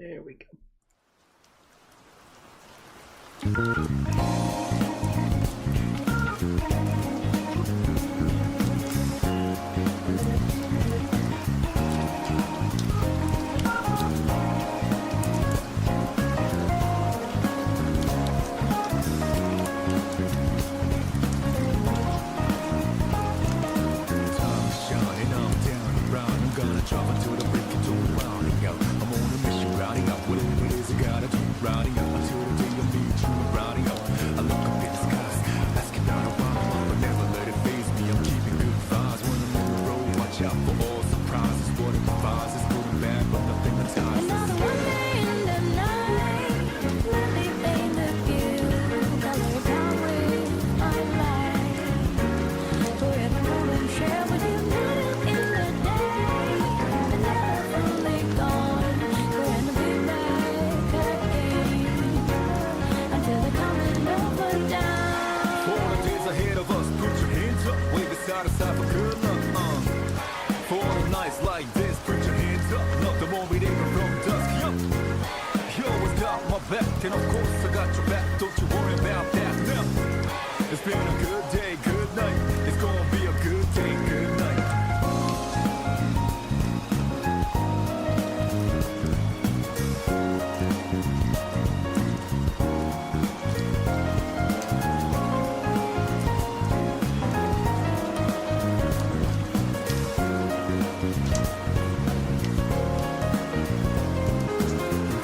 There we go. And of course I got your back, don't you worry about that now. It's been a good day, good night. It's gonna be a good day, good night.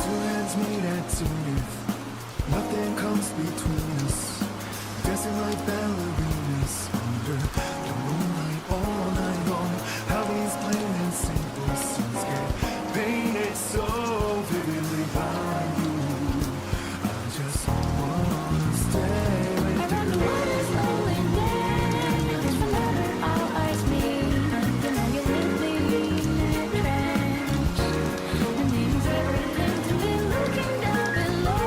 Two hands meet at two. Nothing comes between us. Dancing like ballerinas under the moonlight all night long. How these plain and simple scenes get painted so vividly by you. I just wanna stay with you. And the world is rolling down. It's whenever our eyes meet. You know you leave me in a trance. It means everything to me looking down below.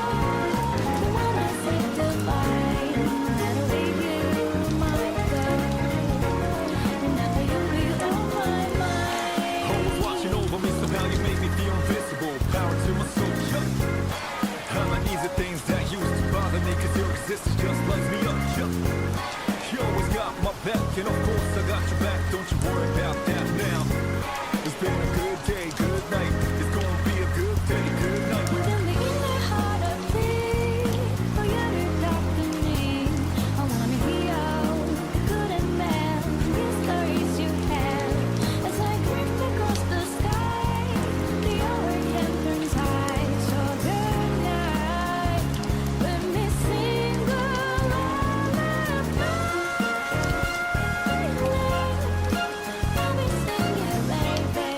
Things that used to bother me, cause your existence just lights me up. You always got my back, and of course I got your back. Don't you worry about that now. It's been a good day, good night. It's gonna be a good day, good night. Tell me in my heart I plead for you to talk to me. I wanna hear the good and bad, the stories you have. As I drift across the sky, the overcast turns high. So good night, let me sing a lullaby. Let me sing it, baby.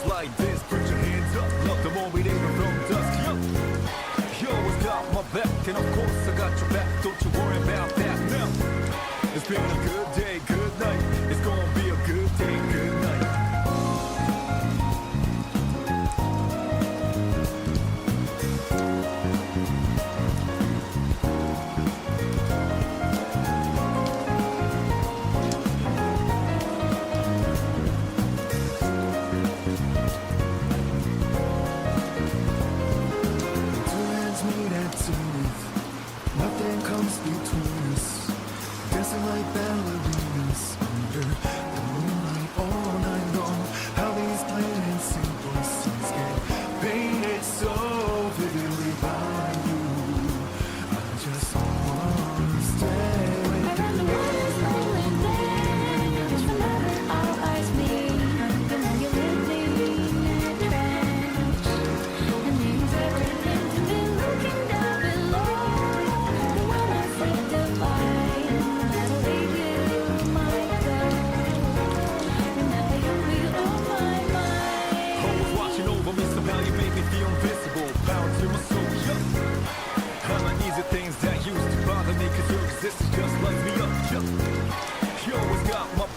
Like this, put your hands up. Love the more we live from dusk. You always got my back, and of course I got your back. Don't you worry about that now. It's been a good day, good night. It's gonna be a good day, good night.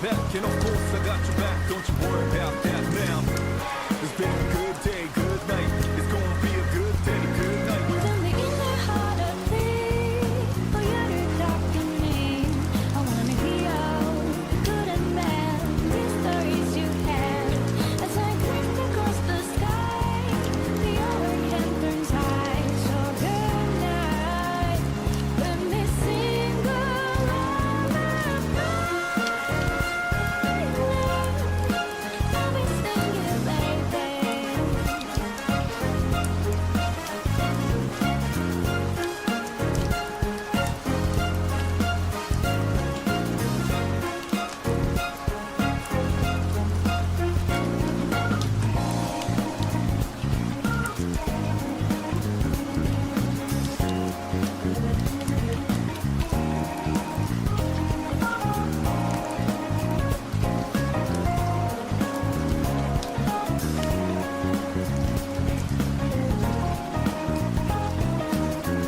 back, and of course I got your back. Don't you worry about that now. It's been a good day, good night. It's gonna be a good day, good night. Tell me in the heart of thee, for you're talking me. I wanna hear good and bad, these stories you have. As I creep across the sky, the overcast turns high. So good night, let me sing a lullaby. Let me sing it, baby.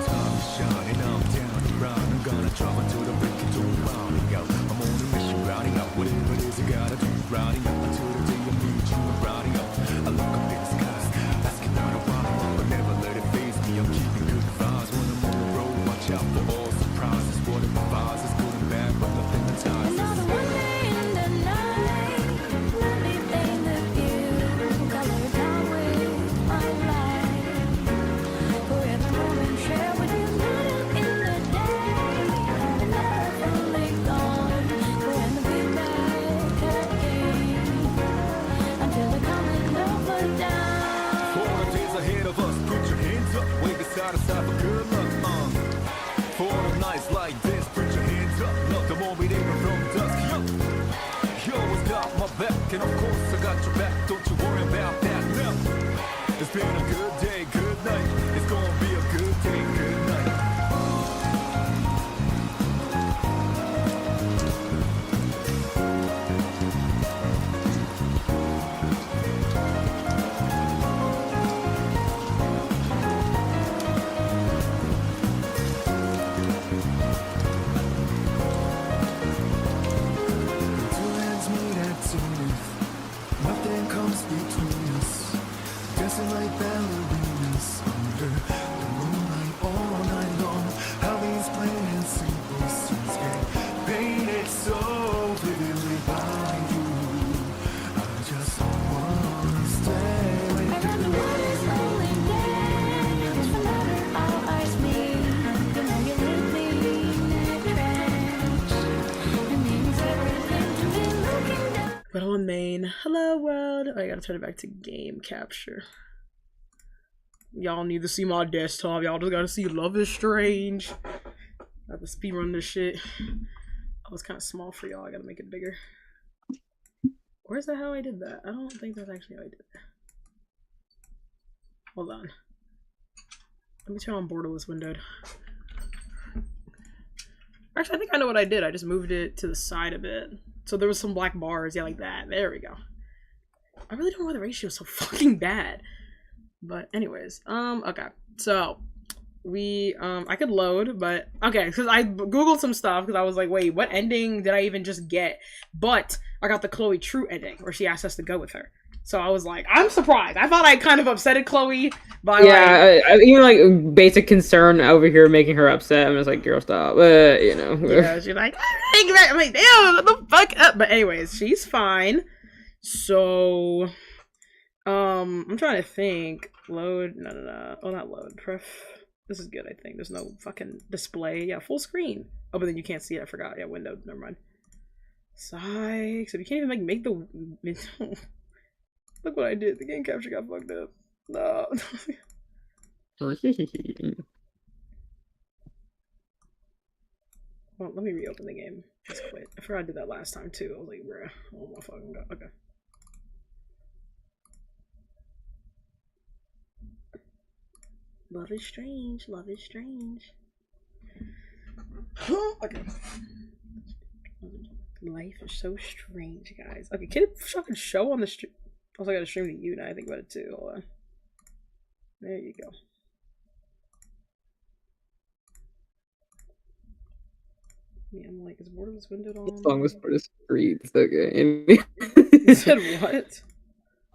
Time is shining, I'm down the ground. I'm gonna drop until the break into rounding out. I'm on a mission, rounding out whatever it is I gotta do. Rounding up until the day I meet you and rounding up. I look up in the skies, asking out a while, but never let it faze me. I'm keeping good vibes when I'm on the road. Watch out for all surprises. Whatever vibes is good and bad, but nothing that ties us. Another one day in the night, let me paint the view, color down with my light. Forever moment share with you, night in the day, and never fully gone. When the big bad again, until the coming over down. For the days ahead of us, put your hands up, wave it side to side for good luck. For the nights like this, put your hands up. Look, the more we there from dusk. You always got my back, and of course I got your back. Don't you worry about that now. It's been a good day, good night. It's gonna be a good day, good night. Two hands meet at zenith. Nothing comes between us. Dancing like ballerinas under the moonlight all night long. How these plain and simple scenes get painted so vividly by you. I just wanna stay with And then the one is only dance, whenever our eyes meet. You know you leave me in a trance. It means everything to be looking down. But on main, hello world. Oh, I gotta turn it back to game capture. Y'all need to see my desktop. Y'all just gotta see Love is Strange. I have to speedrun this shit. Oh, it's kind of small for y'all. I gotta make it bigger. Where's that how I did that? I don't think that's actually how I did that. Hold on. Let me turn on borderless windowed. Actually, I think I know what I did. I just moved it to the side a bit. So there was some black bars. Yeah, like that. There we go. I really don't know why the ratio is so fucking bad. But anyways, okay. So we I could load, but okay, because I googled some stuff because I was like, wait, what ending did I even just get? But I got the Chloe True ending where she asked us to go with her. So I was like, I'm surprised. I thought I kind of upsetted Chloe by Yeah, even like basic concern over here making her upset. I'm just like, girl, stop. You know. yeah, she's like, I'm like, damn, what the fuck up? But anyways, she's fine. So I'm trying to think. Load, no. Oh, not load. Pref. This is good, I think. There's no fucking display. Yeah, full screen. Oh, but then you can't see it. I forgot. Yeah, window. Never mind. Psych. So you can't even make the. Look what I did. The game capture got fucked up. No. Well, let me reopen the game. Just quit. I forgot I did that last time too. I was like, bruh. Oh my fucking god. Okay. Love is strange. Love is strange. Okay. Life is so strange, guys. Okay, can it fucking show on the stream? Also, I gotta stream to you now. I think about it too. Hold on. There you go. Yeah, I'm like, is Borderless windowed The on? song was for the streets. Okay. You said what?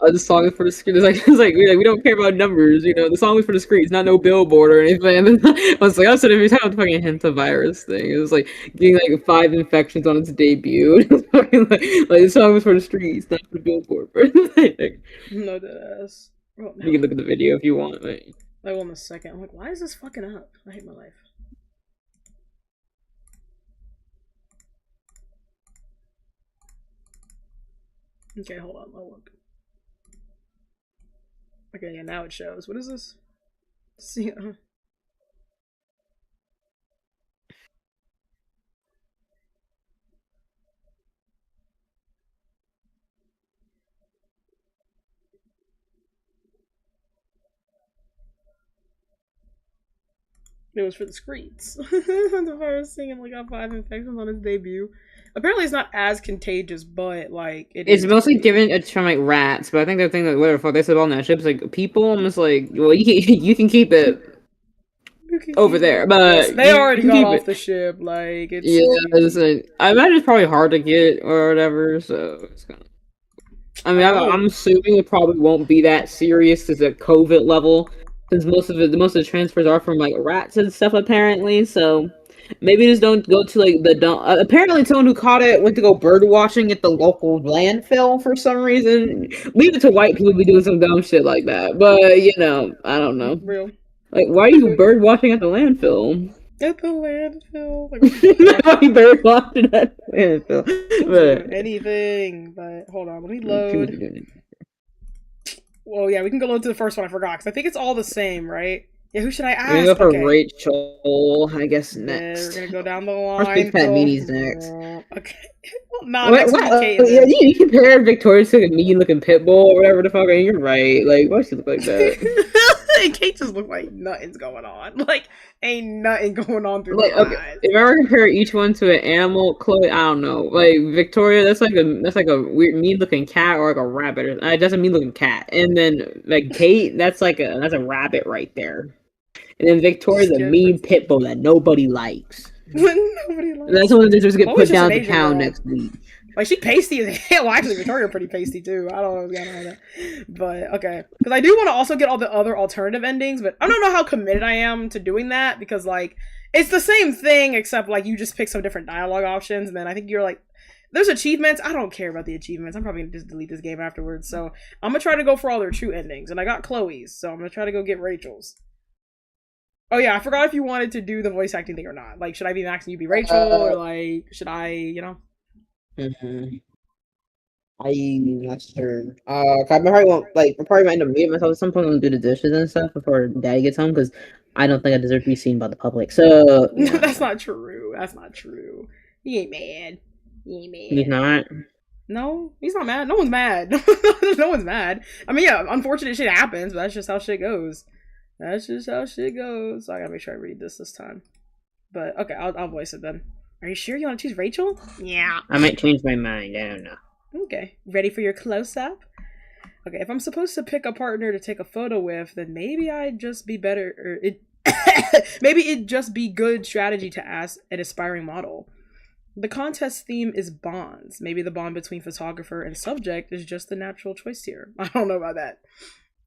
The song is for the streets. We don't care about numbers. You know, the song was for the streets, not no billboard or anything. And then I was like, I said every time the fucking hantavirus thing. It was like getting like 5 infections on its debut. Like the song was for the streets, not for the billboard. No, dead ass. Oh, no. You can look at the video if you want. Like, I will in a second. I'm like, why is this fucking up? I hate my life. Okay, hold on. I'll look. Okay, yeah, now it shows. What is this? See, it was for the streets. The virus singing like got 5 infections on its debut. Apparently, it's not as contagious, but like it's mostly given it's from like rats, but I think the thing that whatever fuck they said on that ship's like people. I'm just like, well, you can keep it over there, but yes, they already got keep off it. the ship. Like it's I imagine it's probably hard to get or whatever. So it's kind of. I mean, I'm assuming it probably won't be that serious as a COVID level, since most of the transfers are from like rats and stuff apparently. So maybe just don't go to like the dump. Apparently, someone who caught it went to go bird watching at the local landfill for some reason. Leave it to white people to be doing some dumb shit like that. But you know, I don't know. real. Like, why are you bird watching at the landfill? At the landfill. Why are you bird watching at the landfill? But Anything. But hold on, let me load. Well, yeah, we can go load to the first one. I forgot because I think it's all the same, right? Yeah, who should I ask? We're gonna go for Okay. Rachel, I guess, Yeah, next. we're gonna go down the Or line. Pat Meany's next. Okay. Well, nah, next What? week Kate Yeah, is you compare Victoria to like a mean looking pit bull or whatever the fuck, and you're right. Like, why does she look like that? And Kate just look like nothing's going on. Like, ain't nothing going on through Like, her okay, eyes. if I were to compare each one to an animal, Chloe, I don't know. Like Victoria, that's like a weird mean looking cat or like a rabbit. Or, that's a mean looking cat. And then like Kate, that's a rabbit right there. And then Victoria's a mean pit bull that nobody likes. Nobody likes. And that's one that just get Chloe's put just down an to Asian pound girl. next week. Like, she pasty as hell. Well, actually, Victoria pretty pasty, too. I don't know what's going on with that. But, okay. Because I do want to also get all the other alternative endings, but I don't know how committed I am to doing that, because, like, it's the same thing, except, like, you just pick some different dialogue options, and then I think you're, like, there's achievements. I don't care about the achievements. I'm probably going to just delete this game afterwards, so I'm going to try to go for all their true endings, and I got Chloe's, so I'm going to try to go get Rachel's. Oh, yeah, I forgot if you wanted to do the voice acting thing or not. Like, should I be maxing you be Rachel, or, like, should I, you know? Mm-hmm. I'm not sure. I probably won't I probably might end up muting myself at some point and do the dishes and stuff before Daddy gets home because I don't think I deserve to be seen by the public. So That's not true. That's not true. He ain't mad. He ain't mad. he's not. No, he's not mad. No one's mad. No one's mad. I mean, yeah, unfortunate shit happens, but that's just how shit goes. That's just how shit goes. So I gotta make sure I read this time. But okay, I'll voice it then. Are you sure you want to choose Rachel? Yeah. I might change my mind. I don't know. Okay. Ready for your close-up? Okay, if I'm supposed to pick a partner to take a photo with, then maybe I'd just be better, or maybe it'd just be good strategy to ask an aspiring model. The contest theme is bonds. Maybe the bond between photographer and subject is just the natural choice here. I don't know about that.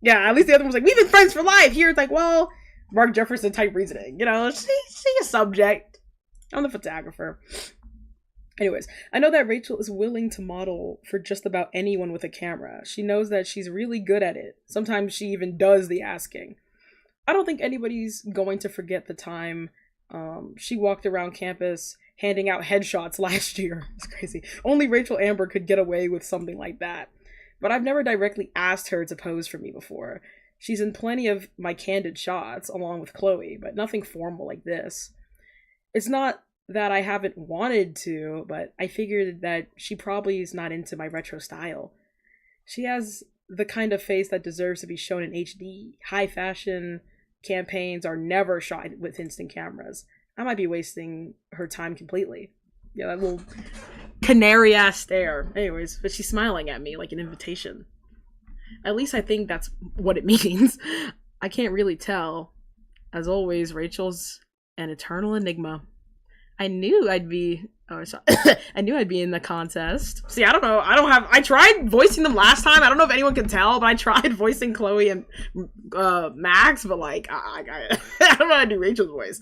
Yeah, at least the other one was like, we've been friends for life. Here it's like, well, Mark Jefferson type reasoning. You know, she a subject. I'm the photographer. Anyways, I know that Rachel is willing to model for just about anyone with a camera. She knows that she's really good at it. Sometimes she even does the asking. I don't think anybody's going to forget the time she walked around campus handing out headshots last year. It's crazy. Only Rachel Amber could get away with something like that. But I've never directly asked her to pose for me before. She's in plenty of my candid shots along with Chloe, but nothing formal like this. It's not that I haven't wanted to, but I figured that she probably is not into my retro style. She has the kind of face that deserves to be shown in HD. High fashion campaigns are never shot with instant cameras. I might be wasting her time completely. Yeah, that little canary ass stare. Anyways, but she's smiling at me like an invitation. At least I think that's what it means. I can't really tell. As always, Rachel's an eternal enigma. I knew I'd be. Oh, sorry. I knew I'd be in the contest. See, I don't know. I tried voicing them last time. I don't know if anyone can tell, but I tried voicing Chloe and Max, but like, I don't know how to do Rachel's voice.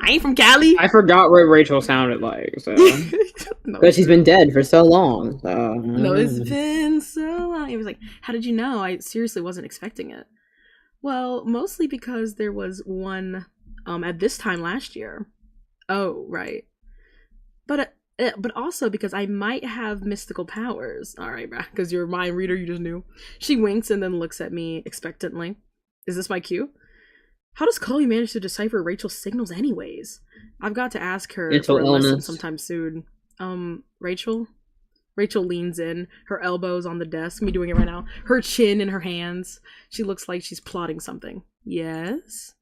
I ain't from Cali. I forgot what Rachel sounded like, so No, because she's been dead for so long. So. no, it's been so long. He was like, "How did you know?" I seriously wasn't expecting it. Well, mostly because there was one at this time last year. Oh, right. But also because I might have mystical powers. All right, bruh, because you're a mind reader, you just knew. She winks and then looks at me expectantly. Is this my cue? How does Chloe manage to decipher Rachel's signals anyways? I've got to ask her Mental for a lesson illness. sometime soon. Rachel? Rachel leans in, her elbows on the desk, me doing it right now, her chin in her hands. She looks like she's plotting something. Yes?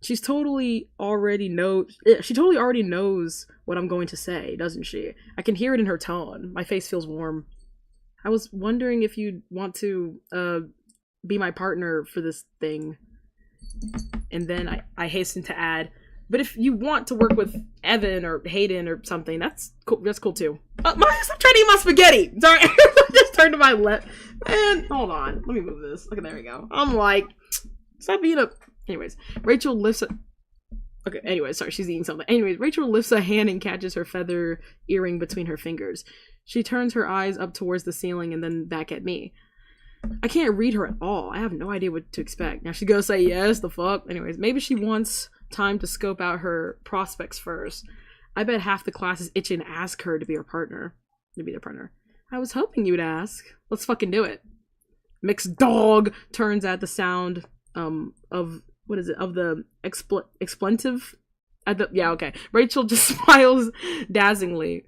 She totally already knows what I'm going to say, doesn't she? I can hear it in her tone. My face feels warm. I was wondering if you'd want to be my partner for this thing. And then I hasten to add, but if you want to work with Evan or Hayden or something, that's cool. That's cool too. Stop trying to eat my spaghetti. Sorry, I just turned to my left. Man, hold on. Let me move this. Okay, there we go. I'm like, stop being a. Anyways, Rachel lifts a. Okay, anyways, sorry, she's eating something. Anyways, Rachel lifts a hand and catches her feather earring between her fingers. She turns her eyes up towards the ceiling and then back at me. I can't read her at all. I have no idea what to expect. Now she's gonna say yes, the fuck. Anyways, maybe she wants time to scope out her prospects first. I bet half the class is itching to ask her to be her partner. To be their partner. I was hoping you'd ask. Let's fucking do it. Mixed dog turns at the sound of what is it? Of the expletive? Yeah, okay. Rachel just smiles dazzlingly,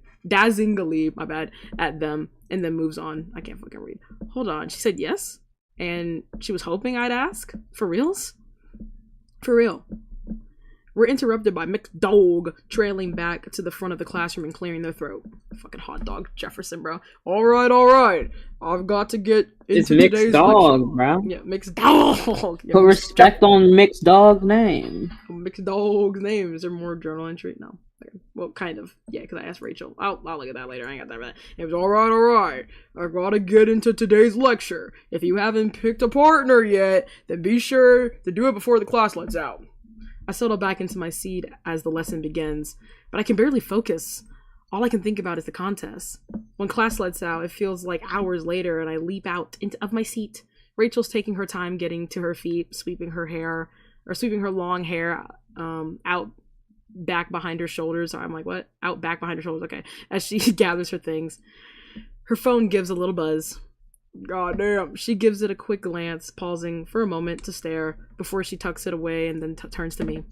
my bad, at them and then moves on. I can't fucking read. Hold on. She said yes? And she was hoping I'd ask? For reals? For real. We're interrupted by mixed dog trailing back to the front of the classroom and clearing their throat. Fucking hot dog Jefferson, bro. All right. I've got to get into It's mixed today's dog, lecture. bro. Yeah, mixed dog. Yeah, Put respect on mixed dog's name. Mixed dog's name. Is there more journal entry? No. Okay. Well, kind of. Yeah, because I asked Rachel. I'll look at that later. I ain't got that right. It was all right. I gotta get into today's lecture. If you haven't picked a partner yet, then be sure to do it before the class lets out. I settle back into my seat as the lesson begins, but I can barely focus. All I can think about is the contest. When class lets out, it feels like hours later, and I leap out of my seat. Rachel's taking her time getting to her feet, sweeping her long hair out back behind her shoulders. I'm like, what? Out back behind her shoulders. Okay. As she gathers her things, her phone gives a little buzz. God damn. She gives it a quick glance, pausing for a moment to stare before she tucks it away and then turns to me.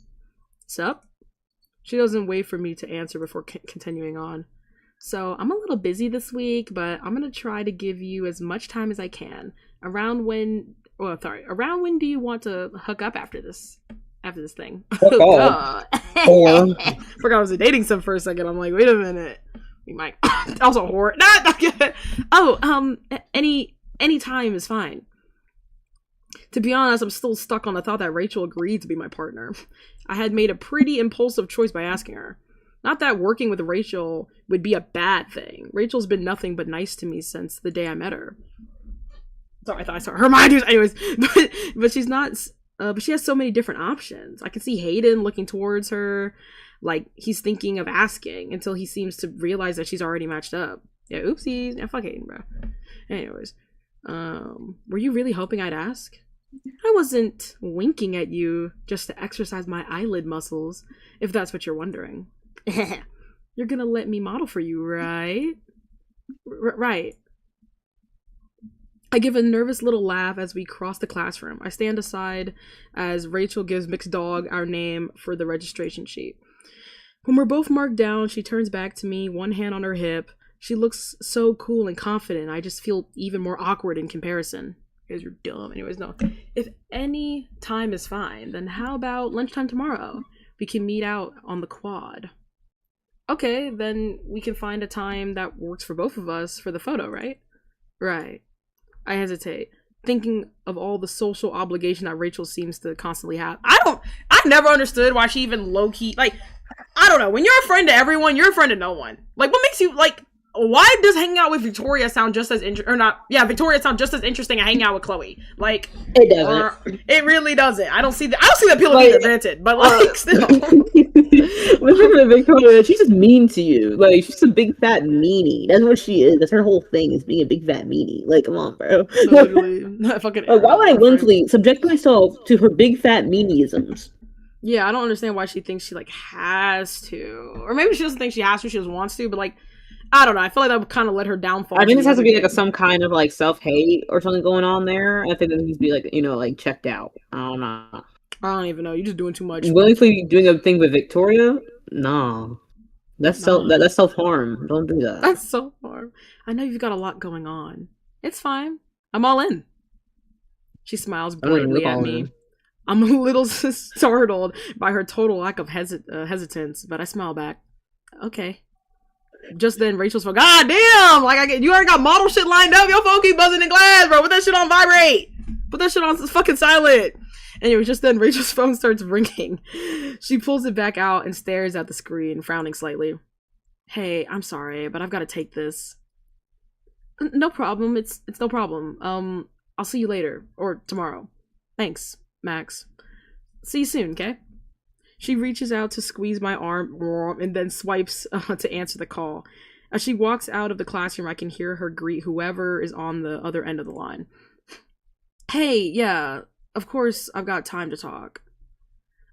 Sup? She doesn't wait for me to answer before continuing on. So, I'm a little busy this week, but I'm gonna try to give you as much time as I can. Around when do you want to hook up after this thing? Hook up? Or forgot I was dating some for a second. I'm like, wait a minute. We might also whore. Not good. Oh, any time is fine. To be honest, I'm still stuck on the thought that Rachel agreed to be my partner. I had made a pretty impulsive choice by asking her. Not that working with Rachel would be a bad thing. Rachel's been nothing but nice to me since the day I met her. Sorry, I thought I saw her mind. Anyways, but she's not. But she has so many different options. I can see Hayden looking towards her, like he's thinking of asking, until he seems to realize that she's already matched up. Yeah, oopsies. Yeah, fuck Hayden, bro. Anyways, were you really hoping I'd ask? I wasn't winking at you just to exercise my eyelid muscles, if that's what you're wondering. You're gonna let me model for you, right? Right. I give a nervous little laugh as we cross the classroom. I stand aside as Rachel gives Mixed Dog our name for the registration sheet. When we're both marked down, she turns back to me, one hand on her hip. She looks so cool and confident. I just feel even more awkward in comparison. You guys are dumb. Anyways, no. If any time is fine, then how about lunchtime tomorrow? We can meet out on the quad. Okay, then we can find a time that works for both of us for the photo, right? Right. I hesitate, thinking of all the social obligation that Rachel seems to constantly have. I never understood why she even low-key, like, I don't know. When you're a friend to everyone, you're a friend to no one. Like, what makes you like? Why does hanging out with Victoria sound just as or not? Yeah, Victoria sound just as interesting as hanging out with Chloe. Like, It doesn't. it really doesn't. I don't see the appeal of either. Granted, but like, still. With Victoria, she's just mean to you. Like, she's a big fat meanie. That's what she is. That's her whole thing, is being a big fat meanie. Like, come on, bro. Literally, fucking. Like, why would I willfully subject myself to her big fat meanieisms? Yeah, I don't understand why she thinks she like has to, or maybe she doesn't think she has to. She just wants to, but like, I don't know. I feel like that would kind of let her downfall. I think this has to be like some kind of like self-hate or something going on there. I think that needs to be like, like checked out. I don't know. I don't even know. You're just doing too much. Willingly doing a thing with Victoria? No. That's that's self-harm. Don't do that. That's self-harm. I know you've got a lot going on. It's fine. I'm all in. She smiles brightly at me. I'm a little startled by her total lack of hesitance, but I smile back. Okay. Just then, Rachel's phone. God damn! Like, you already got model shit lined up. Your phone keep buzzing in glass, bro. Put that shit on vibrate. Put that shit on fucking silent. Anyway, just then, Rachel's phone starts ringing. She pulls it back out and stares at the screen, frowning slightly. Hey, I'm sorry, but I've got to take this. No problem. It's no problem. I'll see you later or tomorrow. Thanks, Max. See you soon, okay? She reaches out to squeeze my arm and then swipes to answer the call. As she walks out of the classroom, I can hear her greet whoever is on the other end of the line. Hey, yeah, of course I've got time to talk.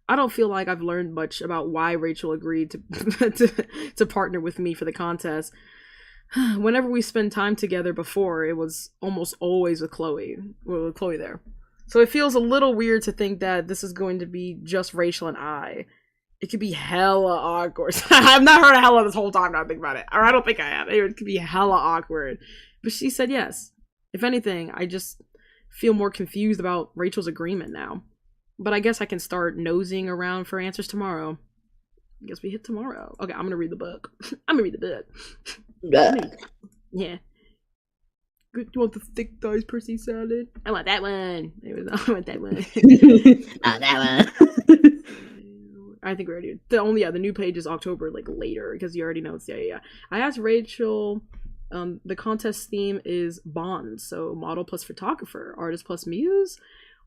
I don't feel like I've learned much about why Rachel agreed to partner with me for the contest. Whenever we spend time together before, it was almost always with Chloe. With Chloe there. So it feels a little weird to think that this is going to be just Rachel and I. It could be hella awkward. I've not heard of hella this whole time now I think about it. Or I don't think I have. It could be hella awkward. But she said yes. If anything, I just feel more confused about Rachel's agreement now. But I guess I can start nosing around for answers tomorrow. I guess we hit tomorrow. Okay, I'm gonna read the book. I'm gonna read the book. Yeah. You want the thick thighs Percy salad? I want that one. I want that one. That one. I think we already the new page is October, like later, because you already know it's yeah. I asked Rachel. The contest theme is bonds, so model plus photographer, artist plus muse.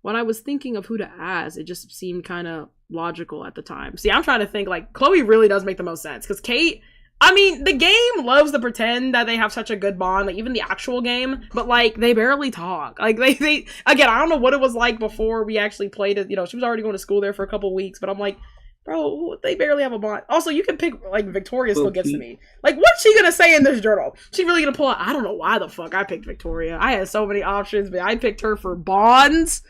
When I was thinking of who to ask, it just seemed kind of logical at the time. See, I'm trying to think like Chloe really does make the most sense because Kate. I mean, the game loves to pretend that they have such a good bond, like even the actual game, but like they barely talk. Like they again, I don't know what it was like before we actually played it. You know, she was already going to school there for a couple weeks, but I'm like, bro, they barely have a bond. Also, you can pick like Victoria still gets to me. Like, what's she gonna say in this journal? She really gonna pull out? I don't know why the fuck I picked Victoria. I had so many options, but I picked her for bonds.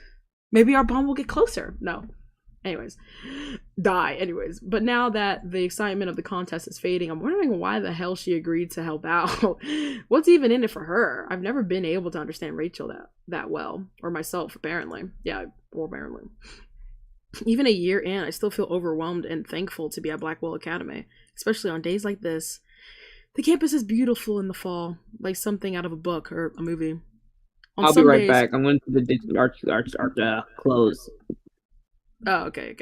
Maybe our bond will get closer. No. Anyways, but now that the excitement of the contest is fading, I'm wondering why the hell she agreed to help out. What's even in it for her? I've never been able to understand Rachel that well, or myself apparently. Yeah, or apparently. Even a year in, I still feel overwhelmed and thankful to be at Blackwell Academy, especially on days like this. The campus is beautiful in the fall, like something out of a book or a movie. I'll be right back. I'm going to the digital art close. Oh, okay.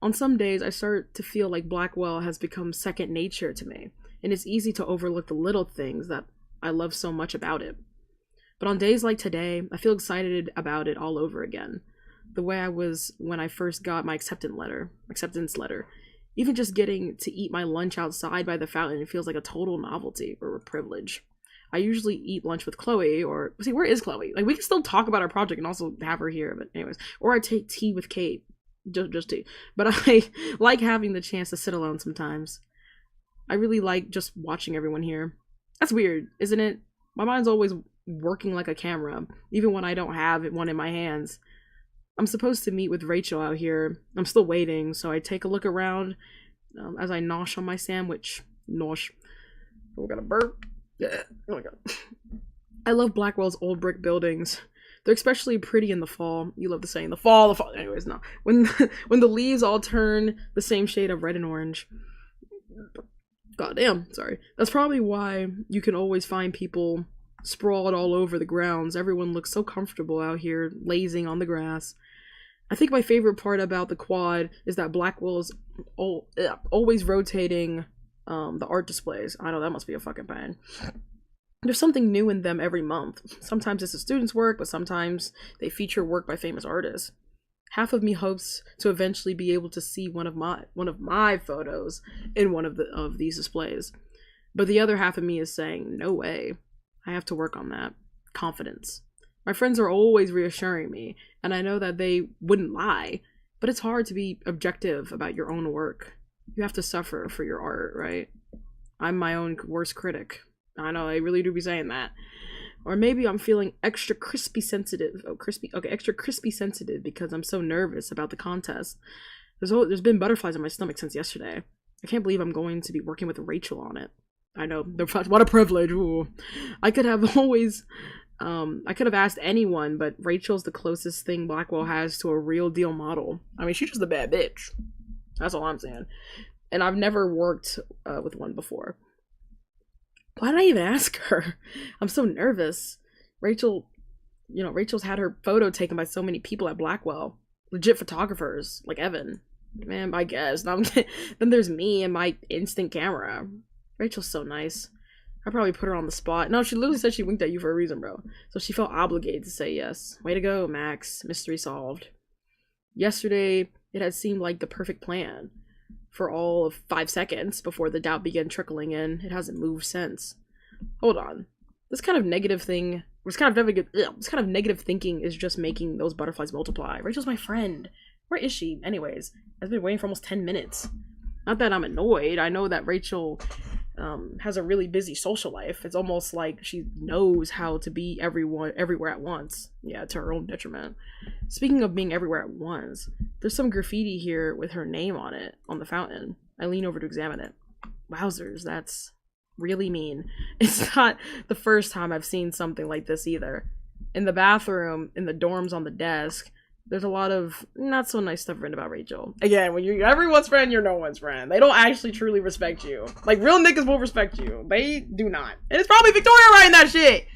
On some days, I start to feel like Blackwell has become second nature to me, and it's easy to overlook the little things that I love so much about it. But on days like today, I feel excited about it all over again. The way I was when I first got my acceptance letter. Even just getting to eat my lunch outside by the fountain feels like a total novelty or a privilege. I usually eat lunch with Chloe, or see, where is Chloe? Like, we can still talk about our project and also have her here, but anyways. Or I take tea with Kate. Just tea. But I like having the chance to sit alone sometimes. I really like just watching everyone here. That's weird, isn't it? My mind's always working like a camera, even when I don't have one in my hands. I'm supposed to meet with Rachel out here. I'm still waiting, so I take a look around as I nosh on my sandwich. Nosh. Oh, we got a burp. Yeah. Oh my god. I love Blackwell's old brick buildings. They're especially pretty in the fall. You love the saying, the fall. Anyways, no. When the leaves all turn the same shade of red and orange. Goddamn, sorry. That's probably why you can always find people sprawled all over the grounds. Everyone looks so comfortable out here, lazing on the grass. I think my favorite part about the quad is that Blackwell's always rotating the art displays. I know that must be a fucking pain. There's something new in them every month. Sometimes it's a student's work, but sometimes they feature work by famous artists. Half of me hopes to eventually be able to see one of my photos in one of these displays. But the other half of me is saying, no way. I have to work on that. Confidence. My friends are always reassuring me, and I know that they wouldn't lie, but it's hard to be objective about your own work. You have to suffer for your art, right? I'm my own worst critic. I know, I really do be saying that. Or maybe I'm feeling extra crispy sensitive. Extra crispy sensitive because I'm so nervous about the contest. There's been butterflies in my stomach since yesterday. I can't believe I'm going to be working with Rachel on it. I know, what a privilege. Ooh. I could have asked anyone, but Rachel's the closest thing Blackwell has to a real deal model. I mean, she's just a bad bitch. That's all I'm saying. And I've never worked with one before. Why did I even ask her? I'm so nervous. Rachel's had her photo taken by so many people at Blackwell. Legit photographers, like Evan. Man, I guess. Then there's me and my instant camera. Rachel's so nice. I probably put her on the spot. No, she literally said she winked at you for a reason, bro. So she felt obligated to say yes. Way to go, Max. Mystery solved. Yesterday, it had seemed like the perfect plan. For all of 5 seconds before the doubt began trickling in. It hasn't moved since. Hold on. This kind of negative thinking is just making those butterflies multiply. Rachel's my friend. Where is she? Anyways, I've been waiting for almost 10 minutes. Not that I'm annoyed. I know that Rachel has a really busy social life. It's almost like she knows how to be everywhere at once. Yeah, to her own detriment. Speaking of being everywhere at once, there's some graffiti here with her name on it, on the fountain. I lean over to examine it. Wowzers, that's really mean. It's not the first time I've seen something like this either. In the bathroom, in the dorms on the desk, there's a lot of not so nice stuff written about Rachel. Again, when you're everyone's friend, you're no one's friend. They don't actually truly respect you. Like, real niggas will respect you. They do not. And it's probably Victoria writing that shit.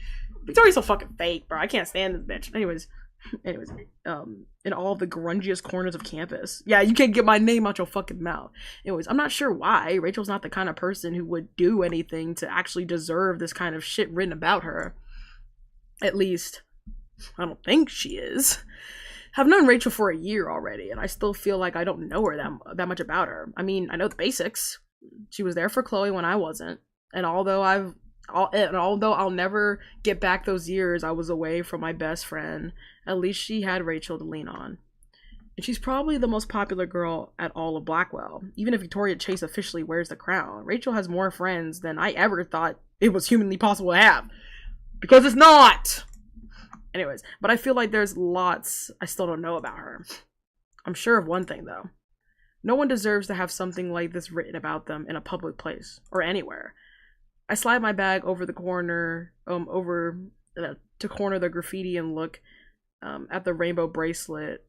Victoria's so fucking fake, bro. I can't stand this bitch. Anyways, in all the grungiest corners of campus. Yeah, you can't get my name out your fucking mouth. Anyways, I'm not sure why. Rachel's not the kind of person who would do anything to actually deserve this kind of shit written about her. At least, I don't think she is. I've known Rachel for a year already, and I still feel like I don't know her that much about her. I mean, I know the basics. She was there for Chloe when I wasn't, and although I'll never get back those years I was away from my best friend, at least she had Rachel to lean on. And she's probably the most popular girl at all of Blackwell. Even if Victoria Chase officially wears the crown, Rachel has more friends than I ever thought it was humanly possible to have. Because it's not! Anyways, but I feel like there's lots I still don't know about her. I'm sure of one thing, though. No one deserves to have something like this written about them in a public place, or anywhere. I slide my bag over the corner, to corner the graffiti and look at the rainbow bracelet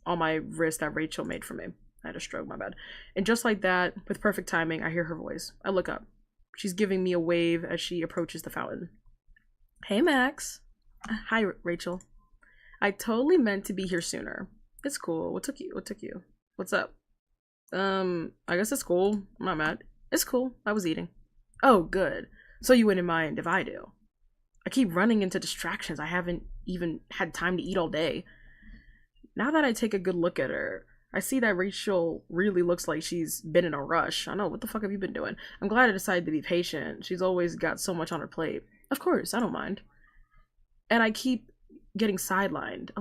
on my wrist that Rachel made for me. I had a stroke, my bad. And just like that, with perfect timing, I hear her voice. I look up. She's giving me a wave as she approaches the fountain. Hey, Max. Hi, Rachel. I totally meant to be here sooner. It's cool. What took you? What's up? I guess it's cool. I'm not mad. It's cool. I was eating. Oh, good. So you wouldn't mind if I do. I keep running into distractions. I haven't even had time to eat all day. Now that I take a good look at her, I see that Rachel really looks like she's been in a rush. I know, what the fuck have you been doing? I'm glad I decided to be patient. She's always got so much on her plate. Of course, I don't mind. And I keep getting sidelined.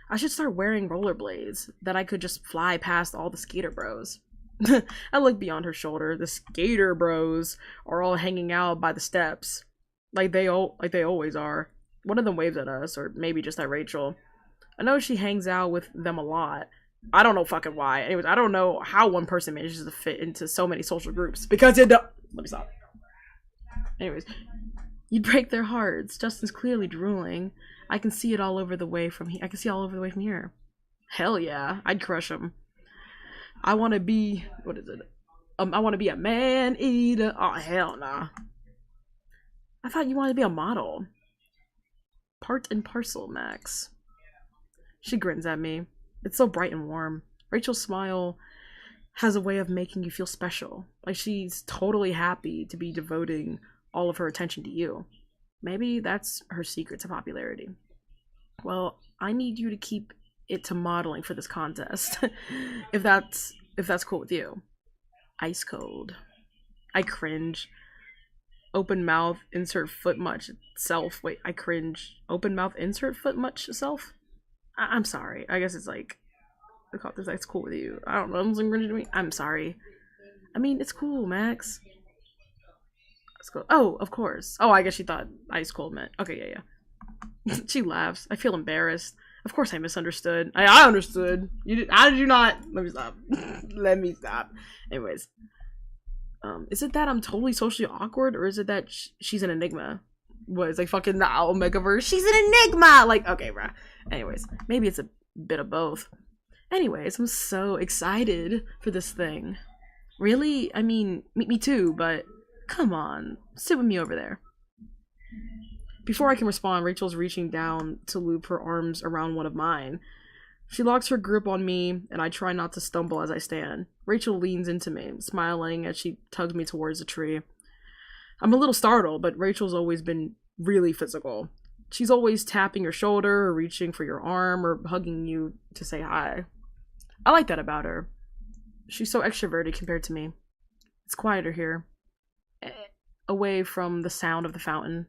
I should start wearing rollerblades that I could just fly past all the skater bros. I look beyond her shoulder. The skater bros are all hanging out by the steps. Like they always are. One of them waves at us, or maybe just at Rachel. I know she hangs out with them a lot. I don't know fucking why. Anyways, I don't know how one person manages to fit into so many social groups. Because let me stop. Anyways. You'd break their hearts. Justin's clearly drooling. I can see it all over the way from here. Here. Hell yeah. I'd crush him. I want to be... What is it? I want to be a man-eater. Oh, hell nah. I thought you wanted to be a model. Part and parcel, Max. She grins at me. It's so bright and warm. Rachel's smile has a way of making you feel special. Like she's totally happy to be devoting all of her attention to you. Maybe that's her secret to popularity. Well, I need you to keep it to modeling for this contest. if that's cool with you. Ice cold. I cringe. Open mouth, insert foot much self. Wait, I cringe. Open mouth, insert foot much self? I'm sorry. I guess it's like the contest that's cool with you. I don't know. Something cringe to me. I'm sorry. I mean, it's cool, Max. Let's go. Oh, of course. Oh, I guess she thought ice cold meant. Okay, yeah. She laughs. I feel embarrassed. Of course I misunderstood. I understood. How did you not? Let me stop. Let me stop. Anyways. Is it that I'm totally socially awkward, or is it that she's an enigma? What, it's like fucking the Omegaverse? She's an enigma! Like, okay, bruh. Anyways, maybe it's a bit of both. Anyways, I'm so excited for this thing. Really? I mean, me too, but come on. Sit with me over there. Before I can respond, Rachel's reaching down to loop her arms around one of mine. She locks her grip on me, and I try not to stumble as I stand. Rachel leans into me, smiling as she tugs me towards the tree. I'm a little startled, but Rachel's always been really physical. She's always tapping your shoulder, or reaching for your arm, or hugging you to say hi. I like that about her. She's so extroverted compared to me. It's quieter here. Away from the sound of the fountain.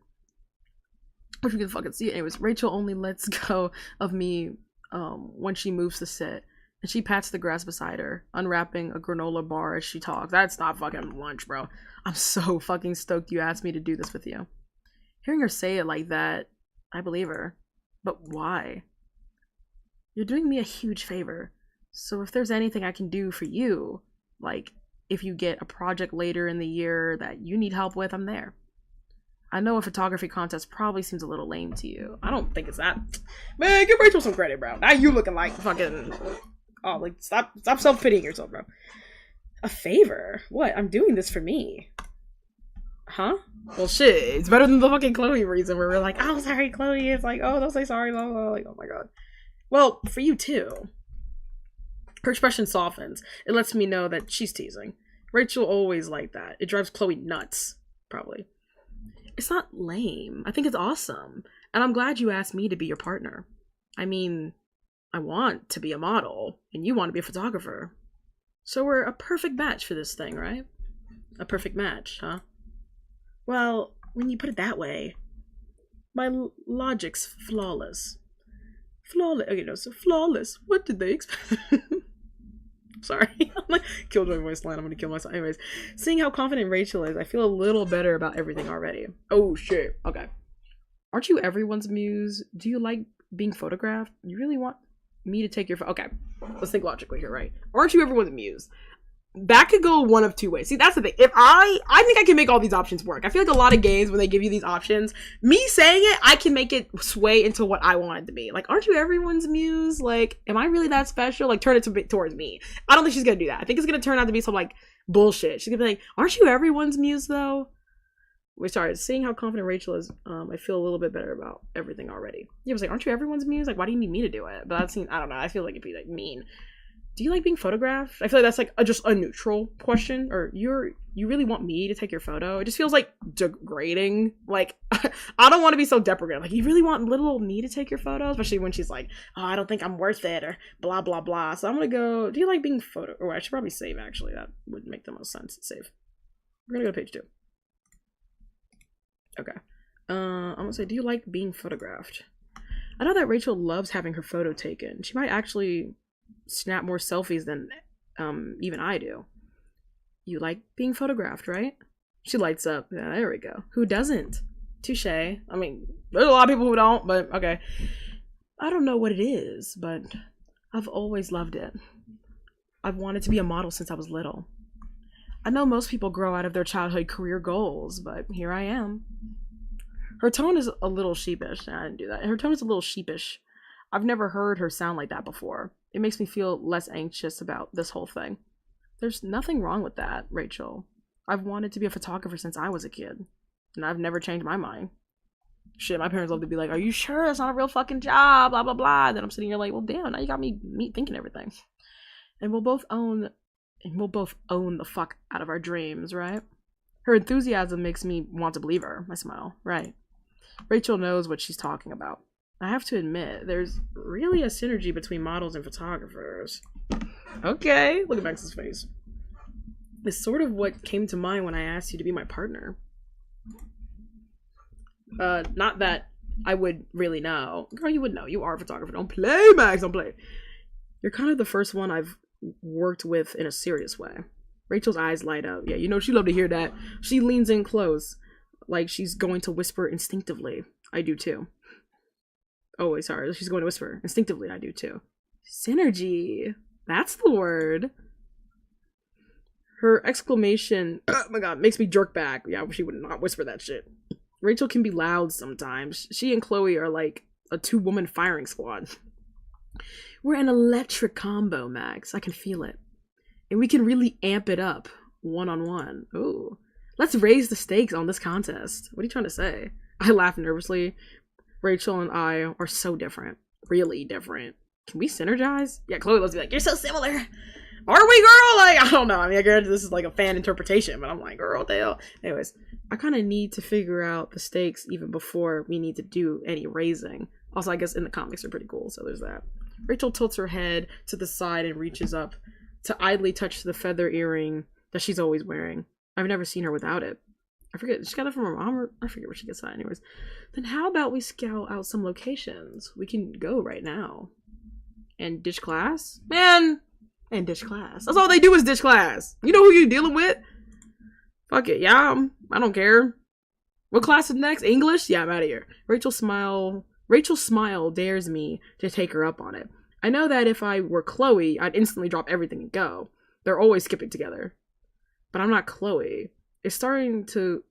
Which we can fucking see. Anyways, Rachel only lets go of me when she moves to sit. And she pats the grass beside her, unwrapping a granola bar as she talks. That's not fucking lunch, bro. I'm so fucking stoked you asked me to do this with you. Hearing her say it like that, I believe her. But why? You're doing me a huge favor. So if there's anything I can do for you, like if you get a project later in the year that you need help with, I'm there. I know a photography contest probably seems a little lame to you. I don't think it's that. Man, give Rachel some credit, bro. Now you looking like fucking... Oh, like, stop self-pitying yourself, bro. A favor? What? I'm doing this for me. Huh? Well, shit. It's better than the fucking Chloe reason where we're like, oh, sorry, Chloe. It's like, oh, don't say sorry, blah, blah, blah. Like, oh my god. Well, for you too. Her expression softens. It lets me know that she's teasing. Rachel always like that. It drives Chloe nuts, probably. It's not lame. I think it's awesome. And I'm glad you asked me to be your partner. I mean, I want to be a model, and you want to be a photographer. So we're a perfect match for this thing, right? A perfect match, huh? Well, when you put it that way, my logic's flawless. Flawless. Okay, no, so flawless. What did they expect? Sorry. I'm like, killed my voice line. I'm gonna kill myself. Anyways, seeing how confident Rachel is, I feel a little better about everything already. Oh, shit. Okay. Aren't you everyone's muse? Do you like being photographed? You really want me to take your okay, let's think logically here, right? Aren't you everyone's muse? That could go one of two ways. See, that's the thing. If I think I can make all these options work. I feel like a lot of games when they give you these options, me saying it, I can make it sway into what I want it to be. Like, aren't you everyone's muse? Like, am I really that special? Like, turn it towards me. I don't think she's gonna do that. I think it's gonna turn out to be some like bullshit. She's gonna be like, aren't you everyone's muse though? Wait, sorry, seeing how confident Rachel is, I feel a little bit better about everything already. Yeah, I was like, aren't you everyone's muse? Like, why do you need me to do it? But that seems, I don't know, I feel like it'd be like mean. Do you like being photographed? I feel like that's like just a neutral question. Or you really want me to take your photo? It just feels like degrading. Like, I don't want to be so deprecating. Like, you really want little old me to take your photo? Especially when she's like, oh, I don't think I'm worth it, or blah, blah, blah. So I'm gonna go, do you like being photo? Or I should probably save, actually. That would make the most sense. Save. We're gonna go to page 2. Okay. I'm gonna say, do you like being photographed? I know that Rachel loves having her photo taken. She might actually snap more selfies than even I do. You like being photographed, right? She lights up. Yeah, there we go. Who doesn't? Touche. I mean, there's a lot of people who don't, but okay. I don't know what it is, but I've always loved it. I've wanted to be a model since I was little. I know most people grow out of their childhood career goals, but here I am. Her tone is a little sheepish. I didn't do that. Her tone is a little sheepish. I've never heard her sound like that before. It makes me feel less anxious about this whole thing. There's nothing wrong with that, Rachel. I've wanted to be a photographer since I was a kid, and I've never changed my mind. Shit, my parents love to be like, are you sure it's not a real fucking job? Blah, blah, blah. And then I'm sitting here like, well, damn, now you got me thinking everything. And we'll both own the fuck out of our dreams, right? Her enthusiasm makes me want to believe her. I smile. Right. Rachel knows what she's talking about. I have to admit, there's really a synergy between models and photographers. Okay, look at Max's face. It's sort of what came to mind when I asked you to be my partner. Not that I would really know. Girl, you would know. You are a photographer. Don't play, Max. Don't play. You're kind of the first one I've worked with in a serious way. Rachel's eyes light up. Yeah, you know, she loved to hear that. She leans in close, like she's going to whisper instinctively. I do too. Oh, wait, sorry. She's going to whisper instinctively. I do too. Synergy. That's the word. Her exclamation, oh my god, makes me jerk back. Yeah, she would not whisper that shit. Rachel can be loud sometimes. She and Chloe are like a 2-woman firing squad. We're an electric combo, Max. I can feel it. And we can really amp it up one-on-one. Ooh. Let's raise the stakes on this contest. What are you trying to say? I laugh nervously. Rachel and I are so different. Really different. Can we synergize? Yeah, Chloe loves to be like, you're so similar. Are we, girl? Like, I don't know. I mean, I guess this is like a fan interpretation, but I'm like, girl, what the hell? Anyways, I kind of need to figure out the stakes even before we need to do any raising. Also, I guess in the comics are pretty cool, so there's that. Rachel tilts her head to the side and reaches up to idly touch the feather earring that she's always wearing. I've never seen her without it. I forget, she got it from her mom, or I forget where she gets that. Anyways, then how about we scout out some locations? We can go right now. And ditch class? Man! And ditch class. That's all they do is ditch class. You know who you're dealing with? Fuck it, yeah, I don't care. What class is next? English? Yeah, I'm out of here. Rachel's smile dares me to take her up on it. I know that if I were Chloe, I'd instantly drop everything and go. They're always skipping together. But I'm not Chloe. It's starting to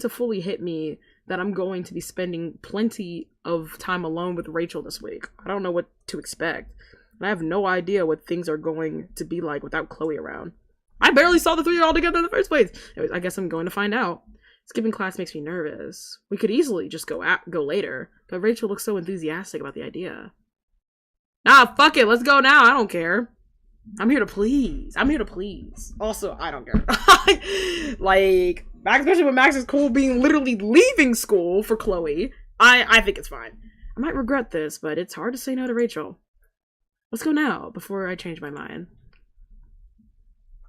fully hit me that I'm going to be spending plenty of time alone with Rachel this week. I don't know what to expect. And I have no idea what things are going to be like without Chloe around. I barely saw the 3 all together in the first place. Anyways, I guess I'm going to find out. Skipping class makes me nervous. We could easily just go later, but Rachel looks so enthusiastic about the idea. Nah, fuck it, let's go now. I don't care. I'm here to please. Also, I don't care. Like, especially when Max is cool being literally leaving school for Chloe. I think it's fine. I might regret this, but it's hard to say no to Rachel. Let's go now, before I change my mind.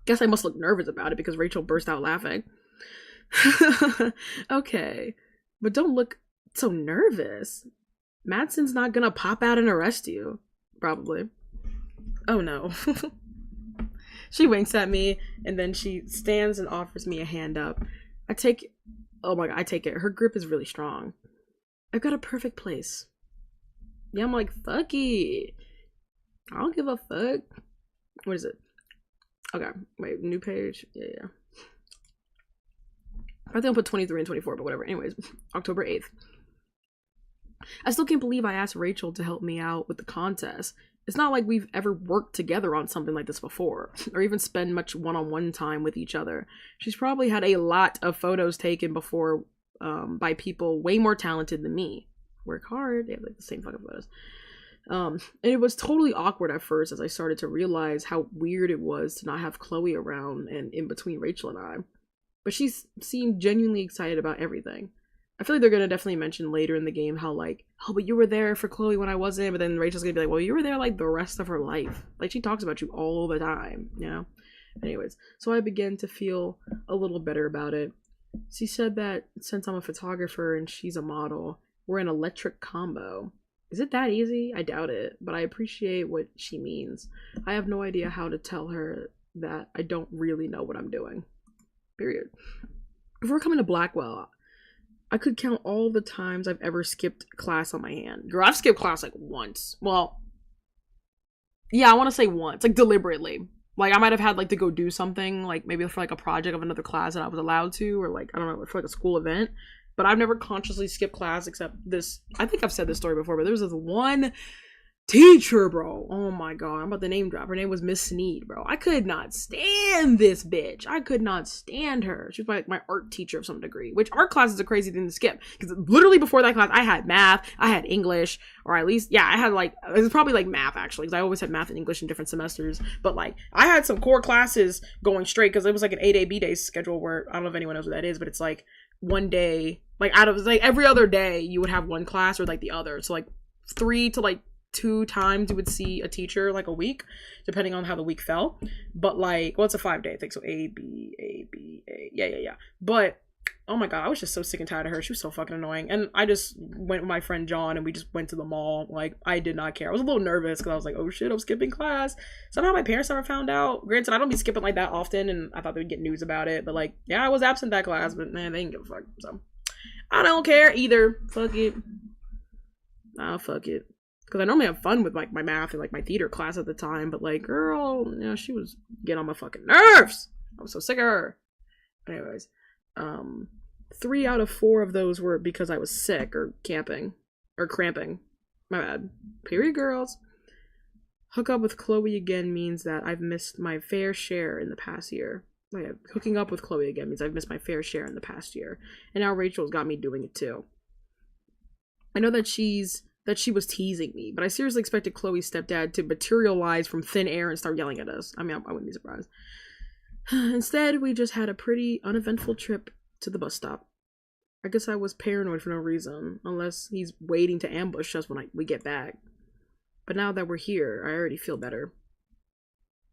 Guess I must look nervous about it because Rachel burst out laughing. Okay, but don't look so nervous. Madsen's not gonna pop out and arrest you. Probably. Oh no. She winks at me and then she stands and offers me a hand up. I take it. Her grip is really strong. I've got a perfect place. Yeah, I'm like, fuck it. I don't give a fuck. What is it? Okay, wait, new page. Yeah. I think I'll put 23 and 24, but whatever. Anyways, October 8th. I still can't believe I asked Rachel to help me out with the contest. It's not like we've ever worked together on something like this before, or even spend much one-on-one time with each other. She's probably had a lot of photos taken before by people way more talented than me. Work hard. They have like the same fucking photos. And it was totally awkward at first as I started to realize how weird it was to not have Chloe around and in between Rachel and I. But she seemed genuinely excited about everything. I feel like they're going to definitely mention later in the game how like, oh, but you were there for Chloe when I wasn't. But then Rachel's going to be like, well, you were there like the rest of her life. Like she talks about you all the time, you know? Anyways, so I began to feel a little better about it. She said that since I'm a photographer and she's a model, we're an electric combo. Is it that easy? I doubt it, but I appreciate what she means. I have no idea how to tell her that I don't really know what I'm doing. Period. Before coming to Blackwell, I could count all the times I've ever skipped class on my hand. Girl, I've skipped class like once. Well, yeah, I want to say once, like deliberately. Like I might have had like to go do something, like maybe for like a project of another class that I was allowed to, or like, I don't know, for like a school event. But I've never consciously skipped class except this. I think I've said this story before, but there was this one teacher, bro. Oh my god, I'm about to name drop. Her name was Miss Sneed, bro. I could not stand this bitch. I could not stand her. She was my art teacher of some degree, which art class is a crazy thing to skip. Because literally before that class, I had math, I had English, or at least, yeah, I had like, it was probably like math actually, because I always had math and English in different semesters. But like, I had some core classes going straight, because it was like an 8A, B-Day schedule where, I don't know if anyone knows what that is, but it's like one day, like out of, like every other day, you would have one class or like the other. So like 3 to like 2 times you would see a teacher like a week, depending on how the week fell. But like, well, it's a 5-day thing, so A, B, A, B, A, yeah. But oh my god, I was just so sick and tired of her. She was so fucking annoying. And I just went with my friend John and we just went to the mall. Like, I did not care. I was a little nervous because I was like, oh shit, I'm skipping class. Somehow my parents never found out. Granted, I don't be skipping like that often, and I thought they would get news about it. But like, yeah, I was absent that class, but man, they didn't give a fuck. So I don't care either. Fuck it. Fuck it. Because I normally have fun with like my math and like my theater class at the time, but like, girl, yeah, she was getting on my fucking nerves. I was so sick of her. Anyways, 3 out of 4 of those were because I was sick or camping or cramping. My bad. Period, girls. Hook up with Chloe again means that I've missed my fair share in the past year. Oh, yeah, hooking up with Chloe again means I've missed my fair share in the past year, and now Rachel's got me doing it too. I know that she was teasing me, but I seriously expected Chloe's stepdad to materialize from thin air and start yelling at us. I mean, I wouldn't be surprised. Instead, we just had a pretty uneventful trip to the bus stop. I guess I was paranoid for no reason, unless he's waiting to ambush us when we get back. But now that we're here, I already feel better.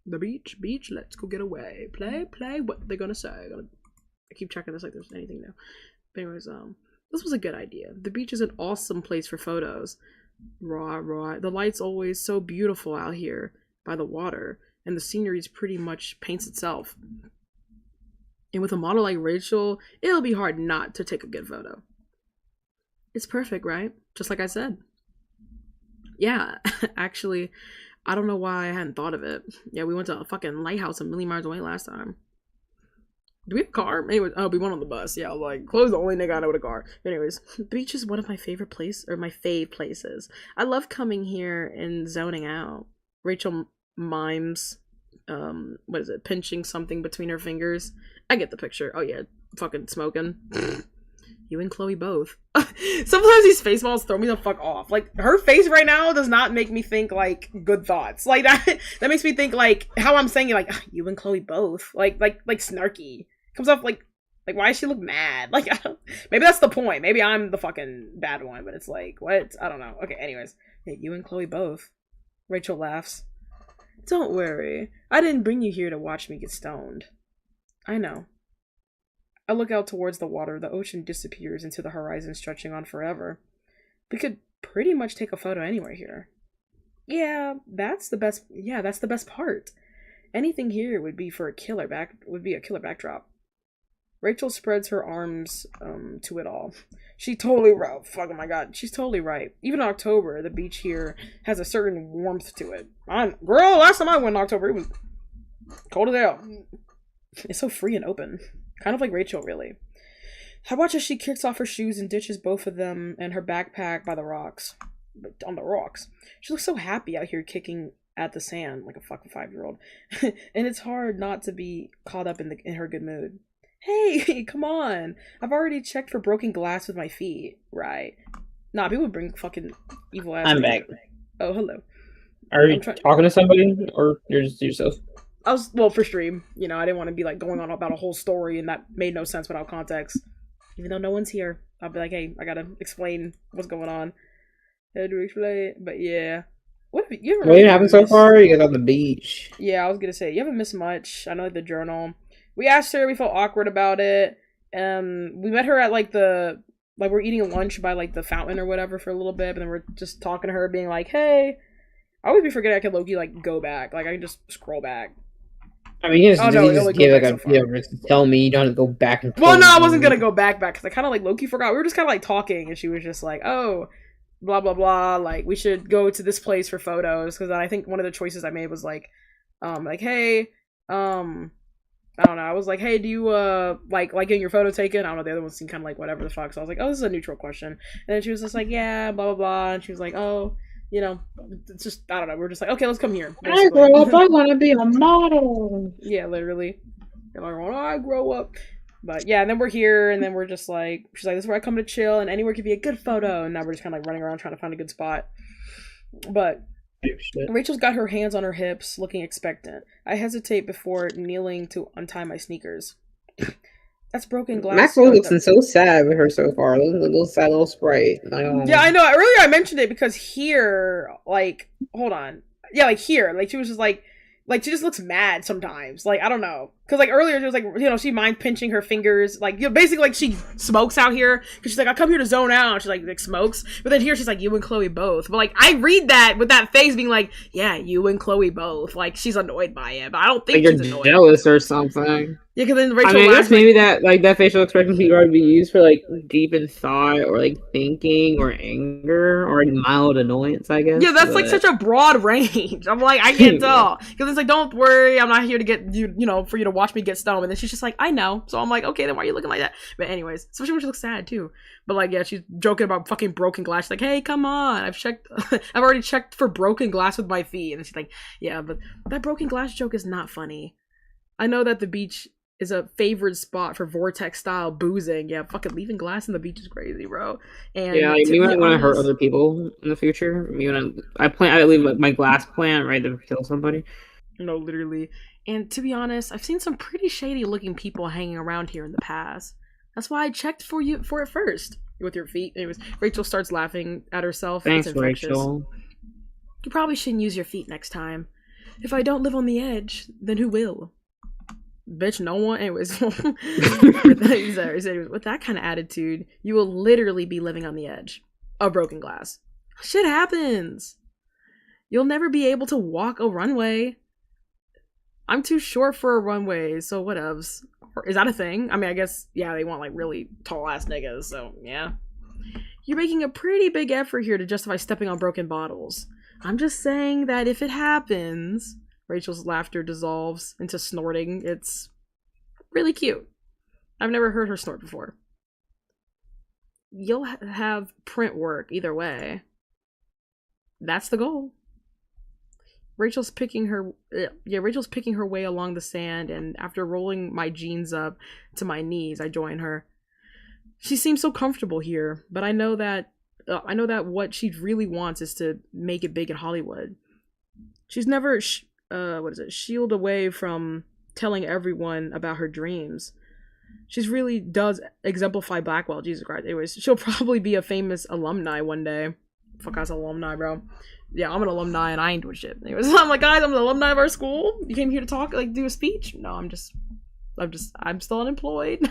The beach, let's go get away. Play, what they gonna say? I keep checking this like there's anything new. But anyways, this was a good idea. The beach is an awesome place for photos. Raw. The light's always so beautiful out here by the water, and the scenery pretty much paints itself. And with a model like Rachel, it'll be hard not to take a good photo. It's perfect, right? Just like I said. Yeah, actually, I don't know why I hadn't thought of it. Yeah, we went to a fucking lighthouse a million miles away last time. Do we have a car? Anyway, we went on the bus. Yeah, like, Chloe's the only nigga I know with a car. Anyways, the beach is one of my favorite places, or my fave places. I love coming here and zoning out. Rachel mimes, what is it, pinching something between her fingers. I get the picture. Oh yeah, fucking smoking. You and Chloe both. Sometimes these face models throw me the fuck off. Like, her face right now does not make me think, like, good thoughts. Like, that makes me think, like, how I'm saying it, like, you and Chloe both. Like snarky. Comes off, like, why does she look mad? Like, maybe that's the point. Maybe I'm the fucking bad one, but it's like, what? I don't know. Okay, anyways. Yeah, you and Chloe both. Rachel laughs. Don't worry. I didn't bring you here to watch me get stoned. I know. I look out towards the water. The ocean disappears into the horizon, stretching on forever. We could pretty much take a photo anywhere here. Yeah, that's the best part. Anything here would be a killer backdrop. Rachel spreads her arms to it all. She's totally right. Even in October, the beach here has a certain warmth to it. Girl, last time I went in October, it was cold as hell. It's so free and open. Kind of like Rachel, really. I watch as she kicks off her shoes and ditches both of them and her backpack on the rocks. She looks so happy out here kicking at the sand like a fucking 5-year-old. And it's hard not to be caught up in her good mood. Hey, come on. I've already checked for broken glass with my feet. Right. Nah, people bring fucking evil ass. I'm back. Oh, hello. Are you talking to somebody, or you're just yourself? I was, well, for stream. You know, I didn't want to be like going on about a whole story and that made no sense without context. Even though no one's here, I'll be like, hey, I gotta explain what's going on. I had to explain, but yeah. What have you What happened so far? You guys on the beach. Yeah, I was gonna say, you haven't missed much. I know the journal. We asked her, we felt awkward about it. We met her at we're eating lunch by like the fountain or whatever for a little bit, but then we're just talking to her, being like, hey, I always be forgetting I could low-key like go back. Like I can just scroll back. I mean, you just give like tell me you don't have to go back and forth. Well, no, I wasn't gonna go back because I kind of like low-key forgot. We were just kind of like talking, and she was just like, oh, blah blah blah, like we should go to this place for photos, because I think one of the choices I made was like hey, I don't know, I was like, hey, do you like getting your photo taken? I don't know, the other one seemed kind of like whatever the fuck, so I was like, oh, this is a neutral question. And then she was just like, yeah, blah blah blah, and she was like, oh, you know, it's just I don't know. We're just like, okay, let's come here. When I grow up, I want to be a model. Yeah, literally. And like, when I grow up. But yeah, and then we're here, and then we're just like, she's like, this is where I come to chill, and anywhere could be a good photo. And now we're just kind of like running around trying to find a good spot. But Rachel's got her hands on her hips, looking expectant. I hesitate before kneeling to untie my sneakers. That's broken glass. Maxwell looks so sad with her so far. Little sad little sprite. Yeah, I know. Earlier I mentioned it because here, like, hold on. Yeah, like here, like she was just like she just looks mad sometimes. Like, I don't know. Because, like, earlier she was like, you know, she mind pinching her fingers. Like, you know, basically, like, she smokes out here. Because she's like, I come here to zone out. She's like smokes. But then here she's like, you and Chloe both. But, like, I read that with that face being like, yeah, you and Chloe both. Like, she's annoyed by it. But I don't think like she's annoyed. You're jealous or something. Yeah, because then Rachel I laughs, guess maybe that, like, that facial expression could already be used for, like, deep in thought or, like, thinking or anger or mild annoyance, I guess. Yeah, that's, like, such a broad range. I'm like, I can't tell. Because it's like, don't worry, I'm not here to get you, you know, for you to watch me get stoned. And then she's just like, I know. So I'm like, okay, then why are you looking like that? But anyways, especially when she looks sad, too. But, like, yeah, she's joking about fucking broken glass. She's like, hey, come on. I've already checked for broken glass with my feet. And she's like, yeah, but that broken glass joke is not funny. I know that the beach is a favorite spot for vortex-style boozing. Yeah, fucking leaving glass in the beach is crazy, bro. And yeah, like, me when I want to hurt other people in the future. Me when I leave my glass plant right to kill somebody. No, literally. And to be honest, I've seen some pretty shady-looking people hanging around here in the past. That's why I checked for it first. With your feet. Anyways, Rachel starts laughing at herself. Thanks, it's infectious. Rachel. You probably shouldn't use your feet next time. If I don't live on the edge, then who will? Bitch, no one. Anyways, with that kind of attitude, you will literally be living on the edge of broken glass. Shit happens. You'll never be able to walk a runway. I'm too short for a runway, so whatevs. Is that a thing? I mean, I guess, yeah, they want, like, really tall-ass niggas, so, yeah. You're making a pretty big effort here to justify stepping on broken bottles. I'm just saying that if it happens... Rachel's laughter dissolves into snorting. It's really cute. I've never heard her snort before. You'll have print work either way. That's the goal. Rachel's picking her way along the sand, and after rolling my jeans up to my knees, I join her. She seems so comfortable here, but I know that what she really wants is to make it big in Hollywood. She's never shield away from telling everyone about her dreams. She really does exemplify Blackwell, Jesus Christ. Anyways, she'll probably be a famous alumni one day. Fuck ass alumni, bro. Yeah, I'm an alumni and I ain't doing shit. Anyways, I'm like, guys, I'm an alumni of our school. You came here to talk, like, do a speech? No, I'm still unemployed.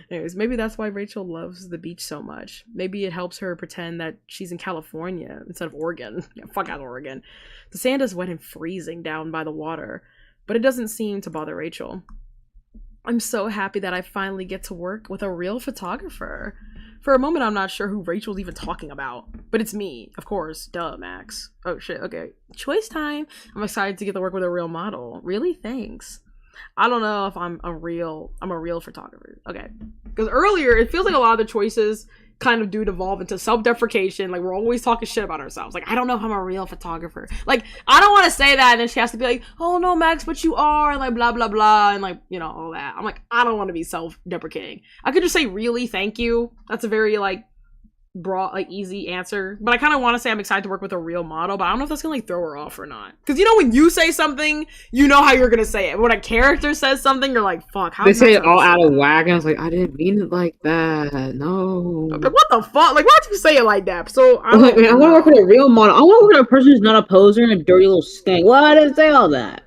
Anyways, maybe that's why Rachel loves the beach so much. Maybe it helps her pretend that she's in California instead of Oregon. Yeah, fuck out of Oregon. The sand is wet and freezing down by the water, but it doesn't seem to bother Rachel. I'm so happy that I finally get to work with a real photographer. For a moment, I'm not sure who Rachel's even talking about, but it's me, of course. Duh, Max. Oh shit, okay. Choice time. I'm excited to get to work with a real model. Really? Thanks. I don't know if I'm a real photographer. Okay. Because earlier, it feels like a lot of the choices kind of do devolve into self-deprecation. Like, we're always talking shit about ourselves. Like, I don't know if I'm a real photographer. Like, I don't want to say that, and then she has to be like, oh no, Max, but you are, and like, blah, blah, blah, and like, you know, all that. I'm like, I don't want to be self-deprecating. I could just say, really, thank you. That's a very, like, broad, like, easy answer. But I kind of want to say I'm excited to work with a real model, but I don't know if that's gonna, like, throw her off or not. Because, you know, when you say something, you know how you're gonna say it. When a character says something, you're like, fuck, how they say it all out of whack, and I was like, I didn't mean it like that. No. Like, what the fuck? Like, why'd you say it like that? So, I want to work with a real model. I want to work with a person who's not a poser and a dirty little skank. Well, I didn't say all that.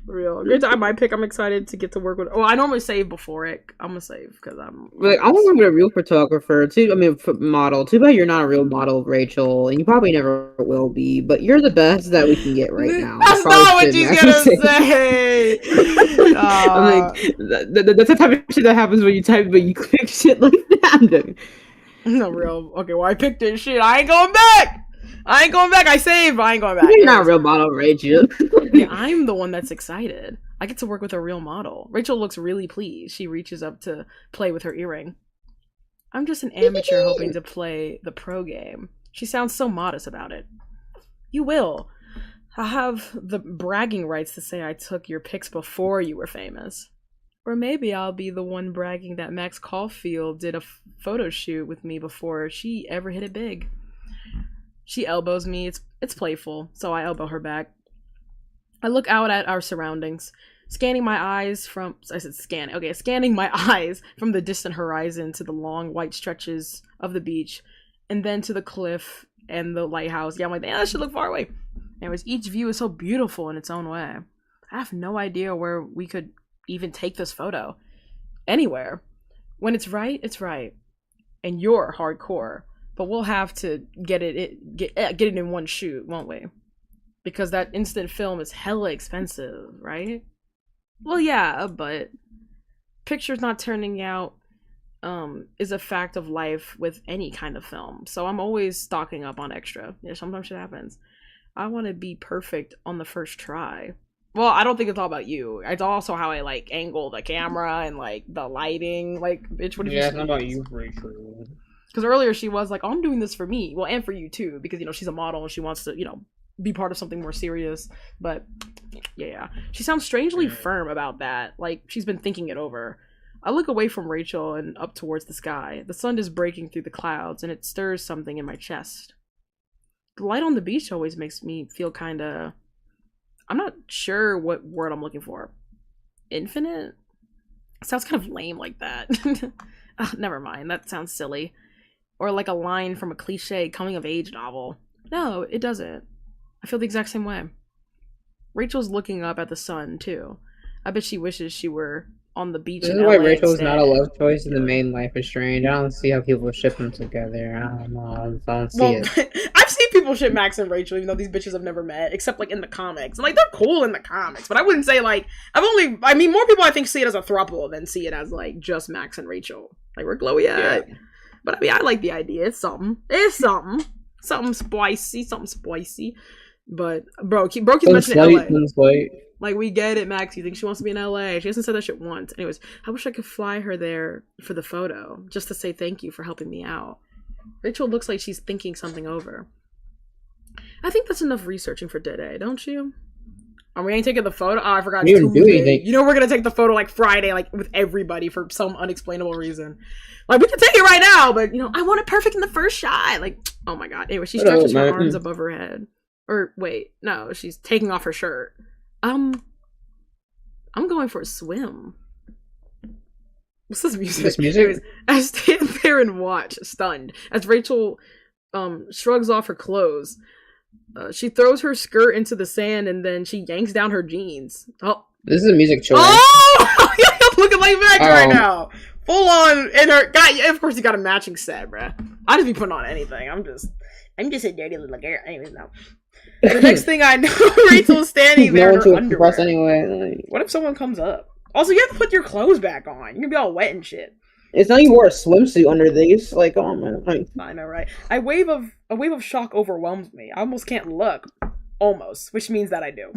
Real. Good time. My pick. I'm excited to get to work with. Oh, I normally save before it. I'm gonna save because I'm. Like, I want to work with a real photographer too. I mean, model. Too bad you're not a real model, Rachel, and you probably never will be. But you're the best that we can get right now. That's not what she's gonna say. I'm like, that's the type of shit that happens when you type, but you click shit like that. No, real. Okay, well, I picked this shit. I ain't going back. I saved, but I ain't going back. You're not a real model, Rachel. Yeah, I'm the one that's excited. I get to work with a real model. Rachel looks really pleased. She reaches up to play with her earring. I'm just an amateur hoping to play the pro game. She sounds so modest about it. You will. I have the bragging rights to say I took your pics before you were famous. Or maybe I'll be the one bragging that Max Caulfield did a photo shoot with me before she ever hit it big. She elbows me. It's playful, so I elbow her back. I look out at our surroundings, scanning my eyes from the distant horizon to the long white stretches of the beach, and then to the cliff and the lighthouse. Yeah, I'm like, man, that should look far away. Anyways, each view is so beautiful in its own way. I have no idea where we could even take this photo. Anywhere. When it's right, it's right. And you're hardcore. But we'll have to get it in one shoot, won't we? Because that instant film is hella expensive, right? Well, yeah, but pictures not turning out is a fact of life with any kind of film. So I'm always stocking up on extra. Yeah, sometimes shit happens. I want to be perfect on the first try. Well, I don't think it's all about you. It's also how I, like, angle the camera and, like, the lighting. Like, bitch, what if you... Yeah, it's not about you, Rachel. Because earlier she was like, oh, I'm doing this for me. Well, and for you, too. Because, you know, she's a model and she wants to, you know, be part of something more serious. But, yeah. She sounds strangely firm about that. Like, she's been thinking it over. I look away from Rachel and up towards the sky. The sun is breaking through the clouds and it stirs something in my chest. The light on the beach always makes me feel kind of... I'm not sure what word I'm looking for. Infinite? Sounds kind of lame like that. Never mind, that sounds silly. Or like a line from a cliche coming-of-age novel. No, it doesn't. I feel the exact same way. Rachel's looking up at the sun, too. I bet she wishes she were on the beach This in is why LA Rachel's instead. not a love choice in the main Life is Strange. I don't see how people ship them together. I don't know. I don't see it. I've seen people ship Max and Rachel, even though these bitches have never met, except like in the comics. And like, they're cool in the comics, but I wouldn't say like, more people I think see it as a throuple than see it as like just Max and Rachel. Like, where Chloe at? Yeah. But I mean, I like the idea. It's something. Something spicy. But bro keeps mentioning LA. Like, we get it, Max. You think she wants to be in LA. She hasn't said that shit once. Anyways, I wish I could fly her there for the photo, just to say thank you for helping me out. Rachel looks like she's thinking something over. I think that's enough researching for today, don't you? Oh, we ain't taking the photo? Oh, I forgot. Tuesday. You know we're gonna take the photo, like, Friday, like, with everybody for some unexplainable reason. Like, we can take it right now, but, you know, I want it perfect in the first shot. Like, oh my god. Anyway, she stretches her arms above her head. Or, wait, no, she's taking off her shirt. I'm going for a swim. What's this music? This music? Anyways, I stand there and watch, stunned, as Rachel shrugs off her clothes. She throws her skirt into the sand and then she yanks down her jeans. Oh, this is a music choice. Oh, I'm looking like Max right now. Full on in her. God, of course you got a matching set, bruh. I just be putting on anything. I'm just a dirty little girl. Anyways, no. The next thing I know, Rachel's standing there in her underwear. Anyway. What if someone comes up? Also, you have to put your clothes back on. You're gonna be all wet and shit. It's not you wore a swimsuit under these. Like, oh man. Like... I know, right? A wave of shock overwhelms me. I almost can't look. Almost, which means that I do.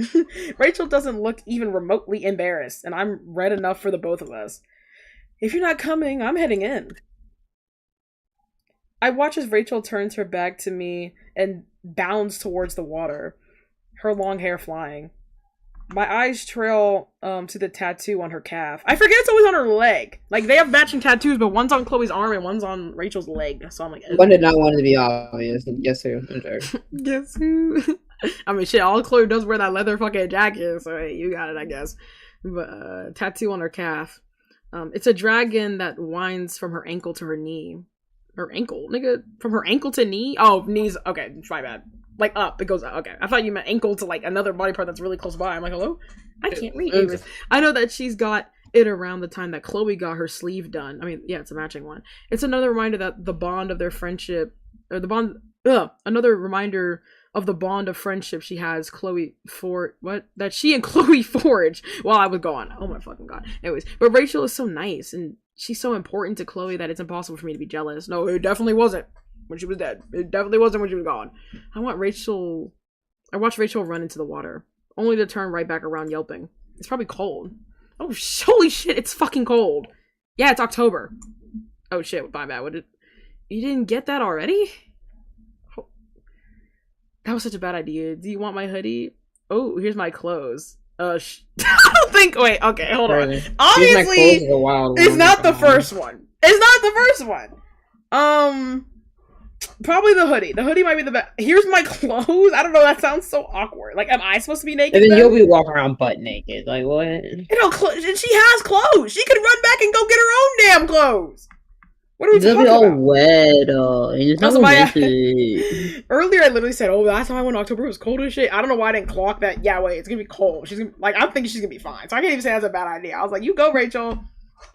Rachel doesn't look even remotely embarrassed, and I'm red enough for the both of us. If you're not coming, I'm heading in. I watch as Rachel turns her back to me and bounds towards the water, her long hair flying. My eyes trail to the tattoo on her calf. I forget it's always on her leg. Like, they have matching tattoos, but one's on Chloe's arm and one's on Rachel's leg. So I'm like, one did not want it to be obvious. Guess who? I'm joking. Guess who? I mean, shit, all Chloe does wear that leather fucking jacket, so hey, you got it, I guess. But tattoo on her calf. It's a dragon that winds from her ankle to her knee. Her ankle, nigga, from her ankle to knee. Oh, knees. Okay, my bad. Like up, it goes up. Okay, I thought you meant ankle to like another body part that's really close by. I'm like, hello, I can't read. Anyways, I know that she's got it around the time that Chloe got her sleeve done. I mean, yeah, it's a matching one. It's another reminder that the bond of their friendship, or the bond. Another reminder of the bond of friendship she has that she and Chloe forged while I was gone. Oh my fucking god. Anyways, but Rachel is so nice and she's so important to Chloe that it's impossible for me to be jealous. No, it definitely wasn't when she was dead. It definitely wasn't when she was gone. I watched Rachel run into the water, only to turn right back around yelping. It's probably cold. Oh, holy shit, it's fucking cold. Yeah, it's October. Oh shit, my bad. You didn't get that already? That was such a bad idea. Do you want my hoodie? Oh, here's my clothes. I don't think. Wait, okay, hold on. Really? Obviously, Is a wild it's one. not the first one. It's not the first one. Probably the hoodie. The hoodie might be the best. Here's my clothes. I don't know. That sounds so awkward. Like, am I supposed to be naked? And then then? you'll be walking around butt naked. Like, what? And she has clothes. She could run back and go get her own damn clothes. What are we They'll talking be all about? wet. And it's not That's why romantic. Earlier, I literally said, "Oh, last time I went in October, it was cold as shit." I don't know why I didn't clock that. Yeah, wait, it's gonna be cold. She's gonna, like, I'm thinking she's gonna be fine. So I can't even say that's a bad idea. I was like, "You go, Rachel."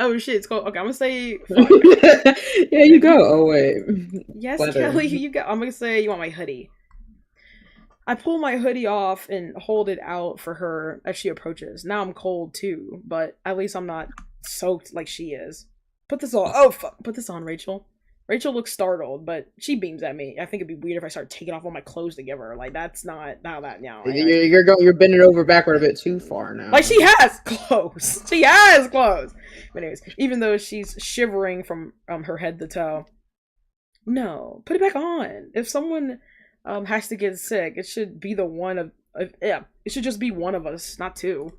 Oh shit, it's cold. Okay, I'm gonna say. Yeah, you go. Oh wait. Yes, Weather. Kelly, you go. I'm gonna say you want my hoodie. I pull my hoodie off and hold it out for her as she approaches. Now I'm cold too, but at least I'm not soaked like she is. Put this on. Oh fuck! Put this on, Rachel. Rachel looks startled, but she beams at me. I think it'd be weird if I start taking off all my clothes to give her. Like, that's not how that now. You're bending over backward a bit too far now. Like, she has clothes. She has clothes. But anyways, even though she's shivering from her head to toe, no, put it back on. If someone has to get sick, it should be the one of yeah. It should just be one of us, not two.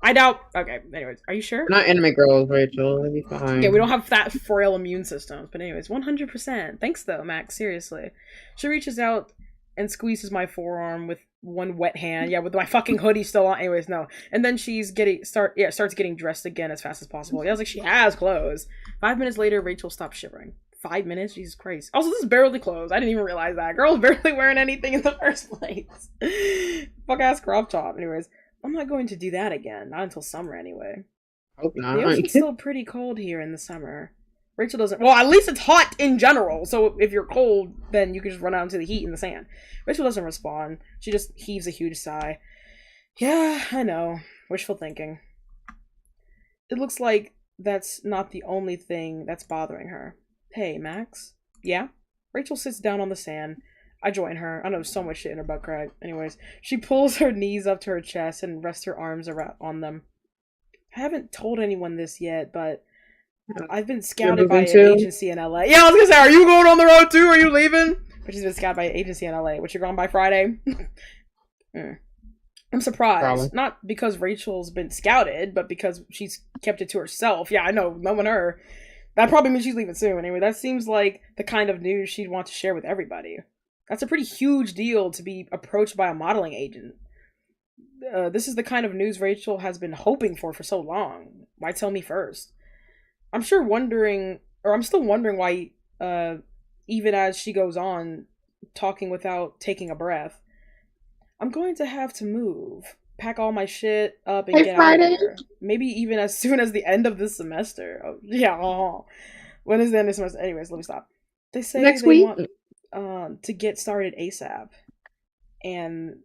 I doubt. Okay. Anyways, are you sure? We're not anime girls, Rachel. It'll be fine. Yeah, we don't have that frail immune systems. But anyways, 100%. Thanks though, Max. Seriously. She reaches out and squeezes my forearm with one wet hand. Yeah, with my fucking hoodie still on. Anyways, no. And then she's starts getting dressed again as fast as possible. Yeah, I was like, she has clothes. 5 minutes later, Rachel stops shivering. 5 minutes? Jesus Christ. Also, this is barely clothes. I didn't even realize that. Girl's barely wearing anything in the first place. Fuck ass crop top. Anyways, I'm not going to do that again. Not until summer anyway. Hope not. The ocean's still pretty cold here in the summer. Rachel doesn't. Well, at least it's hot in general. So if you're cold, then you can just run out into the heat in the sand. Rachel doesn't respond. She just heaves a huge sigh. Yeah, I know. Wishful thinking. It looks like that's not the only thing that's bothering her. Hey, Max? Yeah? Rachel sits down on the sand. I join her. I know so much shit in her butt crack. Anyways, she pulls her knees up to her chest and rests her arms around on them. I haven't told anyone this yet, but I've been scouted by an agency in LA. Yeah, I was gonna say, are you going on the road too? Are you leaving? But she's been scouted by an agency in LA. Which you're going by Friday? I'm surprised. Probably. Not because Rachel's been scouted, but because she's kept it to herself. Yeah, I know, knowing her. That probably means she's leaving soon. Anyway, that seems like the kind of news she'd want to share with everybody. That's a pretty huge deal to be approached by a modeling agent. This is the kind of news Rachel has been hoping for so long. Why tell me first? I'm still wondering why, even as she goes on, talking without taking a breath, I'm going to have to move, pack all my shit up and get out of here. Maybe even as soon as the end of this semester. Oh, yeah. When is the end of the semester? Anyways, let me stop. They say next they week want to get started ASAP, and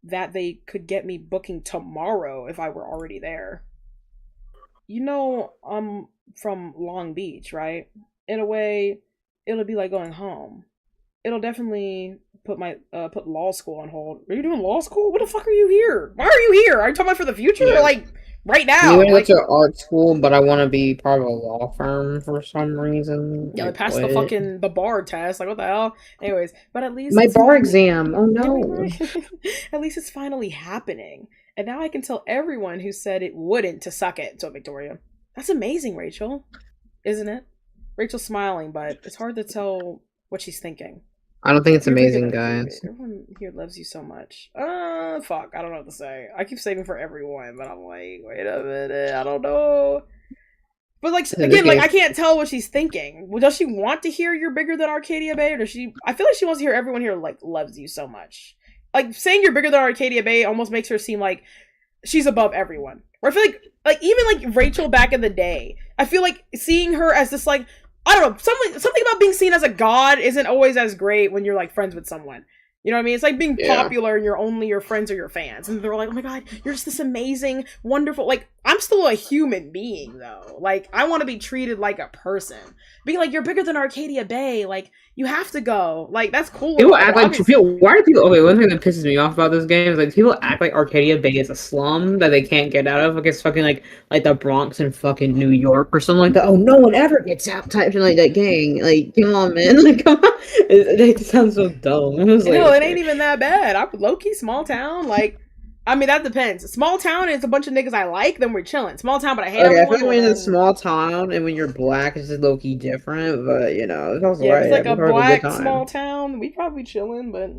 that they could get me booking tomorrow if I were already there. You know, I'm from Long Beach, right? In a way, it'll be like going home. It'll definitely put law school on hold. Are you doing law school? What the fuck are you here? Why are you here? Are you talking about for the future? Yeah. Or like right now? I went to art school, but I want to be part of a law firm for some reason. Yeah, they passed the bar test. Like, what the hell? Anyways, but at least my it's bar exam. Oh no. At least it's finally happening. And now I can tell everyone who said it wouldn't to suck it. So, Victoria. That's amazing, Rachel. Isn't it? Rachel's smiling, but it's hard to tell what she's thinking. I don't think it's You're amazing, really good. guys. Everyone here loves you so much. Fuck. I don't know what to say. I keep saving for everyone, but I'm like, wait a minute. I don't know. But like, again, like, I can't tell what she's thinking. Well, does she want to hear "You're Bigger Than Arcadia Bay," or does she? I feel like she wants to hear everyone here like loves you so much. Like, saying "You're bigger than Arcadia Bay" almost makes her seem like she's above everyone. Or I feel like even like Rachel back in the day, I feel like seeing her as this, like, I don't know, something about being seen as a god isn't always as great when you're like friends with someone. You know what I mean? It's like being popular and you're only your friends or your fans. And they're like, oh my god, you're just this amazing, wonderful, like, I'm still a human being though. Like, I want to be treated like a person. Being like, you're bigger than Arcadia Bay. Like, you have to go. Like, that's cool. People act like people. Why do people? Okay, one thing that pisses me off about this game is like people act like Arcadia Bay is a slum that they can't get out of. Like it's fucking like the Bronx in fucking New York or something like that. Oh, no one ever gets out type of like that gang. Like, come on, man. Like, come on. It sounds so dumb. It was like, no, it ain't even that bad. I'm low key small town. Like, I mean, that depends. Small town is a bunch of niggas I like, then we're chilling. Small town, but I hate Okay, I everyone. feel like when you're in a small town and when you're black, it's just low key different. But you know, it's also yeah, right. it's like Yeah, a we're having black good time. small town. We probably chilling, but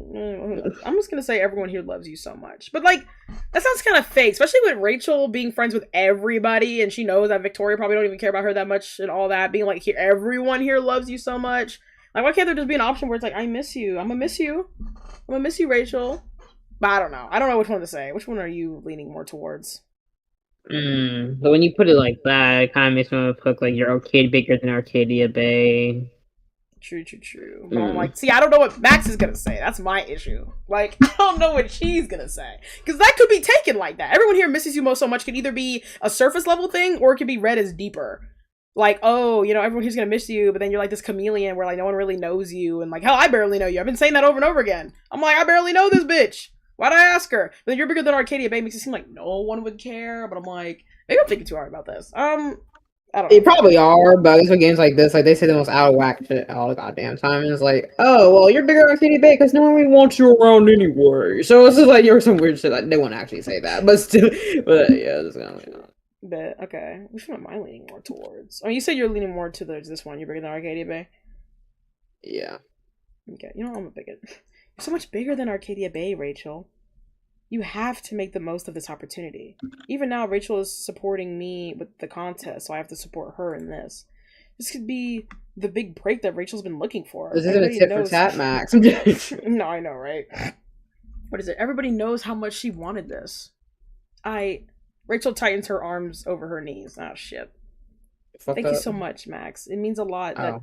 I'm just gonna say everyone here loves you so much. But like, that sounds kind of fake, especially with Rachel being friends with everybody, and she knows that Victoria probably don't even care about her that much and all that. Being like, here, everyone here loves you so much. Like, why can't there just be an option where it's like, I miss you. I'm gonna miss you. I'm gonna miss you, Rachel. But I don't know. I don't know which one to say. Which one are you leaning more towards? But when you put it like that, it kind of makes me want to put like your arcade bigger than Arcadia Bay. True. But I'm like, see, I don't know what Max is gonna say. That's my issue. Like, I don't know what she's gonna say. Because that could be taken like that. Everyone here misses you so much could either be a surface level thing or it could be read as deeper. Like, oh, you know, everyone here's gonna miss you, but then you're like this chameleon where like no one really knows you, and like, hell, I barely know you. I've been saying that over and over again. I'm like, I barely know this bitch. Why'd I ask her? But then you're bigger than Arcadia Bay makes it seem like no one would care, but I'm like, maybe I'm thinking too hard about this. I don't know. They probably are, but it's with games like this, like they say the most out of whack shit all the goddamn time. And it's like, oh, well, you're bigger than Arcadia Bay because no one really wants you around anyway. So it's just like you're some weird shit. Like they won't actually say that, but still, but yeah, it's kind of like. But okay, which one am I leaning more towards? I mean, you said you're leaning more to this one. You're bigger than Arcadia Bay. Yeah. Okay, you know what? I'm gonna pick it. You're so much bigger than Arcadia Bay, Rachel. You have to make the most of this opportunity. Even now, Rachel is supporting me with the contest, so I have to support her in this. This could be the big break that Rachel's been looking for. This isn't a tit for tat, Max. No, I know, right? What is it? Everybody knows how much she wanted this. Rachel tightens her arms over her knees. Oh, shit. Thank you so much, Max. It means a lot that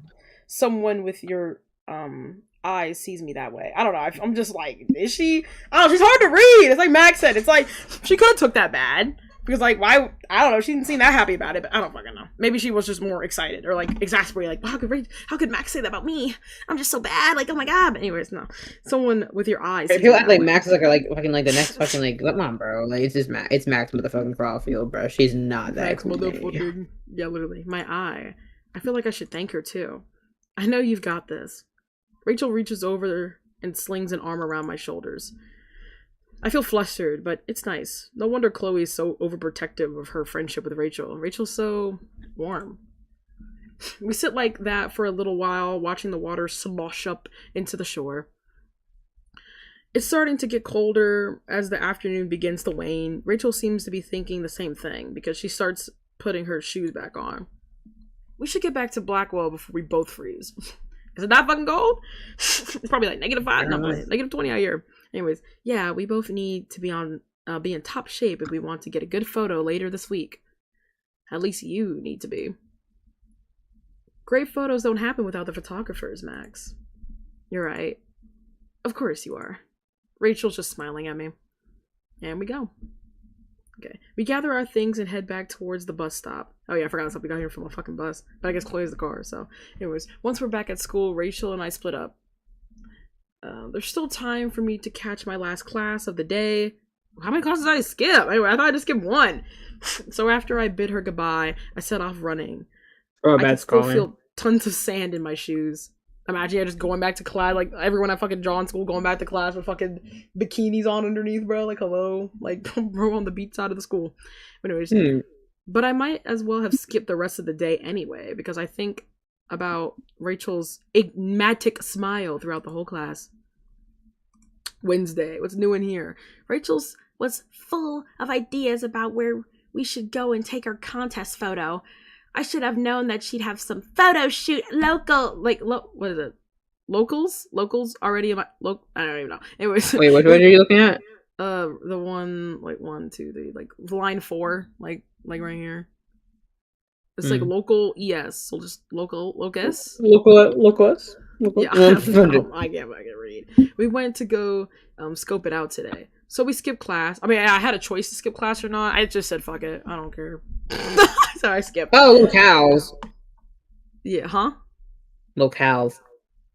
someone with your eyes sees me that way. I don't know. I'm just like, is she? Oh, she's hard to read. It's like Max said. It's like she could have took that bad because, like, why? I don't know. She didn't seem that happy about it, but I don't fucking know. Maybe she was just more excited or like exasperated. Like, how could Max say that about me? I'm just so bad. Like, oh my god. But anyways, no. Someone with your eyes. If you act like Max is like fucking like the next fucking like, come on, bro. Like it's just Max. It's Max motherfucking Crawfield, bro. She's not that. Max motherfucking. Yeah, literally. My eye. I feel like I should thank her too. I know you've got this. Rachel reaches over and slings an arm around my shoulders. I feel flustered, but it's nice. No wonder Chloe is so overprotective of her friendship with Rachel. Rachel's so warm. We sit like that for a little while, watching the water slosh up into the shore. It's starting to get colder as the afternoon begins to wane. Rachel seems to be thinking the same thing because she starts putting her shoes back on. We should get back to Blackwell before we both freeze. Is it not fucking cold? It's probably like -5, no, -20 out here. Anyways, yeah, we both need to be in top shape if we want to get a good photo later this week. At least you need to be. Great photos don't happen without the photographers, Max. You're right. Of course you are. Rachel's just smiling at me. And we go. Okay. We gather our things and head back towards the bus stop. Oh yeah, I forgot something. We got here from a fucking bus. But I guess Chloe's the car, so. Anyways, once we're back at school, Rachel and I split up. There's still time for me to catch my last class of the day. How many classes did I skip? Anyway, I thought I just skipped one. So after I bid her goodbye, I set off running. Oh, I can still feel tons of sand in my shoes. Imagine just going back to class, like everyone at fucking John school going back to class with fucking bikinis on underneath, bro. Like, hello, like bro on the beach side of the school. But anyways, but I might as well have skipped the rest of the day anyway because I think about Rachel's enigmatic smile throughout the whole class. Wednesday, what's new in here? Rachel's was full of ideas about where we should go and take our contest photo. I should have known that she'd have some photo shoot what is it? Locals already in my I don't even know. Anyways, wait, what are you looking at? The one like 1, 2, 3, like line 4, like right here. It's like local ES, so just locus. Locus. Yeah, I can't read. We went to go scope it out today. So we skipped class. I mean, I had a choice to skip class or not. I just said, fuck it. I don't care. So I skipped. Oh, locales. Yeah, huh? Locales.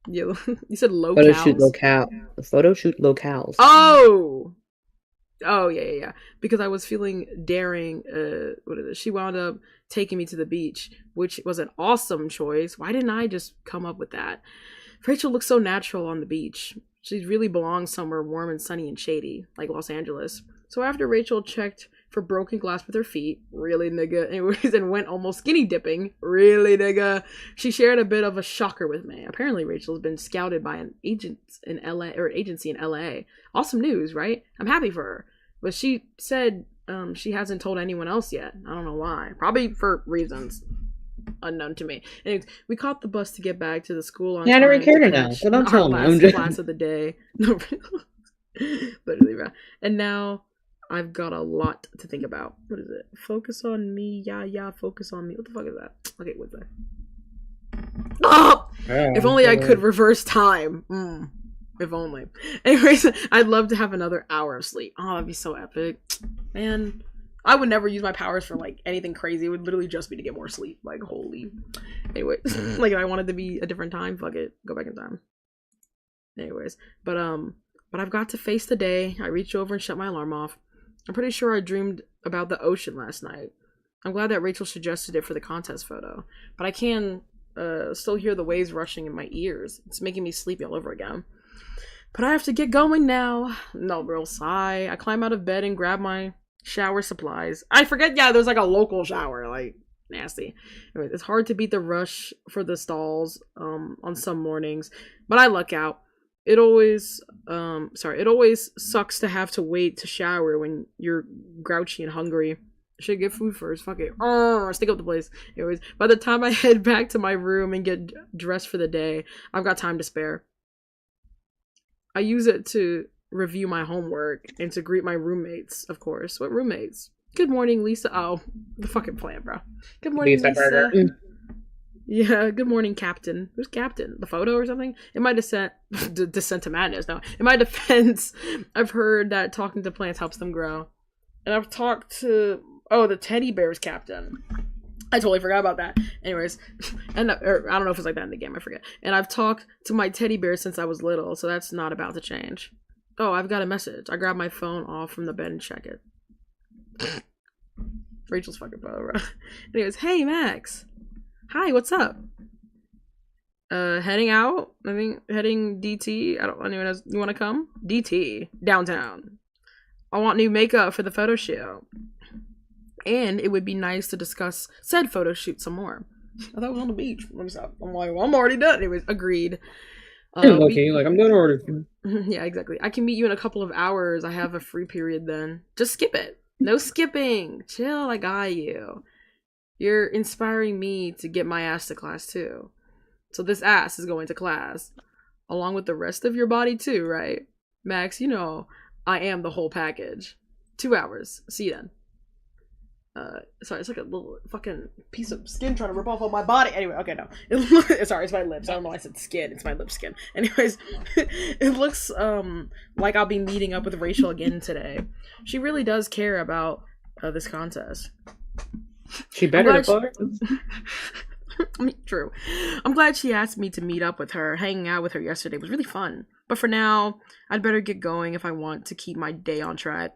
Yeah, you said locales. Photo shoot locale. Photo shoot locales. Oh! Oh, yeah. Because I was feeling daring. What is it? She wound up taking me to the beach, which was an awesome choice. Why didn't I just come up with that? Rachel looks so natural on the beach. She really belongs somewhere warm and sunny and shady, like Los Angeles. So after Rachel checked for broken glass with her feet, really nigga, anyways, and went almost skinny dipping, really nigga, she shared a bit of a shocker with me. Apparently Rachel's been scouted by an agency in LA. Awesome news, right? I'm happy for her. But she said she hasn't told anyone else yet. I don't know why. Probably for reasons unknown to me. Anyways, we caught the bus to get back to the school on Yeah, I never time cared to enough. catch So don't our tell me. last I'm just... class of the day. No, literally, bro. And now I've got a lot to think about. What is it? Focus on me, yeah, focus on me. What the fuck is that? Okay, what's that? Oh! If only I could reverse time. If only. Anyways, I'd love to have another hour of sleep. Oh, that'd be so epic. Man, I would never use my powers for, like, anything crazy. It would literally just be to get more sleep. Like, holy. Anyway, like, if I wanted to be a different time, fuck it. Go back in time. Anyways, but I've got to face the day. I reached over and shut my alarm off. I'm pretty sure I dreamed about the ocean last night. I'm glad that Rachel suggested it for the contest photo. But I can still hear the waves rushing in my ears. It's making me sleepy all over again. But I have to get going now. No real sigh. I climb out of bed and grab my shower supplies. I forget, yeah, there's like a local shower. Like, nasty. Anyway, it's hard to beat the rush for the stalls on some mornings. But I luck out. It always sucks to have to wait to shower when you're grouchy and hungry. I should get food first. Fuck it. Stick up the place. Anyways, by the time I head back to my room and get dressed for the day, I've got time to spare. I use it to review my homework and to greet my roommates, of course. What roommates? Good morning, Lisa. Oh, the fucking plan, bro. Good morning, Lisa. Yeah, good morning, Captain. Who's Captain? The photo or something? In my descent to madness, no. In my defense, I've heard that talking to plants helps them grow. And I've talked to, the teddy bear's captain. I totally forgot about that. Anyways, and I don't know if it's like that in the game, I forget. And I've talked to my teddy bear since I was little, so that's not about to change. Oh, I've got a message. I grabbed my phone off from the bed and check it. Rachel's fucking bro. Anyways, hey Max. Hi, what's up? Heading out? I think heading DT. I don't anyone else. You want to come? DT downtown. I want new makeup for the photo shoot, and it would be nice to discuss said photo shoot some more. I thought it was on the beach. Let me stop. I'm like, well, I'm already done. Anyways, agreed. Okay, like I'm done already. Yeah, exactly. I can meet you in a couple of hours. I have a free period then. Just skip it. No skipping. Chill. I got you. You're inspiring me to get my ass to class too. So this ass is going to class. Along with the rest of your body too, right? Max, you know, I am the whole package. 2 hours. See you then. Sorry, it's like a little fucking piece of skin trying to rip off of my body. Anyway, okay, no. Sorry, it's my lips. I don't know why I said skin. It's my lip skin. Anyways, it looks like I'll be meeting up with Rachel again today. She really does care about this contest. She better to I mean, true. I'm glad she asked me to meet up with her. Hanging out with her yesterday was really fun. But for now, I'd better get going if I want to keep my day on track.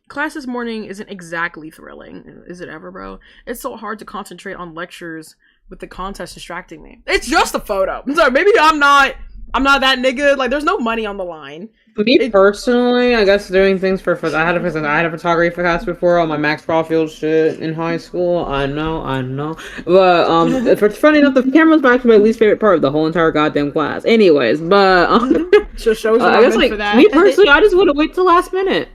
Class this morning isn't exactly thrilling. Is it ever, bro? It's so hard to concentrate on lectures with the contest distracting me. It's just a photo. I'm sorry, maybe I'm not that nigga. Like, there's no money on the line. Me personally, I guess doing things for I had a photography class before on my Max Caulfield shit in high school. I know. But it's funny enough, the camera's back to my least favorite part of the whole entire goddamn class. Anyways, but just shows I guess like for that. Me personally, I just want to wait till last minute.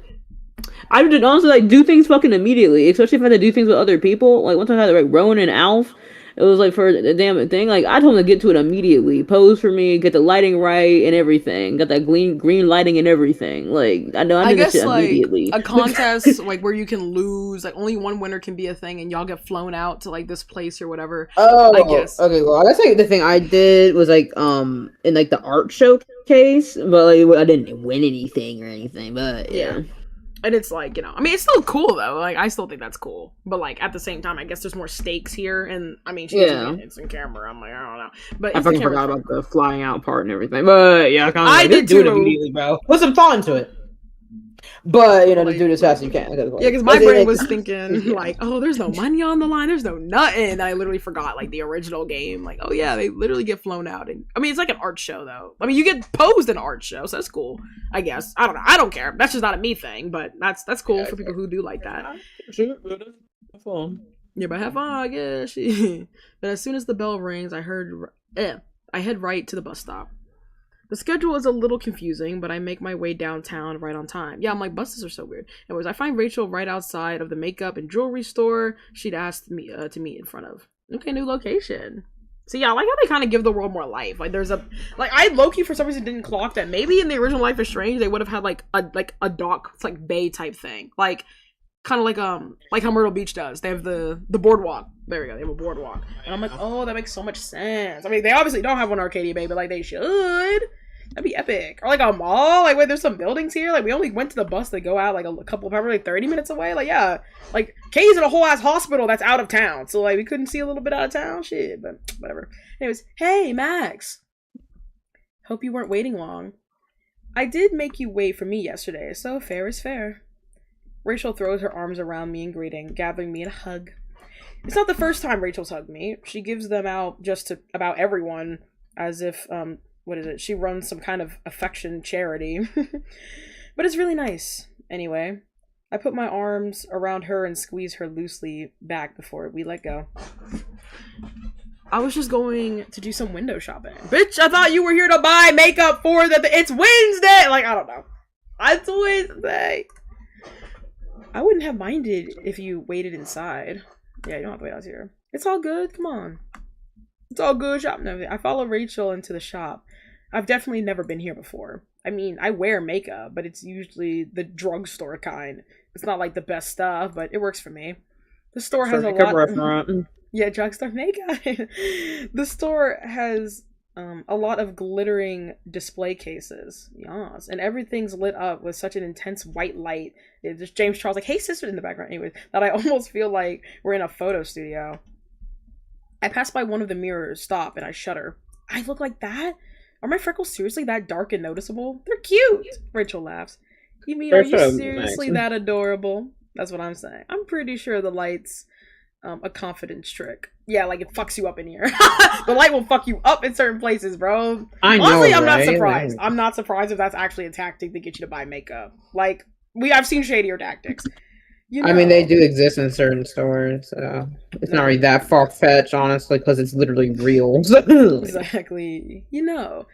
I would honestly like do things fucking immediately, especially if I had to do things with other people. Like one time I had like Rowan and Alf. It was like for the damn thing. Like I told him to get to it immediately, pose for me, get the lighting right and everything, got that green lighting and everything. Like I did guess this shit like immediately. A contest like where you can lose, like only one winner can be a thing, and y'all get flown out to like this place or whatever. Oh, I guess. Okay, well I guess like the thing I did was like in like the art show case, but like I didn't win anything or anything. But yeah. And it's like, I mean, it's still cool though. Like, I still think that's cool. But like at the same time, I guess there's more stakes here. And I mean, she's an instant camera. I'm like, I don't know. But I fucking forgot about the flying out part and everything. But yeah, I did do it immediately, bro. Put some thought into it. But just do it as fast as you can. Yeah, because my brain was thinking like, oh, there's no money on the line. There's no nothing. And I literally forgot like the original game. Like, oh yeah, they literally get flown out. And I mean, it's like an art show though. I mean, you get posed in an art show, so that's cool. I guess I don't know. I don't care. That's just not a me thing. But that's cool for people who do like that. Sure, have fun. Yeah, but have fun, I guess. But as soon as the bell rings, I head right to the bus stop. The schedule is a little confusing, but I make my way downtown right on time. Yeah, I'm like, buses are so weird. Anyways, I find Rachel right outside of the makeup and jewelry store she'd asked me to meet in front of. Okay, new location. So yeah, I like how they kind of give the world more life. Like there's I low-key for some reason didn't clock that maybe in the original Life is Strange they would have had like a dock, it's like bay type thing. Like kind of like how Myrtle Beach does. They have the boardwalk. There we go. They have a boardwalk. And I'm like, oh, that makes so much sense. I mean, they obviously don't have one in Arcadia Bay, but like they should. That'd be epic. Or like a mall. Like, wait, there's some buildings here. Like, we only went to the bus to go out like a couple, probably like 30 minutes away. Like, yeah. Like, Kay's in a whole ass hospital that's out of town. So, like, we couldn't see a little bit out of town. Shit, but whatever. Anyways, hey, Max. Hope you weren't waiting long. I did make you wait for me yesterday, so fair is fair. Rachel throws her arms around me in greeting, gathering me in a hug. It's not the first time Rachel's hugged me. She gives them out just to about everyone, as if, she runs some kind of affection charity. But it's really nice. Anyway, I put my arms around her and squeeze her loosely back before we let go. I was just going to do some window shopping. Bitch, I thought you were here to buy makeup for it's Wednesday! Like, I don't know. It's Wednesday. I wouldn't have minded if you waited inside. Yeah, you don't have to wait out here. It's all good. Come on. It's all good shopping. I follow Rachel into the shop. I've definitely never been here before. I mean, I wear makeup, but it's usually the drugstore kind. It's not like the best stuff, but it works for me. The store has a lot. Yeah, drugstore makeup. The store has a lot of glittering display cases. Yes. And everything's lit up with such an intense white light. There's James Charles like, hey sister in the background anyways, that I almost feel like we're in a photo studio. I pass by one of the mirrors, stop, and I shudder. I look like that? Are my freckles seriously that dark and noticeable? They're cute! Rachel laughs. You mean, are you seriously that adorable? That's what I'm saying. I'm pretty sure the light's a confidence trick. Yeah, like it fucks you up in here. The light will fuck you up in certain places, bro. Honestly, I'm not surprised. I'm not surprised if that's actually a tactic to get you to buy makeup. Like, I've seen shadier tactics. I mean, they do exist in certain stores, so it's not really that far-fetched, honestly, because it's literally real. Exactly. They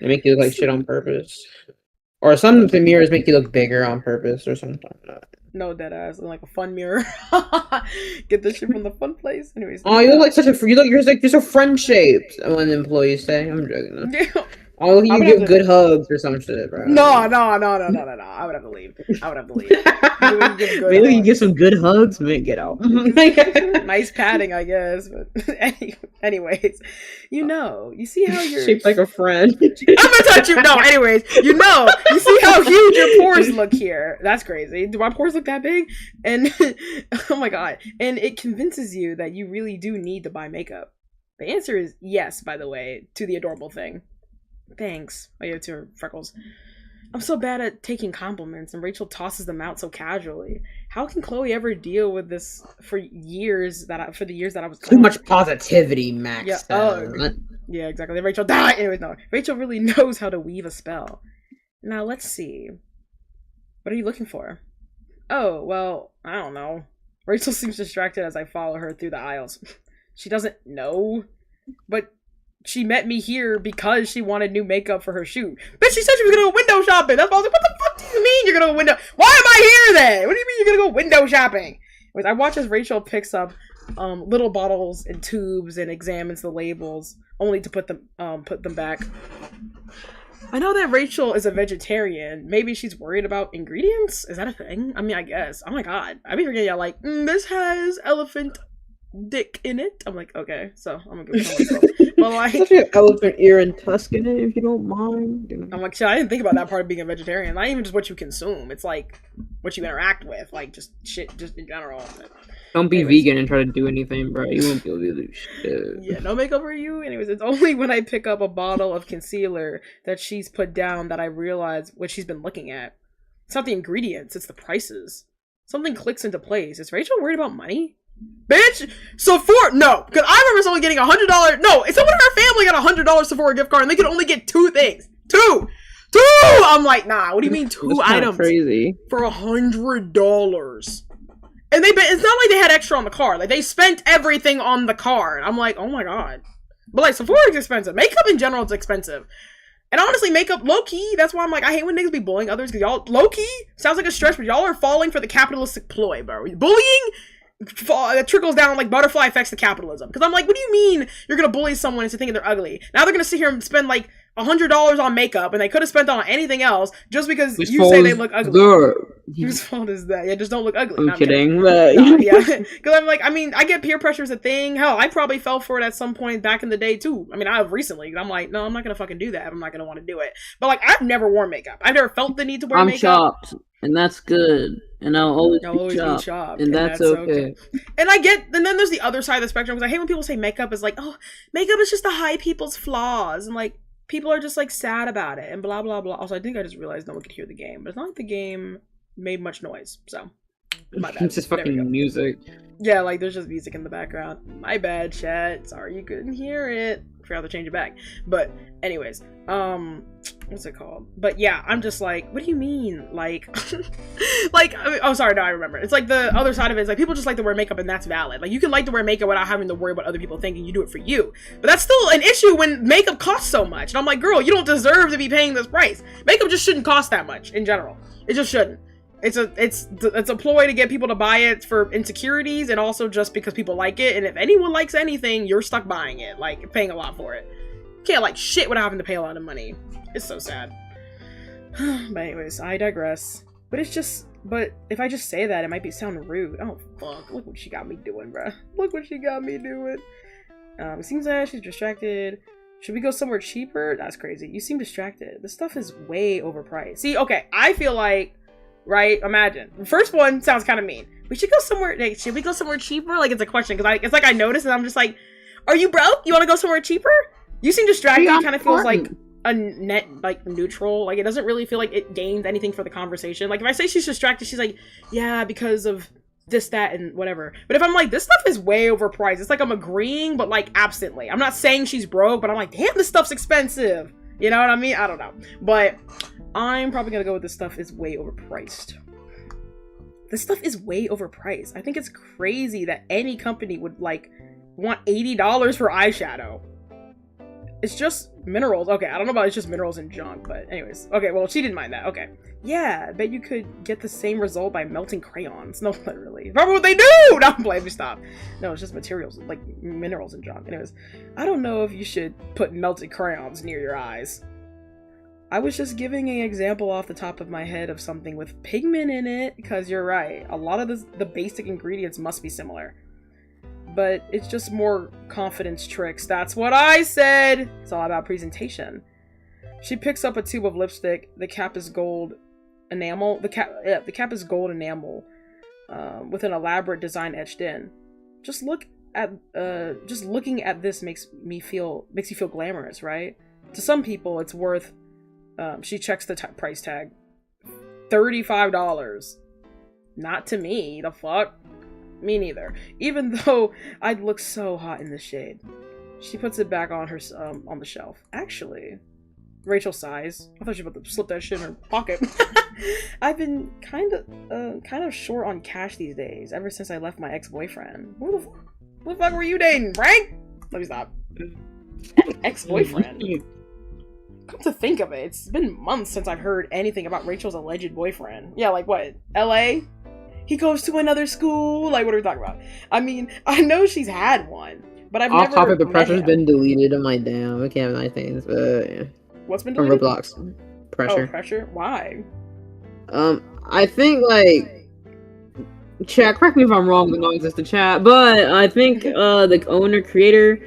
make you look like shit on purpose. Or some of the mirrors make you look bigger on purpose or something like that. No, dead ass. Like a fun mirror. Get this shit from the fun place. Anyways. Oh, you look like you're so friend-shaped, when employees say. I'm joking. Though. Oh, you give good hugs or some shit, bro. No. I would have to leave. Maybe you give some good hugs, man. Get out. Nice padding, I guess. But anyways, you see how you're shaped like a friend. I'm gonna touch you. No, anyways, you see how huge your pores look here. That's crazy. Do my pores look that big? And oh my god, and it convinces you that you really do need to buy makeup. The answer is yes, by the way, to the adorable thing. Thanks. I give to her freckles. I'm so bad at taking compliments, and Rachel tosses them out so casually. How can Chloe ever deal with this for the years that I was too much positivity, Max? Yeah. Yeah, exactly. Rachel die. Anyways, no. Rachel really knows how to weave a spell. Now let's see. What are you looking for? Oh, well, I don't know. Rachel seems distracted as I follow her through the aisles. She doesn't know, but she met me here because she wanted new makeup for her shoot. But she said she was gonna go window shopping. That's why I was like, what the fuck do you mean you're gonna go window? Why am I here then? What do you mean you're gonna go window shopping? I watch as Rachel picks up little bottles and tubes and examines the labels, only to put them back. I know that Rachel is a vegetarian. Maybe she's worried about ingredients? Is that a thing? I mean, I guess. Oh my god. I be forgetting, this has elephant dick in it. I'm like, okay, so I'm gonna go kill myself. But like, Especially have elephant ear and tusk in it, if you don't mind. I'm like, shit, I didn't think about that part of being a vegetarian. Not even just what you consume. It's like what you interact with, like just shit, just in general. Don't be Anyways. vegan and try to do anything, bro. You won't be able to do shit. Yeah, no makeup for you. Anyways, it's only when I pick up a bottle of concealer that she's put down that I realize what she's been looking at. It's not the ingredients, it's the prices. Something clicks into place. Is Rachel worried about money? Bitch! Sephora! No! Because I remember someone getting $100. No! Someone in our family got a $100 Sephora gift card and they could only get 2 things. 2! I'm like, nah, what do you mean 2 That's kinda items? crazy. For $100. And it's not like they had extra on the card. Like, they spent everything on the card. I'm like, oh my god. But, like, Sephora is expensive. Makeup in general is expensive. And honestly, makeup, low-key, that's why I'm like, I hate when niggas be bullying others, because y'all, low-key, sounds like a stretch, but y'all are falling for the capitalistic ploy, bro. Bullying trickles down like butterfly effects to capitalism. Because I'm like, what do you mean you're gonna bully someone into thinking they're ugly? Now they're gonna sit here and spend like $100 on makeup, and they could have spent on anything else just because Whose you fault say they is look ugly. the- Whose fault is that? Yeah, just don't look ugly. I'm No, kidding, but Nah, yeah, because I'm like, I mean, I get peer pressure is a thing. Hell, I probably fell for it at some point back in the day too. I mean, I have recently. I'm like, no, I'm not gonna fucking do that. I'm not gonna want to do it. But like, I've never worn makeup. I've never felt the need to wear I'm makeup. chopped, and that's good. And I'll always, I'll be, always chopped, be chopped, and that's okay. And I get, and then there's the other side of the spectrum because I hate when people say makeup is like, oh, makeup is just to hide people's flaws, and like people are just like sad about it and blah blah blah. Also, I think I just realized no one could hear the game, but it's not like the game made much noise, so my bad. It's just There we go. fucking music. Yeah, like there's just music in the background. My bad, chat. Sorry you couldn't hear it. Forgot to change it back. But anyways, what's it called? But yeah, I'm just like, what do you mean? Like, oh sorry, no, I remember. It's like the other side of it is like people just like to wear makeup and that's valid. Like you can like to wear makeup without having to worry about other people thinking you do it for you. But that's still an issue when makeup costs so much. And I'm like, girl, you don't deserve to be paying this price. Makeup just shouldn't cost that much in general. It just shouldn't. It's a ploy to get people to buy it for insecurities and also just because people like it. And if anyone likes anything, you're stuck buying it, like paying a lot for it. You can't like shit without having to pay a lot of money. It's so sad. But anyways, I digress. But it's just, but if I just say that, it might sound rude. Oh fuck! Look what she got me doing, bruh. Look what she got me doing. It seems like she's distracted. Should we go somewhere cheaper? That's crazy. You seem distracted. This stuff is way overpriced. See, okay, I feel like. Right? Imagine. The first one sounds kind of mean. We should go somewhere. Like, should we go somewhere cheaper? Like, it's a question because it's like I noticed and I'm just like, are you broke? You want to go somewhere cheaper? You seem distracted. It kind of feels like a net, like neutral. Like, it doesn't really feel like it gained anything for the conversation. Like, if I say she's distracted, she's like, yeah, because of this, that, and whatever. But if I'm like, this stuff is way overpriced, it's like I'm agreeing, but like absently. I'm not saying she's broke, but I'm like, damn, this stuff's expensive. You know what I mean? I don't know. But I'm probably gonna go with this stuff is way overpriced. This stuff is way overpriced. I think it's crazy that any company would like want $80 for eyeshadow. It's just minerals. Okay, I don't know about it's just minerals and junk, but anyways. Okay, well, she didn't mind that. Okay. Yeah, I bet you could get the same result by melting crayons. No, literally. Remember what they do! No, I'm playing. Stop. No, it's just materials, like minerals and junk. Anyways, I don't know if you should put melted crayons near your eyes. I was just giving an example off the top of my head of something with pigment in it, because you're right. A lot of the basic ingredients must be similar. But it's just more confidence tricks. That's what I said! It's all about presentation. She picks up a tube of lipstick. The cap is gold enamel. The cap is gold enamel with an elaborate design etched in. Just looking at this makes you feel glamorous, right? To some people, it's worth. She checks the price tag. $35. Not to me. The fuck? Me neither. Even though I'd look so hot in this shade. She puts it back on her on the shelf. Actually, Rachel sighs. I thought she was about to slip that shit in her pocket. I've been kind of short on cash these days. Ever since I left my ex-boyfriend. Who the fuck were you dating, Frank? Let me stop. Ex-boyfriend. Come to think of it, it's been months since I've heard anything about Rachel's alleged boyfriend. Yeah, like what? LA? He goes to another school? Like, what are we talking about? I mean, I know she's had one, but I've Off never topic, the met pressure's him. been deleted. I'm like, damn, I can't have nice things, but yeah. What's been From deleted? Roblox. Pressure. Oh, pressure? Why? I think like chat, correct me if I'm wrong with non-existent chat, but I think the owner creator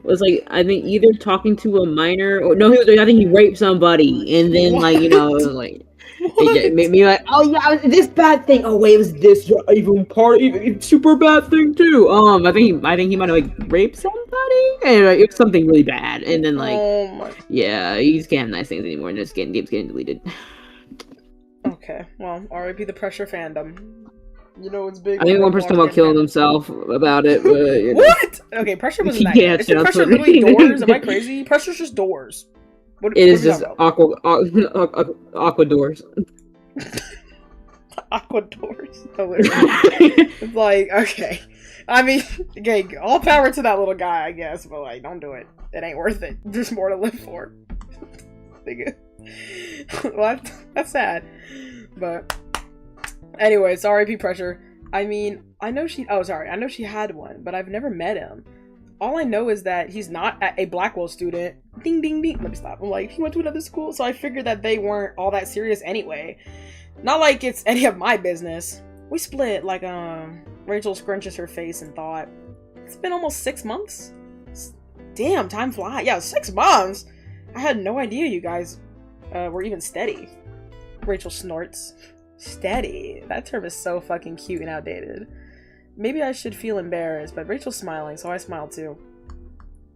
was like, I think either talking to a minor or no, I think he raped somebody, and then like it was like. It made me like, oh yeah, it was this bad thing. Oh wait, it was this even super bad thing too. I think he might have like raped somebody, and like, it was something really bad. And then like, yeah, he just can't have nice things anymore, and just games getting deleted. Okay, well, R.I.P. the Pressure fandom. You know it's big. I think one person about killing himself about it. But, you know. What? Okay, Pressure wasn't that. Yeah, Is Pressure literally doors? Am I crazy? Pressure's just doors. What is just aqua doors. Aqua doors. It's like, okay. I mean, okay, all power to that little guy, I guess, but like, don't do it. It ain't worth it. There's more to live for. Well, that's sad. But anyways, R.I.P. Pressure. I mean, I know she had one, but I've never met him. All I know is that he's not a Blackwell student. Ding, ding, ding. Let me stop. I'm like, he went to another school, so I figured that they weren't all that serious anyway. Not like it's any of my business. We split, like, Rachel scrunches her face and thought, it's been almost 6 months? Damn, time flies. Yeah, 6 months? I had no idea you guys were even steady. Rachel snorts. Steady? That term is so fucking cute and outdated. Maybe I should feel embarrassed, but Rachel's smiling, so I smile too.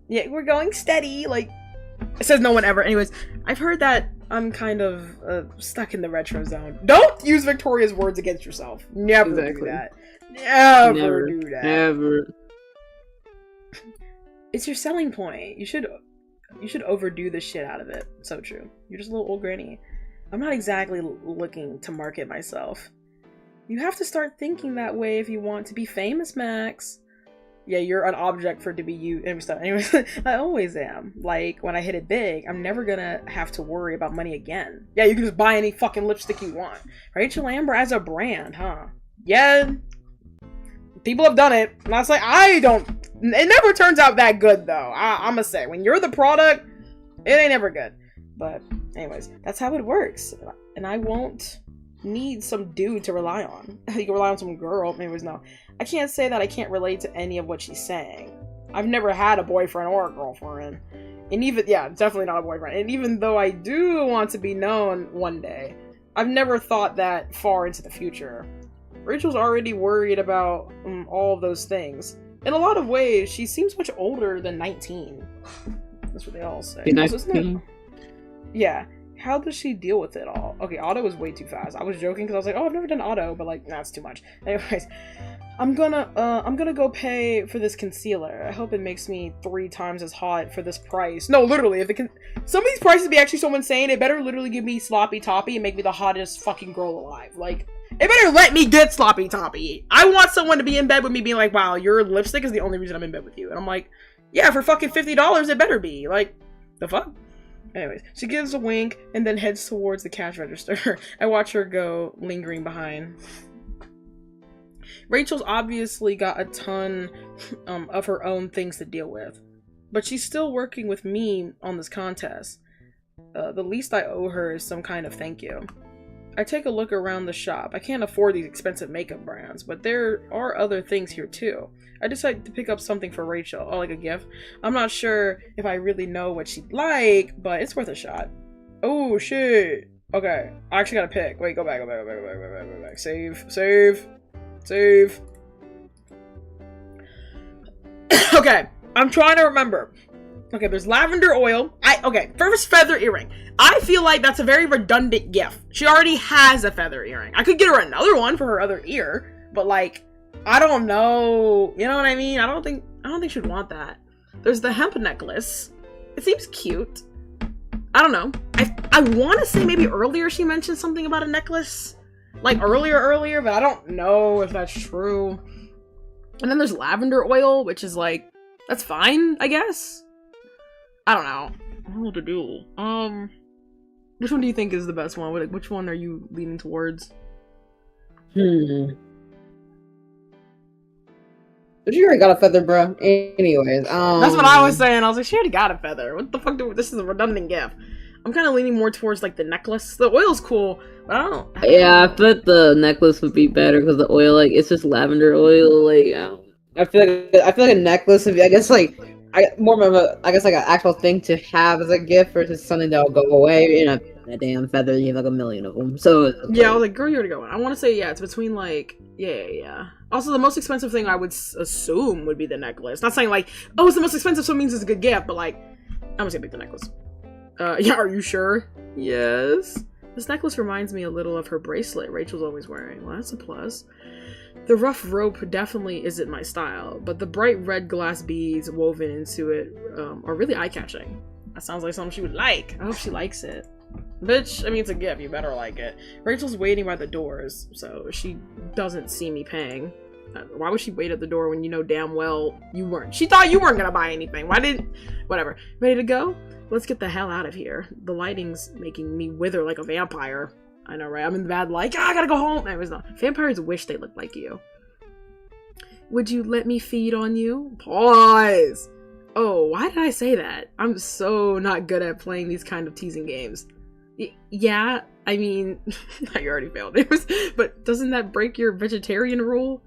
Yeah, we're going steady, like... It says no one ever. Anyways, I've heard that I'm kind of stuck in the retro zone. Don't use Victoria's words against yourself. Never do that. Never do that. Never. It's your selling point. You should overdo the shit out of it. So true. You're just a little old granny. I'm not exactly looking to market myself. You have to start thinking that way if you want to be famous, Max. Yeah, you're an object for it to be used. Anyways, I always am. Like, when I hit it big, I'm never gonna have to worry about money again. Yeah, you can just buy any fucking lipstick you want. Rachel Amber as a brand, huh? Yeah. People have done it. And I was like, it never turns out that good, though. I'm gonna say, when you're the product, it ain't ever good. But, anyways, that's how it works. And I won't need some dude to rely on. You can rely on some girl. Anyways, no. I can't say that I can't relate to any of what she's saying. I've never had a boyfriend or a girlfriend. And even, yeah, definitely not a boyfriend. And even though I do want to be known one day, I've never thought that far into the future. Rachel's already worried about all of those things. In a lot of ways, she seems much older than 19. That's what they all say. Yeah. How does she deal with it all? Okay, auto is way too fast. I was joking because I was like, oh, I've never done auto, but like, that's too much. Anyways, I'm gonna go pay for this concealer. I hope it makes me 3 times as hot for this price. No, literally, if some of these prices be actually so insane, it better literally give me sloppy toppy and make me the hottest fucking girl alive. Like, it better let me get sloppy toppy. I want someone to be in bed with me being like, wow, your lipstick is the only reason I'm in bed with you. And I'm like, yeah, for fucking $50, it better be. Like, the fuck? Anyways, she gives a wink and then heads towards the cash register. I watch her go, lingering behind. Rachel's obviously got a ton of her own things to deal with, but she's still working with me on this contest. The least I owe her is some kind of thank you. I take a look around the shop. I can't afford these expensive makeup brands, but there are other things here too. I decide to pick up something for Rachel. Oh, like a gift? I'm not sure if I really know what she'd like, but it's worth a shot. Oh, shit. Okay, I actually gotta pick. Wait, go back. Save. Okay, I'm trying to remember. Okay, there's lavender oil. Okay, first feather earring. I feel like that's a very redundant gift. She already has a feather earring. I could get her another one for her other ear, but like, I don't know. You know what I mean? I don't think she'd want that. There's the hemp necklace. It seems cute. I don't know. I want to say maybe earlier she mentioned something about a necklace. Like earlier, but I don't know if that's true. And then there's lavender oil, which is like, that's fine, I guess. I don't know. I don't know what to do. Which one do you think is the best one? Like, which one are you leaning towards? But you already got a feather, bro. Anyways, that's what I was saying. I was like, she already got a feather. What the fuck? This is a redundant gift. I'm kind of leaning more towards like the necklace. The oil's cool, but I don't. Yeah, I thought the necklace would be better because the oil, like, it's just lavender oil. Like, I feel like a necklace would be, I guess, like more of a, I guess, like an actual thing to have as a gift versus something that'll go away in a damn feather. You have like a million of them. So Yeah, I was like, girl, you already going. I want to say, yeah, it's between like, yeah. Also, the most expensive thing I would assume would be the necklace. Not saying like, oh, it's the most expensive, so it means it's a good gift, but like, I'm just gonna pick the necklace. Yeah, are you sure? Yes. This necklace reminds me a little of her bracelet Rachel's always wearing. Well, that's a plus. The rough rope definitely isn't my style, but the bright red glass beads woven into it are really eye-catching. That sounds like something she would like. I hope she likes it. Bitch, I mean, it's a gift. You better like it. Rachel's waiting by the doors, so she doesn't see me paying. Why would she wait at the door when you know damn well you weren't? She thought you weren't gonna buy anything. Why did... Whatever. Ready to go? Let's get the hell out of here. The lighting's making me wither like a vampire. I know, right? I'm in the bad light. I gotta go home. Anyways, no. Vampires wish they looked like you. Would you let me feed on you? Pause! Oh, why did I say that? I'm so not good at playing these kind of teasing games. Yeah, I mean... you already failed. But doesn't that break your vegetarian rule?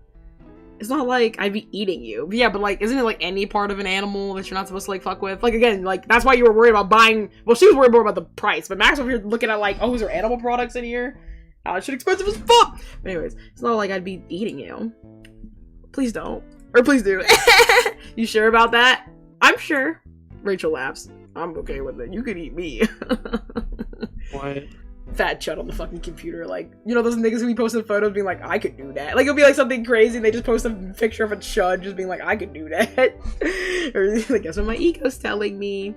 It's not like I'd be eating you. Yeah, but like, isn't it like any part of an animal that you're not supposed to like fuck with? Like, again, like, that's why you were worried about buying... Well, she was worried more about the price, but Max over here looking at like, oh, is there animal products in here? Oh, shit expensive as fuck! But anyways, it's not like I'd be eating you. Please don't. Or please do. You sure about that? I'm sure. Rachel laughs. I'm okay with it. You could eat me. what? Fat chud on the fucking computer, like, you know those niggas who be posting photos being like, I could do that. Like, it'll be like something crazy and they just post a picture of a chud just being like, I could do that. Or like, that's what my ego's telling me.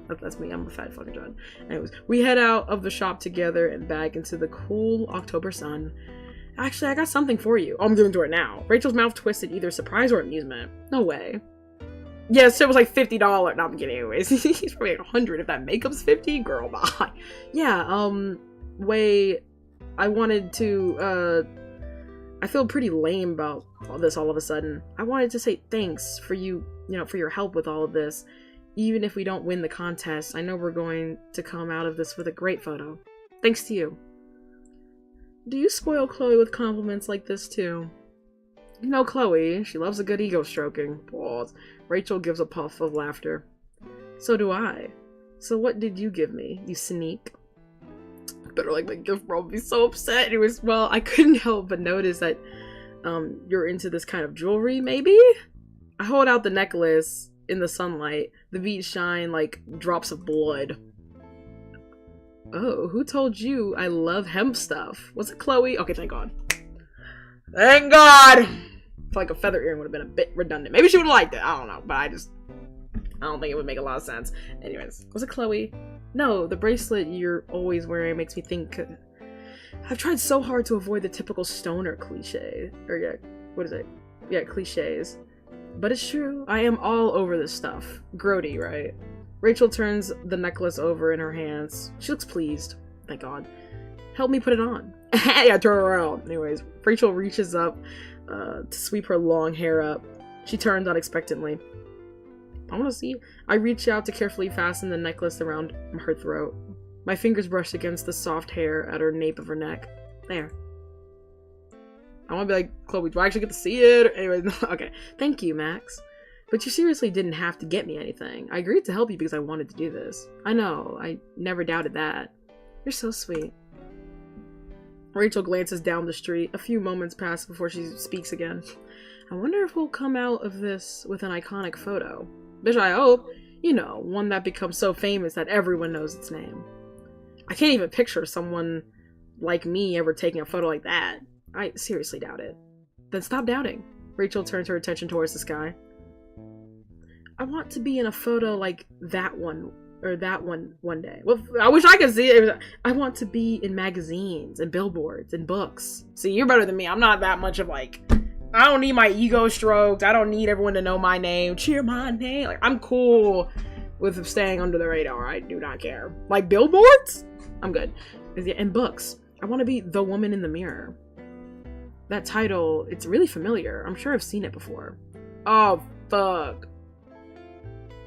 That's me, I'm a fat fucking chud. Anyways, we head out of the shop together and back into the cool October sun. Actually, I got something for you. Oh, I'm giving to her now. Rachel's mouth twisted, either surprise or amusement. No way. Yeah, so it was like $50. No, I'm kidding anyways. He's probably like 100 if that makeup's 50. Girl, bye. Yeah, Wei, I wanted to, I feel pretty lame about all this all of a sudden. I wanted to say thanks for you know, for your help with all of this. Even if we don't win the contest, I know we're going to come out of this with a great photo. Thanks to you. Do you spoil Chloe with compliments like this too? You know Chloe, she loves a good ego stroking. Pause. Rachel gives a puff of laughter. So do I. So what did you give me, you sneak? Better like my gift bro would be so upset. It was, well, I couldn't help but notice that you're into this kind of jewelry, maybe? I hold out the necklace in the sunlight. The beads shine like drops of blood. Oh, who told you I love hemp stuff? Was it Chloe? Okay, thank God. Thank God! I feel like a feather earring would have been a bit redundant. Maybe she would have liked it. I don't know, but I don't think it would make a lot of sense. Anyways, was it Chloe? No, the bracelet you're always wearing makes me think... I've tried so hard to avoid the typical stoner cliche. Or yeah, what is it? Yeah, cliches. But it's true. I am all over this stuff. Grody, right? Rachel turns the necklace over in her hands. She looks pleased. Thank God. Help me put it on. Yeah, turn around. Anyways, Rachel reaches up to sweep her long hair up. She turns unexpectedly. I want to see. I reach out to carefully fasten the necklace around her throat. My fingers brush against the soft hair at her nape of her neck. There. I want to be like, Chloe, do I actually get to see it? Anyways, okay. Thank you, Max. But you seriously didn't have to get me anything. I agreed to help you because I wanted to do this. I know. I never doubted that. You're so sweet. Rachel glances down the street. A few moments pass before she speaks again. I wonder if we'll come out of this with an iconic photo. Bitch, I hope. You know, one that becomes so famous that everyone knows its name. I can't even picture someone like me ever taking a photo like that. I seriously doubt it. Then stop doubting. Rachel turns her attention towards the sky. I want to be in a photo like that one, or that one day. Well, I wish I could see it. I want to be in magazines and billboards and books. See, you're better than me. I'm not that much of like, I don't need my ego stroked. I don't need everyone to know my name. Cheer my name. Like, I'm cool with staying under the radar. I do not care. Like billboards? I'm good. And books. I want to be the woman in the mirror. That title, it's really familiar. I'm sure I've seen it before. Oh, fuck.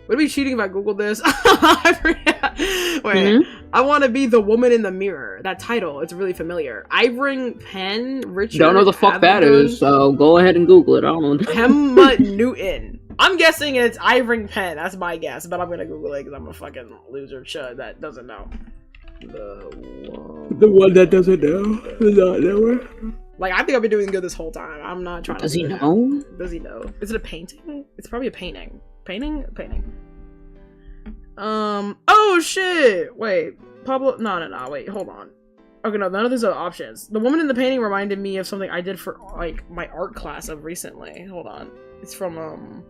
Would it be cheating if I googled this? I forgot. Wait, I want to be the woman in the mirror. That title, it's really familiar. Ivering Penn, Richard. Don't know the fuck that is, so go ahead and Google it. I don't know. Emma Newton. I'm guessing it's Ivering Pen. That's my guess, but I'm gonna Google it because I'm a fucking loser chud that doesn't know. The one that doesn't know. Does not know. Like, I think I've been doing good this whole time. I'm not trying Does to. he know? Does he know? Is it a painting? It's probably a painting. Painting? Painting. Oh shit! Wait. Pablo. No. Wait, hold on. Okay, no, none of these are options. The woman in the painting reminded me of something I did for, like, my art class of recently. Hold on. It's from,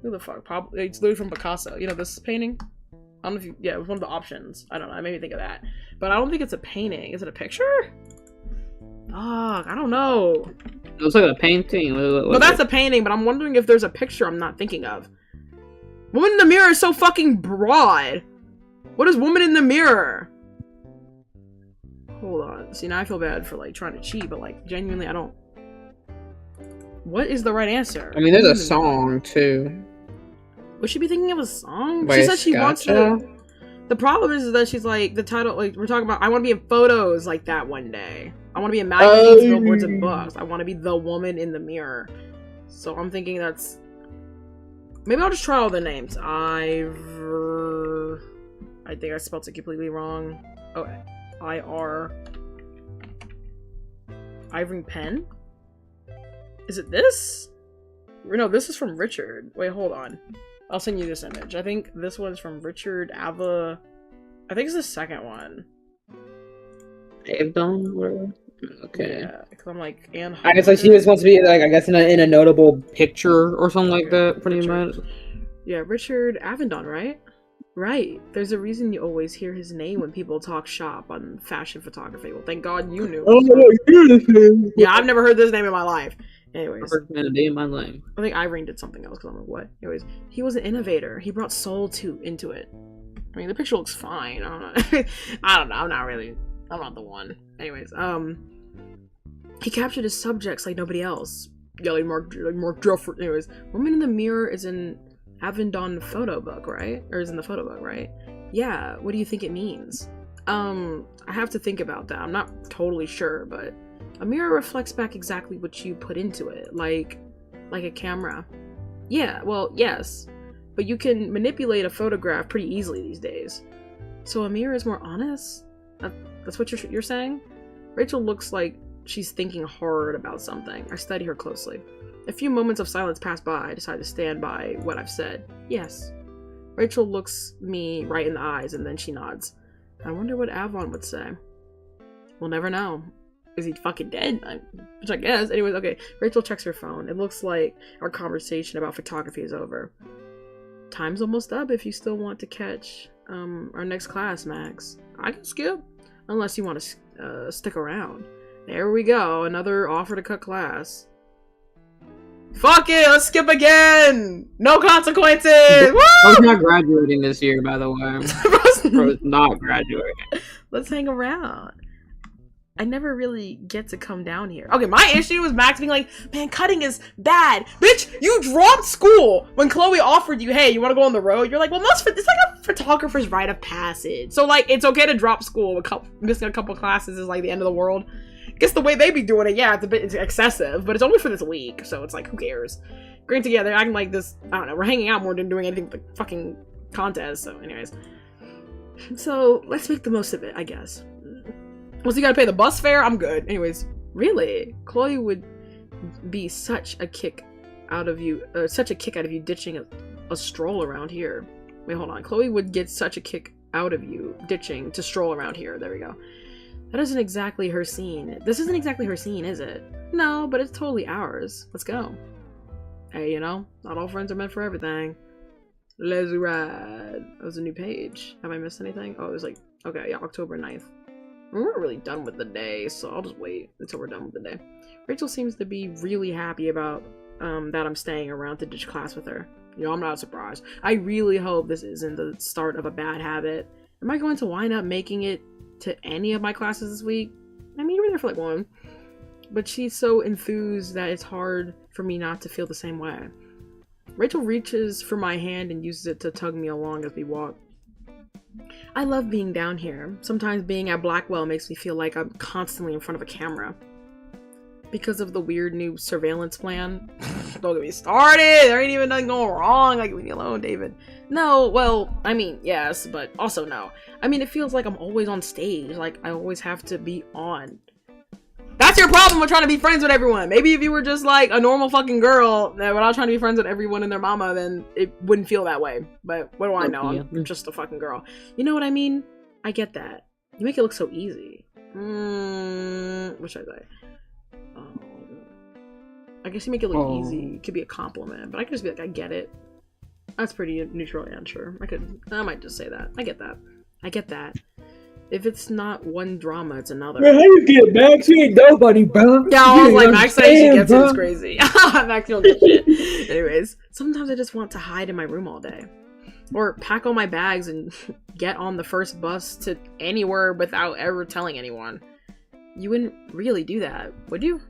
who the fuck? It's literally from Picasso. You know this painting? I don't know if you, yeah, it was one of the options. I don't know, I made me think of that. But I don't think it's a painting. Is it a picture? Fuck, I don't know. It looks like a painting. No, that's a painting, but I'm wondering if there's a picture I'm not thinking of. Woman in the mirror is so fucking broad. What is woman in the mirror? Hold on. See, now I feel bad for, like, trying to cheat, but, like, genuinely, I don't... What is the right answer? I mean, there's a song, too. Would she be thinking of a song? By She said she wants Scotcha? to... The problem is that she's, like, the title... Like, we're talking about, I want to be in photos like that one day. I want to be in magazines, billboards, and books. I want to be the woman in the mirror. So I'm thinking that's... Maybe I'll just try all the names. I think I spelled it completely wrong. Oh, I-R... Ivering Pen? Is it this? No, this is from Richard. Wait, hold on. I'll send you this image. I think this one's from Richard Ava... I think it's the second one. Avdon? Whatever. Okay. Yeah, because I'm like, Anne I guess like she just wants to be like, I guess in a notable picture or something like that, pretty much. Yeah, Richard Avendon, right? Right. There's a reason you always hear his name when people talk shop on fashion photography. Well, thank God you knew. Oh, you're the same. Yeah, I've never heard this name in my life. Anyways, First man a day in my life. I think Irene did something else because I'm like, what? Anyways, he was an innovator. He brought soul into it. I mean, the picture looks fine. I don't know. I don't know. I'm not the one. Anyways, he captured his subjects like nobody else. Yeah, like Mark Drufford. Anyways, Woman in the Mirror is in Avendon photo book, right? Or is in the photo book, right? Yeah. What do you think it means? I have to think about that. I'm not totally sure, but a mirror reflects back exactly what you put into it, like a camera. Yeah. Well, yes, but you can manipulate a photograph pretty easily these days. So a mirror is more honest. That's what you're saying? Rachel looks like she's thinking hard about something. I study her closely. A few moments of silence pass by. I decide to stand by what I've said. Yes. Rachel looks me right in the eyes and then she nods. I wonder what Avon would say. We'll never know. Is he fucking dead? Which I guess. Anyways, okay. Rachel checks her phone. It looks like our conversation about photography is over. Time's almost up if you still want to catch our next class, Max. I can skip. Unless you want to stick around. There we go. Another offer to cut class. Fuck it! Let's skip again! No consequences! I was Woo! not graduating this year, by the way. I was not graduating. Let's hang around. I never really get to come down here. Okay, my issue is Max being like, man, cutting is bad. Bitch, you dropped school when Chloe offered you, hey, you want to go on the road? You're like, well, it's like a photographer's rite of passage. So, like, it's okay to drop school. Missing a couple classes is like the end of the world. I guess the way they be doing it, yeah, it's excessive, but it's only for this week, so it's like, who cares? Granted, yeah, they're acting like this, I don't know, we're hanging out more than doing anything with the fucking contest, so anyways. So, let's make the most of it, I guess. Once you gotta pay the bus fare, I'm good. Anyways, really, Chloe would be such a kick out of you ditching a stroll around here. Wait, hold on. Chloe would get such a kick out of you ditching to stroll around here. There we go. That isn't exactly her scene. This isn't exactly her scene, is it? No, but it's totally ours. Let's go. Hey, you know, not all friends are meant for everything. Let's ride. That was a new page. Have I missed anything? Oh, it was like, okay, yeah, October 9th. We're not really done with the day, so I'll just wait until we're done with the day. Rachel seems to be really happy about that I'm staying around to ditch class with her. You know, I'm not surprised. I really hope this isn't the start of a bad habit. Am I going to wind up making it to any of my classes this week? I mean, you were there for like one. But she's so enthused that it's hard for me not to feel the same way. Rachel reaches for my hand and uses it to tug me along as we walk. I love being down here. Sometimes being at Blackwell makes me feel like I'm constantly in front of a camera. because of the weird new surveillance plan. Don't get me started. There ain't even nothing going wrong. Like, leave me alone, David. No, well, I mean, yes, but also no. I mean, it feels like I'm always on stage. Like, I always have to be on. That's your problem with trying to be friends with everyone. Maybe if you were just like a normal fucking girl without trying to be friends with everyone and their mama, then it wouldn't feel that way. But what do I know? I'm just a fucking girl. You know what I mean? I get that. You make it look so easy. What should I say? I guess you make it look easy. It could be a compliment, but I could just be like, I get it. That's pretty neutral answer. I might just say that. I get that. I get that. If it's not one drama, it's another. Man, how you get Max? He ain't nobody, bro. Yeah, I was like, Max saying she gets it is crazy. Max, you don't get shit. Anyways, sometimes I just want to hide in my room all day. Or pack all my bags and get on the first bus to anywhere without ever telling anyone. You wouldn't really do that, would you?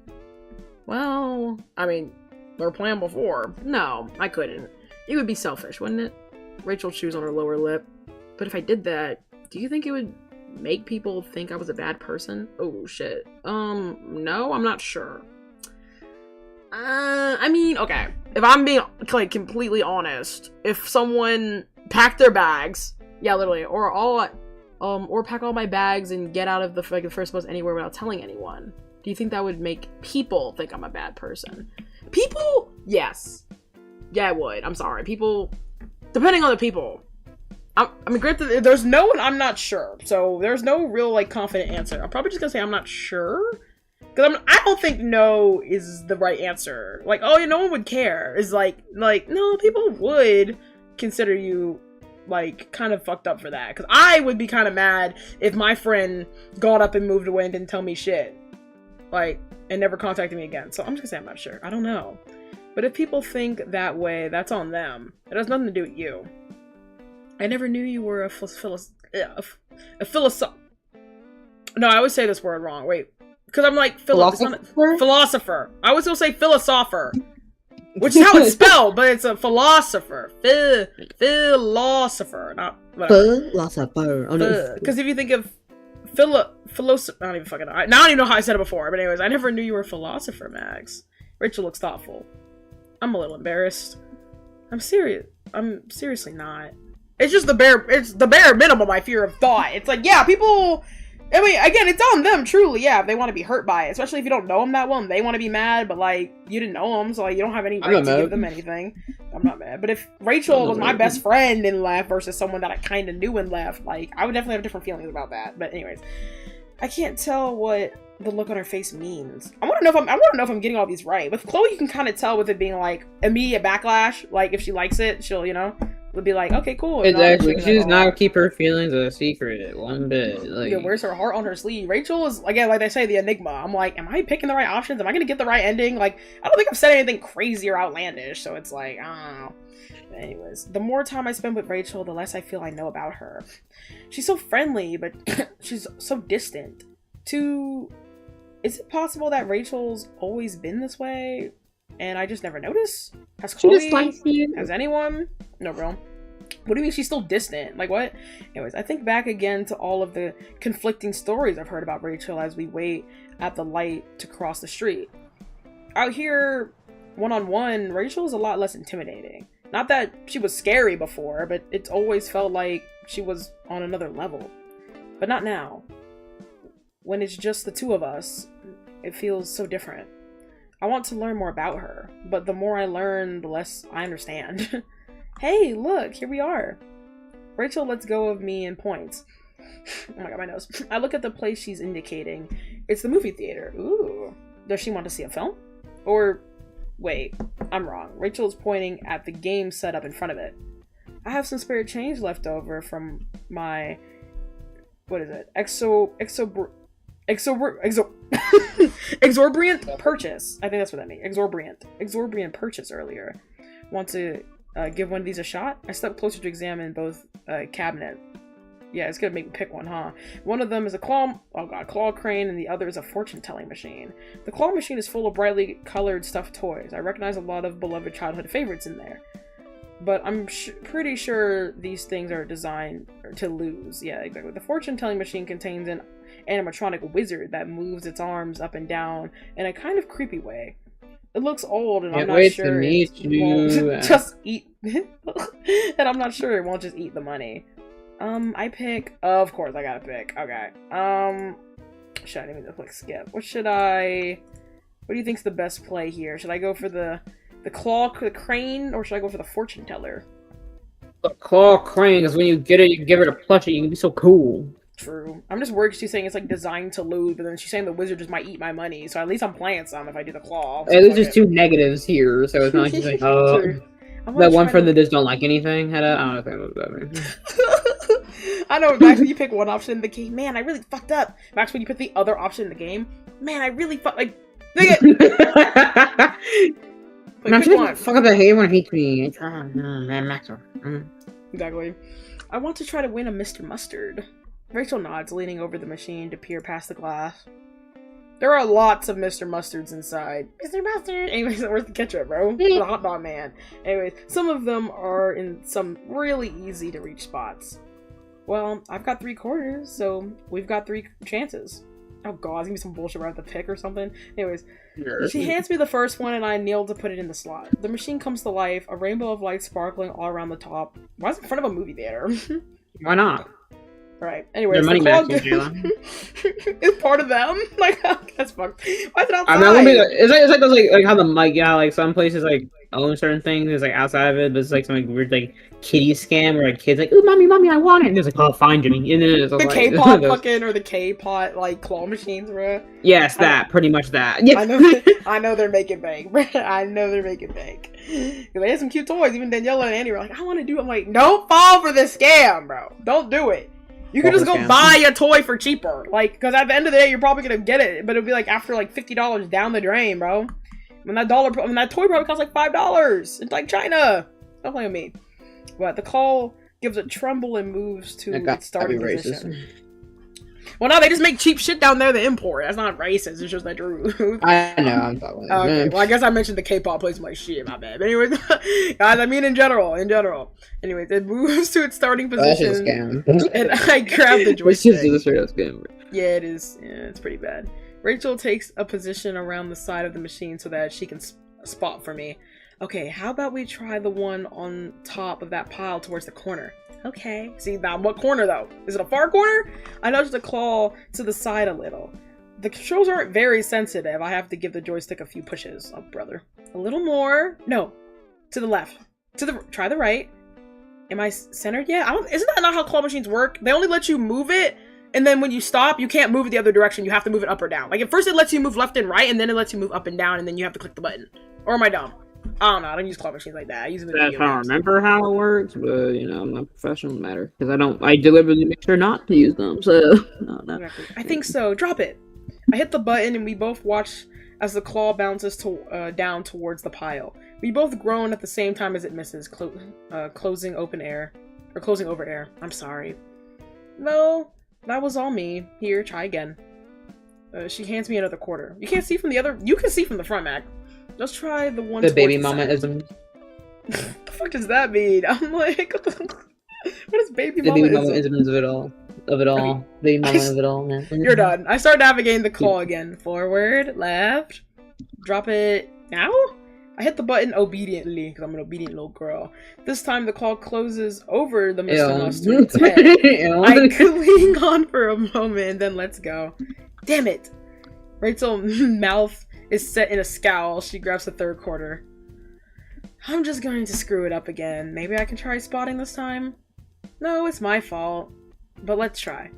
Well, I mean, our plan before. No, I couldn't. It would be selfish, wouldn't it? Rachel chews on her lower lip. But if I did that, do you think it would make people think I was a bad person? Oh, shit. No, I'm not sure. I mean, okay. If I'm being, like, completely honest, if someone packed their bags, yeah, literally, or pack all my bags and get out of the first bus anywhere without telling anyone, do you think that would make people think I'm a bad person? People? Yes. Yeah, it would. I'm sorry. People, depending on the people. I mean, granted, there's no one, I'm not sure. So there's no real, like, confident answer. I'm probably just gonna say I'm not sure. Because I don't think no is the right answer. Like, oh, yeah, no one would care. Is like, no, people would consider you, like, kind of fucked up for that. Because I would be kind of mad if my friend got up and moved away and didn't tell me shit. Like, and never contacted me again. So I'm just gonna say I'm not sure. I don't know. But if people think that way, that's on them. It has nothing to do with you. I never knew you were a philosopher. No, I always say this word wrong. Wait. Because I'm like, philosopher. I was going to say philosopher. Which is how it's spelled, but it's a philosopher. Philosopher. Not whatever. Philosopher. Because if you think of philosopher, I don't even fucking know. Now I don't even know how I said it before. But anyways, I never knew you were a philosopher, Max. Rachel looks thoughtful. I'm a little embarrassed. I'm serious. I'm seriously not. It's just the bare minimum I fear of thought. It's like, yeah, people, I mean, again, it's on them, truly, yeah, if they want to be hurt by it. Especially if you don't know them that well and they want to be mad, but, like, you didn't know them, so, like, you don't have any right to give them anything. I'm not mad. But if Rachel was my best friend and left versus someone that I kind of knew and left, like, I would definitely have different feelings about that. But anyways, I can't tell what the look on her face means. I want to know if I'm getting all these right. With Chloe, you can kind of tell with it being, like, immediate backlash. Like, if she likes it, she'll, you know, would be like, okay, cool. Exactly. She does not keep her feelings a secret one bit. Like, yeah, wears her heart on her sleeve. Rachel is, again, like they say, the enigma. I'm like, am I picking the right options? Am I gonna get the right ending? Like, I don't think I've said anything crazy or outlandish, so it's like, I don't know. Anyways, the more time I spend with Rachel, the less I feel I know about her. She's so friendly, but she's so distant. Is it possible that Rachel's always been this way, and I just never noticed? Has Chloe? Has anyone? No, bro. What do you mean she's still distant? Like, what? Anyways, I think back again to all of the conflicting stories I've heard about Rachel as we wait at the light to cross the street. Out here, one-on-one, Rachel is a lot less intimidating. Not that she was scary before, but it's always felt like she was on another level. But not now. When it's just the two of us, it feels so different. I want to learn more about her, but the more I learn, the less I understand. Hey, look, here we are. Rachel lets go of me and points. Oh my god, my nose. I look at the place she's indicating. It's the movie theater. Ooh. Does she want to see a film? Or, wait, I'm wrong. Rachel's pointing at the game set up in front of it. I have some spare change left over from my, what is it? Exorbitant purchase. I think that's what that means. Exorbitant purchase earlier. Want to give one of these a shot? I stepped closer to examine both cabinet. Yeah, it's gonna make me pick one, huh? One of them is a claw crane, and the other is a fortune-telling machine. The claw machine is full of brightly colored stuffed toys. I recognize a lot of beloved childhood favorites in there. But I'm pretty sure these things are designed to lose. Yeah, exactly. The fortune-telling machine contains an animatronic wizard that moves its arms up and down in a kind of creepy way. It looks old, and I'm Can't not wait sure to meet it you. won't just eat. And I'm not sure it won't just eat the money. I pick. Of course, I gotta pick. Okay. Should I even just click skip? What should I? What do you think's the best play here? Should I go for the claw, the crane, or should I go for the fortune teller? The claw crane is when you get it, you give it a plushie. You can be so cool. True. I'm just worried she's saying it's like designed to lose, but then she's saying the wizard just might eat my money. So at least I'm playing some if I do the claw. There's just two negatives here, so it's not like she's like, oh, True. that one friend that just don't like anything. I don't know if that was I know, Max, when you pick one option in the game, man, I really fucked up. Max, when you pick the other option in the game, man, I really fucked, like, pick it! Like, pick one. Fuck up the hate when it hates me. Max. Exactly. I want to try to win a Mr. Mustard. Rachel nods, leaning over the machine to peer past the glass. There are lots of Mr. Mustards inside. Mr. Mustard! Anyways, where's the ketchup, bro? The hot dog man. Anyways, some of them are in some really easy to reach spots. Well, I've got 3 quarters, so we've got 3 chances. Oh god, it's gonna be some bullshit right at the pick or something. Anyways, she hands me the first one and I kneel to put it in the slot. The machine comes to life, a rainbow of light sparkling all around the top. Why is it in front of a movie theater? Why not? Right. Anyways, Their money the matching, claw Jayla. is part of them. Like, that's fucked. Why is it outside? I mean, I mean, it's like those like how the mic, yeah, like some places like own certain things. It's like outside of it, but it's like some like, weird like kiddie scam where like kids like, ooh, mommy, I want it. And it's like, oh, fine, Jimmy. And then it's the like, K-pop fucking or the K-pot like claw machines, bro. Yes, that pretty much that. Yeah. I know they're making bank, bro. I know they're making bank. Cause they had some cute toys. Even Daniela and Andy were like, I want to do it. I'm like, don't fall for this scam, bro. Don't do it. You can just go buy a toy for cheaper. Like, because at the end of the day, you're probably going to get it. But it'll be like after like $50 down the drain, bro. When that toy probably costs like $5. It's like China. Don't play with me. But the call gives a tremble and moves to its starting position. Well, no, they just make cheap shit down there to import. That's not racist. It's just the truth. I know. I'm talking about okay. Well, I guess I mentioned the K-pop place. I'm like, shit, my bad. But anyways, guys, I mean in general. Anyways, it moves to its starting position. And I grab the joystick. This is a straight up scam. Yeah, it is. Yeah, it's pretty bad. Rachel takes a position around the side of the machine so that she can spot for me. Okay, how about we try the one on top of that pile towards the corner? Okay. See, now what corner though? Is it a far corner? I nudge the claw to the side a little. The controls aren't very sensitive. I have to give the joystick a few pushes. Oh, brother. A little more. No. To the left. Try the right. Am I centered yet? Isn't that not how claw machines work? They only let you move it, and then when you stop, you can't move it the other direction. You have to move it up or down. Like, at first it lets you move left and right, and then it lets you move up and down, and then you have to click the button. Or am I dumb? I don't know. I don't use claw machines like that. I use them in That's video how I games. remember how it works, but you know, I'm not professional in the matter because I deliberately make sure not to use them. So no. Exactly. I think so. Drop it. I hit the button and we both watch as the claw bounces down towards the pile. We both groan at the same time as it misses, closing over air. I'm sorry. No, that was all me. Here, try again. She hands me another quarter. You can't see from the other. You can see from the front, Mac. Let's try the one. The baby side. mama-ism. What the fuck does that mean? I'm like, what is baby The mama? baby mama-isms of it all. Okay. Baby mama of it all, man. You're done. I start navigating the claw again. Forward, left, drop it now? I hit the button obediently, because I'm an obedient little girl. This time the claw closes over the Mr. Mustard's head. I cling on for a moment and then let's go. Damn it! Rachel's mouth is set in a scowl. She grabs the third quarter. I'm just going to screw it up again. Maybe I can try spotting this time? No, it's my fault. But let's try.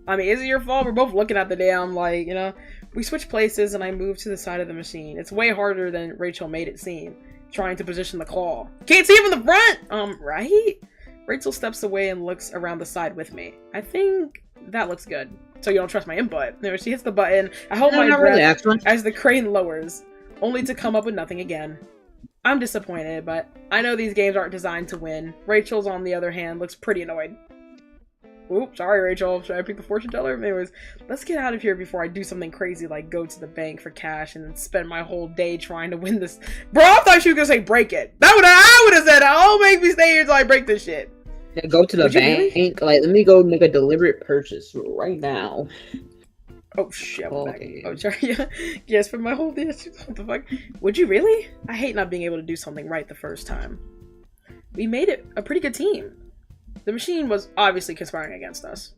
I mean, is it your fault? We're both looking at the damn, like, you know. We switch places and I move to the side of the machine. It's way harder than Rachel made it seem, trying to position the claw. Can't see it from the front! Right? Rachel steps away and looks around the side with me. I think that looks good. So you don't trust my input. There, she hits the button. I hold my breath as the crane lowers, only to come up with nothing again. I'm disappointed, but I know these games aren't designed to win. Rachel's, on the other hand, looks pretty annoyed. Oops, sorry, Rachel. Should I pick the fortune teller? Anyways, let's get out of here before I do something crazy like go to the bank for cash and then spend my whole day trying to win this. Bro, I thought she was gonna say break it. That would I would have said, oh, make me stay here until I break this shit. Go to the Would you bank. really? Like, let me go make a deliberate purchase right now. Oh shit, I'm back. Okay. Oh sorry, yeah. Yes, for my whole dish. What the fuck? Would you really? I hate not being able to do something right the first time. We made it a pretty good team. The machine was obviously conspiring against us.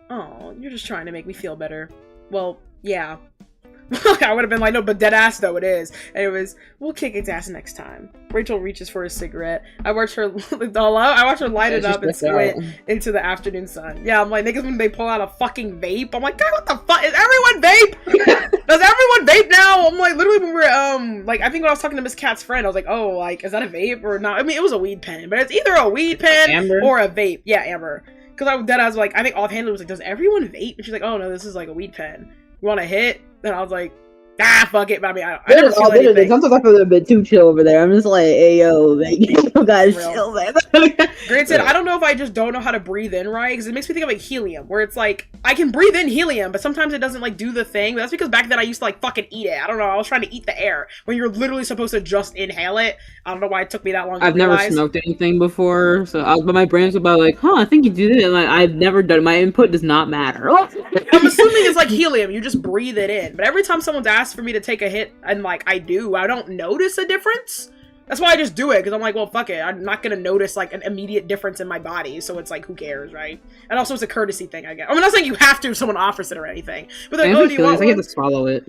Oh, you're just trying to make me feel better. Well, yeah. I would have been like, no, but dead ass though it is. Anyways, we'll kick its ass next time. Rachel reaches for a cigarette. I watch her light it up and squint into the afternoon sun. Yeah, I'm like, niggas when they pull out a fucking vape, I'm like, God, what the fuck? Is everyone vape? Does everyone vape now? I'm like, literally when we're like, I think when I was talking to Miss Cat's friend, I was like, oh, like, is that a vape or not? I mean, it was a weed pen, but it's either a weed pen Amber? or a vape. Yeah, Amber. Because I was like, I think offhanded was like, does everyone vape? And she's like, oh no, this is like a weed pen. You want a hit? Then I was like, fuck it. But I mean, I never feel anything. Sometimes I feel a bit too chill over there. I'm just like, hey yo, like, you guys Real. chill, man. Granted, I don't know if I just don't know how to breathe in right, because it makes me think of like helium, where it's like I can breathe in helium, but sometimes it doesn't like do the thing. But that's because back then I used to like fucking eat it. I don't know. I was trying to eat the air when you're literally supposed to just inhale it. I don't know why it took me that long. I've never smoked anything before, but my brain's about like, I think you do this. And like, I've never done. My input does not matter. I'm assuming it's like helium. You just breathe it in. But every time someone's asked for me to take a hit, and like I do, I don't notice a difference. That's why I just do it, because I'm like, well, fuck it. I'm not gonna notice like an immediate difference in my body, so it's like, who cares, right? And also, it's a courtesy thing, I guess. I'm not saying you have to if someone offers it or anything, but they're like, oh, do you want I get one? to swallow it.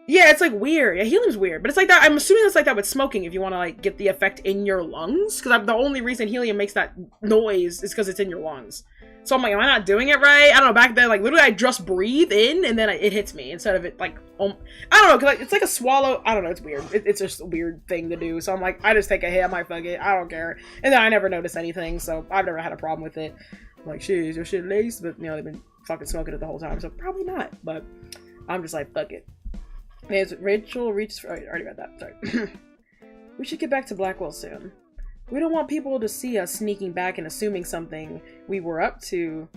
Yeah, it's like weird. Yeah, helium's weird, but it's like that. I'm assuming it's like that with smoking if you want to like get the effect in your lungs, because the only reason helium makes that noise is because it's in your lungs. So I'm like, am I not doing it right? I don't know. Back then, like literally, I just breathe in and then it hits me instead of it like I don't know, cause like, it's like a swallow. I don't know. It's weird. It's just a weird thing to do. So I'm like, I just take a hit. I'm like, fuck it. I don't care. And then I never notice anything. So I've never had a problem with it. I'm like, shit, is your shit laced? But you know, they've been fucking smoking it the whole time, so probably not. But I'm just like, fuck it. And Rachel reaches for. Oh, I already read that. Sorry. We should get back to Blackwell soon. We don't want people to see us sneaking back and assuming something we were up to.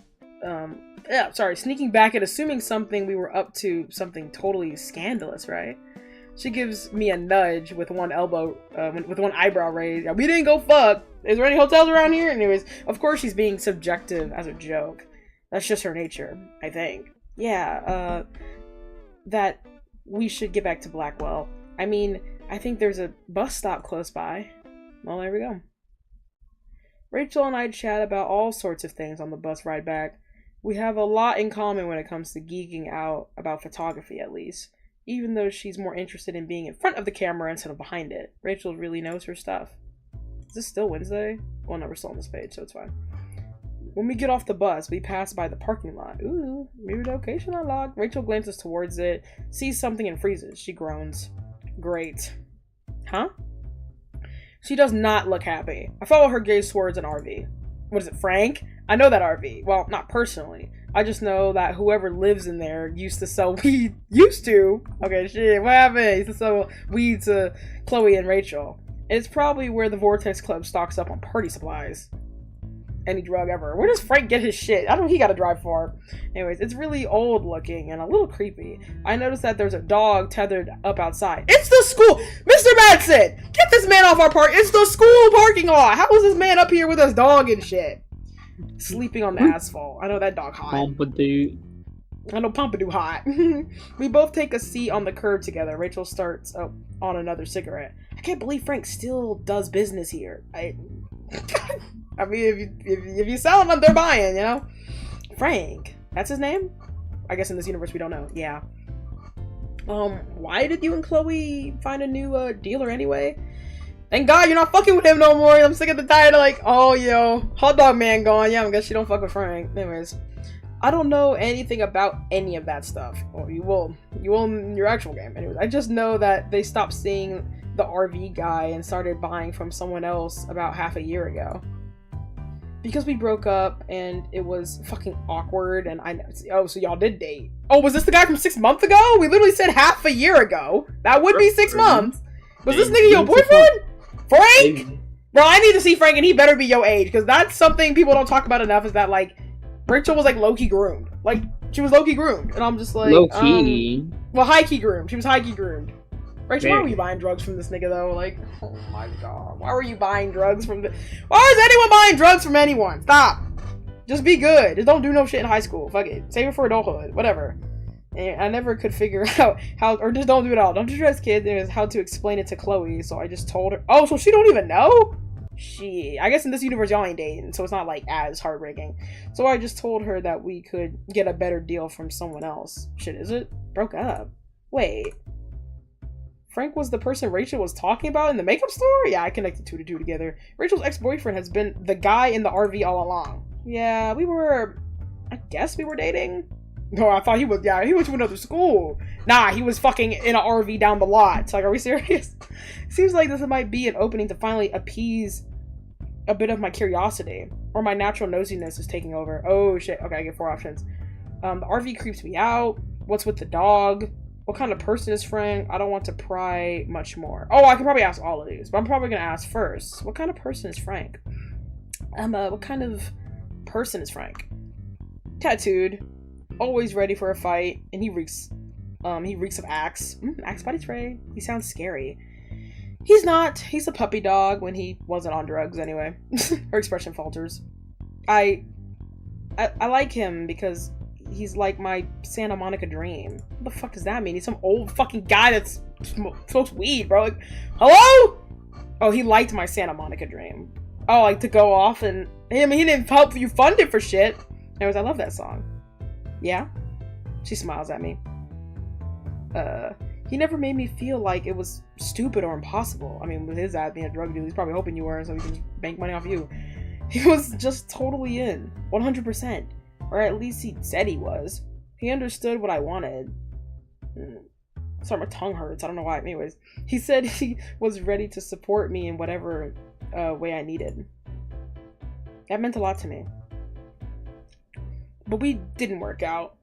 Sneaking back and assuming something we were up to something totally scandalous, right? She gives me a nudge with one elbow, with one eyebrow raised. Yeah, we didn't go fuck. Is there any hotels around here? Anyways, of course she's being subjective as a joke. That's just her nature, I think. Yeah, that we should get back to Blackwell. I mean, I think there's a bus stop close by. Well, there we go. Rachel and I chat about all sorts of things on the bus ride back. We have a lot in common when it comes to geeking out about photography, at least. Even though she's more interested in being in front of the camera instead of behind it. Rachel really knows her stuff. Is this still Wednesday? Well, no, we're still on this page, so it's fine. When we get off the bus, we pass by the parking lot. Ooh, new location unlocked. Rachel glances towards it, sees something and freezes. She groans. Great. Huh? She does not look happy. I follow her gaze towards an RV. What is it, Frank? I know that RV. Well, not personally. I just know that whoever lives in there used to sell weed. Used to? Okay, shit, what happened? Used to sell weed to Chloe and Rachel. It's probably where the Vortex Club stocks up on party supplies. Any drug ever. Where does Frank get his shit? I don't know, he gotta drive far. Anyways, it's really old looking and a little creepy. I noticed that there's a dog tethered up outside. It's the school! Mr. Madsen! Get this man off our park! It's the school parking lot! How is this man up here with his dog and shit? Sleeping on the asphalt. I know that dog hot. Pompadour. I know Pompadour hot. We both take a seat on the curb together. Rachel starts on another cigarette. I can't believe Frank still does business here. I mean, if you sell them, they're buying, you know? Frank. That's his name? I guess in this universe we don't know. Yeah. Why did you and Chloe find a new dealer anyway? Thank God you're not fucking with him no more. I'm sick of the tired of like, oh, yo, hot dog man gone. Yeah, I guess you don't fuck with Frank. Anyways, I don't know anything about any of that stuff. Well, you will in your actual game. Anyways, I just know that they stopped seeing the RV guy and started buying from someone else about half a year ago. Because we broke up and it was fucking awkward and so y'all did date. Oh, was this the guy from 6 months ago? We literally said half a year ago. That would be 6 months. Was this nigga your boyfriend? Frank? Bro, I need to see Frank and he better be your age, because that's something people don't talk about enough, is that like Rachel was like low-key groomed. Like, she was low-key groomed. And I'm just like, low-key. well, high-key groomed. She was high-key groomed. Rachel, why were you buying drugs from this nigga though? Like, oh my god, why were you buying drugs from the? Why is anyone buying drugs from anyone? Stop. Just be good. Just don't do no shit in high school. Fuck it. Save it for adulthood. Whatever. And I never could figure out how, or just don't do it all. Don't stress, kids. It was how to explain it to Chloe. So I just told her. Oh, so she don't even know? She. I guess in this universe y'all ain't dating, so it's not like as heartbreaking. So I just told her that we could get a better deal from someone else. Shit, is it? Broke up. Wait. Frank was the person Rachel was talking about in the makeup store? Yeah, I connected two to two together. Rachel's ex-boyfriend has been the guy in the RV all along. Yeah, I guess we were dating? No, I thought he was, he went to another school. Nah, he was fucking in an RV down the lot. It's like, are we serious? Seems like this might be an opening to finally appease a bit of my curiosity. Or my natural nosiness is taking over. Oh shit, okay, I get 4 options. The RV creeps me out. What's with the dog? What kind of person is Frank? I don't want to pry much more. Oh, I can probably ask all of these, but I'm probably gonna ask first. What kind of person is Frank? What kind of person is Frank? Tattooed, always ready for a fight, and he reeks of Axe. Axe body spray. He sounds scary. He's not. He's a puppy dog when he wasn't on drugs anyway. Her expression falters. I like him because he's like my Santa Monica dream. What the fuck does that mean? He's some old fucking guy that smokes weed, bro. Like, hello? Oh, he liked my Santa Monica dream. Oh, like to go off and... I mean, he didn't help you fund it for shit. Anyways, I love that song. Yeah? She smiles at me. He never made me feel like it was stupid or impossible. I mean, with his ass being a drug dealer, he's probably hoping you were so he can bank money off you. He was just totally in. 100%. Or at least he said he was. He understood what I wanted. Sorry, my tongue hurts. I don't know why. Anyways, he said he was ready to support me in whatever way I needed. That meant a lot to me. But we didn't work out.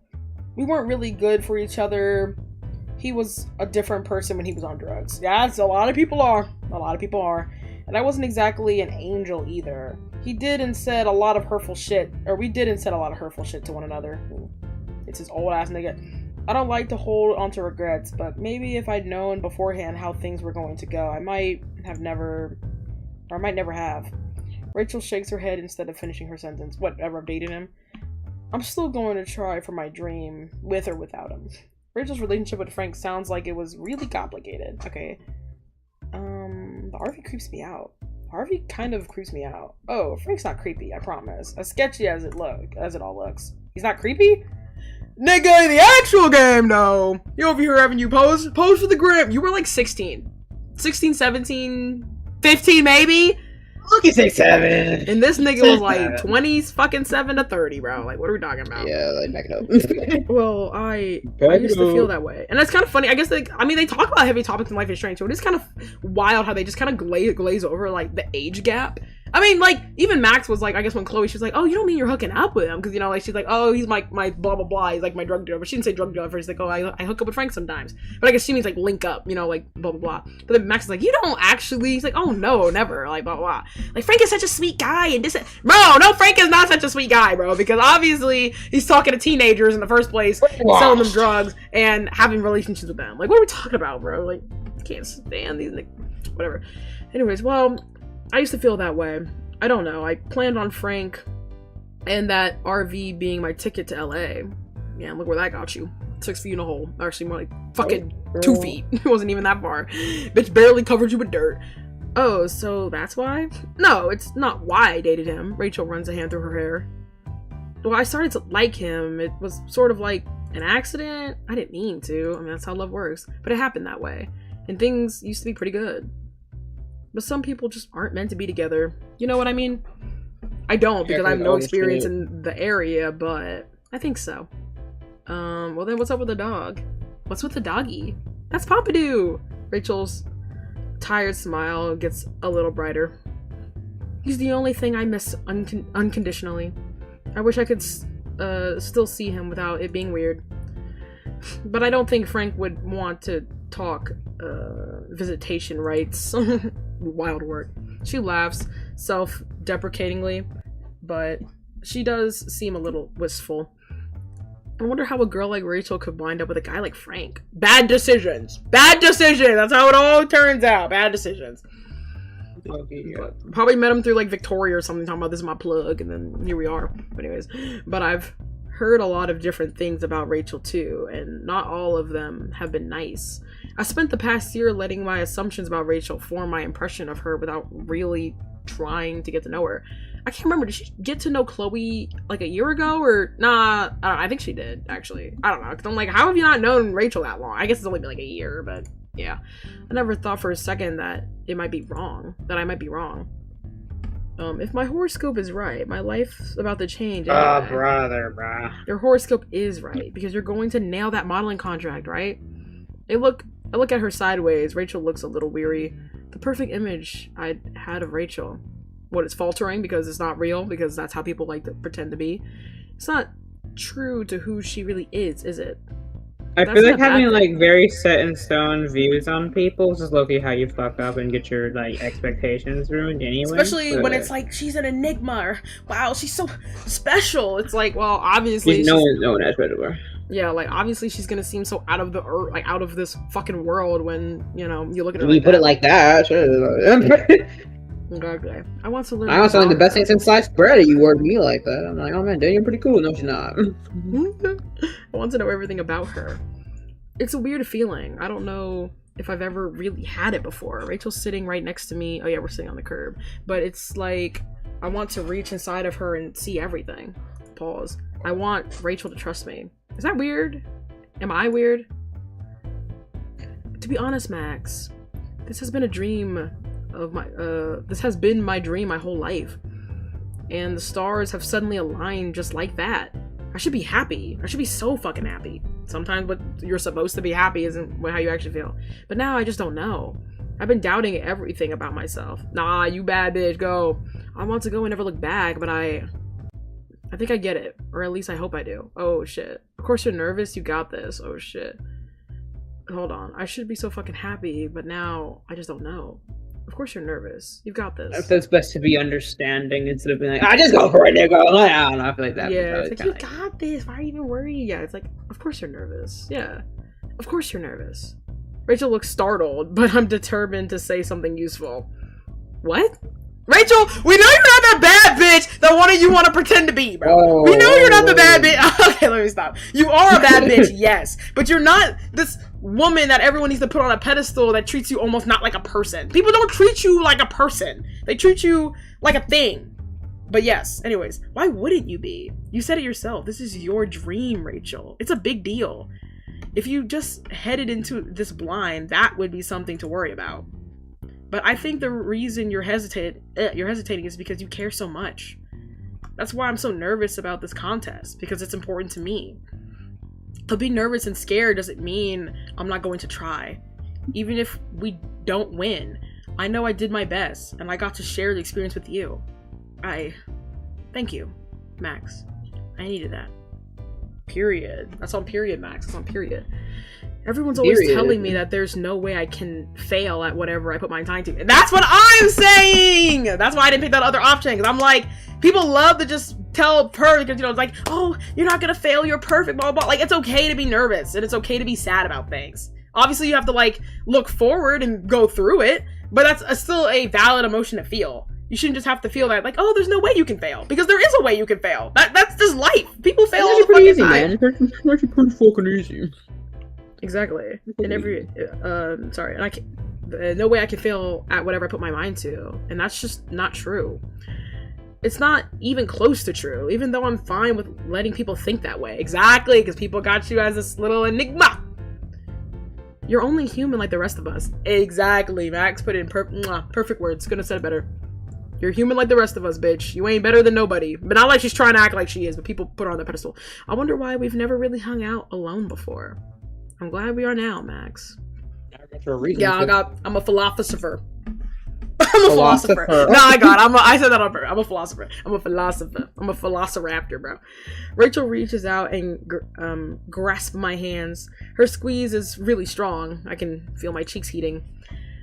We weren't really good for each other. He was a different person when he was on drugs. Yes, a lot of people are. A lot of people are. And I wasn't exactly an angel either. He did and said a lot of hurtful shit. Or we did and said a lot of hurtful shit to one another. It's his old ass nigga. I don't like to hold onto regrets, but maybe if I'd known beforehand how things were going to go, I might never have. Rachel shakes her head instead of finishing her sentence. Whatever, I've dated him. I'm still going to try for my dream, with or without him. Rachel's relationship with Frank sounds like it was really complicated. Okay. The RV creeps me out. RV kind of creeps me out. Oh, Frank's not creepy, I promise. As sketchy as it all looks. He's not creepy? Nigga, in the actual game, though. You over here having you pose for the gram. You were like 16. 16, 17, 15 maybe? Look, he's 6'7". And this nigga was like 20s fucking 7 to 30, bro. Like, what are we talking about? Yeah, like, back it up. Well, I used to feel that way. And that's kind of funny. I guess, they talk about heavy topics in Life is Strange, so it is kind of wild how they just kind of glaze over, like, the age gap. I mean, like, even Max was like, I guess when Chloe, she's like, oh, you don't mean you're hooking up with him? Because, you know, like, she's like, oh, he's my blah, blah, blah. He's like my drug dealer. But she didn't say drug dealer first. She's like, oh, I hook up with Frank sometimes. But I guess she means, like, link up, you know, like, blah, blah, blah. But then Max is like, you don't actually. He's like, oh, no, never. Like, blah, blah. Like, Frank is such a sweet guy. And this, bro, no, Frank is not such a sweet guy, bro. Because obviously he's talking to teenagers in the first place, selling them drugs, and having relationships with them. Like, what are we talking about, bro? Like, I can't stand these niggas. Whatever. Anyways, well, I used to feel that way. I don't know. I planned on Frank and that RV being my ticket to LA. Yeah, look where that got you. 6 feet in a hole. Actually, more like fucking 2 feet. It wasn't even that far. Bitch barely covered you with dirt. Oh, so that's why? No, it's not why I dated him. Rachel runs a hand through her hair. Well, I started to like him. It was sort of like an accident. I didn't mean to. I mean, that's how love works. But it happened that way. And things used to be pretty good. But some people just aren't meant to be together. You know what I mean? I don't, because I have no experience in the area, but I think so. Well then what's up with the dog? What's with the doggy? That's Pompidou! Rachel's tired smile gets a little brighter. He's the only thing I miss unconditionally. I wish I could still see him without it being weird. But I don't think Frank would want to talk visitation rights. Wild work. She laughs self-deprecatingly, but she does seem a little wistful. I wonder how a girl like Rachel could wind up with a guy like Frank. Bad decisions. Bad decisions. That's how it all turns out. Bad decisions. Probably met him through like Victoria or something, talking about this is my plug, and then here we are. But anyways, but I've heard a lot of different things about Rachel too, and not all of them have been nice. I spent the past year letting my assumptions about Rachel form my impression of her without really trying to get to know her. I can't remember, did she get to know Chloe like a year ago, or nah? I don't know, I think she did, actually. I don't know, because I'm like, how have you not known Rachel that long? I guess it's only been like a year, but yeah. I never thought for a second that it might be wrong, that I might be wrong. If my horoscope is right, my life's about to change. Anyway. Brother. Your horoscope is right, because you're going to nail that modeling contract, right? I look at her sideways. Rachel looks a little weary. The perfect image I had of Rachel. What, it's faltering because it's not real, because that's how people like to pretend to be. It's not true to who she really is it? I That's feel like not having bad. like very set in stone views on people is just low-key how you fuck up and get your like expectations ruined anyway. Especially when so- it's like, she's an enigma, or wow, she's so special. It's like, well, obviously no one has better work. yeah, like obviously she's gonna seem so out of the earth, like out of this fucking world when, you know, you look at her When you like put that. it like that, sure. Okay. I want to learn. I also like the about best her. thing since sliced bread. You word me like that. I'm like, oh man, Daniel, pretty cool. No, she's not. I want to know everything about her. It's a weird feeling. I don't know if I've ever really had it before. Rachel's sitting right next to me. Oh yeah, we're sitting on the curb. But it's like, I want to reach inside of her and see everything. Pause. I want Rachel to trust me. Is that weird? Am I weird? To be honest, Max, this has been a dream of my, this has been my dream my whole life. And the stars have suddenly aligned just like that. I should be happy. I should be so fucking happy. Sometimes what you're supposed to be happy isn't how you actually feel. But now I just don't know. I've been doubting everything about myself. Nah, you bad bitch, go. I want to go and never look back, but I think I get it. Or at least I hope I do. Oh shit. Of course you're nervous, you got this. Oh shit. Hold on. I should be so fucking happy, but now I just don't know. Of course you're nervous. You've got this. If it's best to be understanding instead of being like, I just go for it, nigga. I don't know. I feel like that. Yeah, would it's probably like, you kinda- got this. Why are you even worried? Yeah, it's like, of course you're nervous. Yeah, of course you're nervous. Rachel looks startled, but I'm determined to say something useful. What? Rachel, we know you're not that bad bitch that one of you want to pretend to be, bro. We know you're not the bad bitch. Okay, let me stop. You are a bad bitch, yes, but you're not this woman that everyone needs to put on a pedestal that treats you almost not like a person. People don't treat you like a person. They treat you like a thing. But yes, anyways, why wouldn't you be? You said it yourself. This is your dream, Rachel. It's a big deal. If you just headed into this blind, that would be something to worry about. But I think the reason you're hesitating is because you care so much. That's why I'm so nervous about this contest, because it's important to me. But being nervous and scared doesn't mean I'm not going to try. Even if we don't win, I know I did my best, and I got to share the experience with you. Thank you, Max. I needed that. Period. That's on period, Max. That's on period. Everyone's always Period. telling me that there's no way I can fail at whatever I put my time to. That's what I'm saying! That's why I didn't pick that other option, because I'm like, people love to just tell her, because, you know, it's like, oh, you're not gonna fail, you're perfect, blah, blah, blah. Like, it's okay to be nervous, and it's okay to be sad about things. Obviously, you have to, like, look forward and go through it, but that's still a valid emotion to feel. You shouldn't just have to feel that, like, oh, there's no way you can fail, because there is a way you can fail. That's just life. People fail all the It's pretty easy, fucking time. man. It's actually pretty fucking easy. Exactly. And every sorry, and I can no way I can fail at whatever I put my mind to, and that's just not true. It's not even close to true, even though I'm fine with letting people think that way. Exactly, because people got you as this little enigma. You're only human like the rest of us. Exactly, Max put it in perfect words. Couldn't have said it better. You're human like the rest of us, bitch. You ain't better than nobody. But not like she's trying to act like she is, but people put her on the pedestal. I wonder why we've never really hung out alone before. I'm glad we are now, Max. For a reason. Yeah, I'm a philosopher. I'm a philosopher. Philosopher. No, I said that on purpose. I'm a philosopher. I'm a philosopher. I'm a velociraptor, bro. Rachel reaches out and grasps my hands. Her squeeze is really strong. I can feel my cheeks heating.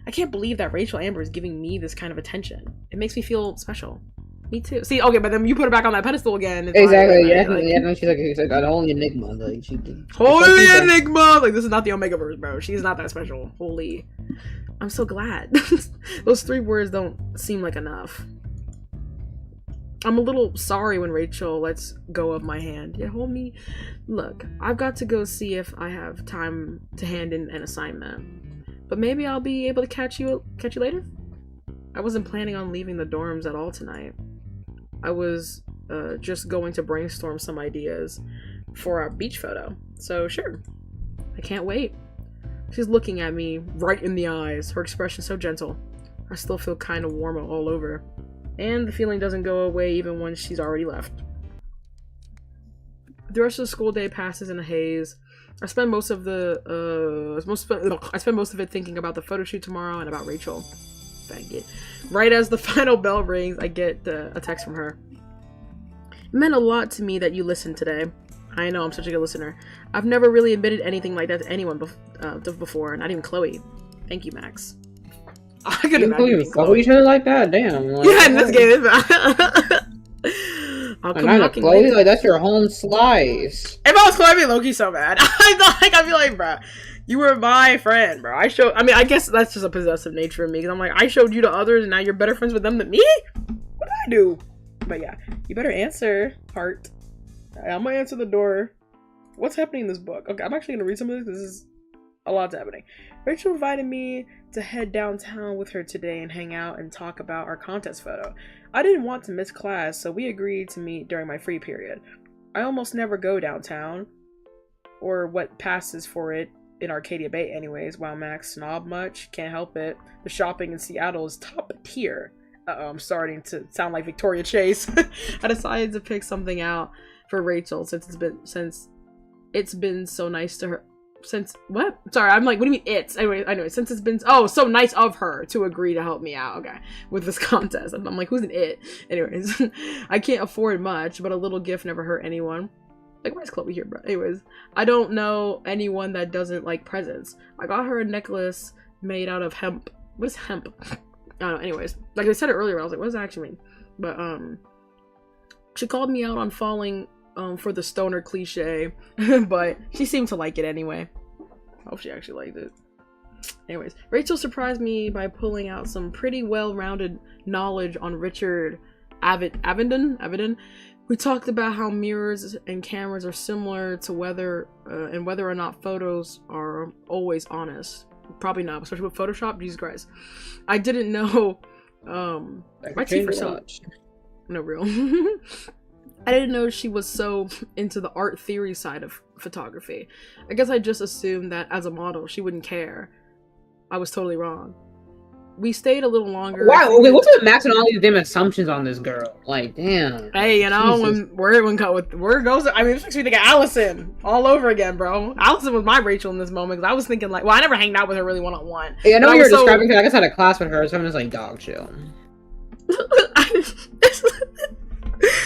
I can't believe that Rachel Amber is giving me this kind of attention. It makes me feel special. Me too. See, okay, but then you put her back on that pedestal again. It's like, Exactly. Yeah. like, Yeah. No, she's like a holy enigma. Like she did. Holy enigma! Like, this is not the Omegaverse, bro. She's not that special. Holy. I'm so glad. Those 3 words don't seem like enough. I'm a little sorry when Rachel lets go of my hand. Yeah, hold me. Look, I've got to go see if I have time to hand in an assignment. But maybe I'll be able to catch you later? I wasn't planning on leaving the dorms at all tonight. I was just going to brainstorm some ideas for our beach photo. So sure. I can't wait. She's looking at me right in the eyes, her expression so gentle. I still feel kind of warm all over. And the feeling doesn't go away even when she's already left. The rest of the school day passes in a haze. I spend most of it thinking about the photo shoot tomorrow and about Rachel. Faggot. Right as the final bell rings, I get a text from her. It meant a lot to me that you listened today. I know, I'm such a good listener. I've never really admitted anything like that to anyone before, not even Chloe. Thank you, Max. I could imagine follow each other like that. Damn. Like, yeah, in this game. I'll come knocking Chloe, later. like that's your home slice. If I was Chloe, I'd be low-key so mad. I'd be like, bruh, you were my friend, bro. I guess that's just a possessive nature of me, because I'm like, I showed you to others, and now you're better friends with them than me? What did I do? But yeah, you better answer, heart. I'm gonna answer the door. What's happening in this book? Okay, I'm actually gonna read some of this, because this is a lot's happening. Rachel invited me to head downtown with her today and hang out and talk about our contest photo. I didn't want to miss class, so we agreed to meet during my free period. I almost never go downtown, or what passes for it in Arcadia Bay anyways. While Max snob much, can't help it. The shopping in Seattle is top tier. I'm starting to sound like Victoria Chase. I decided to pick something out for Rachel since it's been so nice to her. Since what? Sorry, I'm like, what do you mean it's? Anyway, since it's been so nice of her to agree to help me out, okay, with this contest. I'm like, who's an it? Anyways, I can't afford much, but a little gift never hurt anyone. Like, why is Chloe here, bro? Anyways, I don't know anyone that doesn't like presents. I got her a necklace made out of hemp. What is hemp? I don't know. Anyways, like I said it earlier, I was like, what does that actually mean? But she called me out on falling for the stoner cliche, but she seemed to like it anyway. I hope she actually liked it. Anyways, Rachel surprised me by pulling out some pretty well-rounded knowledge on Richard Avedon. We talked about how mirrors and cameras are similar to whether or not photos are always honest. Probably not, especially with Photoshop. Jesus Christ, I didn't know. My teeth are so no real. I didn't know she was so into the art theory side of photography. I guess I just assumed that as a model she wouldn't care. I was totally wrong. We stayed a little longer. Wow, okay, what's with Max and all these damn assumptions on this girl? Like, damn. Hey, you know, Jesus. when word goes, I mean, this makes me think of Allison all over again, bro. Allison was my Rachel in this moment, because I was thinking like, well, I never hanged out with her really one-on-one. Yeah, I know But you were was so- describing, I guess I had a class with her, so I'm just like, dog, chill.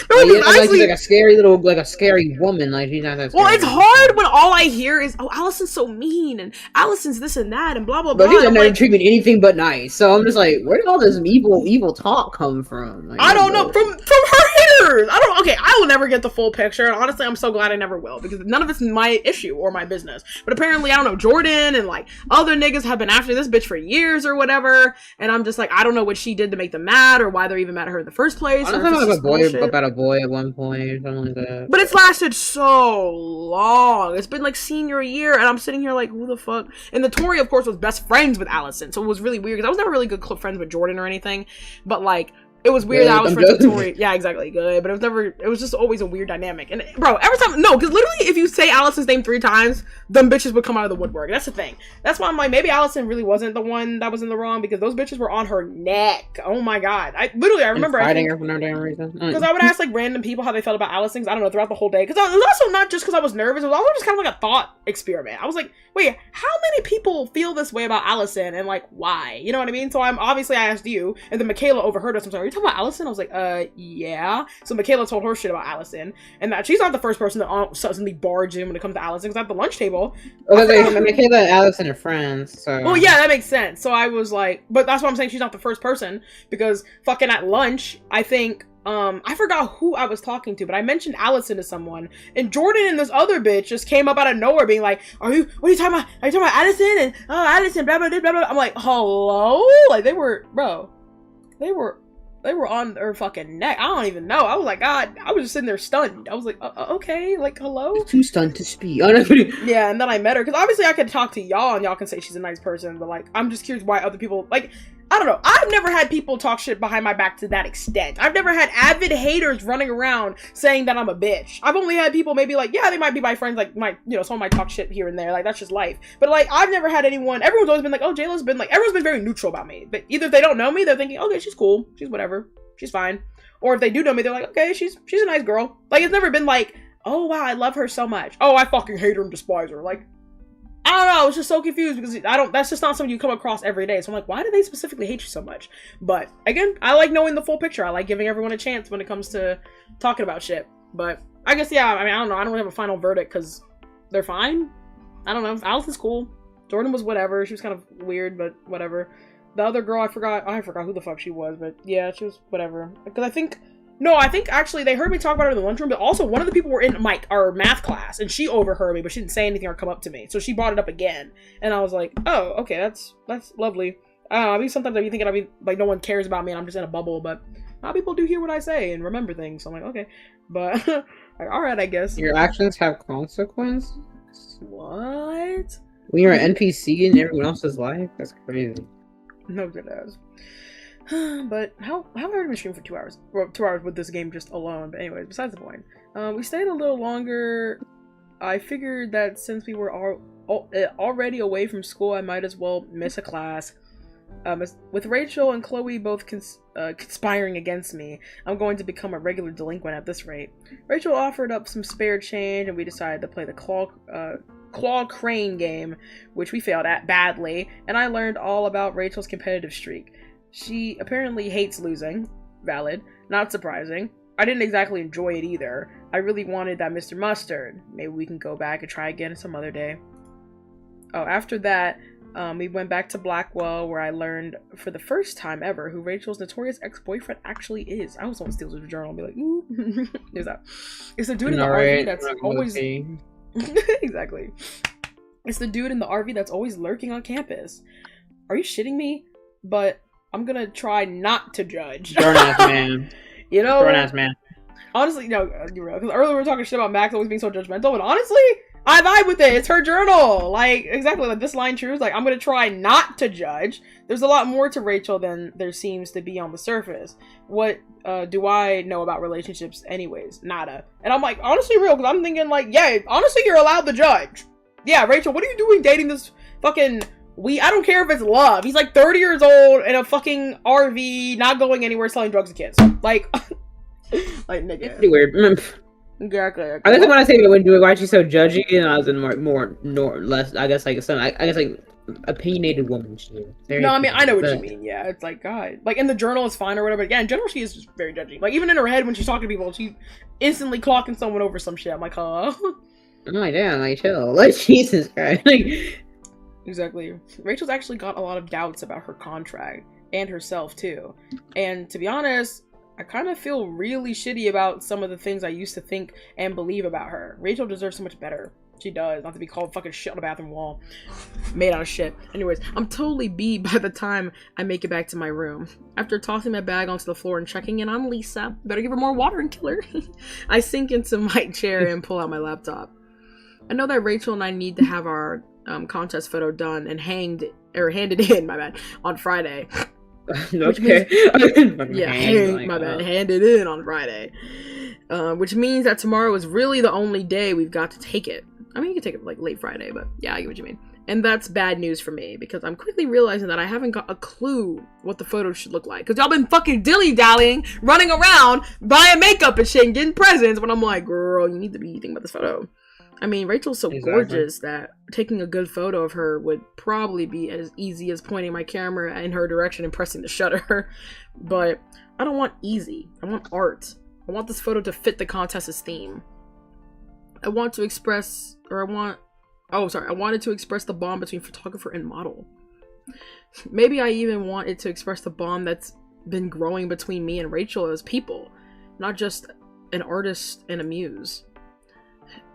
No, Like, because she's like a scary little, like a scary woman. Like she's not that scary. well, it's hard when all I hear is, oh, Allison's so mean, and Allison's this and that, and blah, blah, blah. But these are I'm never like, treat me anything but nice. So I'm just like, where did all this evil talk come from? Like, I don't know, from her haters. Okay, I will never get the full picture, and honestly, I'm so glad I never will, because none of it's my issue or my business. But apparently, I don't know, Jordan and like other niggas have been after this bitch for years or whatever, and I'm just like, I don't know what she did to make them mad, or why they're even mad at her in the first place. I or don't if know it's just bullshit. about a boy at one point or something like that. But it's lasted so long. It's been like senior year, and I'm sitting here like, who the fuck? And the Tori, of course, was best friends with Allison, so it was really weird because I was never really good friends with Jordan or anything. But like, it was weird that I was friends with Tori. Yeah, exactly, good. But it was just always a weird dynamic. And bro, every time, no, because literally, if you say Allison's name 3 times, them bitches would come out of the woodwork. That's the thing. That's why I'm like, maybe Allison really wasn't the one that was in the wrong, because those bitches were on her neck. Oh my god, I remember fighting her for no damn reason. because I would ask like random people how they felt about Allison. 'Cause I don't know, throughout the whole day. Because it was also not just because I was nervous. It was also just kind of like a thought experiment. I was like, wait, how many people feel this way about Allison, and like why? You know what I mean? So I asked you, and then Michaela overheard us. I'm sorry, are you talking about Allison? I was like, yeah. So Michaela told her shit about Allison, and that she's not the first person to suddenly barge in when it comes to Allison. Because at the lunch table, Michaela and Allison are friends. So. well, yeah, that makes sense. So I was like, but that's why I'm saying she's not the first person, because fucking at lunch, I think I forgot who I was talking to, but I mentioned Allison to someone, and Jordan and this other bitch just came up out of nowhere being like, what are you talking about? Are you talking about Allison? And, oh, Allison, blah, blah, blah, blah, blah. I'm like, hello? Like, they were on her fucking neck. I don't even know. I was like, God, I was just sitting there stunned. I was like, okay, like, hello? Too stunned to speak. Yeah, and then I met her, because obviously I could talk to y'all, and y'all can say she's a nice person, but, like, I'm just curious why other people, like, I don't know. I've never had people talk shit behind my back to that extent. I've never had avid haters running around saying that I'm a bitch. I've only had people maybe like, yeah, they might be my friends, like, someone might talk shit here and there, like, that's just life. But, like, I've never had everyone's always been like, oh, Jayla's been, like, everyone's been very neutral about me. But either if they don't know me, they're thinking, okay, she's cool, she's whatever, she's fine. Or if they do know me, they're like, okay, she's a nice girl. Like, it's never been like, oh, wow, I love her so much. Oh, I fucking hate her and despise her. Like, I don't know, I was just so confused because that's just not something you come across every day. So I'm like, why do they specifically hate you so much? But again, I like knowing the full picture. I like giving everyone a chance when it comes to talking about shit. But I guess, yeah, I mean, I don't know. I don't really have a final verdict because they're fine. I don't know. Allison's cool. Jordan was whatever. She was kind of weird, but whatever. The other girl, I forgot who the fuck she was, but yeah, she was whatever. Because I think actually they heard me talk about her in the lunchroom, but also one of the people were in our math class, and she overheard me, but she didn't say anything or come up to me. So she brought it up again, and I was like, oh, okay, that's lovely. I mean, sometimes I'd be thinking I'd be like, no one cares about me, and I'm just in a bubble, but a lot of people do hear what I say and remember things. So I'm like, okay, but like, all right, I guess. Your actions have consequences? What? When you're an NPC in everyone else's life? That's crazy. No good ass. But how have I already been streaming for 2 hours? Well, 2 hours with this game just alone. But anyways, besides the point. We stayed a little longer. I figured that since we were already away from school, I might as well miss a class. With Rachel and Chloe both conspiring against me, I'm going to become a regular delinquent at this rate. Rachel offered up some spare change, and we decided to play the Claw Crane game, which we failed at badly, and I learned all about Rachel's competitive streak. She apparently hates losing. Valid. Not surprising. I didn't exactly enjoy it either. I really wanted that Mr. Mustard. Maybe we can go back and try again some other day. Oh, after that, we went back to Blackwell, where I learned for the first time ever who Rachel's notorious ex-boyfriend actually is. I was on steals his journal and be like, ooh. There's that. It's the dude in the RV that's always... Exactly. It's the dude in the RV that's always lurking on campus. Are you shitting me? But I'm gonna try not to judge. Burn-ass man. You know? Burn-ass man. Honestly, no, you're right. Because earlier we were talking shit about Max always being so judgmental, but honestly, I vibe with it. It's her journal. Like, exactly, like this line true. Like, I'm gonna try not to judge. There's a lot more to Rachel than there seems to be on the surface. What do I know about relationships anyways? Nada. And I'm like, honestly real, because I'm thinking like, yeah, honestly, you're allowed to judge. Yeah, Rachel, what are you doing dating this fucking... I don't care if it's love. He's like 30 years old in a fucking RV, not going anywhere, selling drugs to kids. Like, like, nigga. It's pretty weird. Exactly. I guess when I say when do it, why she's so judgy, and I was in more less. I guess like some. I guess like opinionated woman. No, I mean I know what you mean. Yeah, it's like God. Like in the journal is fine or whatever. Yeah, in general she is just very judgy. Like even in her head when she's talking to people, she's instantly clocking someone over some shit. I'm like, huh? I'm like, damn, like chill. Like Jesus Christ. Like. Exactly. Rachel's actually got a lot of doubts about her contract and herself too. And to be honest, I kind of feel really shitty about some of the things I used to think and believe about her. Rachel deserves so much better. She does. Not to be called fucking shit on a bathroom wall. Made out of shit. Anyways, I'm totally beat by the time I make it back to my room. After tossing my bag onto the floor and checking in on Lisa, better give her more water and kill her. I sink into my chair and pull out my laptop. I know that Rachel and I need to have our contest photo done and handed in, my bad, on Friday. Okay. Handed in on Friday. Which means that tomorrow is really the only day we've got to take it. I mean, you can take it like late Friday, but yeah, I get what you mean. And that's bad news for me, because I'm quickly realizing that I haven't got a clue what the photo should look like. Because y'all been fucking dilly-dallying, running around, buying makeup and shit, and getting presents, when I'm like, girl, you need to be thinking about this photo. I mean, Rachel's so gorgeous that taking a good photo of her would probably be as easy as pointing my camera in her direction and pressing the shutter. But I don't want easy. I want art. I want this photo to fit the contest's theme. I wanted to express the bond between photographer and model. Maybe I even wanted to express the bond that's been growing between me and Rachel as people. not just an artist and a muse.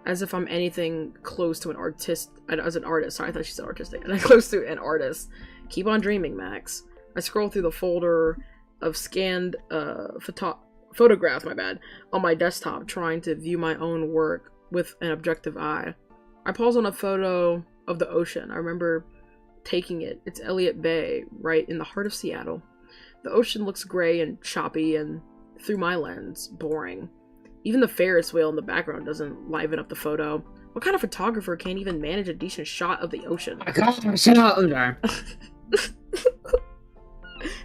As if I'm anything close to an artist, as an artist. Sorry, I thought she said artistic. And I'm close to an artist. Keep on dreaming, Max. I scroll through the folder of scanned photographs, on my desktop, trying to view my own work with an objective eye. I pause on a photo of the ocean. I remember taking it. It's Elliott Bay, right in the heart of Seattle. The ocean looks gray and choppy, and through my lens, boring. Even the Ferris wheel in the background doesn't liven up the photo. What kind of photographer can't even manage a decent shot of the ocean? I can't shut up. I'm sorry.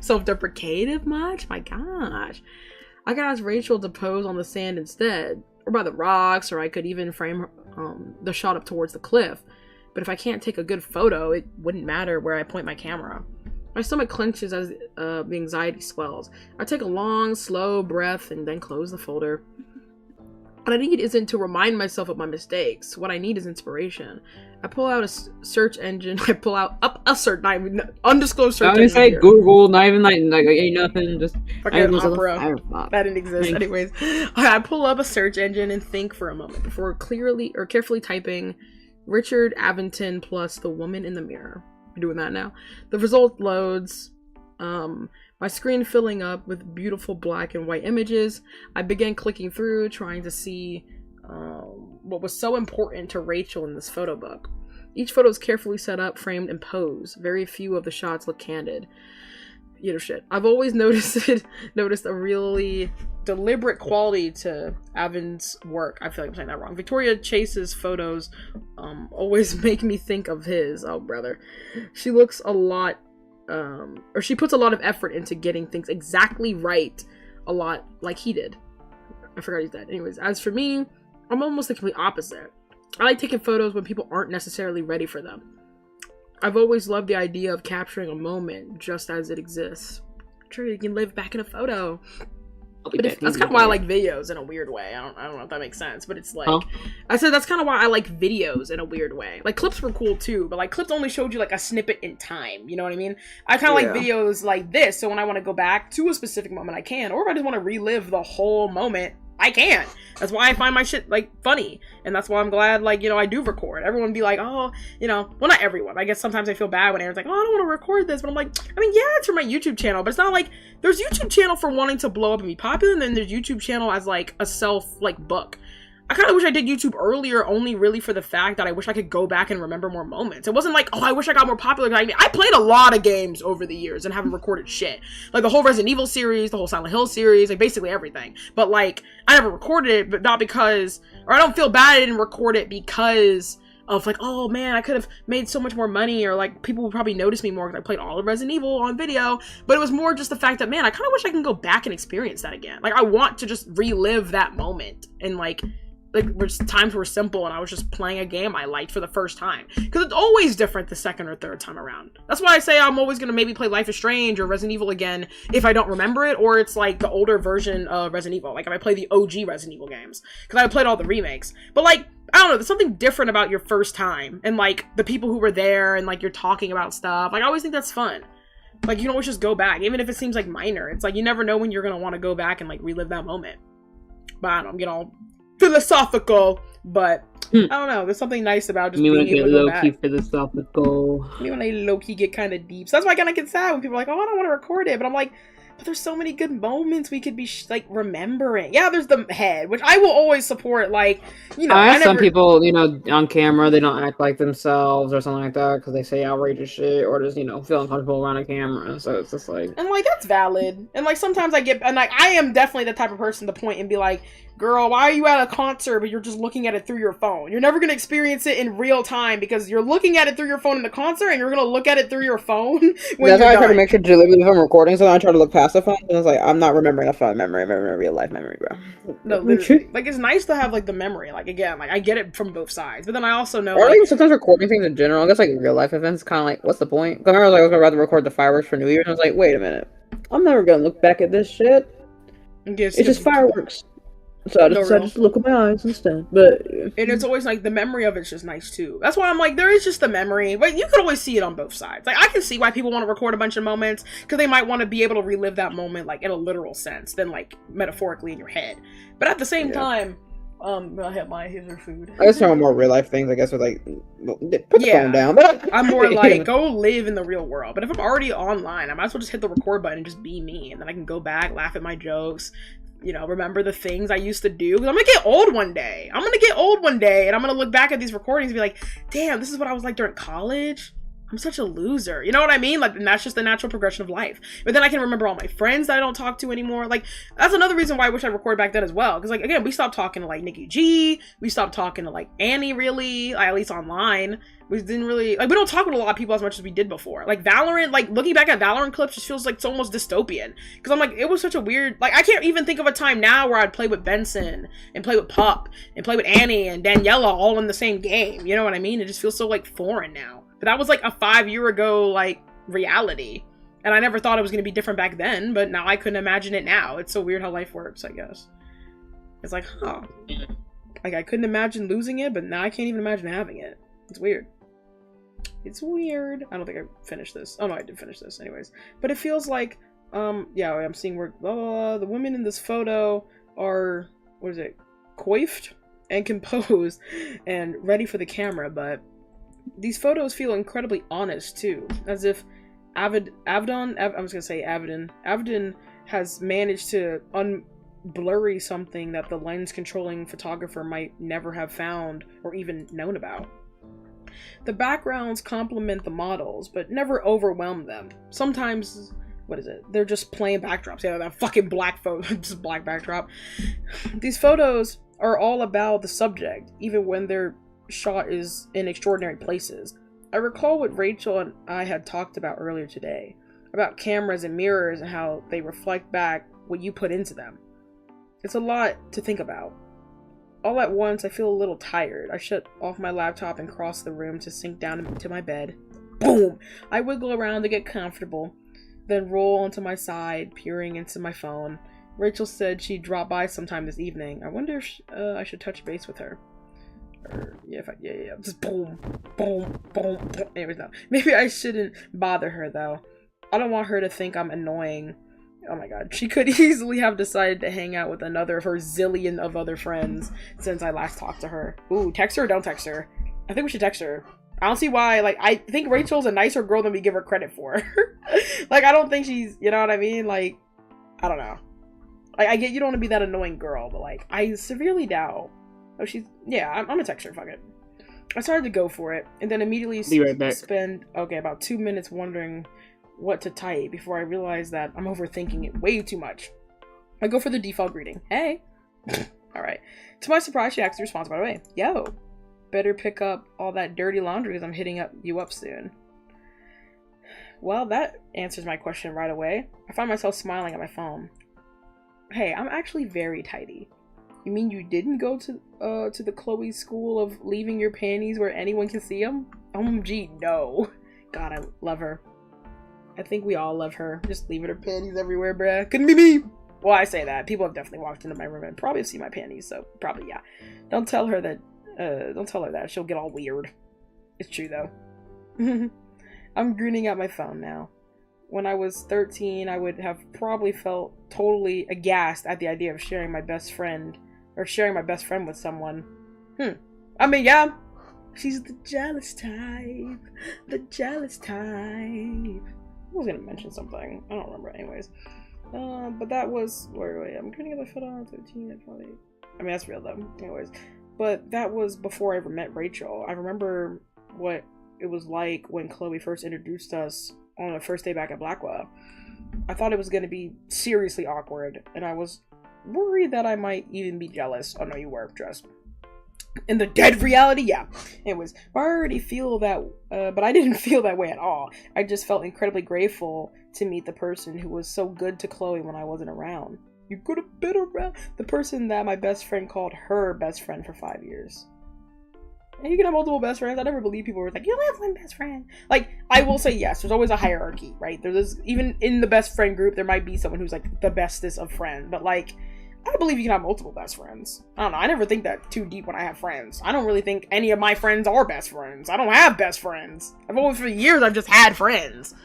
Self-deprecative much? My gosh. I could ask Rachel to pose on the sand instead, or by the rocks, or I could even frame the shot up towards the cliff. But if I can't take a good photo, it wouldn't matter where I point my camera. My stomach clenches as the anxiety swells. I take a long, slow breath and then close the folder. What I need isn't to remind myself of my mistakes. What I need is inspiration. I pull out a search engine. I pull out a search, not even undisclosed search engine. I was like Google, not even like ain't nothing. Just fucking Opera. That didn't exist, anyways. I pull up a search engine and think for a moment before carefully typing Richard Aventon plus the woman in the mirror. I'm doing that now. The result loads. My screen filling up with beautiful black and white images. I began clicking through, trying to see what was so important to Rachel in this photo book. Each photo is carefully set up, framed, and posed. Very few of the shots look candid. You know, shit. I've always noticed a really deliberate quality to Avon's work. I feel like I'm saying that wrong. Victoria Chase's photos always make me think of his. Oh, brother. She looks a lot she puts a lot of effort into getting things exactly right, a lot like he did. I forgot he's dead. Anyways, as for me, I'm almost the complete opposite. I like taking photos when people aren't necessarily ready for them. I've always loved the idea of capturing a moment just as it exists. True, you can live back in a photo. But that's kind of why I like videos in a weird way. I don't know if that makes sense, but it's like, I said that's kind of why I like videos in a weird way. Like, clips were cool too, but like clips only showed you like a snippet in time, you know what I mean? I kind of like videos like this, so when I want to go back to a specific moment, I can, or if I just want to relive the whole moment, I can. That's why I find my shit like funny, and that's why I'm glad, like, you know, I do record. Everyone be like, oh, you know, well, not everyone. I guess sometimes I feel bad when Aaron's like, oh, I don't want to record this, but I'm like, I mean, yeah, it's for my YouTube channel, but it's not like there's YouTube channel for wanting to blow up and be popular, and then there's YouTube channel as like a self like book. I kind of wish I did YouTube earlier, only really for the fact that I wish I could go back and remember more moments. It wasn't like, oh, I wish I got more popular. I mean, I played a lot of games over the years and haven't recorded shit. Like the whole Resident Evil series, the whole Silent Hill series, like basically everything. But like, I never recorded it, but not because, or I don't feel bad I didn't record it because of like, oh man, I could have made so much more money, or like people would probably notice me more because I played all of Resident Evil on video. But it was more just the fact that, man, I kind of wish I can go back and experience that again. Like, I want to just relive that moment and like times were simple and I was just playing a game I liked for the first time, because it's always different the second or third time around. That's why I say I'm always gonna maybe play Life is Strange or Resident Evil again if I don't remember it, or it's like the older version of Resident Evil, like if I play the OG Resident Evil games, because I played all the remakes. But like, I don't know, there's something different about your first time and like the people who were there and like you're talking about stuff. Like, I always think that's fun. Like, you can always just go back, even if it seems like minor. It's like you never know when you're gonna want to go back and like relive that moment. But I don't know, I'm getting all philosophical, but I don't know, there's something nice about just being able to go back. Low-key philosophical. Me when I low-key get kind of deep. So that's why I kind of get sad when people are like, oh, I don't want to record it, but I'm like, but there's so many good moments we could be like remembering. Yeah, there's the head, which I will always support. Like, you know, some people, you know, on camera they don't act like themselves or something like that because they say outrageous shit or just, you know, feel uncomfortable around a camera. So it's just like, and like that's valid. And like sometimes I get, and like I am definitely the type of person to point and be like, girl, why are you at a concert but you're just looking at it through your phone? You're never going to experience it in real time because you're looking at it through your phone in the concert and you're going to look at it through your phone when that's why I try to done. make sure deliberately if I'm recording something, I try to look past the phone. And I was like, I'm not remembering a phone memory, I'm remembering real life memory, bro. No, literally. Like, it's nice to have like the memory. Like, again, like I get it from both sides, but then I also know, or like, even sometimes recording things in general. I guess like real life events, kind of like, what's the point? 'Cause I remember I was like, I was rather record the fireworks for New Year's, and I was like, wait a minute, I'm never gonna look back at this shit. It's just fireworks. So I No, decided real. to look at my eyes instead. But And it's always like the memory of it's just nice too. That's why I'm like, there is just the memory, but you could always see it on both sides. Like I can see why people want to record a bunch of moments because they might want to be able to relive that moment like in a literal sense than like metaphorically in your head. But at the same time, I have my his food. I guess some more real life things. I guess with like, put the Yeah. phone down. But I'm more like, go live in the real world. But if I'm already online, I might as well just hit the record button and just be me. And then I can go back, laugh at my jokes, you know, remember the things I used to do. Because I'm going to get old one day. I'm going to get old one day. And I'm going to look back at these recordings and be like, damn, this is what I was like during college. I'm such a loser. You know what I mean? Like, and that's just the natural progression of life. But then I can remember all my friends that I don't talk to anymore. Like, that's another reason why I wish I recorded back then as well. Because, like, again, we stopped talking to, like, Nikki G. We stopped talking to, like, Annie, really. Like, at least online. We didn't really... Like, we don't talk with a lot of people as much as we did before. Like, Valorant, like, looking back at Valorant clips just feels, like, it's almost dystopian. Because I'm like, it was such a weird... Like, I can't even think of a time now where I'd play with Benson and play with Pup and play with Annie and Daniela all in the same game. You know what I mean? It just feels so, like, foreign now. But that was like a 5-year ago, like, reality. And I never thought it was going to be different back then, but now I couldn't imagine it now. It's so weird how life works, I guess. It's like, huh. Like, I couldn't imagine losing it, but now I can't even imagine having it. It's weird. It's weird. I don't think I finished this. Oh, no, I did finish this anyways. But it feels like, yeah, I'm seeing where, the women in this photo are, what is it, coiffed and composed and ready for the camera, but these photos feel incredibly honest too, as if Avedon has managed to unblurry something that the lens controlling photographer might never have found or even known about. The backgrounds complement the models, but never overwhelm them. Sometimes, what is it? They're just plain backdrops. Yeah, that fucking black photo, just black backdrop. These photos are all about the subject, even when they're shot is in extraordinary places. I recall what Rachel and I had talked about earlier today, about cameras and mirrors and how they reflect back what you put into them. It's a lot to think about. All at once, I feel a little tired. I shut off my laptop and cross the room to sink down into my bed. Boom! I wiggle around to get comfortable, then roll onto my side, peering into my phone. Rachel said she'd drop by sometime this evening. I wonder if I should touch base with her. Yeah, just boom, boom, boom, boom. Anyways, no. Maybe I shouldn't bother her, though. I don't want her to think I'm annoying. Oh my god. She could easily have decided to hang out with another of her zillion of other friends since I last talked to her. Ooh, text her or don't text her? I think we should text her. I don't see why. Like, I think Rachel's a nicer girl than we give her credit for. Like, I don't think she's, you know what I mean? Like, I don't know. Like, I get you don't want to be that annoying girl, but, like, I severely doubt. Oh, she's... Yeah, I'm gonna text her, fuck it. I started to go for it, and then immediately Be right back. spend, about 2 minutes wondering what to type before I realize that I'm overthinking it way too much. I go for the default greeting. Hey! Alright. To my surprise, she actually responds right away. Yo! Better pick up all that dirty laundry because I'm hitting you up soon. Well, that answers my question right away. I find myself smiling at my phone. Hey, I'm actually very tidy. You mean you didn't go to the Chloe school of leaving your panties where anyone can see them? OMG, no. God, I love her. I think we all love her. Just leaving her panties everywhere, bruh. Couldn't be me. Well, I say that. People have definitely walked into my room and probably seen my panties, so probably, yeah. Don't tell her that. She'll get all weird. It's true, though. I'm grinning at my phone now. When I was 13, I would have probably felt totally aghast at the idea of sharing my best friend with someone. I mean, yeah. She's the jealous type. The jealous type. I was gonna mention something. I don't remember anyways. But that was... Wait. I'm gonna get my foot on 13. I mean, that's real, though. Anyways. But that was before I ever met Rachel. I remember what it was like when Chloe first introduced us on the first day back at Blackwell. I thought it was going to be seriously awkward, and I was worried that I might even be jealous. Oh no, you were, trust. In the dead reality, yeah. It was, I already feel that, but I didn't feel that way at all. I just felt incredibly grateful to meet the person who was so good to Chloe when I wasn't around. You could have been around. The person that my best friend called her best friend for 5 years. And you can have multiple best friends. I never believe people were like, you only have one best friend. Like, I will say yes, there's always a hierarchy, right? There's even in the best friend group, there might be someone who's like the bestest of friends. But like, I believe you can have multiple best friends. I don't know. I never think that too deep when I have friends. I don't really think any of my friends are best friends. I don't have best friends. I've always, for years, I've just had friends.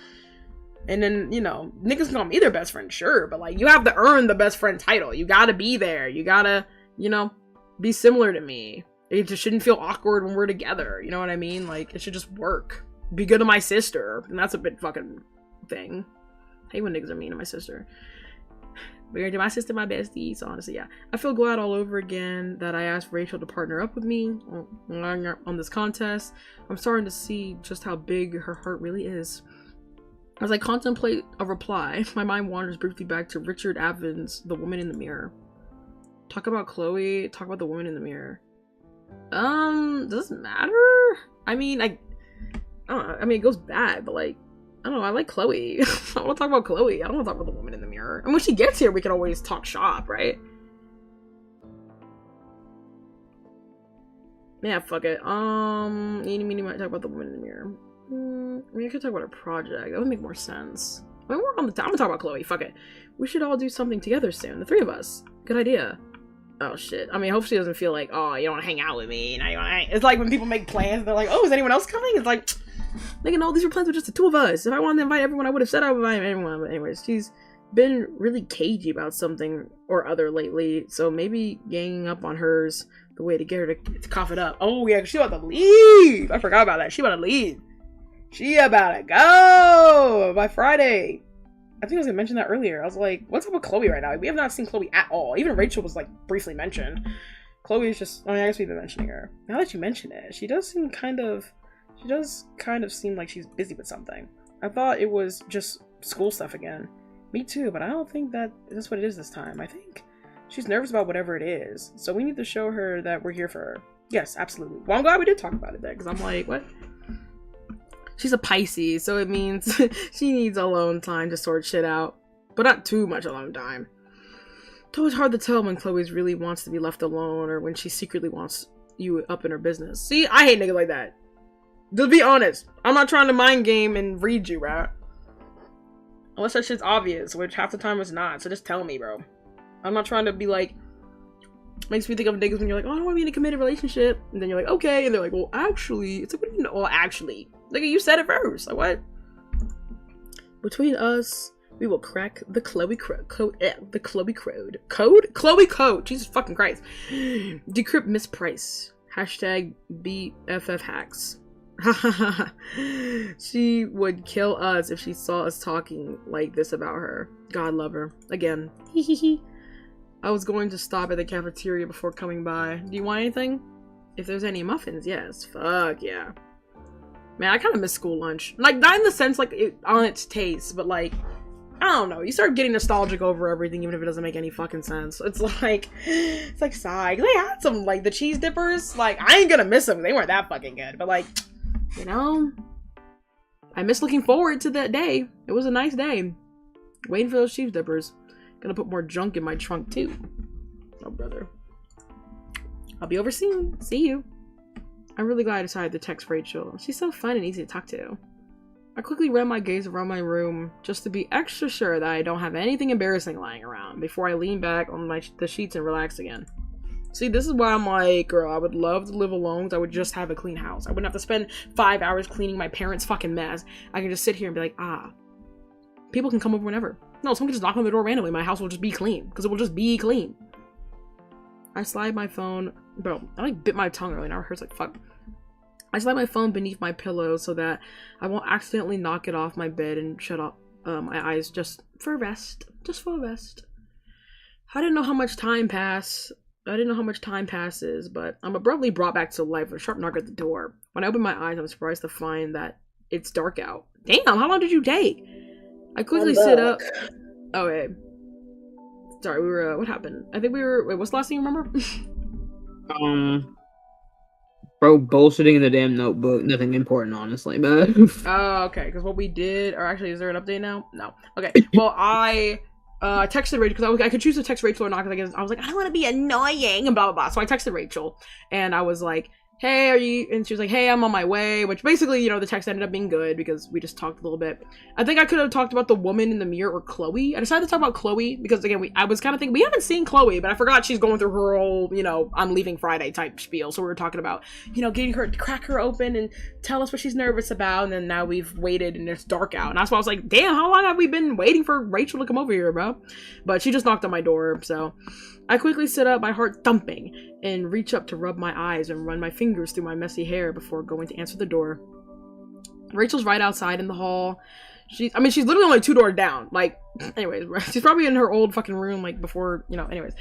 And then, you know, niggas can call me their best friend, sure. But, like, you have to earn the best friend title. You gotta be there. You gotta, you know, be similar to me. It just shouldn't feel awkward when we're together. You know what I mean? Like, it should just work. Be good to my sister. And that's a bit fucking thing. I hate when niggas are mean to my sister. Weird to my sister, my bestie. So honestly, yeah. I feel glad all over again that I asked Rachel to partner up with me on this contest. I'm starting to see just how big her heart really is. As I contemplate a reply, my mind wanders briefly back to Richard Aven's The Woman in the Mirror. Talk about Chloe, talk about The Woman in the Mirror. Does it matter? I mean, I don't know. I mean, it goes bad, but like, I don't know, I like Chloe. I want to talk about Chloe. I don't want to talk about The Woman in the Mirror. And when she gets here, we can always talk shop, right? Yeah, fuck it. Eeny, meeny, might talk about The Woman in the Mirror. I mean, I could talk about a project. That would make more sense. I mean, we're on the I'm gonna talk about Chloe. Fuck it. We should all do something together soon. The three of us. Good idea. Oh shit. I mean, I hope she doesn't feel like, oh, you don't want to hang out with me. Now you want to hang. It's like when people make plans, they're like, oh, is anyone else coming? It's like, nigga, no, these were plans with just the two of us. If I wanted to invite everyone, I would have said I would invite everyone. But anyways, she's been really cagey about something or other lately, so maybe ganging up on her's the way to get her to cough it up. Oh yeah, she about to leave. I forgot about that. She about to leave. She about to go by Friday. I think I was gonna mention that earlier. I was like, what's up with Chloe right now? We have not seen Chloe at all. Even Rachel was like briefly mentioned. Chloe is just, I mean, I guess we've been mentioning her. Now that you mention it, she does kind of seem like she's busy with something. I thought it was just school stuff again. Me too, but I don't think that's what it is this time. I think she's nervous about whatever it is. So we need to show her that we're here for her. Yes, absolutely. Well, I'm glad we did talk about it then, because I'm like, what? She's a Pisces, so it means she needs alone time to sort shit out. But not too much alone time. It's always hard to tell when Chloe really wants to be left alone or when she secretly wants you up in her business. See, I hate niggas like that. Just be honest. I'm not trying to mind game and read you, bro. Unless that shit's obvious, which half the time it's not. So just tell me, bro. I'm not trying to be like... Makes me think of niggas when you're like, oh, I don't want to be in a committed relationship. And then you're like, okay. And they're like, well, actually. It's like, what do you know? Well, actually. Nigga, you said it first. Like, what? Between us, we will crack the Chloe code. The Chloe code. Code? Chloe code. Jesus fucking Christ. Decrypt Miss Price. Hashtag BFF hacks. She would kill us if she saw us talking like this about her. God love her. Again. I was going to stop at the cafeteria before coming by. Do you want anything? If there's any muffins, yes. Fuck yeah. Man, I kind of miss school lunch. Like, not in the sense, like, on its taste, but, like, I don't know. You start getting nostalgic over everything, even if it doesn't make any fucking sense. It's like sigh. They had some, like, the cheese dippers. Like, I ain't gonna miss them. They weren't that fucking good. But, like, you know, I miss looking forward to that day. It was a nice day. Waiting for those cheese dippers. Gonna put more junk in my trunk, too. Oh, brother. I'll be over soon. See you. I'm really glad I decided to text Rachel. She's so fun and easy to talk to. I quickly ran my gaze around my room just to be extra sure that I don't have anything embarrassing lying around before I lean back on the sheets and relax again. See, this is why I'm like, girl, I would love to live alone because I would just have a clean house. I wouldn't have to spend 5 hours cleaning my parents' fucking mess. I can just sit here and be like, people can come over whenever. No, someone can just knock on the door randomly. My house will just be clean because it will just be clean. I slide my phone. Bro, I like bit my tongue earlier. Now it hurts like fuck. I slide my phone beneath my pillow so that I won't accidentally knock it off my bed and shut off my eyes just for rest. Just for rest. I didn't know how much time passes, but I'm abruptly brought back to life with a sharp knock at the door. When I open my eyes, I'm surprised to find that it's dark out. Damn, how long did you take? I quickly sit up. Oh, wait. Sorry, we were, what happened? I think we were, wait, what's the last thing you remember? Bro, bullshitting in the damn notebook. Nothing important, honestly, but... Oh, okay, because what we did, or actually, is there an update now? No. Okay, well, I texted Rachel, because I could choose to text Rachel or not, because I was like, I don't want to be annoying, and blah, blah, blah. So I texted Rachel, and I was like, hey, are you, and she was like, hey, I'm on my way, which basically, you know, the text ended up being good because we just talked a little bit. I think I could have talked about the woman in the mirror or Chloe. I decided to talk about Chloe because, again, I was kind of thinking, we haven't seen Chloe, but I forgot she's going through her whole, you know, I'm leaving Friday type spiel. So we were talking about, you know, getting her, crack her open and tell us what she's nervous about, and then now we've waited and it's dark out. And that's why I was like, damn, how long have we been waiting for Rachel to come over here, bro? But she just knocked on my door, so I quickly sit up, my heart thumping, and reach up to rub my eyes and run my fingers through my messy hair before going to answer the door. Rachel's right outside in the hall. She's literally only 2 doors down. Like, anyways, she's probably in her old fucking room, like, before, you know, anyways.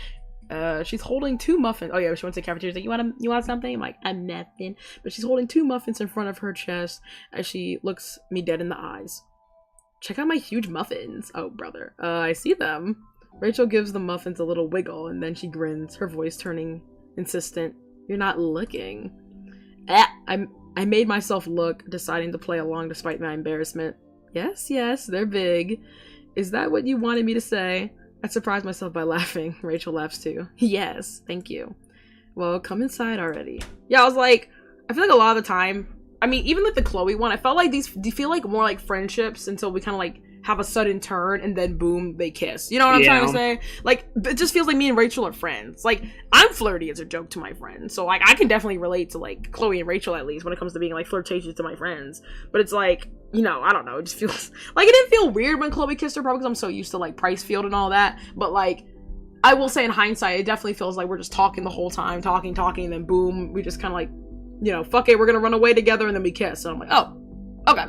She's holding 2 muffins. Oh yeah, she went to the cafeteria. She's like, you want something? I'm like, I'm nothing. But she's holding 2 muffins in front of her chest as she looks me dead in the eyes. Check out my huge muffins. Oh, brother. I see them. Rachel gives the muffins a little wiggle, and then she grins, her voice turning insistent. You're not looking. I made myself look, deciding to play along despite my embarrassment. Yes, they're big. Is that what you wanted me to say? I surprised myself by laughing. Rachel laughs too. Yes, thank you. Well, come inside already. Yeah, I was like, I feel like a lot of the time, I mean, even like the Chloe one, I felt like these feel like more like friendships until we kind of like have a sudden turn and then boom, they kiss. You know what I'm trying to say? Like, it just feels like me and Rachel are friends. Like, I'm flirty as a joke to my friends. So, like, I can definitely relate to, like, Chloe and Rachel at least when it comes to being, like, flirtatious to my friends. But it's like, you know, I don't know. It just feels like it didn't feel weird when Chloe kissed her, probably because I'm so used to, like, Pricefield and all that. But, like, I will say in hindsight, it definitely feels like we're just talking the whole time, talking, and then boom, we just kind of like, you know, fuck it, we're gonna run away together, and then we kiss. So I'm like, oh, okay.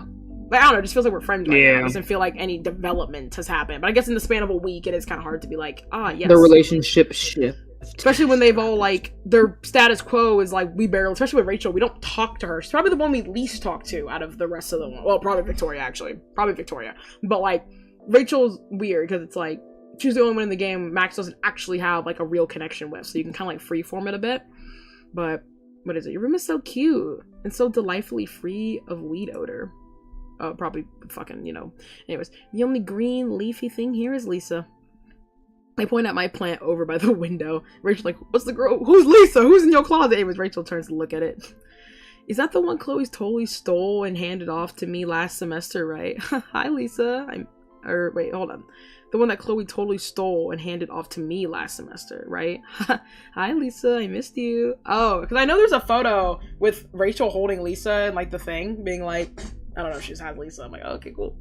Like, I don't know, it just feels like we're friends right now. It doesn't feel like any development has happened. But I guess in the span of a week, it is kind of hard to be like, yes. The relationship shift. Especially when they've all, like, their status quo is, like, we barely, especially with Rachel, we don't talk to her. She's probably the one we least talk to out of the rest of the one. Well, probably Victoria, actually. Probably Victoria. But, like, Rachel's weird, because it's, like, she's the only one in the game Max doesn't actually have, like, a real connection with. So you can kind of, like, freeform it a bit. But, what is it? Your room is so cute. And so delightfully free of weed odor. Oh, probably fucking, you know. Anyways, the only green leafy thing here is Lisa. I point at my plant over by the window. Rachel's like, what's the girl? Who's Lisa? Who's in your closet? Anyways, Rachel turns to look at it. Is that the one Chloe's totally stole and handed off to me last semester, right? Hi, Lisa. Wait, hold on. The one that Chloe totally stole and handed off to me last semester, right? Hi, Lisa. I missed you. Oh, because I know there's a photo with Rachel holding Lisa and, like, the thing being like, I don't know if she's had Lisa. I'm like, oh, okay, cool.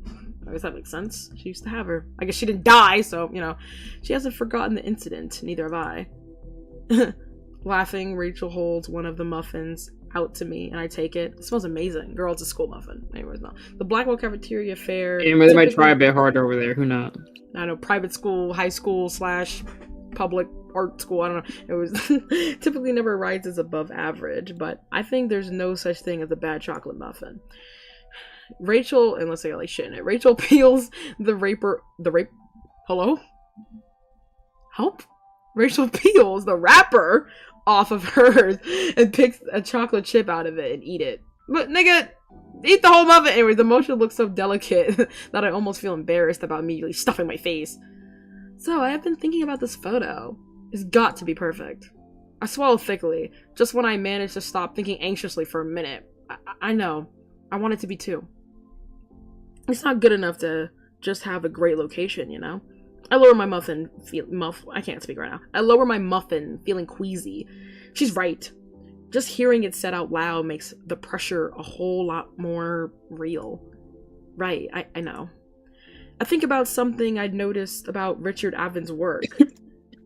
I guess that makes sense. She used to have her. I guess she didn't die, so, you know. She hasn't forgotten the incident. Neither have I. Laughing, Rachel holds one of the muffins out to me, and I take it. It smells amazing. Girl, it's a school muffin. Anyways, no. The Blackwell Cafeteria Fair. Yeah, they might try a bit harder over there. Who knows? I know, private school, high school / public art school. I don't know. It was typically never rises above average, but I think there's no such thing as a bad chocolate muffin. Rachel, unless I got like shit in it, Rachel peels hello? Help? Rachel peels the wrapper off of hers and picks a chocolate chip out of it and eat it. But nigga, eat the whole muffin. Anyways, the motion looks so delicate that I almost feel embarrassed about immediately stuffing my face. So I have been thinking about this photo. It's got to be perfect. I swallow thickly, just when I manage to stop thinking anxiously for a minute. I know. I want it to be too. It's not good enough to just have a great location, you know? I lower my I can't speak right now. I lower my muffin, feeling queasy. She's right. Just hearing it said out loud makes the pressure a whole lot more real. Right, I know. I think about something I'd noticed about Richard Aven's work.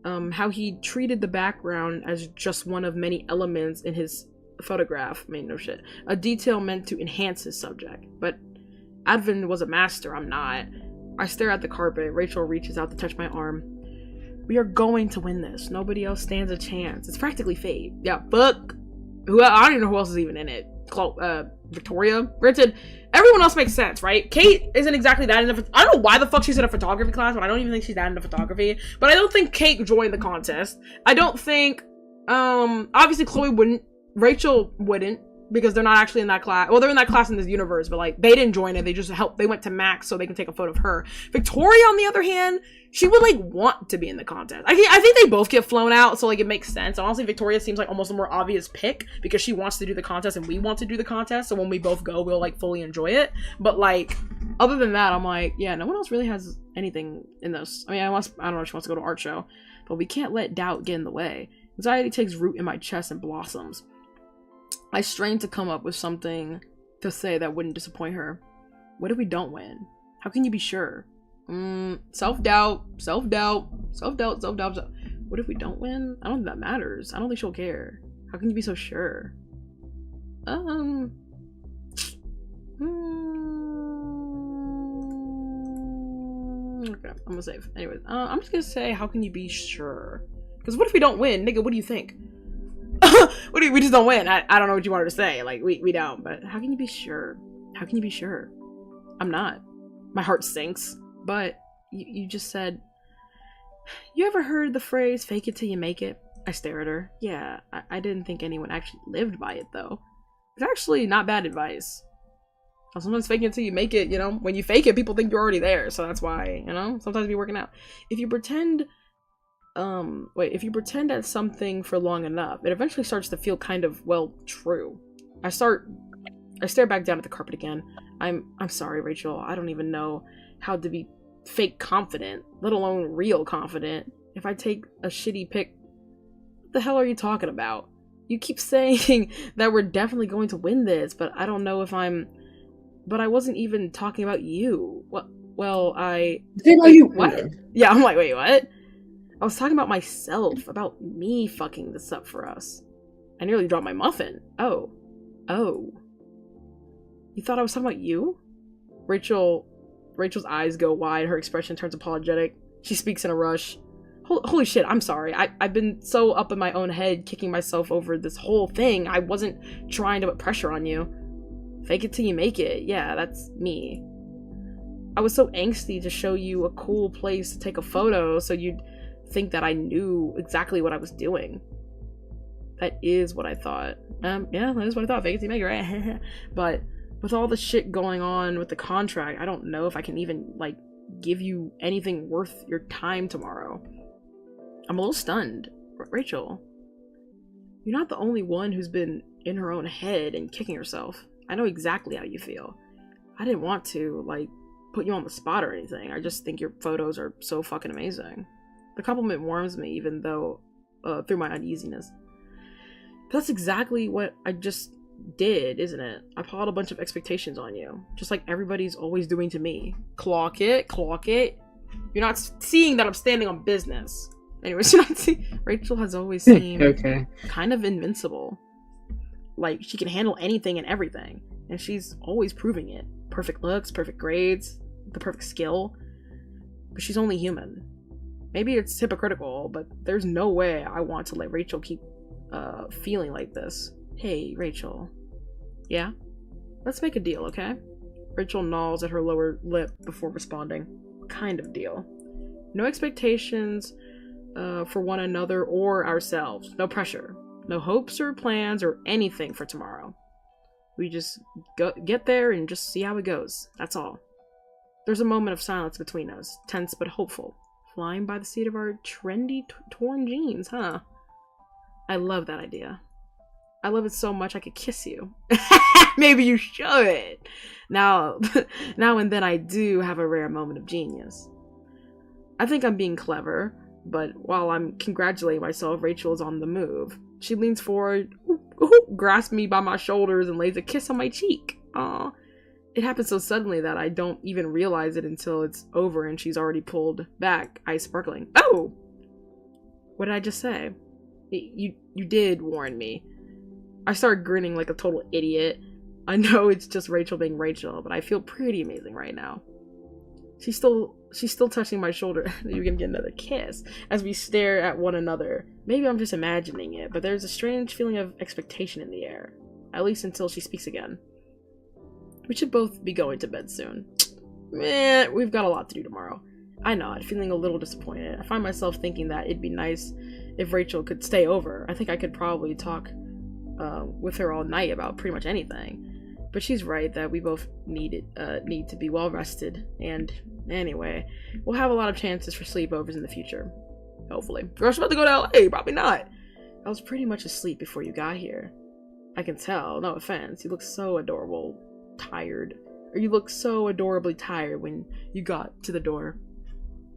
How he treated the background as just one of many elements in his photograph. I mean, no shit. A detail meant to enhance his subject. But Advin was a master, I'm not. I stare at the carpet. Rachel reaches out to touch my arm. We are going to win this. Nobody else stands a chance. It's practically fate. Yeah, fuck. I don't even know who else is even in it. Victoria? Granted, everyone else makes sense, right? Kate isn't exactly that into I don't know why the fuck she's in a photography class, but I don't even think she's that into photography. But I don't think Kate joined the contest. I don't think, obviously Chloe wouldn't. Rachel wouldn't. because they're not actually in that class. Well, they're in that class in this universe, but like they didn't join it. They just helped. They went to Max so they can take a photo of her. Victoria, on the other hand, she would like want to be in the contest. I think they both get flown out, so like it makes sense. Honestly, Victoria seems like almost a more obvious pick because she wants to do the contest and we want to do the contest. So when we both go, we'll like fully enjoy it. But like other than that, I'm like, yeah, no one else really has anything in this. I mean, I don't know if she wants to go to art show, but we can't let doubt get in the way. Anxiety takes root in my chest and blossoms. I strain to come up with something to say that wouldn't disappoint her. What if we don't win? How can you be sure? Self-doubt. What if we don't win? I don't think that matters. I don't think she'll care. How can you be so sure? Okay, I'm gonna save. Anyways, I'm just gonna say, how can you be sure? Because what if we don't win? Nigga, what do you think? We just don't win. I don't know what you wanted to say. Like, we don't. But how can you be sure? How can you be sure? I'm not. My heart sinks. But you just said... You ever heard the phrase, fake it till you make it? I stare at her. Yeah, I didn't think anyone actually lived by it, though. It's actually not bad advice. Sometimes faking it till you make it, you know? When you fake it, people think you're already there. So that's why, you know? Sometimes it be working out. If you pretend... if you pretend at something for long enough, it eventually starts to feel kind of, well, true. I stare back down at the carpet again. I'm sorry, Rachel. I don't even know how to be fake confident, let alone real confident. If I take a shitty pic, what the hell are you talking about? You keep saying that we're definitely going to win this, but I don't know if but I wasn't even talking about you. What? Well, what? Yeah, I'm like, wait, what? I was talking about myself, about me fucking this up for us. I nearly dropped my muffin. Oh. You thought I was talking about you? Rachel's eyes go wide, her expression turns apologetic. She speaks in a rush. Holy shit, I'm sorry. I've been so up in my own head, kicking myself over this whole thing. I wasn't trying to put pressure on you. Fake it till you make it. Yeah, that's me. I was so angsty to show you a cool place to take a photo so you'd think that I knew exactly what I was doing. That is what I thought. Yeah, that is what I thought. Fake it till you make it, right? But with all the shit going on with the contract, I don't know if I can even, like, give you anything worth your time tomorrow. I'm a little stunned. Rachel, you're not the only one who's been in her own head and kicking herself. I know exactly how you feel. I didn't want to, like, put you on the spot or anything. I just think your photos are so fucking amazing. The compliment warms me, even though, through my uneasiness. But that's exactly what I just did, isn't it? I piled a bunch of expectations on you, just like everybody's always doing to me. Clock it. You're not seeing that I'm standing on business. Anyways, you're not seeing... Rachel has always seemed kind of invincible. Like, she can handle anything and everything, and she's always proving it. Perfect looks, perfect grades, the perfect skill. But she's only human. Maybe it's hypocritical, but there's no way I want to let Rachel keep feeling like this. Hey, Rachel. Yeah? Let's make a deal, okay? Rachel gnaws at her lower lip before responding. Kind of deal. No expectations for one another or ourselves. No pressure. No hopes or plans or anything for tomorrow. We just get there and just see how it goes. That's all. There's a moment of silence between us. Tense but hopeful. Flying by the seat of our trendy torn jeans, huh? I love that idea. I love it so much I could kiss you. Maybe you should. Now and then I do have a rare moment of genius. I think I'm being clever, but while I'm congratulating myself, Rachel is on the move. She leans forward, grasps me by my shoulders, and lays a kiss on my cheek. Aw. It happens so suddenly that I don't even realize it until it's over and she's already pulled back, eyes sparkling. Oh! What did I just say? You did warn me. I start grinning like a total idiot. I know it's just Rachel being Rachel, but I feel pretty amazing right now. She's still touching my shoulder. You're gonna get another kiss as we stare at one another. Maybe I'm just imagining it, but there's a strange feeling of expectation in the air. At least until she speaks again. We should both be going to bed soon. We've got a lot to do tomorrow. I nod, feeling a little disappointed. I find myself thinking that it'd be nice if Rachel could stay over. I think I could probably talk with her all night about pretty much anything. But she's right that we both need to be well rested. And anyway, we'll have a lot of chances for sleepovers in the future. Hopefully. Girl's about to go to LA. Probably not. I was pretty much asleep before you got here. I can tell. No offense. You look so adorable. Tired. Or you look so adorably tired when you got to the door.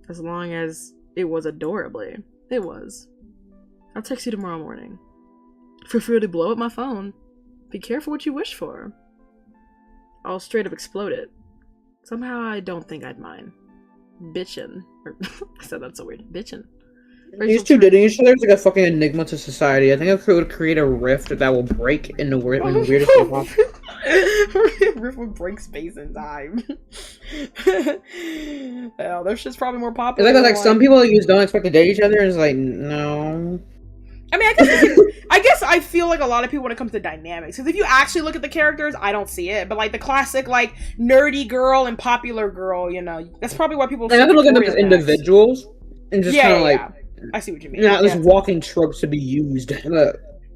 As long as it was adorably. It was. I'll text you tomorrow morning. Feel free to blow up my phone. Be careful what you wish for. I'll straight up explode it. Somehow I don't think I'd mind. Bitchin'. I said that's so weird. Bitchin'. These two dating each other is like a fucking enigma to society. I think it would create a rift that will break in the weirdest way possible. Rift would break space and time. Hell, there's just probably more popular. It's like some people don't expect to date each other, and it's like, no. I mean, I guess I feel like a lot of people when it comes to dynamics, because if you actually look at the characters, I don't see it. But like the classic, like nerdy girl and popular girl, you know, that's probably why people. Like, I can look at them as individuals and just kind of like. Yeah. I see what you mean. Not just walking tropes to be used.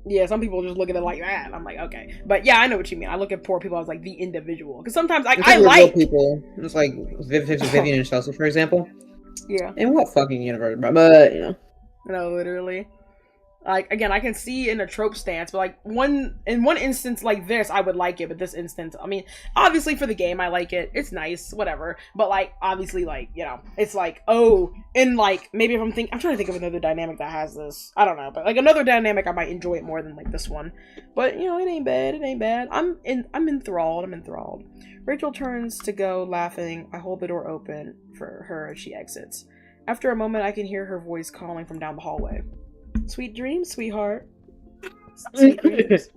Yeah, some people just look at it like that. I'm like, okay, but yeah, I know what you mean. I look at poor people as like the individual, because sometimes I like people. It's like Vivian and Chelsea, for example. Yeah. In what fucking universe, bro? But you know. No, literally. Like, again, I can see in a trope stance, but like in one instance like this, I would like it, but this instance, I mean, obviously for the game, I like it. It's nice, whatever. But like, obviously, like, you know, it's like, oh, and like, maybe if I'm trying to think of another dynamic that has this. I don't know, but like another dynamic, I might enjoy it more than like this one. But you know, it ain't bad. It ain't bad. I'm enthralled. Rachel turns to go, laughing. I hold the door open for her as she exits. After a moment, I can hear her voice calling from down the hallway. Sweet dreams, sweetheart. Sweet dreams.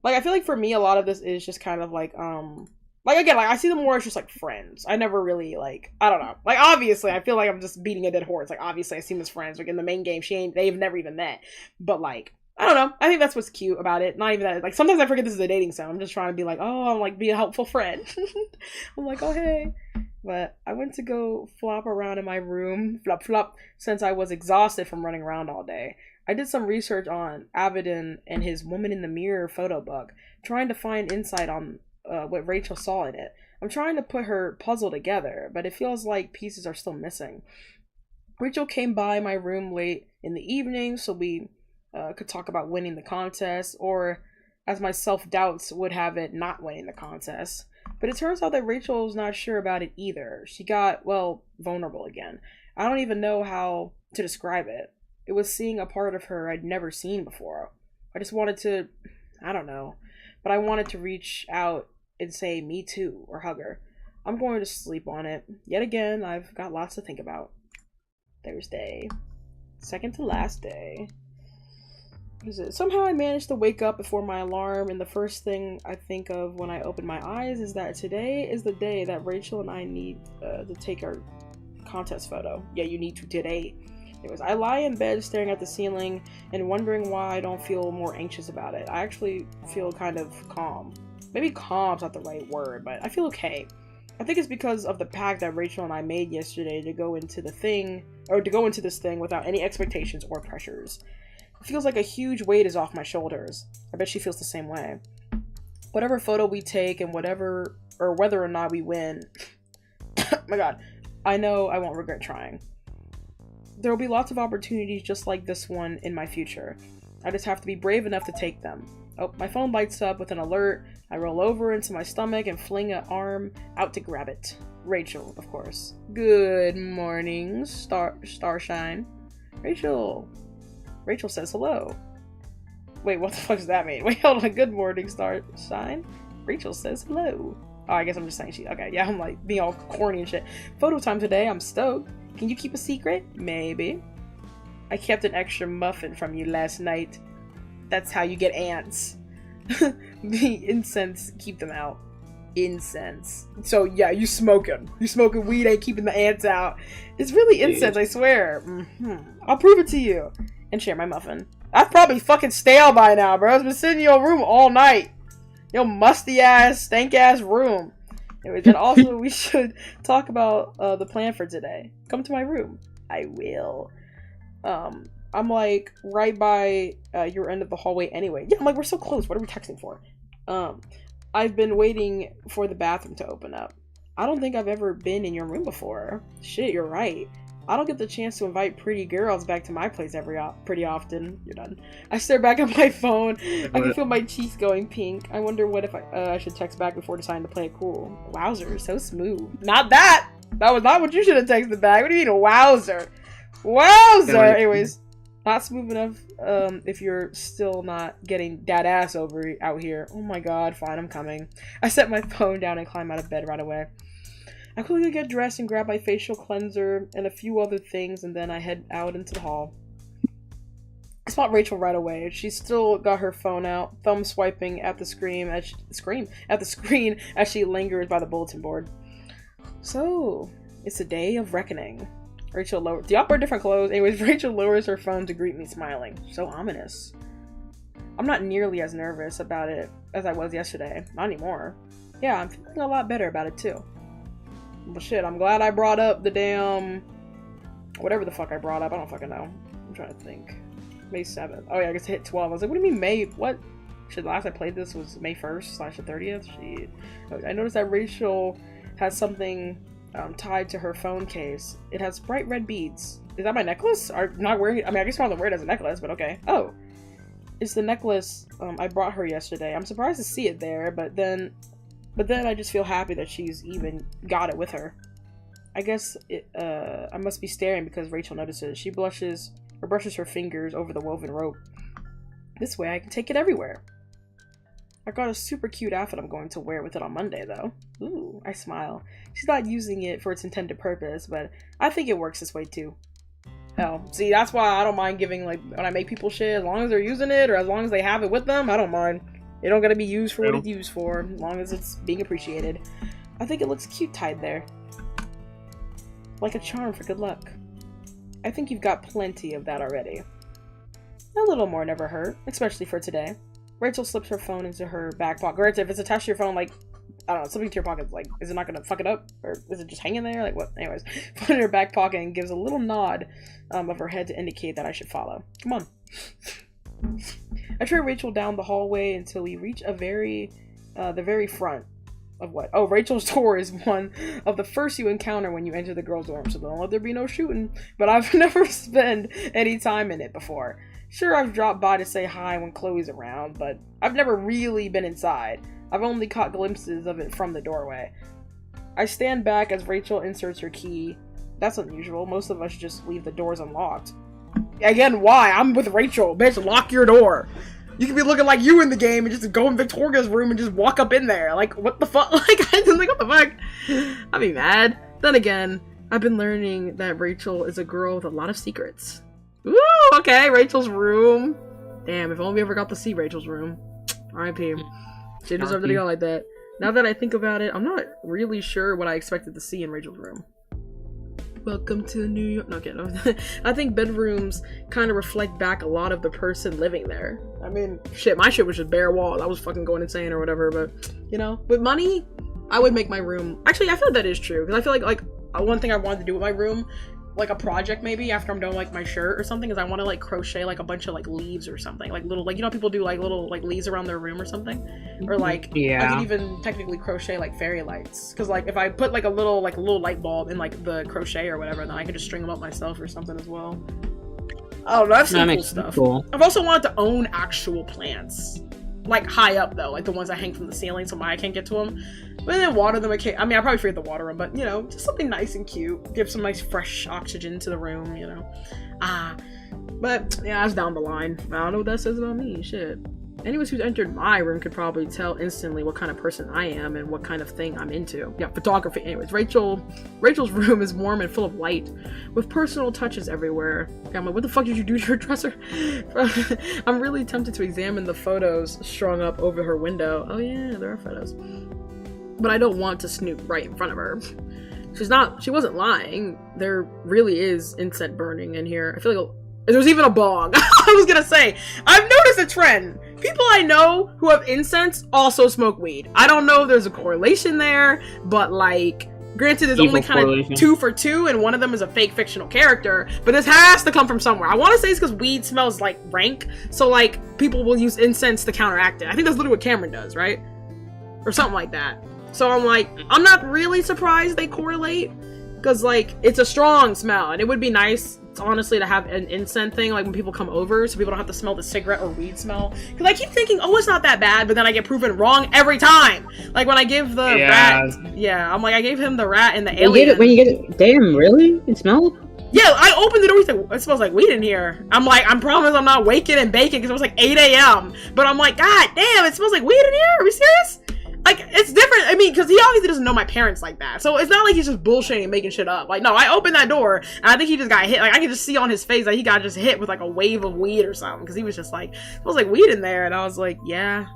Like, I feel like for me, a lot of this is just kind of like again, like I see them more as just like friends. I never really like, I don't know. Like, obviously, I feel like I'm just beating a dead horse. Like, obviously, I see them as friends. Like in the main game, they've never even met. But like, I don't know. I think that's what's cute about it. Not even that. Like, sometimes I forget this is a dating sim. I'm just trying to be like, oh, I'm like be a helpful friend. I'm like, oh hey. But I went to go flop around in my room, flop, since I was exhausted from running around all day. I did some research on Abaddon and his Woman in the Mirror photo book, trying to find insight on what Rachel saw in it. I'm trying to put her puzzle together, but it feels like pieces are still missing. Rachel came by my room late in the evening, so we could talk about winning the contest, or as my self-doubts would have it, not winning the contest. But it turns out that Rachel's not sure about it either. She got, well, vulnerable again. I don't even know how to describe it. It was seeing a part of her I'd never seen before. I just wanted to, I don't know, but I wanted to reach out and say me too, or hug her. I'm going to sleep on it. Yet again, I've got lots to think about. Thursday. Second to last day. What is it? Somehow I managed to wake up before my alarm, and the first thing I think of when I open my eyes is that today is the day that Rachel and I need to take our contest photo. Yeah, you need to today. Anyways, I lie in bed staring at the ceiling and wondering why I don't feel more anxious about it. I actually feel kind of calm. Maybe calm's not the right word, but I feel okay. I think it's because of the pact that Rachel and I made yesterday to go into this thing without any expectations or pressures. It feels like a huge weight is off my shoulders. I bet she feels the same way. Whatever photo we take and whether or not we win, my god, I know I won't regret trying. There will be lots of opportunities just like this one in my future. I just have to be brave enough to take them. Oh, my phone lights up with an alert. I roll over into my stomach and fling an arm out to grab it. Rachel, of course. Good morning, Starshine. Rachel says hello. Wait, what the fuck does that mean? Wait, hold on. Good morning, Starshine. Rachel says hello. Oh, I guess I'm just saying she. Okay, yeah, I'm like being all corny and shit. Photo time today. I'm stoked. Can you keep a secret? Maybe. I kept an extra muffin from you last night. That's how you get ants. The incense, keep them out. Incense. So yeah, you smoking weed ain't keeping the ants out. It's really incense, I swear. I'll prove it to you. And share my muffin. That's probably fucking stale by now, bro. It's been sitting in your room all night. Your musty ass, stank ass room. Anyways, and also we should talk about the plan for today. Come to my room. I will. I'm like right by your end of the hallway anyway. Yeah, I'm like, we're so close. What are we texting for? I've been waiting for the bathroom to open up. I don't think I've ever been in your room before. Shit, you're right. I don't get the chance to invite pretty girls back to my place pretty often. You're done. I stare back at my phone. I can feel my cheeks going pink. I wonder what if I should text back before deciding to play it cool. Wowzer, so smooth. Not that! That was not what you should have texted back. What do you mean, a wowzer? Wowzer! Anyways, not smooth enough if you're still not getting that ass over out here. Oh my god, fine, I'm coming. I set my phone down and climb out of bed right away. I quickly get dressed and grab my facial cleanser and a few other things, and then I head out into the hall. I spot Rachel right away. She's still got her phone out, thumb swiping at the screen as she lingers by the bulletin board. So, it's a day of reckoning. Rachel lowers. Do y'all wear different clothes? Anyways, Rachel lowers her phone to greet me, smiling. So ominous. I'm not nearly as nervous about it as I was yesterday. Not anymore. Yeah, I'm feeling a lot better about it too. But shit, I'm glad I brought up the damn... whatever the fuck I brought up. I don't fucking know. I'm trying to think. May 7th. Oh yeah, I guess it hit 12. I was like, what do you mean May... what? Shit, the last I played this was May 1st / the 30th. Shit. I noticed that Rachel has something tied to her phone case. It has bright red beads. Is that my necklace? I'm not wearing it. I mean, I guess I don't wear it as a necklace, but okay. Oh. It's the necklace I brought her yesterday. I'm surprised to see it there, but then I just feel happy that she's even got it with her. I guess I must be staring because Rachel notices. She brushes her fingers over the woven rope. This way I can take it everywhere. I got a super cute outfit I'm going to wear with it on Monday, though. Ooh, I smile. She's not using it for its intended purpose, but I think it works this way too. Hell, see, that's why I don't mind giving, like, when I make people shit, as long as they're using it, or as long as they have it with them, I don't mind. It don't gotta be used for what it's used for, as long as it's being appreciated. I think it looks cute tied there. Like a charm for good luck. I think you've got plenty of that already. A little more never hurt, especially for today. Rachel slips her phone into her back pocket. Granted, if it's attached to your phone, like, I don't know, something to your pocket, like, is it not gonna fuck it up? Or is it just hanging there? Like, what? Anyways, put it in her back pocket and gives a little nod of her head to indicate that I should follow. Come on. I trail Rachel down the hallway until we reach the very front of what? Oh, Rachel's door is one of the first you encounter when you enter the girls' dorm, so don't let there be no shooting. But I've never spent any time in it before. Sure, I've dropped by to say hi when Chloe's around, but I've never really been inside. I've only caught glimpses of it from the doorway. I stand back as Rachel inserts her key. That's unusual. Most of us just leave the doors unlocked. Again, why? I'm with Rachel. Bitch, lock your door. You can be looking like you in the game and just go in Victoria's room and just walk up in there. Like, what the fuck? Like, I just like, what the fuck? I'd be mad. Then again, I've been learning that Rachel is a girl with a lot of secrets. Ooh, okay, Rachel's room. Damn, if only we ever got to see Rachel's room. R.I.P. She deserved to go like that. Now that I think about it, I'm not really sure what I expected to see in Rachel's room. Welcome to New York. No, okay, no. I think bedrooms kind of reflect back a lot of the person living there. I mean, shit, my shit was just bare walls. I was fucking going insane or whatever, but, you know, with money, I would make my room... Actually, I feel like that is true, because I feel like one thing I wanted to do with my room, like a project maybe after I'm done like my shirt or something, is I want to like crochet like a bunch of like leaves or something, like little, like, you know, people do like little like leaves around their room or something, or like, yeah, I could even technically crochet like fairy lights, because like if I put like a little light bulb in like the crochet or whatever, then I could just string them up myself or something as well. Oh, that's some cool stuff. Cool. I've also wanted to own actual plants, like high up though, like the ones that hang from the ceiling so Maya can't get to them. But then water them. I mean, I probably forget to water them, but you know, just something nice and cute. Give some nice fresh oxygen to the room, you know. But yeah, that's down the line. I don't know what that says about me. Shit. Anyone who's entered my room could probably tell instantly what kind of person I am and what kind of thing I'm into. Yeah, photography. Anyways, Rachel's room is warm and full of light, with personal touches everywhere. I'm like, what the fuck did you do to your dresser? I'm really tempted to examine the photos strung up over her window. Oh yeah, there are photos. But I don't want to snoop right in front of her. She wasn't lying. There really is incense burning in here. I feel like there's even a bong. I was gonna say, I've noticed a trend. People I know who have incense also smoke weed. I don't know if there's a correlation there, but like, Granted, there's Evil only kind correlation. of 2 for 2, and one of them is a fake fictional character, but this has to come from somewhere. I want to say it's because weed smells like rank, so like people will use incense to counteract it. I think that's literally what Cameron does, right? Or something like that. So I'm like, I'm not really surprised they correlate, because like it's a strong smell, and it would be nice honestly to have an incense thing like when people come over, so people don't have to smell the cigarette or weed smell, because I keep thinking, oh, it's not that bad, but then I get proven wrong every time. Like when I give the rat, I'm like, I gave him the rat and the alien. When you get it, damn, really? It smelled? Yeah, I opened the door, he's like, it smells like weed in here. I'm like, I promise I'm not waking and baking, because it was like 8 a.m. But I'm like, god damn, it smells like weed in here? Are we serious? Like, it's different. I mean, because he obviously doesn't know my parents like that. So it's not like he's just bullshitting and making shit up. Like, no, I opened that door, and I think he just got hit. Like, I could just see on his face that he got just hit with, like, a wave of weed or something. Because he was just like, it was like weed in there. And I was like, yeah.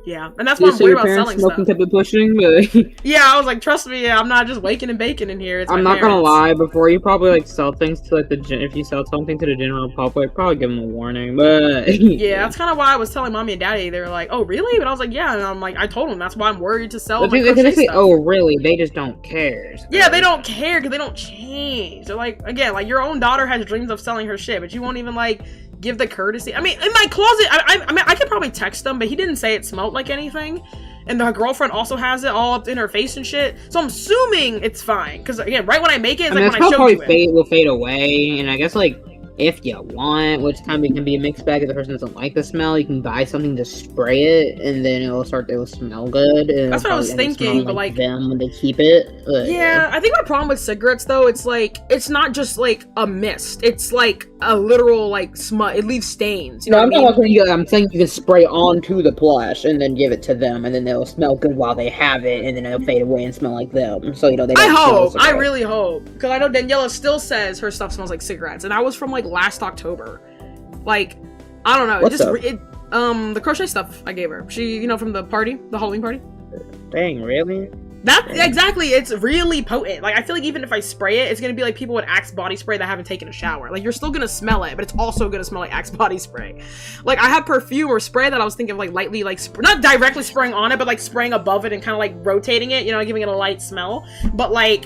And that's why I'm worried about selling stuff. Kept pushing, but Yeah, I was like, trust me, I'm not just waking and baking in here. It's I'm my not gonna parents. lie. Before you probably like sell things to like if you sell something to the general public, probably give them a warning. But Yeah, that's kind of why I was telling mommy and daddy. They were like, "Oh, really?" But I was like, "Yeah," and I'm like, I told them that's why I'm worried to sell my crochet they say, stuff. "Oh, really?" They just don't care. So. Yeah, they don't care because they don't change. They're like, again, like your own daughter has dreams of selling her shit, but you won't even like give the courtesy. I mean, in my closet, I mean, I could probably text them, but he didn't say it smelled like anything. And her girlfriend also has it all up in her face and shit. So I'm assuming it's fine. Because again, right when I make it, it's like when I showed you it. Will fade away, and I guess like if you want, which kind of can be a mixed bag if the person doesn't like the smell, you can buy something to spray it, and then it'll smell good. And that's what I was thinking, but like them when they keep it. But, yeah, I think my problem with cigarettes though, it's like it's not just like a mist, it's like a literal like smut. It leaves stains. You know what I mean? I'm saying you can spray onto the plush and then give it to them, and then they'll smell good while they have it, and then it'll fade away and smell like them. So they don't I really hope, because I know Daniela still says her stuff smells like cigarettes, and that was from like last October. Like, I don't know. The crochet stuff I gave her. She, from the party, the Halloween party. Dang, really? Exactly. It's really potent. Like, I feel like even if I spray it, it's gonna be like people with Axe body spray that haven't taken a shower. Like, you're still gonna smell it, but it's also gonna smell like Axe body spray. Like, I have perfume or spray that I was thinking of like lightly, like not directly spraying on it, but like spraying above it and kind of like rotating it, giving it a light smell. But like,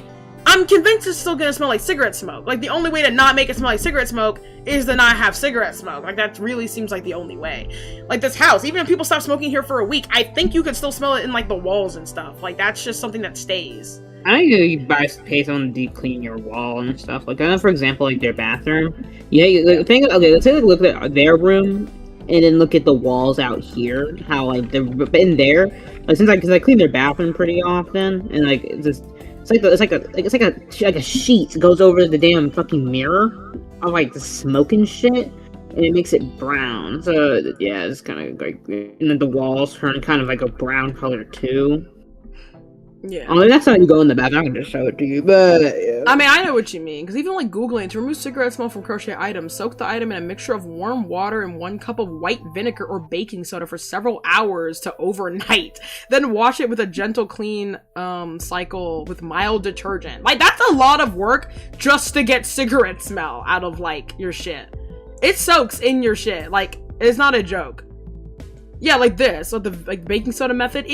I'm convinced it's still gonna smell like cigarette smoke. Like, the only way to not make it smell like cigarette smoke is to not have cigarette smoke. Like, that really seems like the only way. Like, this house, even if people stop smoking here for a week, I think you could still smell it in, like, the walls and stuff. Like, that's just something that stays. I think you pay someone to deep clean your wall and stuff. Like, I know, for example, like, their bathroom. Yeah, let's take a look at their room, and then look at the walls out here. How, like, they're in there. Like, because I clean their bathroom pretty often, and, like, it's like a sheet goes over the damn fucking mirror of like the smoke and shit, and it makes it brown. So yeah, it's kind of like, and then the walls turn kind of like a brown color too. Yeah. Oh, that's how you go in the bathroom. I can just show it to you, but yeah. I mean, I know what you mean, because even like Googling, to remove cigarette smell from crochet items, soak the item in a mixture of warm water and 1 cup of white vinegar or baking soda for several hours to overnight. Then wash it with a gentle clean cycle with mild detergent. Like, that's a lot of work just to get cigarette smell out of like your shit. It soaks in your shit. Like, it's not a joke. Yeah, like this. So the like baking soda method,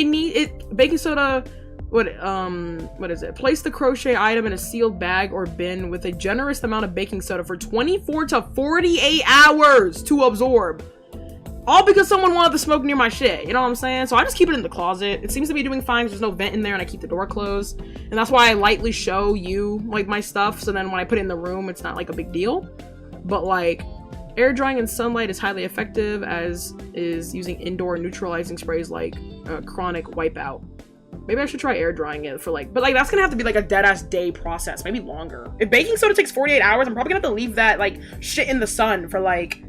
baking soda. What is it? Place the crochet item in a sealed bag or bin with a generous amount of baking soda for 24 to 48 hours to absorb. All because someone wanted to smoke near my shit. You know what I'm saying? So I just keep it in the closet. It seems to be doing fine. There's no vent in there, and I keep the door closed. And that's why I lightly show you like my stuff. So then when I put it in the room, it's not like a big deal. But like, air drying in sunlight is highly effective, as is using indoor neutralizing sprays like Chronic Wipeout. Maybe I should try air drying it for like, but like that's gonna have to be like a dead ass day process, maybe longer. If baking soda takes 48 hours, I'm probably gonna have to leave that like shit in the sun for like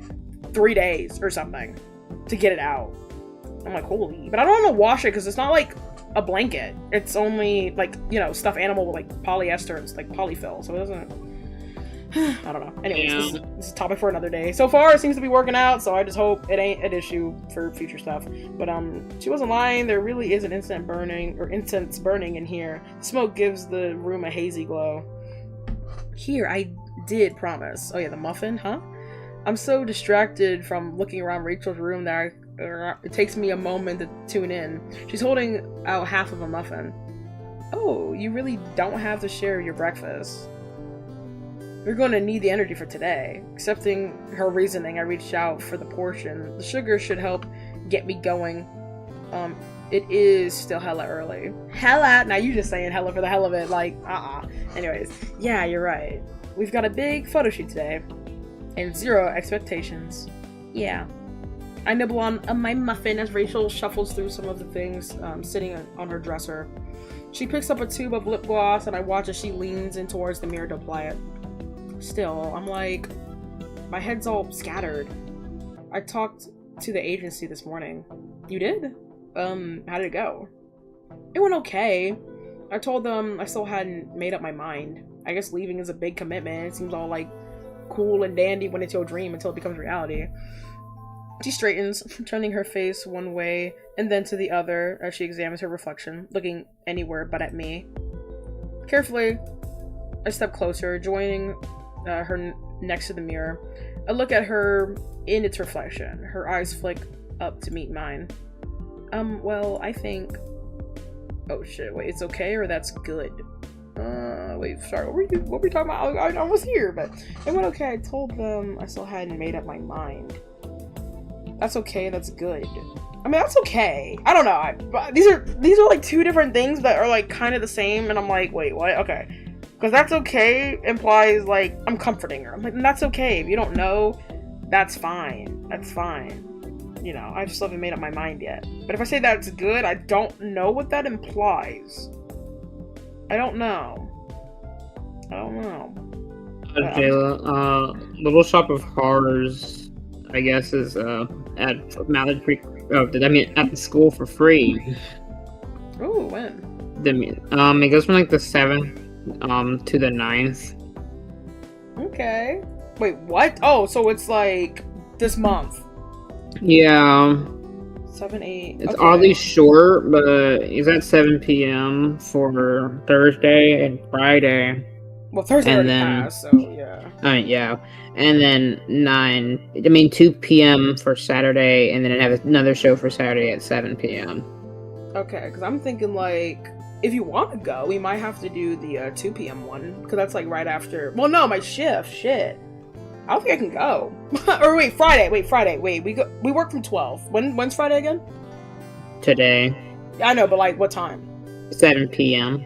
3 days or something to get it out. I'm like, holy, but I don't want to wash it because it's not like a blanket. It's only like, stuffed animal with like polyester and like polyfill, so it doesn't. I don't know. Anyways, this is a topic for another day. So far, it seems to be working out, so I just hope it ain't an issue for future stuff. But she wasn't lying. There really is an incense burning in here. Smoke gives the room a hazy glow. Here, I did promise. Oh yeah, the muffin, huh? I'm so distracted from looking around Rachel's room that it takes me a moment to tune in. She's holding out half of a muffin. Oh, you really don't have to share your breakfast. You're going to need the energy for today. Accepting her reasoning, I reached out for the portion. The sugar should help get me going. It is still hella early. Hella? Now you just saying hella for the hell of it, like, Anyways, yeah, you're right. We've got a big photo shoot today. And 0 expectations. Yeah. I nibble on my muffin as Rachel shuffles through some of the things sitting on her dresser. She picks up a tube of lip gloss and I watch as she leans in towards the mirror to apply it. Still, I'm like, my head's all scattered. I talked to the agency this morning. You did? How did it go? It went okay. I told them I still hadn't made up my mind. I guess leaving is a big commitment. It seems all like cool and dandy when it's your dream until it becomes reality. She straightens, turning her face one way and then to the other as she examines her reflection, looking anywhere but at me. Carefully, I step closer, joining her next to the mirror. I look at her in its reflection. Her eyes flick up to meet mine. Well, I think... Oh shit, wait, it's okay or that's good? Wait, sorry, what were we talking about? I was here, but it went okay. I told them I still hadn't made up my mind. That's okay, that's good. I mean, that's okay. I don't know. These are like two different things that are like kind of the same, and I'm like, wait, what? Okay. Because that's okay implies like I'm comforting her. I'm like, that's okay. If you don't know, that's fine. That's fine. You know, I just haven't made up my mind yet. But if I say that's good, I don't know what that implies. I don't know. Jayla, Little Shop of Horrors, I guess, is at Mallard Creek. Oh, did I mean at the school for free? Ooh, when? It goes from like the 7th to the 9th. Okay. Wait, what? Oh, so it's like this month. Yeah. 7, 8. It's okay. oddly short, but it's at 7 p.m. for Thursday and Friday. Well, Thursday and already then, passed, so yeah. Yeah. And then 2 p.m. for Saturday, and then I have another show for Saturday at 7 p.m. Okay, because I'm thinking like, if you want to go, we might have to do the 2 p.m. one, because that's like right after. Well, no, my shift. Shit. I don't think I can go. Or wait, Friday. We work from 12. When's Friday again? Today. I know, but like, what time? 7 p.m.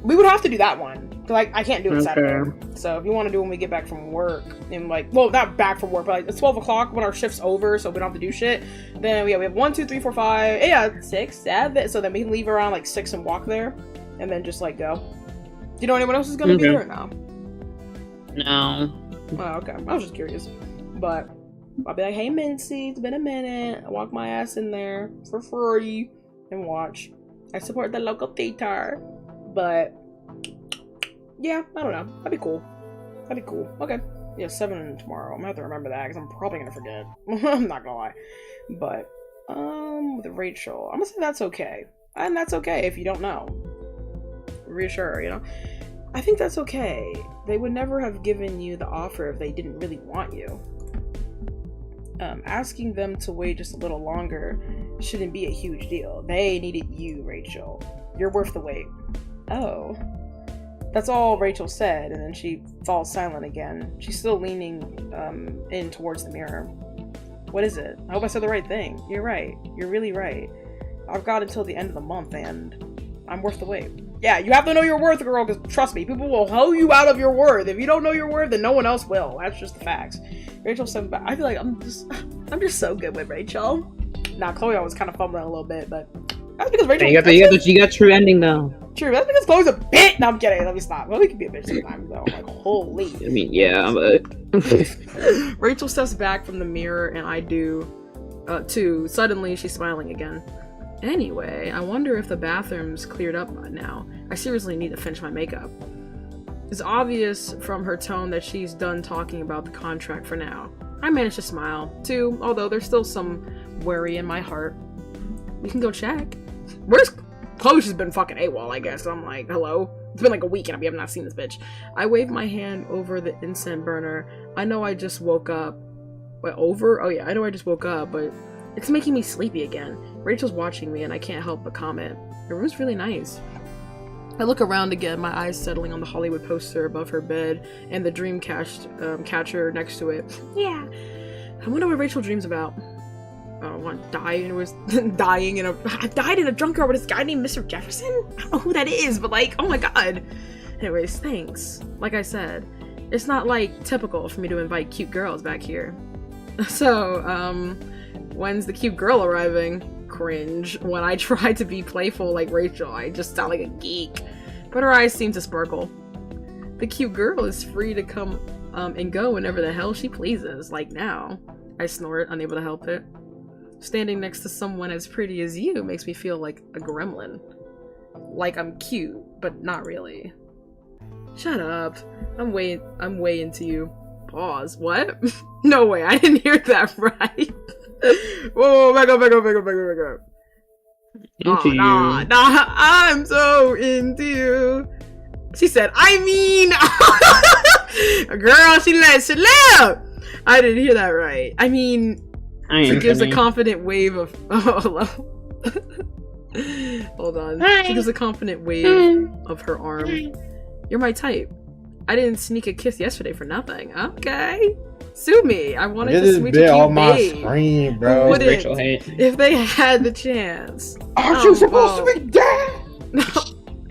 We would have to do that one. Cause I can't do it Okay. Saturday. So if you want to do it when we get back from work, and like, well, not back from work, but like it's 12 o'clock when our shift's over, so we don't have to do shit. Then we have 1, 2, 3, 4, 5, 6, 7. So then we can leave around like 6 and walk there, and then just like go. Do you know anyone else is gonna be Okay. there or no? No. Oh, okay. I was just curious. But I'll be like, hey, Mincy, it's been a minute. I walk my ass in there for free and watch. I support the local theater. But, yeah, I don't know. That'd be cool. Okay. Yeah, 7 tomorrow. I'm gonna have to remember that because I'm probably gonna forget. I'm not gonna lie. But, with Rachel, I'm gonna say that's okay. And that's okay if you don't know. Reassure her, you know? I think that's okay. They would never have given you the offer if they didn't really want you. Asking them to wait just a little longer shouldn't be a huge deal. They needed you, Rachel. You're worth the wait. Oh. That's all Rachel said, and then she falls silent again. She's still leaning in towards the mirror. What is it? I hope I said the right thing. You're right. You're really right. I've got until the end of the month, and I'm worth the wait. Yeah, you have to know your worth, girl, because trust me, people will hoe you out of your worth. If you don't know your worth, then no one else will. That's just the facts. Rachel said, I feel like I'm just so good with Rachel. Nah, Chloe was kind of fumbling a little bit, but that's because Rachel. You got true ending though. True, that's because Chloe's a bitch. No, I'm kidding. Let me stop. Chloe can be a bitch sometimes, though. Like, holy. I mean, yeah, but... Rachel steps back from the mirror, and I do, too. Suddenly, she's smiling again. Anyway, I wonder if the bathroom's cleared up by now. I seriously need to finish my makeup. It's obvious from her tone that she's done talking about the contract for now. I manage to smile, too, although there's still some worry in my heart. We can go check. Where's Chloe? She's been fucking AWOL, I guess. I'm like, hello? It's been like a week and I have not seen this bitch. I wave my hand over the incense burner. I know I just woke up. What, over? Oh yeah, I know I just woke up, but it's making me sleepy again. Rachel's watching me and I can't help but comment. Your room's really nice. I look around again, my eyes settling on the Hollywood poster above her bed and the catcher next to it. Yeah. I wonder what Rachel dreams about. I want to die and it was I died in a junkyard with this guy named Mr. Jefferson? I don't know who that is, but like, oh my god. Anyways, thanks. Like I said, it's not like typical for me to invite cute girls back here. So, when's the cute girl arriving? Cringe. When I try to be playful like Rachel, I just sound like a geek. But her eyes seem to sparkle. The cute girl is free to come and go whenever the hell she pleases, like now. I snort, unable to help it. Standing next to someone as pretty as you makes me feel like a gremlin. Like I'm cute, but not really. Shut up. I'm way into you. Pause. What? No way, I didn't hear that right. Whoa, back up. Into you. Nah, I'm so into you. She said, I mean, girl, she live. I didn't hear that right. I mean, she gives a confident wave of, hello. Hold on. She gives a confident wave of her arm. You're my type. I didn't sneak a kiss yesterday for nothing. Okay. Sue me. I wanted to sweet you on my babe. screen, bro. Wouldn't Rachel hate. if they had the chance. Aren't you supposed to be dead? No.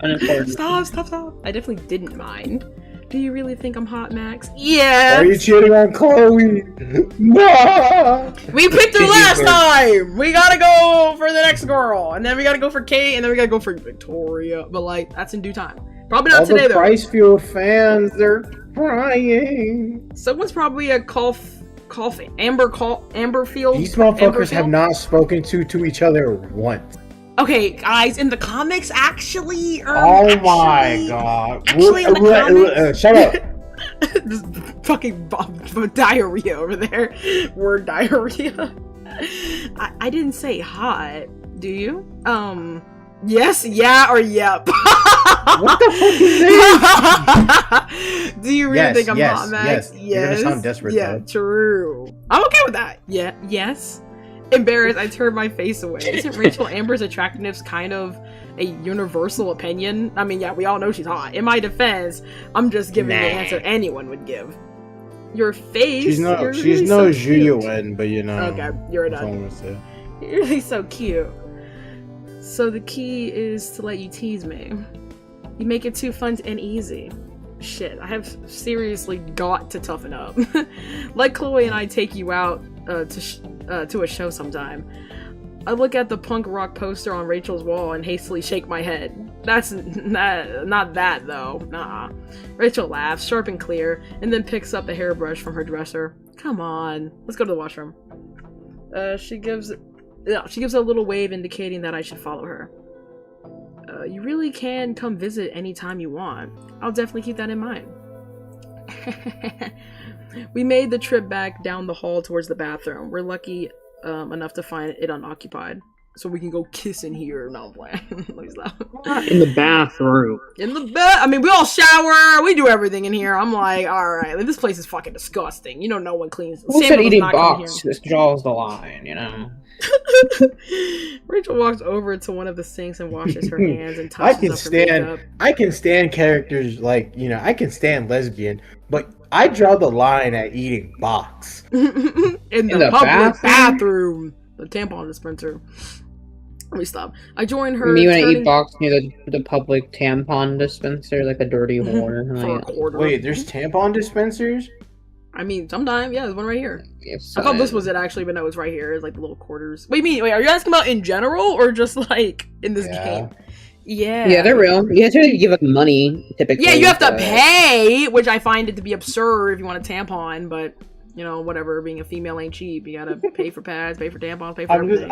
Unimportant. Stop. I definitely didn't mind. Do you really think I'm hot, Max? Yeah. Are you cheating on Chloe? No. We picked her last time. We gotta go for the next girl, and then we gotta go for Kate, and then we gotta go for Victoria. But like, that's in due time. Probably not All today the though. Price Fuel fans, they're crying. Someone's probably a Amberfield. These motherfuckers Amberfield? have not spoken to each other once. Okay, guys, in the comics, actually. Oh my god. Actually, in the comics. Shut up. This fucking diarrhea over there. Word diarrhea. I didn't say hot. Do you? Yes, yeah, or yep. What the fuck is this? Do you really think I'm hot, Max? Yes. You're gonna sound desperate, yeah, though. true. I'm okay with that. Yeah, yes. Embarrassed, I turned my face away. Isn't Rachel Amber's attractiveness kind of a universal opinion? I mean, yeah, we all know she's hot. In my defense, I'm just giving the answer anyone would give. Your face. She's no really so cute. Julian, but you know. Okay, you're that's all I'm done. gonna say. You're really so cute. So the key is to let you tease me. You make it too fun and easy. Shit, I have seriously got to toughen up. Let Chloe and I take you out to a show sometime. I look at the punk rock poster on Rachel's wall and hastily shake my head. That's not that though. Nah. Rachel laughs, sharp and clear, and then picks up a hairbrush from her dresser. Come on, let's go to the washroom. She gives a little wave indicating that I should follow her. You really can come visit anytime you want. I'll definitely keep that in mind. We made the trip back down the hall towards the bathroom. We're lucky enough to find it unoccupied. So we can go kiss in here. No, I'm playing. In the bathroom. In the bed. I mean, we all shower. We do everything in here. I'm like, alright, like, this place is fucking disgusting. You know, no one cleans. Who said eating box? This draws the line, you know? Rachel walks over to one of the sinks and washes her hands and touches up her makeup. I can stand characters like, you know, I can stand lesbian, but I draw the line at eating box. in the public bathroom. The tampon dispenser. Let me stop. I join her. Me when I eat box near the public tampon dispenser, like a dirty whore. For a quarter. Wait, there's tampon dispensers? I mean, sometimes, yeah, there's one right here. Yes, I thought this was it actually, but no, it's right here. It's like the little quarters. Wait, are you asking about in general or just like in this game? Yeah. Yeah, they're real. You have to give up money, typically. Yeah, you have to pay, which I find it to be absurd if you want a tampon, but you know, whatever, being a female ain't cheap. You gotta pay for pads, pay for tampons, pay for everything.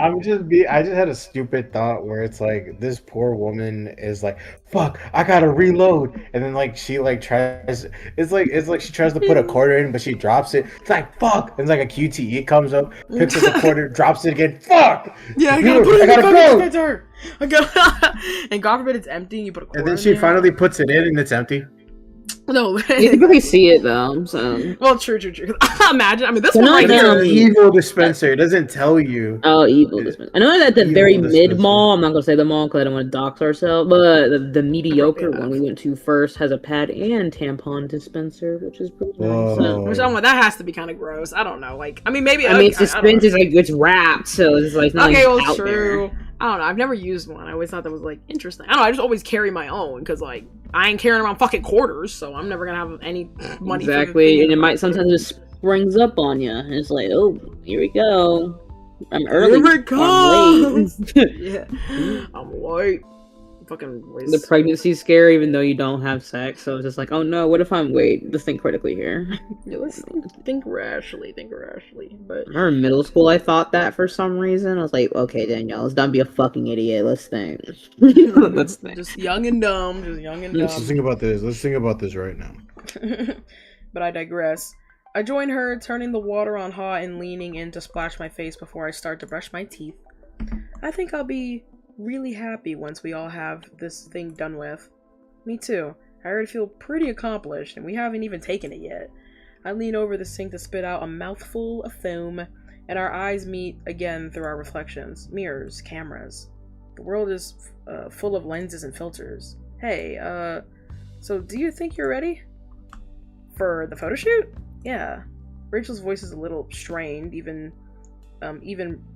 I just had a stupid thought where it's like this poor woman is like, fuck, I gotta reload, and then like she like tries, it's like she tries to put a quarter in, but she drops it. It's like fuck, and it's like a QTE comes up, picks up the quarter, drops it again. Fuck. Yeah, I gotta put it in the fucking dispenser. And God forbid it's empty, and you put a quarter. And then she finally puts it in, and it's empty. No. You can really see it though. So. Well, true. Imagine. I mean, this They're one not right It's here. an evil dispenser. It doesn't tell you. Oh, evil dispenser. I know that the Evil very dispenser. mid mall. I'm not gonna say the mall because I don't want to dox ourselves. But the mediocre Yeah. one we went to first has a pad and tampon dispenser, which is pretty nice. Whoa. Which I'm like, that has to be kind of gross. I don't know. Like, I mean, maybe. I mean, it's I don't know. dispensed, like it's wrapped, so it's like not Okay, like, well, out true. there. I don't know. I've never used one. I always thought that was like interesting. I don't know. I just always carry my own because like I ain't carrying around fucking quarters, so I'm never gonna have any money. Exactly, and it might sometimes just springs up on you. And it's like, oh, here we go. I'm early. Here it I'm late. Yeah, I'm late. Fucking waste. The pregnancy's scary, even though you don't have sex. So it's just like, oh no, what if I'm wait? Let's think critically here. Yeah, let's think rashly. But I remember in middle school, I thought that for some reason. I was like, okay, Danielle, let's not be a fucking idiot. Let's think. Let's think. just young and dumb. Just young and Let's dumb. think about this. Let's think about this right now. But I digress. I join her, turning the water on hot and leaning in to splash my face before I start to brush my teeth. I think I'll be really happy once we all have this thing done with. Me too. I already feel pretty accomplished, and we haven't even taken it yet. I lean over the sink to spit out a mouthful of foam, and our eyes meet again through our reflections. Mirrors, cameras. The world is full of lenses and filters. Hey, so do you think you're ready? For the photo shoot? Yeah. Rachel's voice is a little strained, even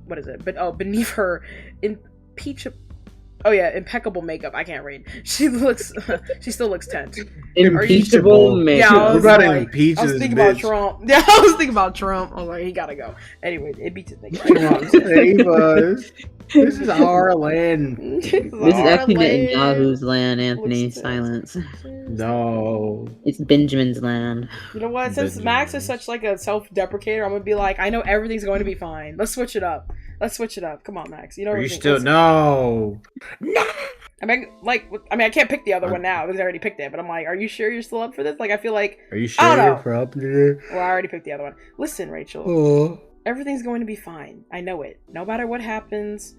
what is it? But beneath her impeccable makeup. I can't read. She still looks tense. Impeachable man. Yeah, I We're was about to like- impeach I was this thinking about bitch. Trump. Yeah, I was thinking about Trump. I was like, he gotta go. Anyway, it beats his nigga. Come on, save us. This is our land. This This is actually Netanyahu's land, Anthony. Looks Silence. No. It's Benjamin's land. You know what? Since Max is such like a self-deprecator, I'm gonna be like, I know everything's going to be fine. Let's switch it up. Come on, Max. You know. Are you everything- still let's- no? I mean, I can't pick the other one now because I already picked it. But I'm like, are you sure you're still up for this? Like, I feel like, Are you I sure don't you're know. probably? well, I already picked the other one. Listen, Rachel, Oh. everything's going to be fine. I know it. No matter what happens,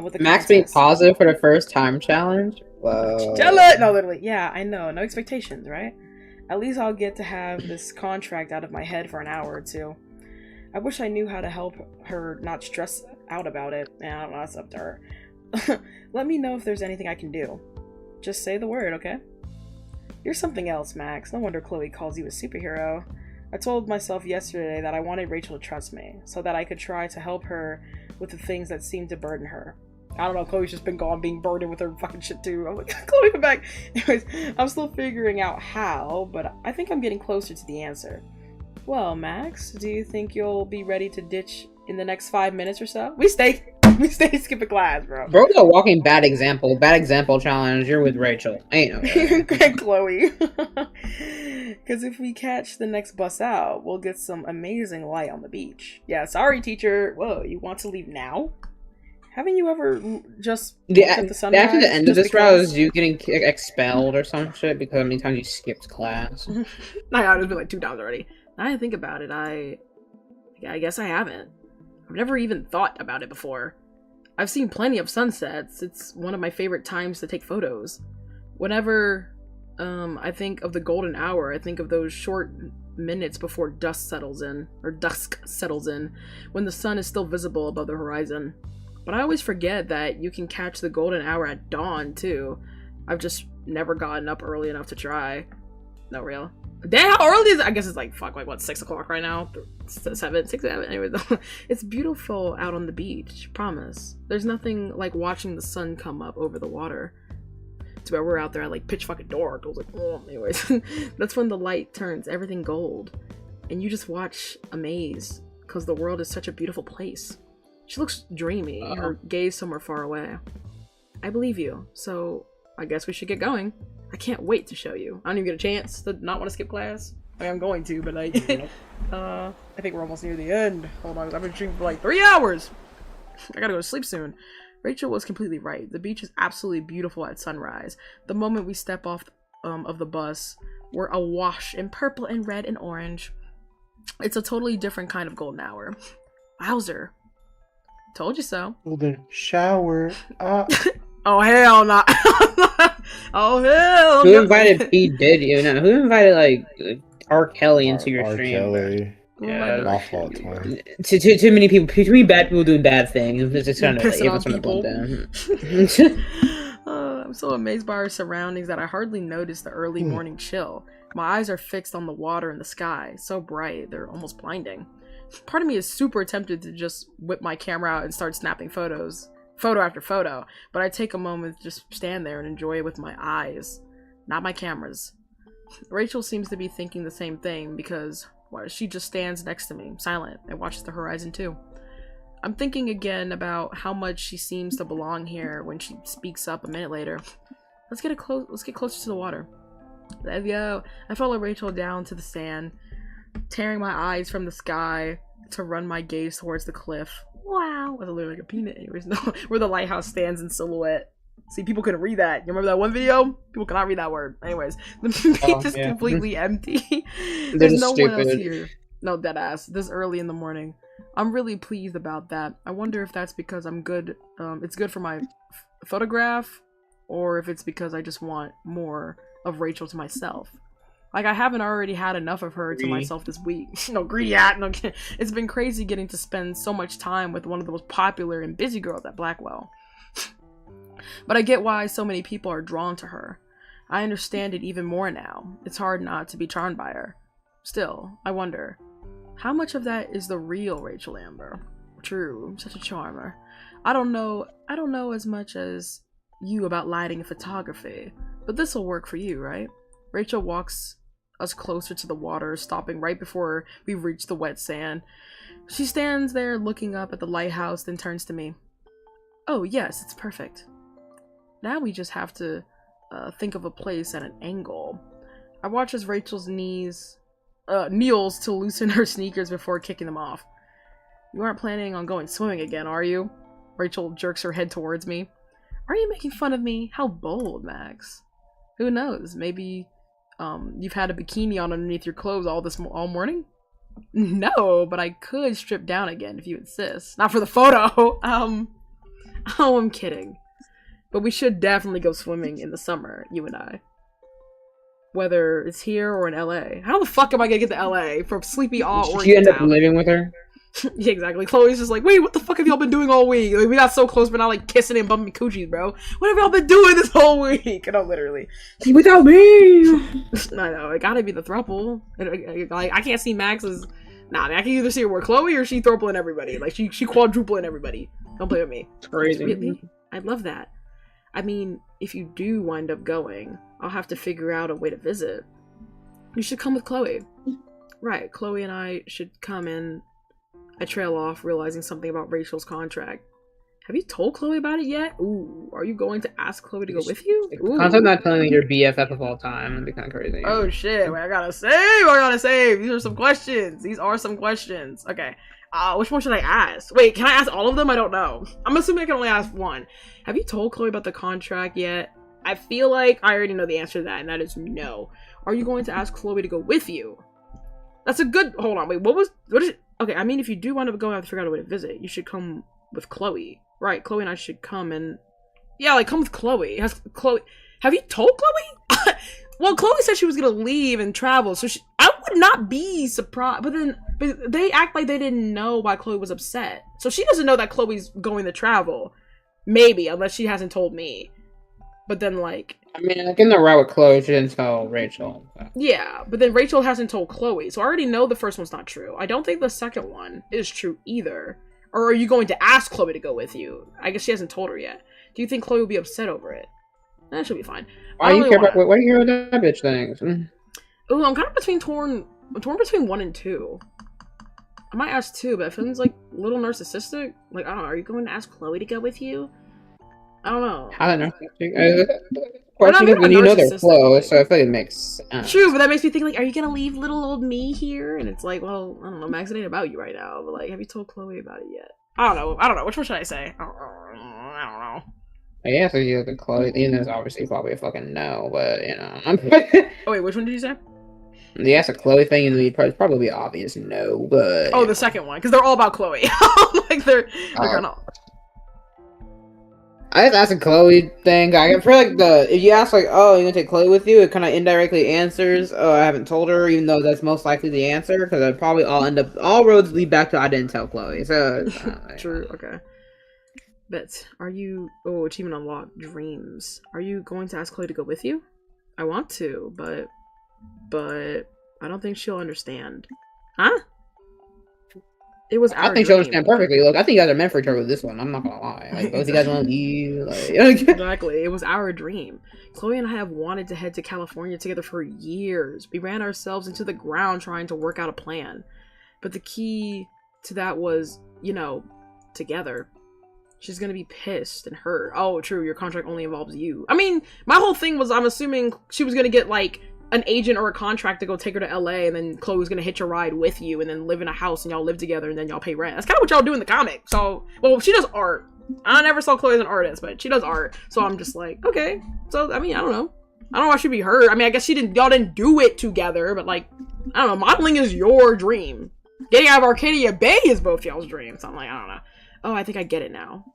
with the Max being contest. positive for the first time challenge. Whoa. Tell it! No, literally. Yeah, I know. No expectations, right? At least I'll get to have this contract out of my head for an hour or two. I wish I knew how to help her not stress out about it. Yeah, I don't know. That's up to her. Let me know if there's anything I can do. Just say the word, okay? You're something else, Max. No wonder Chloe calls you a superhero. I told myself yesterday that I wanted Rachel to trust me, so that I could try to help her with the things that seemed to burden her. I don't know, Chloe's just been gone being burdened with her fucking shit too. I'm like, Chloe, come back. Anyways, I'm still figuring out how, but I think I'm getting closer to the answer. Well, Max, do you think you'll be ready to ditch in the next 5 minutes or so? We stay skipping class, bro. Bro's a walking bad example. Bad example challenge. You're with Rachel. Ain't no. Chloe. Because if we catch the next bus out, we'll get some amazing light on the beach. Yeah, sorry, teacher. Whoa, you want to leave now? Haven't you ever just looked at the sunrise? After the end of just this round because? is you getting expelled or some shit because how many times you skipped class. Nah, it's been like 2 times already. Now I think about it, I guess I haven't. I've never even thought about it before. I've seen plenty of sunsets. It's one of my favorite times to take photos. Whenever I think of the golden hour, I think of those short minutes before dusk settles in, when the sun is still visible above the horizon. But I always forget that you can catch the golden hour at dawn too. I've just never gotten up early enough to try. No, real. Damn, how early is it? I guess it's like, fuck, like what, 6 o'clock right now? 6, 7? Anyways, it's beautiful out on the beach, promise. There's nothing like watching the sun come up over the water. To where we're out there at like pitch fucking dark. I was like, oh, anyways. That's when the light turns everything gold. And you just watch amazed, because the world is such a beautiful place. She looks dreamy, her gaze somewhere far away. I believe you, so I guess we should get going. I can't wait to show you. I don't even get a chance to not want to skip class. I mean, I'm going to, but like, I think we're almost near the end. Hold on, I've been drinking for like 3 hours. I gotta go to sleep soon. Rachel was completely right. The beach is absolutely beautiful at sunrise. The moment we step off of the bus, we're awash in purple and red and orange. It's a totally different kind of golden hour. Wowzer. Told you so. Golden shower. Oh, hell no. Oh hell! Who no. invited P Diddy? No, who invited like R. Kelly into your R. stream? Kelly. Who Yeah, invited My R. fault, Kelly? Twan. Too many people, too many bad people doing bad things. It's just kind of like, Pissing on it's gonna people. blunt down. I'm so amazed by our surroundings that I hardly notice the early morning chill. My eyes are fixed on the water and the sky, so bright they're almost blinding. Part of me is super tempted to just whip my camera out and start snapping photos, photo after photo, but I take a moment to just stand there and enjoy it with my eyes, not my cameras. Rachel seems to be thinking the same thing because she just stands next to me, silent, and watches the horizon too. I'm thinking again about how much she seems to belong here when she speaks up a minute later. Let's get closer to the water. There we go. I follow Rachel down to the sand, tearing my eyes from the sky to run my gaze towards the cliff. Wow, that's literally like a peanut. Anyways, no, where the lighthouse stands in silhouette. See, people couldn't read that. You remember that one video? People cannot read that word. Anyways, the beach is completely empty. There's no one else here. No, deadass. This early in the morning. I'm really pleased about that. I wonder if that's because I'm good. It's good for my photograph, or if it's because I just want more of Rachel to myself. Like, I haven't already had enough of her to myself this week. No, greedy at. No, it's been crazy getting to spend so much time with one of the most popular and busy girls at Blackwell. But I get why so many people are drawn to her. I understand it even more now. It's hard not to be charmed by her. Still, I wonder, how much of that is the real Rachel Amber? True, such a charmer. I don't know as much as you about lighting and photography, but this'll work for you, right? Rachel walks us closer to the water, stopping right before we reach the wet sand. She stands there looking up at the lighthouse, then turns to me. Oh yes, it's perfect. Now we just have to think of a place at an angle. I watch as Rachel's kneels to loosen her sneakers before kicking them off. You aren't planning on going swimming again, are you? Rachel jerks her head towards me. Are you making fun of me? How bold, Max. Who knows? Maybe you've had a bikini on underneath your clothes all morning? No, but I could strip down again if you insist. Not for the photo. Oh, I'm kidding. But we should definitely go swimming in the summer, you and I. Whether it's here or in LA. How the fuck am I gonna get to LA from Sleepy All Did you end up living with her? Yeah, exactly. Chloe's just like, wait, what the fuck have y'all been doing all week? Like, we got so close, but not like kissing and bumping coochies, bro. What have y'all been doing this whole week? No, literally. Without me! I know, it gotta be the throuple. Like, I can't see Max as... Nah, I can either see her with Chloe or she throupling everybody. Like, she quadrupling everybody. Don't play with me. It's crazy. Really? I'd love that. I mean, if you do wind up going, I'll have to figure out a way to visit. You should come with Chloe. Right, Chloe and I should come in. I trail off, realizing something about Rachel's contract. Have you told Chloe about it yet? Ooh, are you going to ask Chloe to go with you? Ooh. Concept not telling you your BFF of all time would be kind of crazy. Oh shit, wait, I gotta save! These are some questions. Okay. Which one should I ask? Wait, can I ask all of them? I don't know. I'm assuming I can only ask one. Have you told Chloe about the contract yet? I feel like I already know the answer to that, and that is no. Are you going to ask Chloe to go with you? That's a good... Hold on, wait, what is it? Okay, I mean, if you do wind up going, I have to figure out a way to visit. You should come with Chloe. Right, Chloe and I should come and... Yeah, like, come with Chloe. Have you told Chloe? Well, Chloe said she was gonna leave and travel, so I would not be surprised. But they act like they didn't know why Chloe was upset. So she doesn't know that Chloe's going to travel. Maybe, unless she hasn't told me. But then, like... I mean, like in the route with Chloe, she didn't tell Rachel. Yeah, but then Rachel hasn't told Chloe, so I already know the first one's not true. I don't think the second one is true either. Or are you going to ask Chloe to go with you? I guess she hasn't told her yet. Do you think Chloe will be upset over it? That should be fine. Why do you care about that bitch things? Ooh, I'm kind of torn between 1 and 2. I might ask 2, but it feels like a little narcissistic. Like, I don't know, are you going to ask Chloe to go with you? I don't know. How narcissistic? When you know they're close, so I feel like it makes sense. True, but that makes me think, like, are you gonna leave little old me here? And it's like, well, I don't know, Max, it ain't about you right now, but, like, have you told Chloe about it yet? I don't know. Which one should I say? I don't know. Yeah, so you the Chloe, is obviously probably a fucking no, but, you know. Oh, wait, which one did you say? Yes, a Chloe thing, and it's probably obvious no, but... Oh, the second one, because they're all about Chloe. Like, they're gonna... I just asked a Chloe thing. I feel like if you ask like, oh, you're gonna take Chloe with you, it kind of indirectly answers, oh, I haven't told her, even though that's most likely the answer, because I probably all roads lead back to I didn't tell Chloe. So True. Okay. Bet. Are you? Oh, achievement unlocked. Dreams. Are you going to ask Chloe to go with you? I want to, but I don't think she'll understand. Huh? It was. I think she'll understand perfectly. Look, I think you guys are meant for each other with this one. I'm not gonna lie. Like, both you guys want to leave. Like, Exactly. It was our dream. Chloe and I have wanted to head to California together for years. We ran ourselves into the ground trying to work out a plan. But the key to that was, together. She's gonna be pissed and hurt. Oh, true, your contract only involves you. I mean, my whole thing was I'm assuming she was gonna get, like, an agent or a contract to go take her to LA, and then Chloe was gonna hitch a ride with you and then live in a house and y'all live together and then y'all pay rent. That's kind of what y'all do in the comic. So, well, she does art. I never saw Chloe as an artist, but she does art. So I'm just like, okay. So, I mean, I don't know. I don't know why she'd be hurt. I mean, I guess y'all didn't do it together, but, like, I don't know. Modeling is your dream. Getting out of Arcadia Bay is both y'all's dreams. So I'm like, I don't know. Oh, I think I get it now.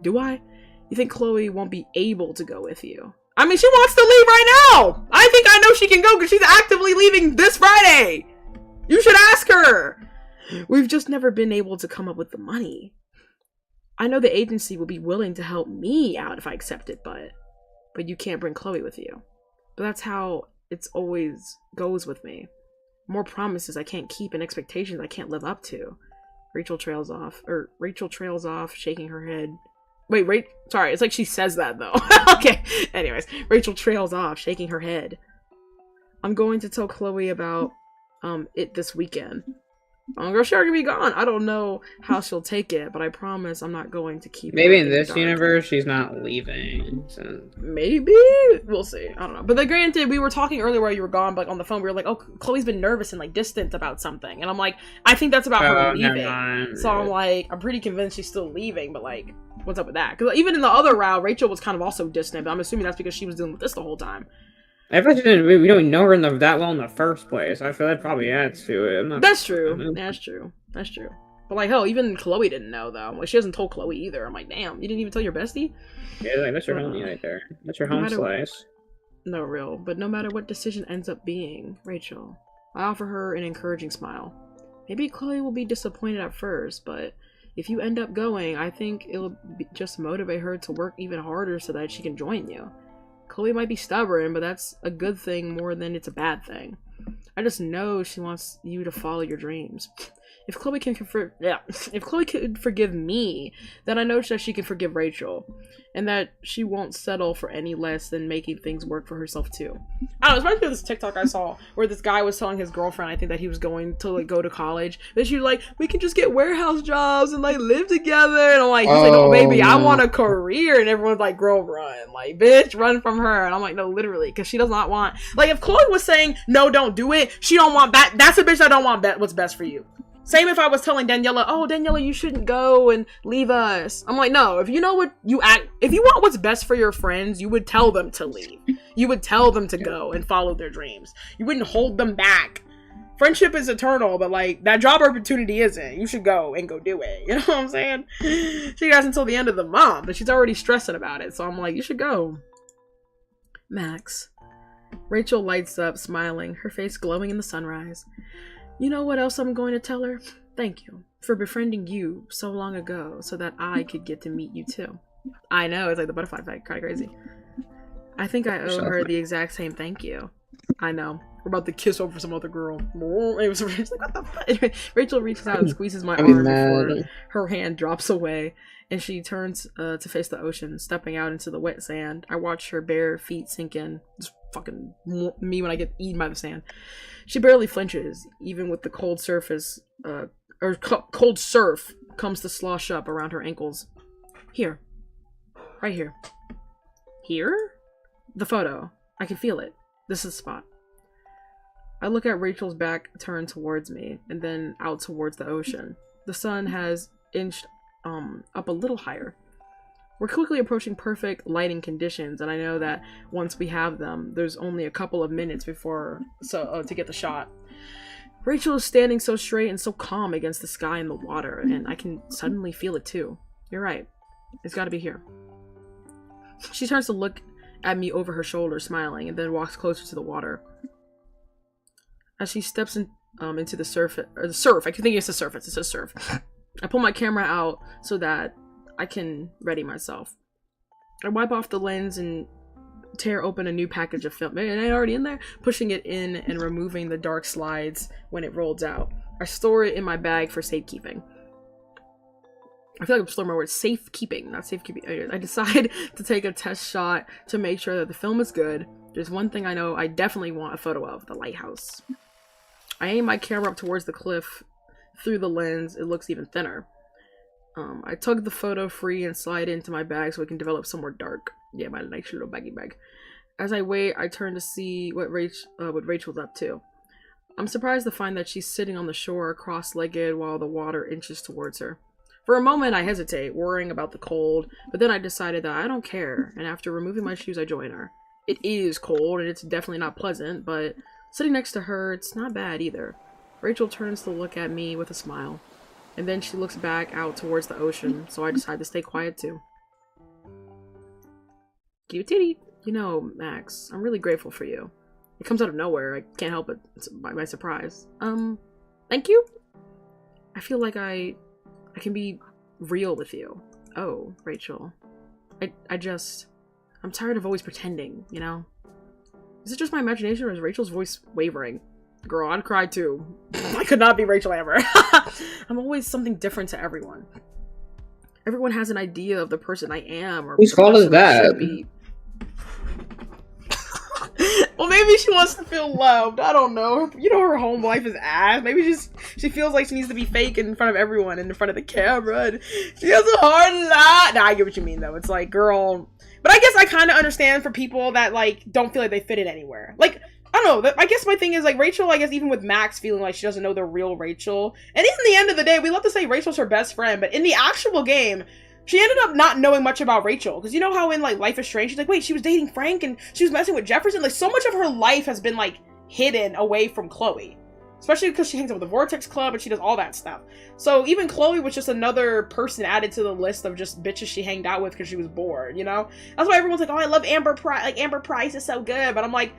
Do I? You think Chloe won't be able to go with you? I mean, she wants to leave right now! I think I know she can go because she's actively leaving this Friday! You should ask her! We've just never been able to come up with the money. I know the agency will be willing to help me out if I accept it, but you can't bring Chloe with you. But that's how it's always goes with me. More promises I can't keep and expectations I can't live up to. Rachel trails off, shaking her head. Wait, sorry, it's like she says that, though. Okay, anyways, Rachel trails off, shaking her head. I'm going to tell Chloe about, it this weekend. Oh, girl, she's already gonna be gone. I don't know how she'll take it, but I promise I'm not going to keep maybe her in this dark. universe, she's not leaving. So. Maybe? We'll see. I don't know. But granted, we were talking earlier while you were gone, like, on the phone, we were like, oh, Chloe's been nervous and, like, distant about something. And I'm like, I think that's about her leaving. So I'm like, I'm pretty convinced she's still leaving, but, like, what's up with that? Because even in the other route, Rachel was kind of also distant, but I'm assuming that's because she was dealing with this the whole time. I feel like we don't know her that well in the first place. I feel that probably adds to it. That's true. That's true. That's true. But, like, hell, even Chloe didn't know, though. Like, she hasn't told Chloe either. I'm like, damn, you didn't even tell your bestie? Yeah, like, that's your homie right there. That's your home slice. No, real. But no matter what decision ends up being, Rachel, I offer her an encouraging smile. Maybe Chloe will be disappointed at first, but if you end up going, I think it'll just motivate her to work even harder so that she can join you. Chloe might be stubborn, but that's a good thing more than it's a bad thing. I just know she wants you to follow your dreams. If Chloe could forgive me, then I know that she can forgive Rachel, and that she won't settle for any less than making things work for herself too. I don't know, especially this TikTok I saw where this guy was telling his girlfriend, I think, that he was going to, like, go to college. But she was like, we can just get warehouse jobs and, like, live together. And I'm like, he's like, oh, baby, I want a career. And everyone's like, girl, run. Like, bitch, run from her. And I'm like, no, literally, because she does not want, like, if Chloe was saying, no, don't do it, she don't want that. That's a bitch that don't want what's best for you. Same if I was telling Daniela, oh, Daniela, you shouldn't go and leave us. I'm like, no, if you know what if you want what's best for your friends, you would tell them to leave. You would tell them to go and follow their dreams. You wouldn't hold them back. Friendship is eternal, but, like, that job opportunity isn't. You should go and go do it. You know what I'm saying? She has until the end of the month, but she's already stressing about it. So I'm like, you should go. Max. Rachel lights up, smiling, her face glowing in the sunrise. You know what else I'm going to tell her? Thank you for befriending you so long ago so that I could get to meet you too. I know, it's like the butterfly effect, kind of crazy. I think I owe her the exact same thank you. I know. We're about to kiss over some other girl. It was like, what the fuck? Rachel reaches out and squeezes my arm before her hand drops away, and she turns to face the ocean, stepping out into the wet sand. I watch her bare feet sink in. Just fucking me when I get eaten by the sand. She barely flinches, even with the cold surface, cold surf comes to slosh up around her ankles. Here. Right here. Here? The photo. I can feel it. This is the spot. I look at Rachel's back turned towards me, and then out towards the ocean. The sun has inched up a little higher. We're quickly approaching perfect lighting conditions, and I know that once we have them, there's only a couple of minutes before to get the shot. Rachel is standing so straight and so calm against the sky and the water, and I can suddenly feel it too. You're right. It's gotta be here. She turns to look at me over her shoulder, smiling, and then walks closer to the water. As she steps into the surf, I can think it's the surface. It says surf. I pull my camera out so that I can ready myself. I wipe off the lens and tear open a new package of film. And I already in there, pushing it in and removing the dark slides when it rolls out. I store it in my bag for safekeeping. I feel like I'm storing my words. Safekeeping, not safekeeping. I decide to take a test shot to make sure that the film is good. There's one thing I know I definitely want a photo of: the lighthouse. I aim my camera up towards the cliff. Through the lens, it looks even thinner. I tug the photo free and slide it into my bag so it can develop somewhere dark. Yeah, my nice little baggy bag. As I wait, I turn to see what Rachel's up to. I'm surprised to find that she's sitting on the shore, cross-legged, while the water inches towards her. For a moment, I hesitate, worrying about the cold, but then I decided that I don't care, and after removing my shoes, I join her. It is cold, and it's definitely not pleasant, but sitting next to her, it's not bad either. Rachel turns to look at me with a smile, and then she looks back out towards the ocean, so I decide to stay quiet too. Cute titty. You know, Max, I'm really grateful for you. It comes out of nowhere. I can't help it. It's by surprise. Thank you? I feel like I can be real with you. Oh, Rachel. I'm tired of always pretending, you know? Is it just my imagination, or is Rachel's voice wavering? Girl, I'd cry too. I could not be Rachel ever. I'm always something different to everyone. Everyone has an idea of the person I am, or Whose fault is that? Well, maybe she wants to feel loved. I don't know. You know, her home life is ass. Maybe she feels like she needs to be fake in front of everyone and in front of the camera. And she has a hard lot. Nah, I get what you mean, though. It's like, girl. But I guess I kind of understand for people that, like, don't feel like they fit in anywhere. Like, I don't know. I guess my thing is, like, Rachel, I guess even with Max feeling like she doesn't know the real Rachel. And in the end of the day, we love to say Rachel's her best friend. But in the actual game, she ended up not knowing much about Rachel. Because you know how in, like, Life is Strange, she's like, wait, she was dating Frank and she was messing with Jefferson? Like, so much of her life has been, like, hidden away from Chloe. Especially because she hangs out with the Vortex Club and she does all that stuff. So even Chloe was just another person added to the list of just bitches she hanged out with because she was bored, you know? That's why everyone's like, oh, I love Amber Price. Like, Amber Price is so good. But I'm like,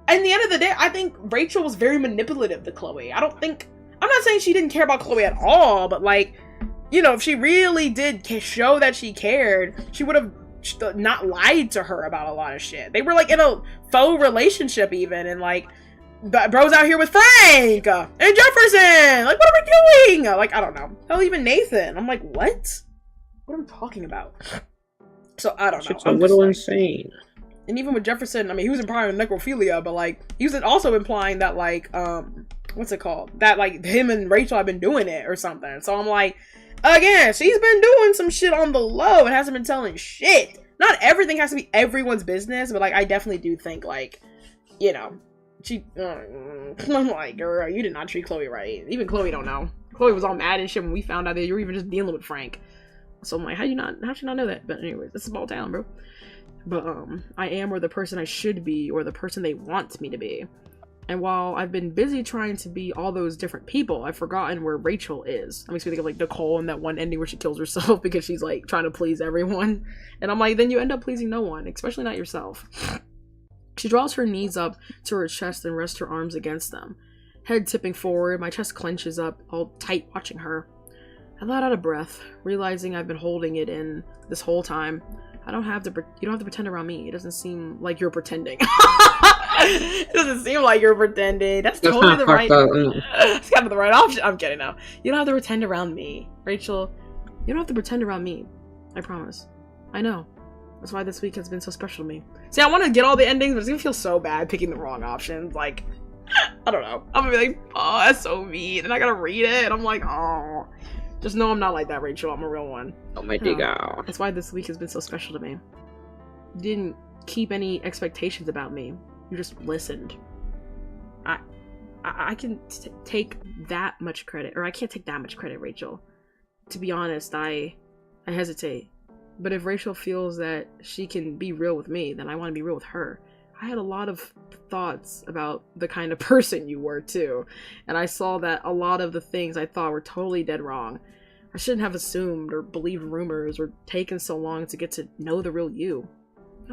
at the end of the day, I think Rachel was very manipulative to Chloe. I'm not saying she didn't care about Chloe at all, but, like, you know, if she really did show that she cared, she would have not lied to her about a lot of shit. They were, like, in a faux relationship even, and, like, bro's out here with Frank and Jefferson. Like, what are we doing? Like, I don't know. Hell, even Nathan. I'm like, what? What am I talking about? So, I don't know. It's a little insane. And even with Jefferson, I mean, he was implying necrophilia, but, like, he was also implying that, like, what's it called? That, like, him and Rachel have been doing it or something. So I'm like, again, she's been doing some shit on the low and hasn't been telling shit. Not everything has to be everyone's business, but, like, I definitely do think, like, you know, I'm like, girl, you did not treat Chloe right. Even Chloe don't know. Chloe was all mad and shit when we found out that you were even just dealing with Frank. So I'm like, how'd you not know that? But anyways, it's a small town, bro. But, I am or the person I should be, or the person they want me to be. And while I've been busy trying to be all those different people, I've forgotten where Rachel is. That makes me think of, like, Nicole in that one ending where she kills herself because she's, like, trying to please everyone. And I'm like, then you end up pleasing no one, especially not yourself. She draws her knees up to her chest and rests her arms against them. Head tipping forward, my chest clenches up, all tight watching her. I let out a breath, realizing I've been holding it in this whole time. You don't have to pretend around me. It doesn't seem like you're pretending. It doesn't seem like you're pretending. That's totally the right. It's kind of the right option. I'm kidding now. You don't have to pretend around me, Rachel. You don't have to pretend around me. I promise. I know. That's why this week has been so special to me. See, I want to get all the endings, but it's gonna feel so bad picking the wrong options. Like, I don't know. I'm gonna be like, oh, that's so mean, and I gotta read it, and I'm like, oh. Just know I'm not like that, Rachel. I'm a real one. Oh my God. That's why this week has been so special to me. You didn't keep any expectations about me. You just listened. I can take that much credit, or I can't take that much credit, Rachel. To be honest, I hesitate. But if Rachel feels that she can be real with me, then I want to be real with her. I had a lot of thoughts about the kind of person you were, too. And I saw that a lot of the things I thought were totally dead wrong. I shouldn't have assumed or believed rumors or taken so long to get to know the real you.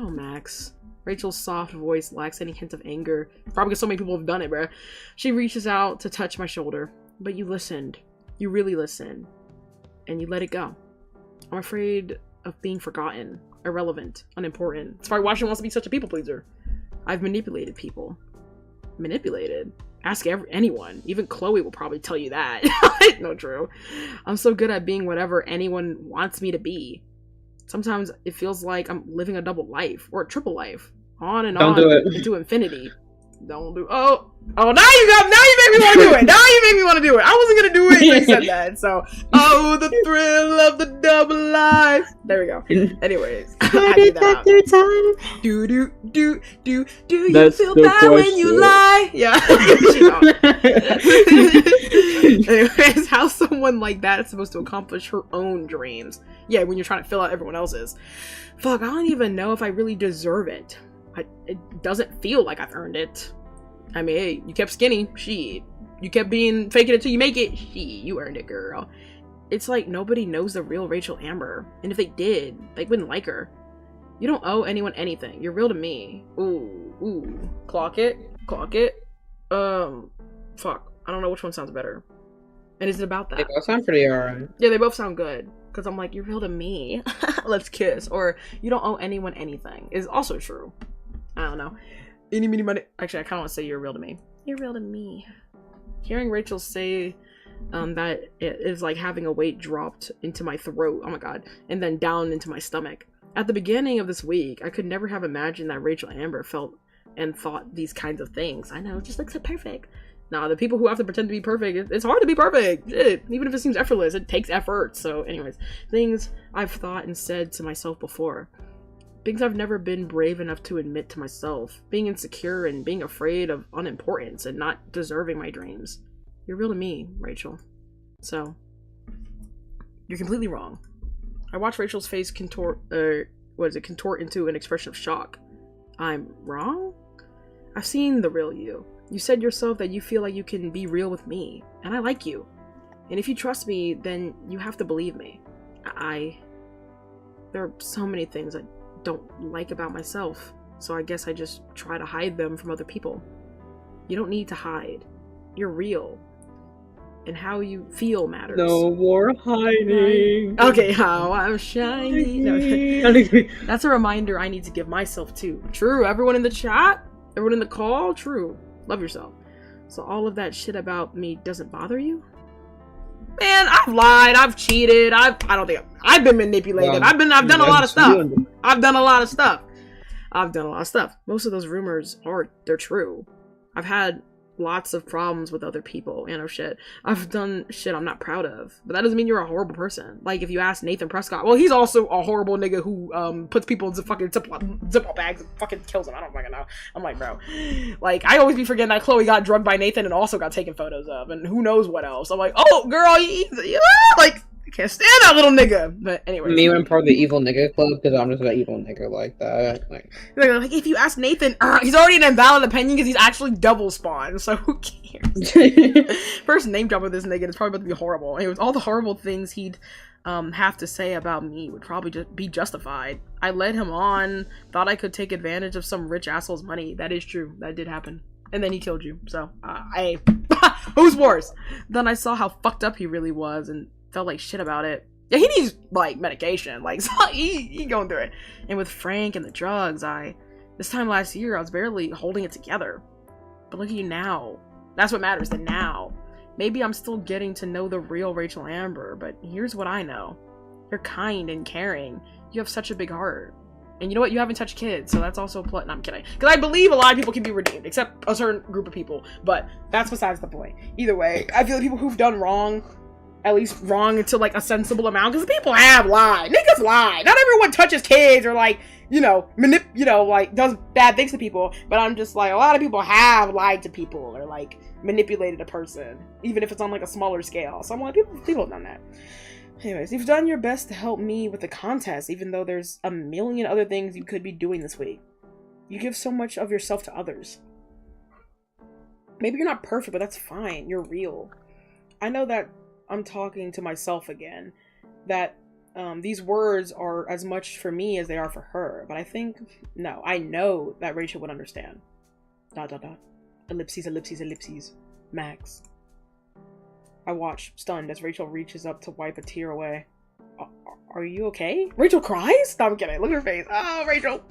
Oh, Max. Rachel's soft voice lacks any hint of anger. Probably because so many people have done it, bruh. She reaches out to touch my shoulder. But you listened. You really listened. And you let it go. I'm afraid of being forgotten, irrelevant, unimportant. That's probably why she wants to be such a people pleaser. I've manipulated people. Manipulated? Ask anyone. Even Chloe will probably tell you that. No, true. I'm so good at being whatever anyone wants me to be. Sometimes it feels like I'm living a double life or a triple life, on and Don't on do it. into infinity. Don't do. Oh, now you make me want to do it. Now you make me want to do it. I wasn't gonna do it until you said that. So, oh, the thrill of the double life. There we go. Anyways, I do that. Do you That's feel the bad when you question. lie? Yeah. Anyways, how someone like that is supposed to accomplish her own dreams? Yeah, when you're trying to fill out everyone else's. Fuck, I don't even know if I really deserve it. It doesn't feel like I've earned it. I mean, hey, you kept skinny. Shit. You kept being faking it till you make it. Shit, you earned it, girl. It's like nobody knows the real Rachel Amber. And if they did, they wouldn't like her. You don't owe anyone anything. You're real to me. Ooh. Clock it. Fuck. I don't know which one sounds better. And is it about that? They both sound pretty alright. Yeah, they both sound good. Because I'm like, you're real to me. Let's kiss. Or, you don't owe anyone anything. Is also true. I don't know. Any, meeny, money. Actually, I kind of want to say you're real to me. You're real to me. Hearing Rachel say that it is like having a weight dropped into my throat. Oh my god. And then down into my stomach. At the beginning of this week, I could never have imagined that Rachel Amber felt and thought these kinds of things. I know, it just looks so perfect. Nah, the people who have to pretend to be perfect, it's hard to be perfect. Shit. Even if it seems effortless, it takes effort. So anyways, things I've thought and said to myself before. Things I've never been brave enough to admit to myself. Being insecure and being afraid of unimportance and not deserving my dreams. You're real to me, Rachel. So, you're completely wrong. I watched Rachel's face contort into an expression of shock. I'm wrong? I've seen the real you. You said yourself that you feel like you can be real with me, and I like you. And if you trust me, then you have to believe me. There are so many things I don't like about myself, so I guess I just try to hide them from other people. You don't need to hide. You're real. And how you feel matters. No more hiding. Okay, how I'm shining. No, that's a reminder I need to give myself too. True, everyone in the chat, everyone in the call, true. Love yourself. So all of that shit about me doesn't bother you? Man, I've lied, I've cheated, I've been manipulated. I've done a lot of stuff. I've done a lot of stuff. Most of those rumors they're true. I've had lots of problems with other people, shit. I've done shit I'm not proud of, but that doesn't mean you're a horrible person. Like, if you ask Nathan Prescott, well, he's also a horrible nigga who puts people in fucking Ziploc bags and fucking kills them. I don't fucking know. I'm like, bro, like, I always be forgetting that Chloe got drugged by Nathan and also got taken photos of, and who knows what else. I'm like, oh, girl, like, I can't stand that little nigga. But anyway, Me, I'm part of the evil nigga club because I'm just an evil nigga like that. Like, if you ask Nathan, he's already an invalid opinion because he's actually double spawned, so who cares? First name drop of this nigga is probably about to be horrible. Anyways, all the horrible things he'd have to say about me would probably just be justified. I led him on, thought I could take advantage of some rich asshole's money. That is true. That did happen. And then he killed you. So, who's worse? Then I saw how fucked up he really was and felt like shit about it. Yeah, he needs, like, medication. Like, so he going through it. And with Frank and the drugs, this time last year, I was barely holding it together. But look at you now. That's what matters, the now. Maybe I'm still getting to know the real Rachel Amber, but here's what I know. You're kind and caring. You have such a big heart. And you know what? You haven't touched kids, so that's also no, I'm kidding. Because I believe a lot of people can be redeemed, except a certain group of people. But that's besides the point. Either way, I feel like people who've done wrong, at least wrong to, like, a sensible amount, because people have lied. Niggas lie. Not everyone touches kids or, like, like, does bad things to people. But I'm just like, a lot of people have lied to people or, like, manipulated a person, even if it's on, like, a smaller scale. So I'm like, people have done that. Anyways, you've done your best to help me with the contest, even though there's a million other things you could be doing this week. You give so much of yourself to others. Maybe you're not perfect, but that's fine. You're real. I know that I'm talking to myself again. That these words are as much for me as they are for her. But I think, no, I know that Rachel would understand. ... Ellipses, ellipses, ellipses. Max. I watch, stunned, as Rachel reaches up to wipe a tear away. Are you okay? Rachel cries? No, I'm kidding. Look at her face. Oh, Rachel.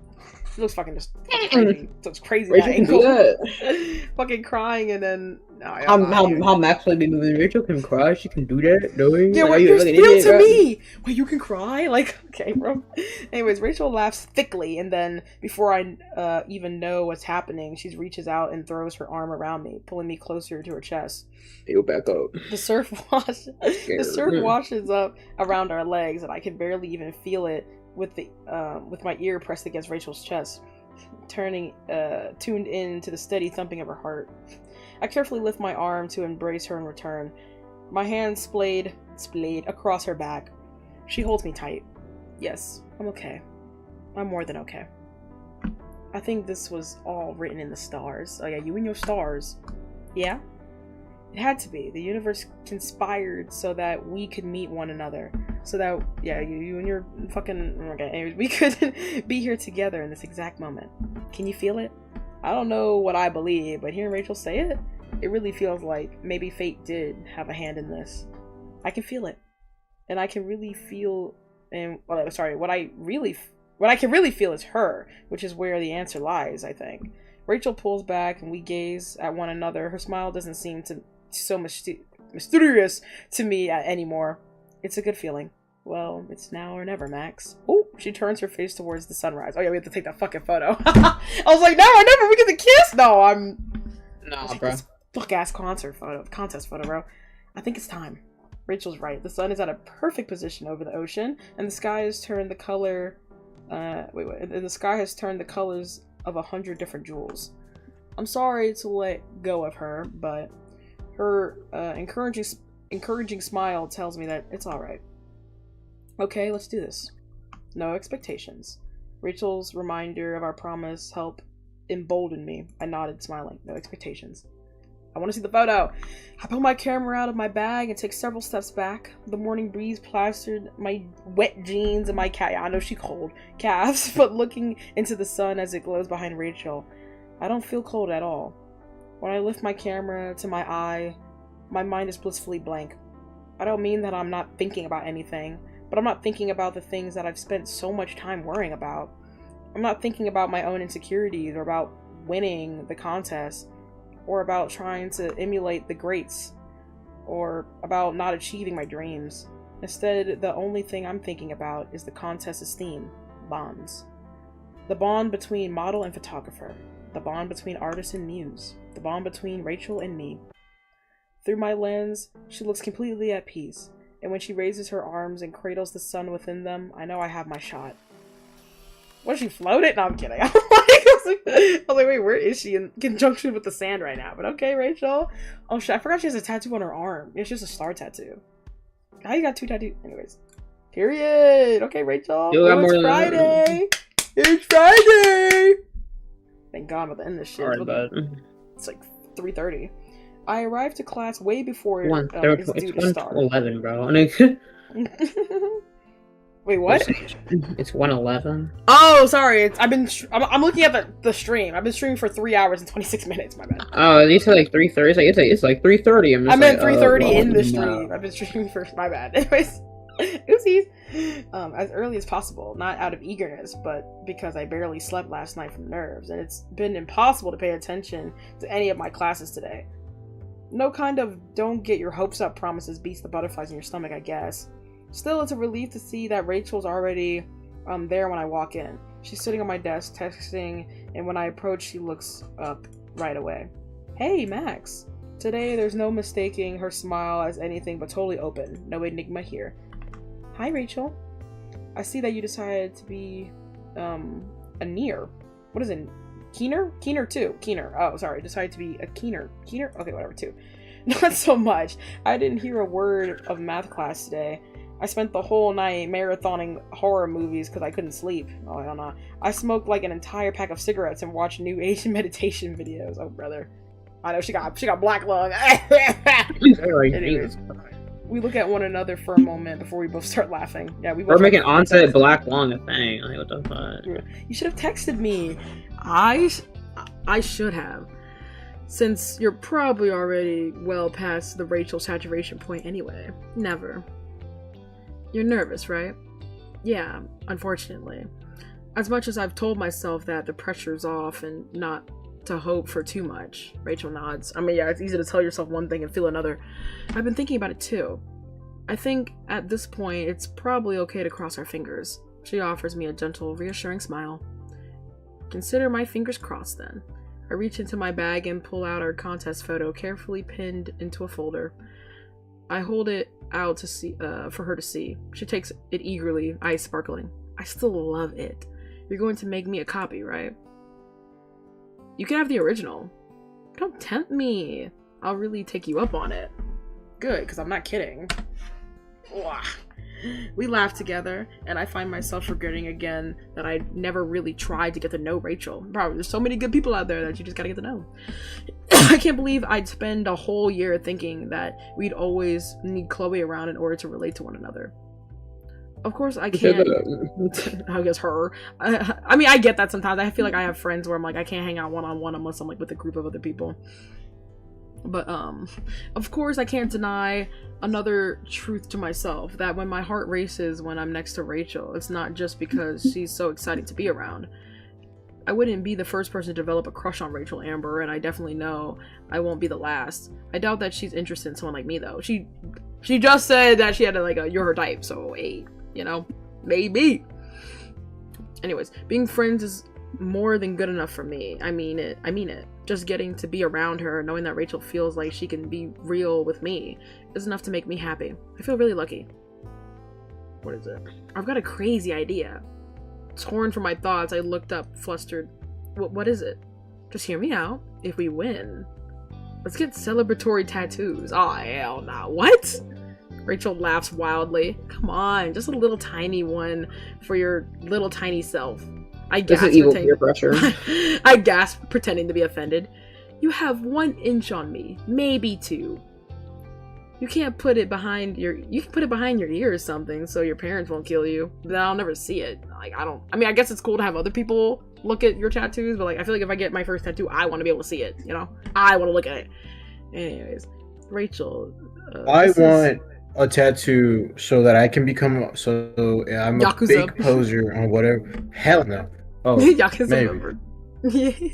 She looks fucking just crazy. So it's crazy. Rachel that can angle. do that. Fucking crying and then... No, How Max would be moving. Rachel can cry. She can do that. Knowing yeah, like, you're like an real idiot, to right? me. Wait, you can cry? Like, okay, bro. Anyways, Rachel laughs thickly, and then before I even know what's happening, she reaches out and throws her arm around me, pulling me closer to her chest. He'll back up. The surf washes up around our legs, and I can barely even feel it with my ear pressed against Rachel's chest, tuned in to the steady thumping of her heart. I carefully lift my arm to embrace her in return. My hands splayed across her back. She holds me tight. Yes, I'm okay. I'm more than okay. I think this was all written in the stars. Oh yeah, you and your stars. Yeah? It had to be. The universe conspired so that we could meet one another. So that, yeah, you and your fucking... Okay, anyways, we could be here together in this exact moment. Can you feel it? I don't know what I believe, but hearing Rachel say it, it really feels like maybe fate did have a hand in this. I can feel it. And I can really feel... what I can really feel is her, which is where the answer lies, I think. Rachel pulls back and we gaze at one another. Her smile doesn't seem so mysterious to me anymore. It's a good feeling. Well, it's now or never, Max. Oh, she turns her face towards the sunrise. Oh yeah, we have to take that fucking photo. I was like, now or never, we get to kiss? No, Nah, bro. Fuck-ass contest photo, bro. I think it's time. Rachel's right. The sun is at a perfect position over the ocean, and the sky has turned the color... the sky has turned the colors of 100 different jewels. I'm sorry to let go of her, but her encouraging smile tells me that it's alright. Okay, let's do this. No expectations. Rachel's reminder of our promise helped embolden me. I nodded, smiling. No expectations. I want to see the photo. I pull my camera out of my bag and take several steps back. The morning breeze plastered my wet jeans and my I know she's cold calves, but looking into the sun as it glows behind Rachel, I don't feel cold at all. When I lift my camera to my eye, my mind is blissfully blank. I don't mean that I'm not thinking about anything, but I'm not thinking about the things that I've spent so much time worrying about. I'm not thinking about my own insecurities or about winning the contest, or about trying to emulate the greats, or about not achieving my dreams. Instead, the only thing I'm thinking about is the contest's theme, bonds. The bond between model and photographer. The bond between artist and muse. The bond between Rachel and me. Through my lens, she looks completely at peace, and when she raises her arms and cradles the sun within them, I know I have my shot. What, she floated? No, I'm kidding. I was like, wait, where is she in conjunction with the sand right now? But okay, Rachel. Oh shit, I forgot she has a tattoo on her arm. Yeah, she has a star tattoo. How you got two tattoos? Anyways. Period. Okay, Rachel. Oh, it's Friday. It's Friday. Thank God I'm about to end this shit. Alright, bud. It's like 3:30. I arrived to class way before it's due to start. 1:11, bro. Wait, what? It's 1:11. Oh, sorry. I'm looking at the stream. I've been streaming for 3 hours and 26 minutes. My bad. Oh, you said like 3:30. It's like 3:30. I meant 3:30 in the stream. I've been streaming for my bad. Anyways, oopsies. As early as possible, not out of eagerness, but because I barely slept last night from nerves, and it's been impossible to pay attention to any of my classes today. No kind of don't get your hopes up promises beats the butterflies in your stomach, I guess. Still, it's a relief to see that Rachel's already there when I walk in. She's sitting on my desk texting, and when I approach, she looks up right away. Hey, Max. Today, there's no mistaking her smile as anything but totally open. No enigma here. Hi, Rachel. I see that you decided to be a Nier. What is it? Keener? Keener 2. Keener. Oh, sorry. Decided to be a Keener. Keener? Okay, whatever, 2. Not so much. I didn't hear a word of math class today. I spent the whole night marathoning horror movies because I couldn't sleep. Oh, hell no. I smoked like an entire pack of cigarettes and watched New Asian meditation videos. Oh, brother. I know she got black lung. Anyways. We look at one another for a moment before we both start laughing. Yeah, we both. We're making onset black long a thing. Like, what the fuck? You should have texted me. I should have. Since you're probably already well past the Rachel saturation point anyway. Never. You're nervous, right? Yeah, unfortunately. As much as I've told myself that the pressure's off and not to hope for too much, Rachel nods. I mean, yeah, it's easy to tell yourself one thing and feel another. I've been thinking about it too. I think at this point, it's probably okay to cross our fingers. She offers me a gentle, reassuring smile. Consider my fingers crossed then. I reach into my bag and pull out our contest photo, carefully pinned into a folder. I hold it out to see, for her to see. She takes it eagerly, eyes sparkling. I still love it. You're going to make me a copy, right? You can have the original. Don't tempt me. I'll really take you up on it. Good, because I'm not kidding. Wah. We laugh together, and I find myself regretting again that I never really tried to get to know Rachel. Bro, there's so many good people out there that you just gotta get to know. I can't believe I'd spend a whole year thinking that we'd always need Chloe around in order to relate to one another. Of course, I can't. I guess her. I mean, I get that sometimes. I feel like I have friends where I'm like, I can't hang out one-on-one unless I'm like with a group of other people. But of course, I can't deny another truth to myself, that when my heart races when I'm next to Rachel, it's not just because she's so exciting to be around. I wouldn't be the first person to develop a crush on Rachel Amber, and I definitely know I won't be the last. I doubt that she's interested in someone like me, though. She just said that she had you're her type, so hey. You know, maybe. Anyways, being friends is more than good enough for me. I mean it. Just getting to be around her, knowing that Rachel feels like she can be real with me, is enough to make me happy. I feel really lucky. What is it? I've got a crazy idea. Torn from my thoughts, I looked up, flustered. What is it? Just hear me out. If we win, let's get celebratory tattoos. Oh, hell no. What? Rachel laughs wildly. Come on, just a little tiny one for your little tiny self. I gasp. This is evil peer pressure. I gasp, pretending to be offended. You have 1 inch on me, maybe 2. You can't put it behind your. You can put it behind your ear or something, so your parents won't kill you. Then I'll never see it. I mean, I guess it's cool to have other people look at your tattoos, but I feel like if I get my first tattoo, I want to be able to see it. You know, I want to look at it. Anyways, Rachel. I want a tattoo so that I can become I'm Yakuza. a big poser on whatever. Hell no. Oh, Yakuza maybe. member.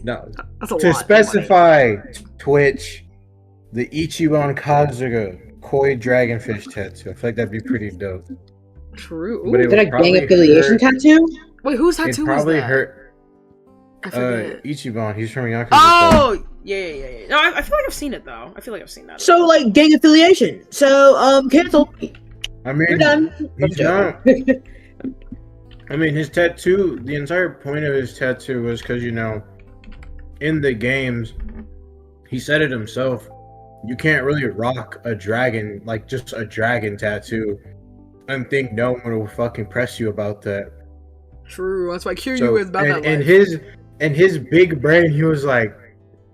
No. That's a To lot. specify Twitch, the Ichiban Kazuga Koi Dragonfish tattoo. I feel like that'd be pretty dope. True. But Ooh. it Is that a probably gang affiliation hurt. tattoo? Wait, whose It tattoo was probably that? hurt. I forget. Ichiban, he's from Yakuza. Oh, yeah. No, I feel like I've seen it though. I feel like I've seen that. So, like, gang affiliation. So, cancel. I mean, You're done. he's not. I mean, his tattoo, the entire point of his tattoo was because, you know, in the games, he said it himself, you can't really rock a dragon, like just a dragon tattoo, and think no one will fucking press you about that. True. That's why Kiryu So, is about that and life. his big brain, he was like,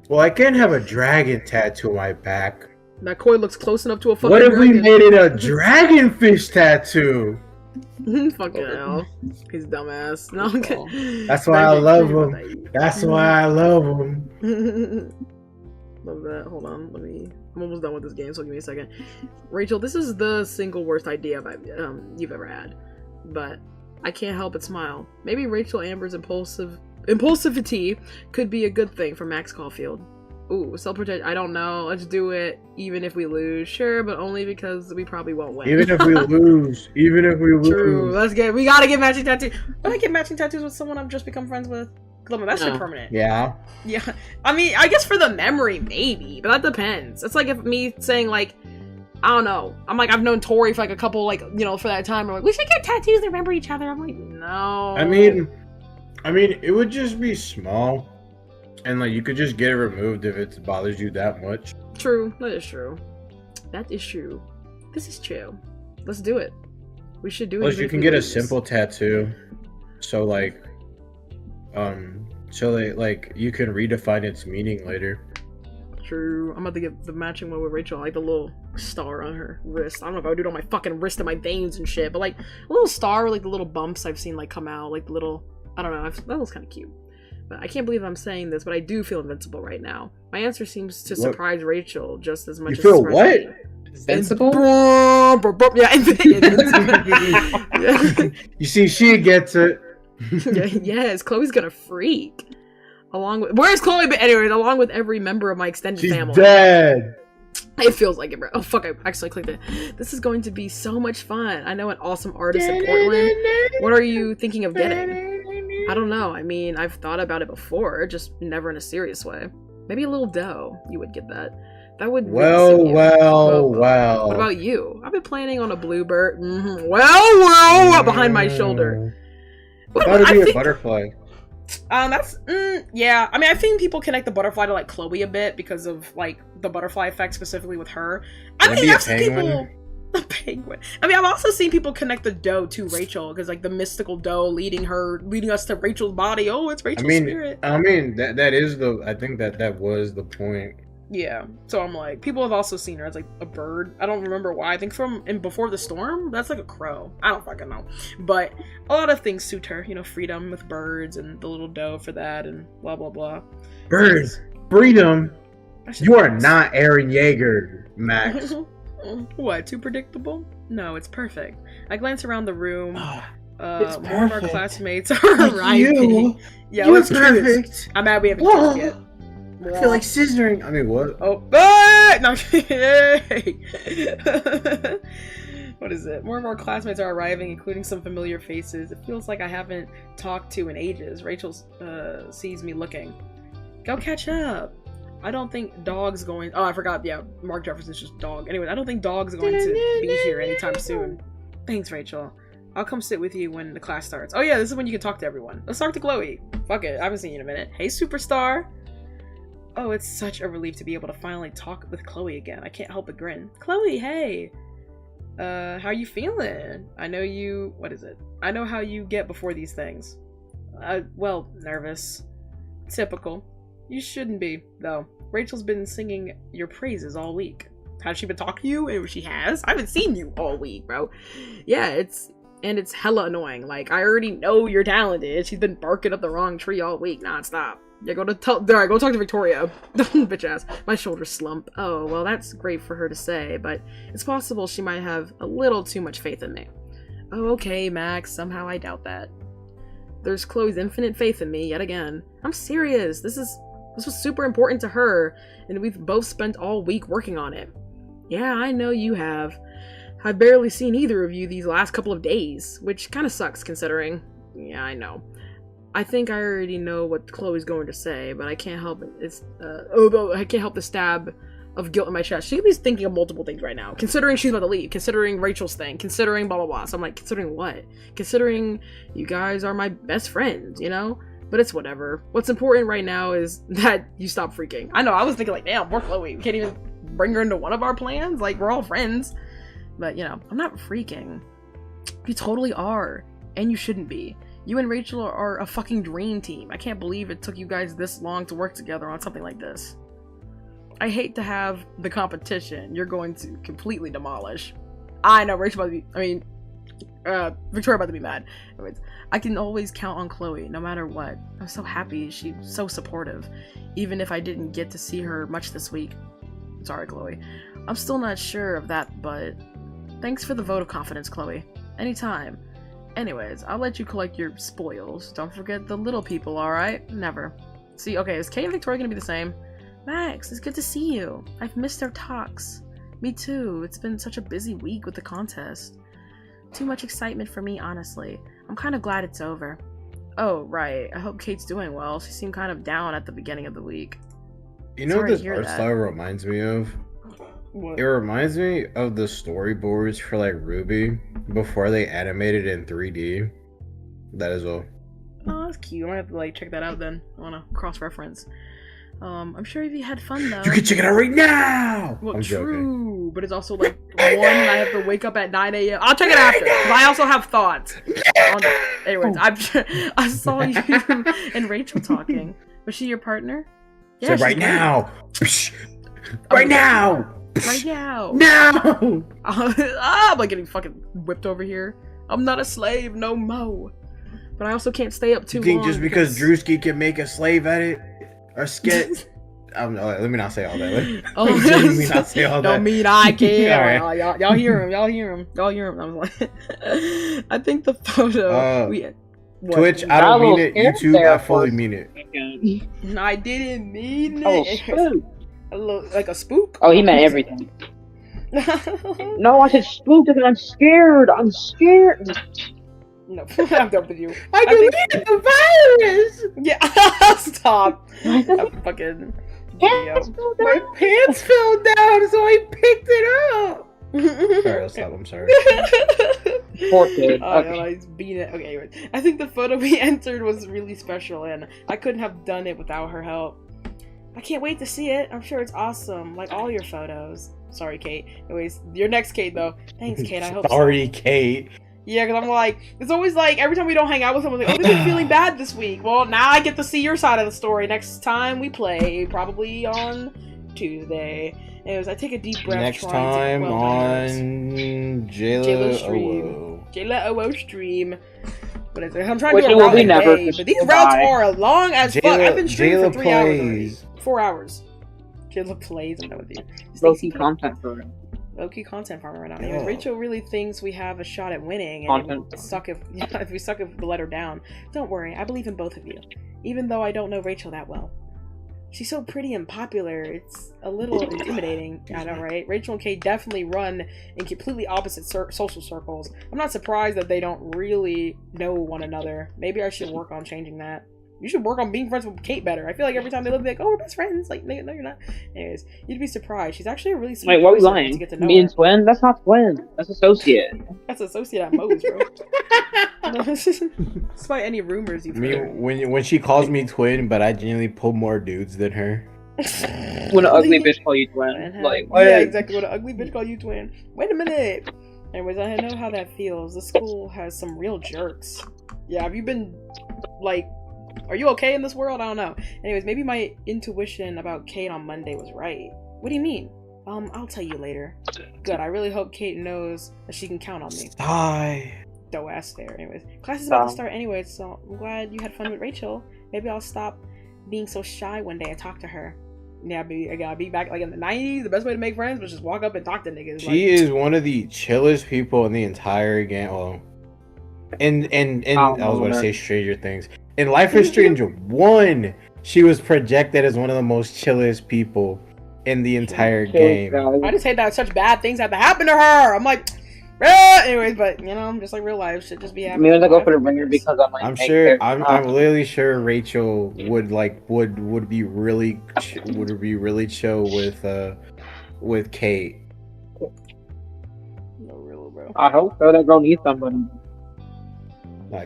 well, I can't have a dragon tattoo on my back. That Koi looks close enough to a fucking What if we dragon. made it a dragonfish tattoo? Fucking hell. He's dumbass. No, I'm kidding. That's why I love him. him. That's why I love him. Love that. Hold on. I'm almost done with this game, so give me a second. Rachel, this is the single worst idea you've ever had. But I can't help but smile. Maybe Rachel Amber's impulsivity could be a good thing for Max Caulfield. Ooh, self-protect. I don't know. Let's do it, even if we lose. Sure, but only because we probably won't win. Even if we lose. True. We gotta get matching tattoos. When I get matching tattoos with someone I've just become friends with, that's No. permanent. Yeah. Yeah. I mean, I guess for the memory, maybe, but that depends. It's like if me saying I don't know. I'm like, I've known Tori for a couple, for that time. We're like, we should get tattoos to remember each other. I'm like, no. I mean, it would just be small. And, you could just get it removed if it bothers you that much. True. That is true. That is true. This is true. Let's do it. We should do it. Plus, even you if can we get a lose. simple tattoo. So, you can redefine its meaning later. True. I'm about to get the matching one with Rachel, like the little star on her wrist. I don't know if I would do it on my fucking wrist and my veins and shit, but like a little star with like the little bumps I've seen like come out, like the little, I don't know, that was kind of cute. But I can't believe I'm saying this, but I do feel invincible right now. My answer seems to surprise Rachel just as much You as feel surprise what? me. Invincible? Yeah, invincible. You see, she gets it. Yes, Chloe's gonna freak. Along with where's Chloe? But anyways, along with every member of my extended She's family. dead. It feels like it, bro. Oh fuck! I actually clicked it. This is going to be so much fun. I know an awesome artist in Portland. What are you thinking of getting? I don't know. I mean, I've thought about it before, just never in a serious way. Maybe a little dough. You would get that. That would. Well. What about you? I've been planning on a bluebird. Well, behind my shoulder. What How to about- be I a think- butterfly? Yeah. I mean, I think people connect the butterfly to like Chloe a bit because of like the butterfly effect specifically with her. I Maybe mean, a I've seen people. penguin? A penguin. I mean, I've also seen people connect the doe to Rachel because like the mystical doe leading us to Rachel's body. Oh, it's Rachel's spirit. I mean that is the. I think that was the point. Yeah. So I'm like, people have also seen her as like a bird. I don't remember why. I think from in Before the Storm, that's like a crow. I don't fucking know. But a lot of things suit her. You know, freedom with birds and the little doe for that and blah blah blah. Birds, freedom. I should You are fix. not Aaron Yeager, Max. What? Too predictable? No, it's perfect. I glance around the room. It's More of our perfect. classmates are Like arriving. you. Yeah, You're let's do this. perfect. I'm mad we haven't Whoa. kissed yet. I feel like scissoring. I mean, what? Oh, ah! No, yay! What is it? More of our classmates are arriving, including some familiar faces. It feels like I haven't talked to in ages. Rachel sees me looking. Go catch up. I don't think Dog's going. Oh, I forgot. Yeah, Mark Jefferson's just Dog. Anyway, I don't think Dog's going to be here anytime soon. Thanks, Rachel. I'll come sit with you when the class starts. Oh yeah, this is when you can talk to everyone. Let's talk to Chloe. Fuck it, I haven't seen you in a minute. Hey, superstar. Oh, it's such a relief to be able to finally talk with Chloe again. I can't help but grin. Chloe, hey! How you feeling? I know you... What is it? I know how you get before these things. Well, nervous. Typical. You shouldn't be, though. Rachel's been singing your praises all week. Has she been talking to you? And she has? I haven't seen you all week, bro. Yeah, it's hella annoying. Like, I already know you're talented. She's been barking up the wrong tree all week, nonstop. Yeah, go talk to Victoria. Bitch ass. My shoulders slump. Oh, well, that's great for her to say, but it's possible she might have a little too much faith in me. Oh, okay, Max. Somehow I doubt that. There's Chloe's infinite faith in me yet again. I'm serious. This was super important to her, and we've both spent all week working on it. Yeah, I know you have. I've barely seen either of you these last couple of days, which kind of sucks considering. Yeah, I know. I think I already know what Chloe's going to say, but I can't help it. I can't help the stab of guilt in my chest. She could be thinking of multiple things right now. Considering she's about to leave, considering Rachel's thing, considering blah blah blah. So I'm like, considering what? Considering you guys are my best friends, you know? But it's whatever. What's important right now is that you stop freaking. I know, I was thinking like, damn, poor Chloe. We can't even bring her into one of our plans? Like, we're all friends. But, you know, I'm not freaking. You totally are. And you shouldn't be. You and Rachel are a fucking dream team. I can't believe it took you guys this long to work together on something like this. I hate to have the competition you're going to completely demolish. I know, Rachel about to be, Victoria about to be mad. Anyways, I can always count on Chloe, no matter what. I'm so happy she's so supportive, even if I didn't get to see her much this week. Sorry, Chloe. I'm still not sure of that, but thanks for the vote of confidence, Chloe. Anytime. Anyways, I'll let you collect your spoils. Don't forget the little people, alright? Never. See, okay, is Kay and Victoria gonna be the same? Max, it's good to see you. I've missed our talks. Me too. It's been such a busy week with the contest. Too much excitement for me, honestly. I'm kind of glad it's over. Oh, right. I hope Kate's doing well. She seemed kind of down at the beginning of the week. You know what Sorry to this hear art that. style reminds me of? What? It reminds me of the storyboards for like Ruby before they animated in 3D. That as well. Oh, that's cute. I might have to like check that out then. I want to cross-reference. I'm sure if you had fun though. You can check it out right now. Well, I'm joking. true, but it's also like 1 and I have to wake up at 9 a.m. I'll check it after. But I also have thoughts. Anyways, I saw you and Rachel talking. Was she your partner? So she's right great. now. Right now! Right now. Now! I'm like getting fucking whipped over here. I'm not a slave no more. But I also can't stay up too You think long. just because Drewski can make a slave at it? Or skit? Let me not say all that. Let me not say all that. Don't mean I can. All right. Y'all hear him. Y'all hear him. Y'all hear him. I was like, I think the photo. What? Twitch, I don't mean it. scared YouTube, there I fully for- mean it. No, I didn't mean Oh, it. spook. Like a spook? Oh, he meant everything. No, I said spook because I'm scared. I'm scared. No, I'm done with you. I think- deleted the virus! Yeah, stop. That fucking video. My pants fell down, so I picked it up! Sorry, I'll stop. I'm sorry. Poor kid. Oh, Okay. no, he's being it. Okay, anyways. I think the photo we entered was really special, and I couldn't have done it without her help. I can't wait to see it. I'm sure it's awesome, like all your photos. Sorry, Kate. Anyways, your next Kate, though. Thanks, Kate. I hope so. Sorry, Kate. Yeah, because I'm like, it's always like, every time we don't hang out with someone, like, oh, they've been feeling bad this week. Well, now I get to see your side of the story next time we play, probably on Tuesday. Anyways, I take a deep breath. Next trying time to quell my nerves. on Jayla Jayla stream. Owo. Jayla OO stream. What is it? I'm trying Which to it do a will route be a never, day, 'cause but these she'll routes die. are long as fuck. Jayla- I've been streaming Jayla for 3 hours already. plays. 4 hours. Jayla plays. I'm done with you. Low-key content for him. Low-key content farmer right now. Anyways, Yeah. Rachel really thinks we have a shot at winning, and Content it would suck if if we suck if we let her down. Don't worry, I believe in both of you, even though I don't know Rachel that well. She's so pretty and popular, it's a little intimidating. I know, right? Rachel and Kate definitely run in completely opposite social circles. I'm not surprised that they don't really know one another. Maybe I should work on changing that. You should work on being friends with Kate better. I feel like every time they look, they're like, oh, we're best friends. Like, no, you're not. Anyways, you'd be surprised. She's actually a really sweet Wait, what are we person lying? once you get to know Me her. and twin? That's not twin. That's associate. That's associate at Moe's, bro. Despite any rumors you've Me, heard. when she calls me twin, but I genuinely pull more dudes than her. When an ugly bitch call you twin. Like, Yeah, what? exactly. What an ugly bitch call you twin. Wait a minute. Anyways, I know how that feels. The school has some real jerks. Yeah, have you been, like, are you okay in this world? I don't know. Anyways, maybe my intuition about Kate on Monday was right. What do you mean? I'll tell you later. Good, I really hope Kate knows that she can count on me. Hi. Dough ass fair. Anyways, class is about to start anyway, so I'm glad you had fun with Rachel. Maybe I'll stop being so shy one day and talk to her. Yeah, I gotta be back like in the 90s. The best way to make friends was just walk up and talk to niggas. She is one of the chillest people in the entire game. Well, and I was going to say Stranger Things. In Life is Strange 1, she was projected as one of the most chillest people in the entire game. I just hate that such bad things have to happen to her. I'm like, ah! Anyways, but you know, just like real life should just be I happening. mean, I go for the ringer because I'm like. I'm hey, sure. hey, I'm literally sure Rachel would be really chill with Kate. No real, bro. I hope so. That girl needs somebody.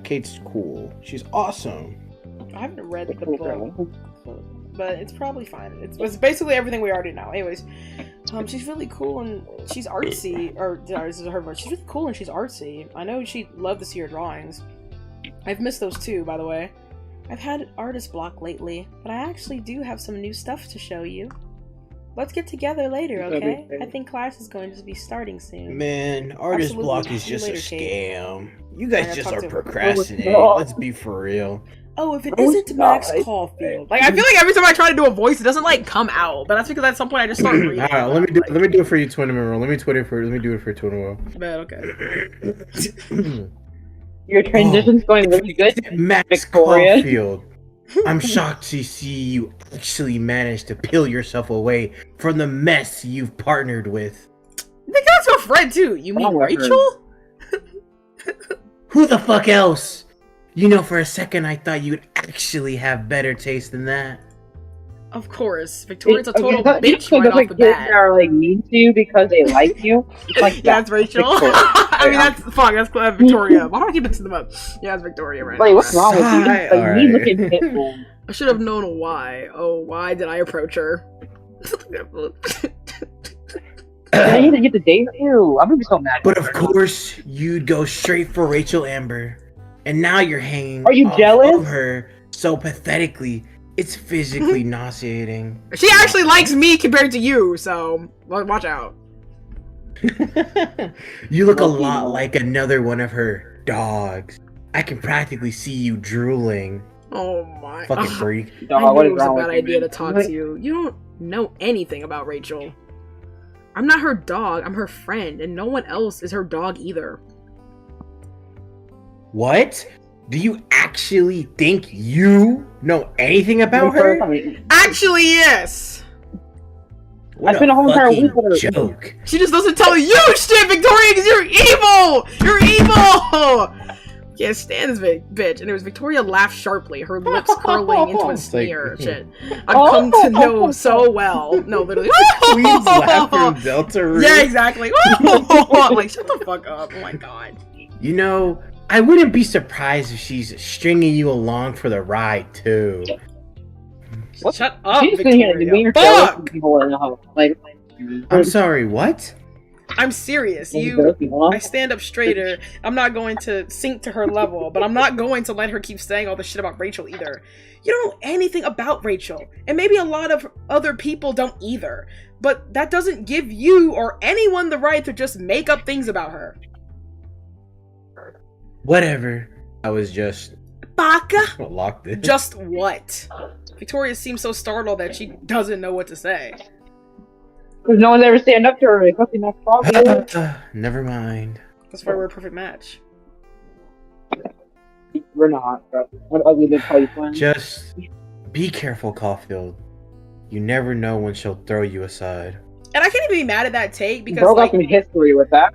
Kate's cool. She's awesome. I haven't read the book, but it's probably fine. It's basically everything we already know. Anyways, she's really cool and she's artsy. Or this is her word. She's really cool and she's artsy. I know she'd love to see her drawings. I've missed those too, by the way. I've had artist block lately, but I actually do have some new stuff to show you. Let's get together later, okay? I think class is going to be starting soon. Man, artist Absolutely. block is See you just later, a Kate. scam. You I guys gotta just talk are to- procrastinating. No. Let's be for real. Oh, if it No, isn't it's Max not. Caulfield. Like, I feel like every time I try to do a voice, it doesn't, like, come out. But that's because at some point I just start reading. All right, let me do it for you, Twin World. Let me do it for Twin World. But, okay. Your transition's going really good. Max Victoria. Caulfield. I'm shocked to see you actually manage to peel yourself away from the mess you've partnered with. I think that's your friend, too. You mean Oh, I heard. Rachel? Who the fuck else? You know, for a second I thought you'd actually have better taste than that. Of course. Victoria's a total Okay, bitch so right there's, off like the kids bat. that are like mean to you because they like you. It's like That's Rachel. Victoria. I mean, that's Victoria. Why do I keep mixing them up? Yeah, that's Victoria right Like, now. what's wrong with you? Sigh, It's like alright. mean looking pitbull. I should have known why. Oh, why did I approach her? I need to get the date. Ew, I'm gonna be so mad. But of course, you'd go straight for Rachel Amber. And now you're hanging Are you off jealous? of her so pathetically It's physically nauseating. She actually likes me compared to you, so watch out. You look a lot like another one of her dogs. I can practically see you drooling. Oh my. Fucking freak. I Dog, knew what it is was a wrong bad with you, idea to man? talk to you. You don't know anything about Rachel. I'm not her dog, I'm her friend, and no one else is her dog either. What? Do you actually think you know anything about her? Actually, yes! What I spent a whole entire week with her. joke. She just doesn't tell you shit, Victoria, because you're evil! You're evil! Can't stand this bitch. And it was Victoria laughed sharply, her lips curling into a It's like- sneer. Shit. I've come to know so well. No, literally. Queen's laugh from Delta Root. Yeah, exactly. Like, shut the fuck up. Oh my god. You know, I wouldn't be surprised if she's stringing you along for the ride too. What? Shut up, She's sitting here Victoria. demeaning Fuck! herself to people in the house. Like, I'm sorry, what? I'm serious. I stand up straighter. I'm not going to sink to her level, but I'm not going to let her keep saying all this shit about Rachel either. You don't know anything about Rachel, and maybe a lot of other people don't either. But that doesn't give you or anyone the right to just make up things about her. Whatever. I was just Baka? locked in. Just what? Victoria seems so startled that she doesn't know what to say. because no one's ever stand up to her. It's fucking not problem. Never mind. That's why we're a perfect match. We're not. Bro. What ugly big party plan? Just be careful, Caulfield. You never know when she'll throw you aside. And I can't even be mad at that take because, Bro got like, some history with that.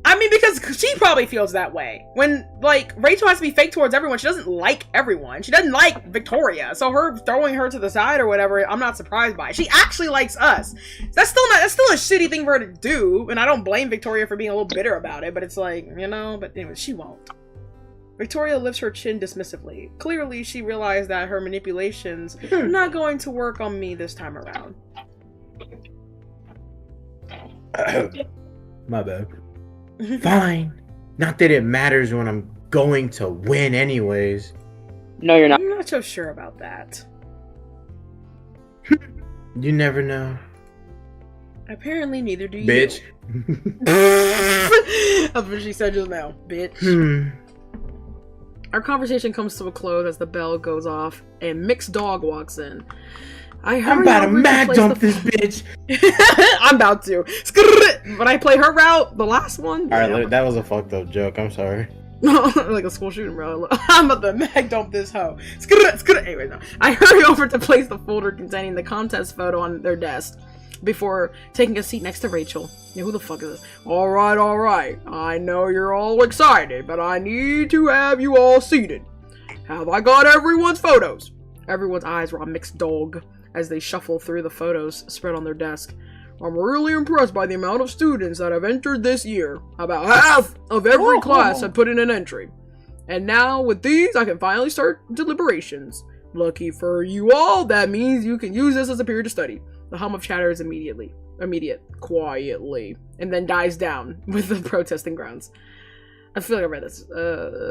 I mean, because she probably feels that way. When, like, Rachel has to be fake towards everyone, she doesn't like everyone. She doesn't like Victoria. So her throwing her to the side or whatever, I'm not surprised by it. She actually likes us. That's still a shitty thing for her to do, and I don't blame Victoria for being a little bitter about it, but it's like, you know, but anyway, she won't. Victoria lifts her chin dismissively. Clearly, she realized that her manipulations are not going to work on me this time around. My bad. Fine. Not that it matters when I'm going to win anyways. No, you're not. I'm not so sure about that. You never know. Apparently, neither do you. Bitch. That's what she said just now, bitch. Hmm. Our conversation comes to a close as the bell goes off and Mixed Dog walks in. I'm about to mad dump this bitch. I'm about to. When I play her route, the last one. Alright, that was a fucked up joke. I'm sorry. Like a school shooting, bro. I'm about to mag dump this hoe. Anyway, no. I hurry over to place the folder containing the contest photo on their desk before taking a seat next to Rachel. Yeah, who the fuck is this? Alright. I know you're all excited, but I need to have you all seated. Have I got everyone's photos? Everyone's eyes were on Mixed Dog as they shuffle through the photos spread on their desk. I'm really impressed by the amount of students that have entered this year. About half of every class have put in an entry. And now, with these, I can finally start deliberations. Lucky for you all, that means you can use this as a period of study. The hum of chatter is immediate, quietly, and then dies down with the protesting grounds. I feel like I read this.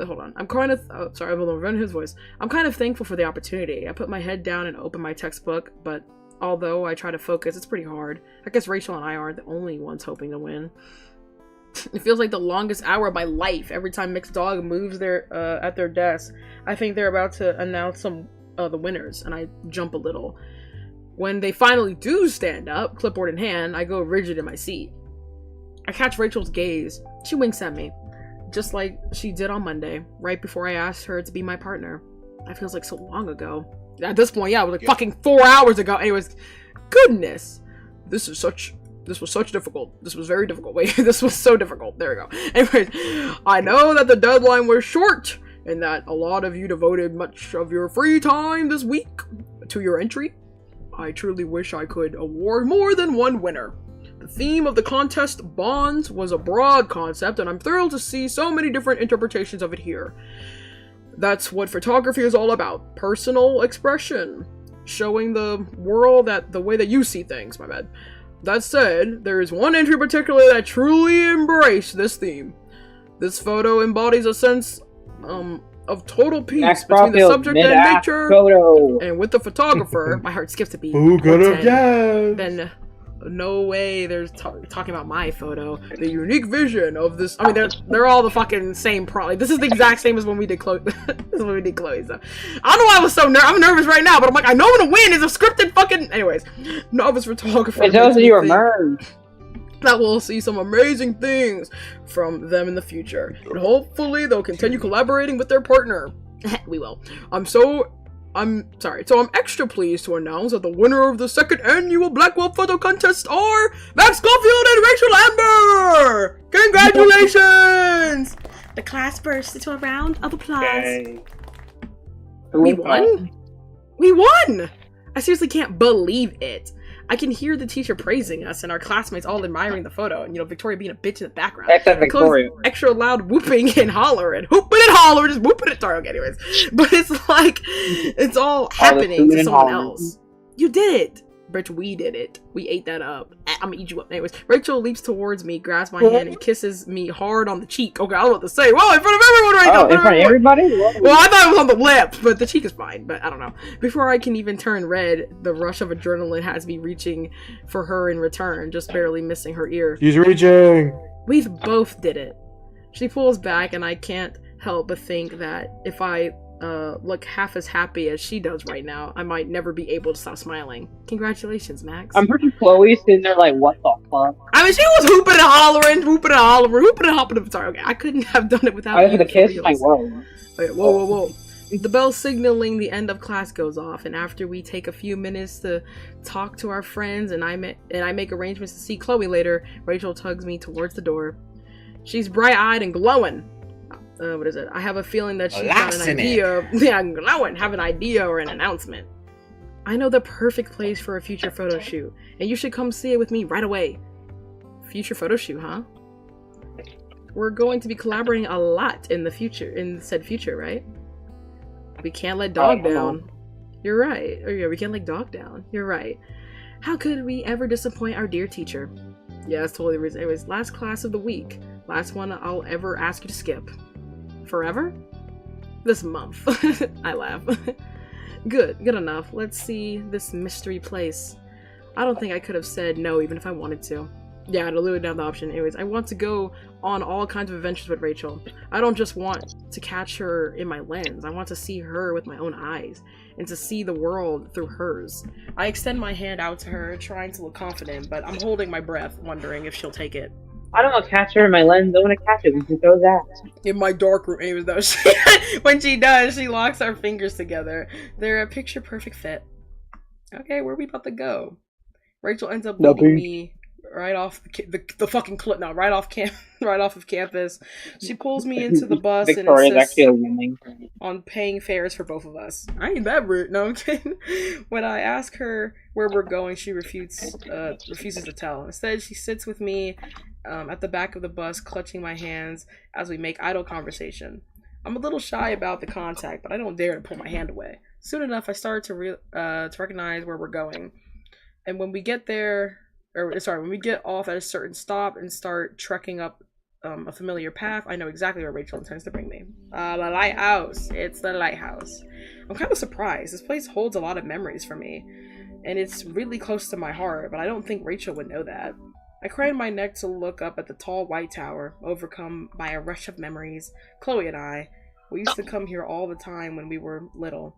Hold on. I'm kind of... Oh, sorry, I'm running his voice. I'm kind of thankful for the opportunity. I put my head down and opened my textbook, but although I try to focus, it's pretty hard. I guess Rachel and I aren't the only ones hoping to win. It feels like the longest hour of my life every time Mixed Dog moves at their desk. I think they're about to announce the winners, and I jump a little. When they finally do stand up, clipboard in hand, I go rigid in my seat. I catch Rachel's gaze. She winks at me, just like she did on Monday, right before I asked her to be my partner. That feels like so long ago. At this point, yeah, it was like fucking 4 hours ago. Anyways, goodness. This was such difficult. This was very difficult. Wait, this was so difficult. There we go. Anyways, I know that the deadline was short and that a lot of you devoted much of your free time this week to your entry. I truly wish I could award more than one winner. The theme of the contest, bonds, was a broad concept, and I'm thrilled to see so many different interpretations of it here. That's what photography is all about. Personal expression. Showing the world that the way that you see things, my bad. That said, there is one entry in particular that truly embraced this theme. This photo embodies a sense of total peace Max between the Caulfield, subject and mid-act nature, photo. and with the photographer. My heart skips a beat. Who could have 110. guessed? Then no way they're talking about my photo. The unique vision of this. I mean, they're all the fucking same probably. This is the exact same as when we did Chloe. This is when we did Chloe. So I don't know why I was so I'm nervous right now, but I'm like, I know I'm gonna win. It's a scripted fucking. Anyways, novice photographer. It tells makes you me were think merged. that we'll see some amazing things from them in the future, and hopefully they'll continue collaborating with their partner. We will. I'm extra pleased to announce that the winner of the second annual Blackwell Photo Contest are Max Caulfield and Rachel Amber! Congratulations! The class burst into a round of applause. We won? We won! I seriously can't believe it. I can hear the teacher praising us and our classmates all admiring the photo, and Victoria being a bitch in the background. Except Victoria. Extra loud whooping and hollering. Whooping and hollering, just whooping it. Sorry, okay, anyways. But it's like, it's all happening to someone else. You did it. Rachel, we did it. We ate that up. I'm gonna eat you up. Anyways, Rachel leaps towards me, grabs my hand, and kisses me hard on the cheek. Okay, I was about to say, whoa, in front of everyone right now. In front of everybody? Well, I thought it was on the lip, but the cheek is fine. But I don't know. Before I can even turn red, the rush of adrenaline has me reaching for her in return, just barely missing her ear. He's reaching. We've both did it. She pulls back, and I can't help but think that if I look half as happy as she does right now, I might never be able to stop smiling. Congratulations, Max. I'm pretty Chloe sitting there like, what the fuck? I mean, she was hooping and hollering, hooping and hollering, hooping and hopping. Sorry, okay, I couldn't have done it without I you. was the kiss, for like, reals. whoa. Wait, whoa. The bell signaling the end of class goes off, and after we take a few minutes to talk to our friends and I make arrangements to see Chloe later, Rachel tugs me towards the door. She's bright-eyed and glowing. What is it? I have a feeling that she's got an idea. Yeah, glowing. Have an idea or an announcement. I know the perfect place for a future photo shoot, and you should come see it with me right away. Future photo shoot, huh? We're going to be collaborating a lot in the future, said future, right? We can't let Dog down. You're right. Oh yeah, we can't let Dog down. You're right. How could we ever disappoint our dear teacher? Yeah, that's totally the reason. Anyways, last class of the week. Last one I'll ever ask you to skip. Forever? This month. I laugh. Good enough. Let's see this mystery place. I don't think I could have said no even if I wanted to. Yeah, I'd literally down the option. Anyways, I want to go on all kinds of adventures with Rachel. I don't just want to catch her in my lens. I want to see her with my own eyes and to see the world through hers. I extend my hand out to her, trying to look confident, but I'm holding my breath, wondering if she'll take it. I don't want to catch her in my lens. I want to catch her when she throws ass. In my dark room, anyways, though, when she does, she locks our fingers together. They're a picture-perfect fit. Okay, where are we about to go? Rachel ends up leading me right off the fucking clip. No, right off of campus. She pulls me into the bus and insists on paying fares for both of us. I ain't that rude. No, I'm kidding. When I ask her where we're going, she refuses to tell. Instead, she sits with me at the back of the bus, clutching my hands as we make idle conversation. I'm a little shy about the contact, but I don't dare to pull my hand away. Soon enough, I start to recognize where we're going, and when we get off at a certain stop and start trekking up a familiar path, I know exactly where Rachel intends to bring me. The lighthouse. It's the lighthouse. I'm kind of surprised. This place holds a lot of memories for me, and it's really close to my heart, but I don't think Rachel would know that. I crane my neck to look up at the tall white tower, overcome by a rush of memories. Chloe and I, we used to come here all the time when we were little.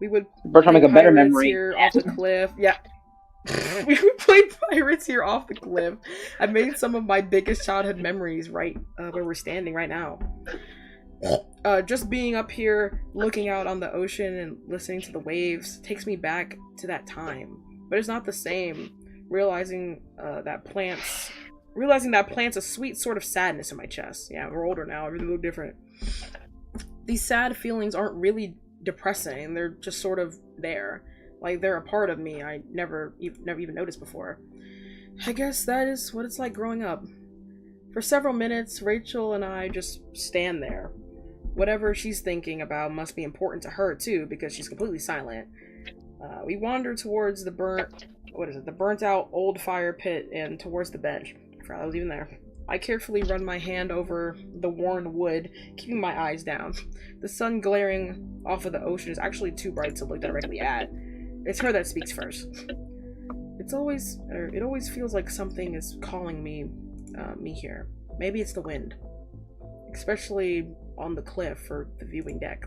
We would play make a better pirates memory. here off the cliff. Yeah. We would play pirates here off the cliff. I made some of my biggest childhood memories right where we're standing right now. Just being up here, looking out on the ocean and listening to the waves takes me back to that time. But it's not the same. Realizing that plants a sweet sort of sadness in my chest. Yeah, we're older now. Everything's a little different. These sad feelings aren't really depressing. They're just sort of there. Like, they're a part of me I never even noticed before. I guess that is what it's like growing up. For several minutes, Rachel and I just stand there. Whatever she's thinking about must be important to her, too, because she's completely silent. We wander towards the burnt out old fire pit and towards the bench. I forgot I was even there. I carefully run my hand over the worn wood, keeping my eyes down. The sun glaring off of the ocean is actually too bright to look directly at. It's her that speaks first. It always feels like something is calling me here. Maybe it's the wind. Especially on the cliff or the viewing deck.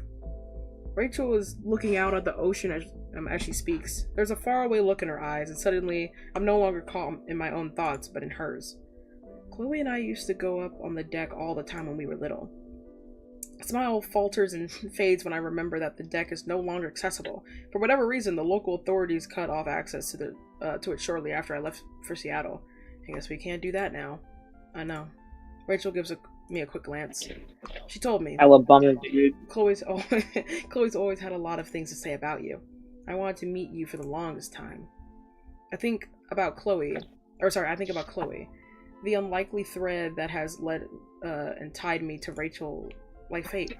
Rachel is looking out at the ocean as she speaks. There's a faraway look in her eyes, and suddenly I'm no longer calm in my own thoughts, but in hers. Chloe and I used to go up on the deck all the time when we were little. A smile falters and fades when I remember that the deck is no longer accessible. For whatever reason, the local authorities cut off access to it shortly after I left for Seattle. I guess we can't do that now. I know. Rachel gives me a quick glance. She told me, I love bumming, dude. Chloe's always had a lot of things to say about you. I wanted to meet you for the longest time. I think about Chloe. The unlikely thread that has led and tied me to Rachel like fate.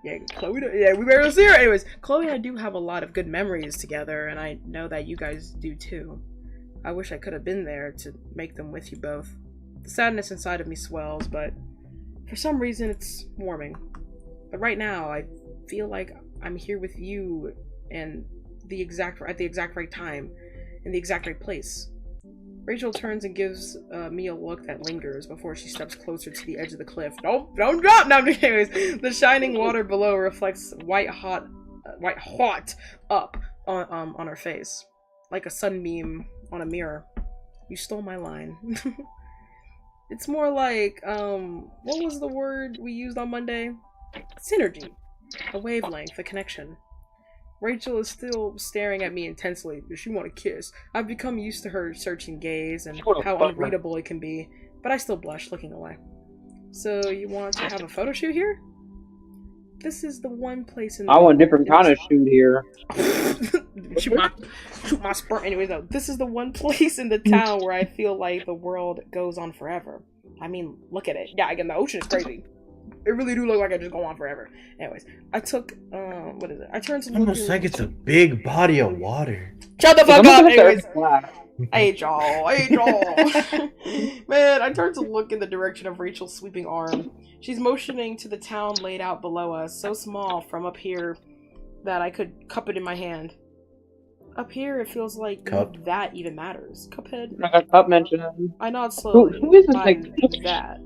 Yeah, Chloe. Yeah, we barely see her. Anyways, Chloe and I do have a lot of good memories together, and I know that you guys do too. I wish I could have been there to make them with you both. The sadness inside of me swells, but for some reason it's warming. But right now, I feel like I'm here with you and at the exact right time, in the exact right place. Rachel turns and gives me a look that lingers before she steps closer to the edge of the cliff. Don't drop! No, anyways, the shining water below reflects white hot up on her face, like a sunbeam on a mirror. You stole my line. It's more like what was the word we used on Monday? Synergy, a wavelength, a connection. Rachel is still staring at me intensely. Does she want to kiss? I've become used to her searching gaze and how unreadable it can be, but I still blush looking away. So you want to have a photo shoot here? This is the one place in the I want a different kind of shoot here. shoot my sperm. Anyway, though, this is the one place in the town where I feel like the world goes on forever. I mean, look at it. Yeah, again, the ocean is crazy. It really do look like I just go on forever. Anyways, I took, what is it? I turned to look Almost like it's a big body of water. Shut the fuck up! Anyways, I hate y'all. Man, I turned to look in the direction of Rachel's sweeping arm. She's motioning to the town laid out below us, so small from up here that I could cup it in my hand. Up here, it feels like that even matters. Cuphead. I got cup mentioned. I nod slowly. Who is this by like that?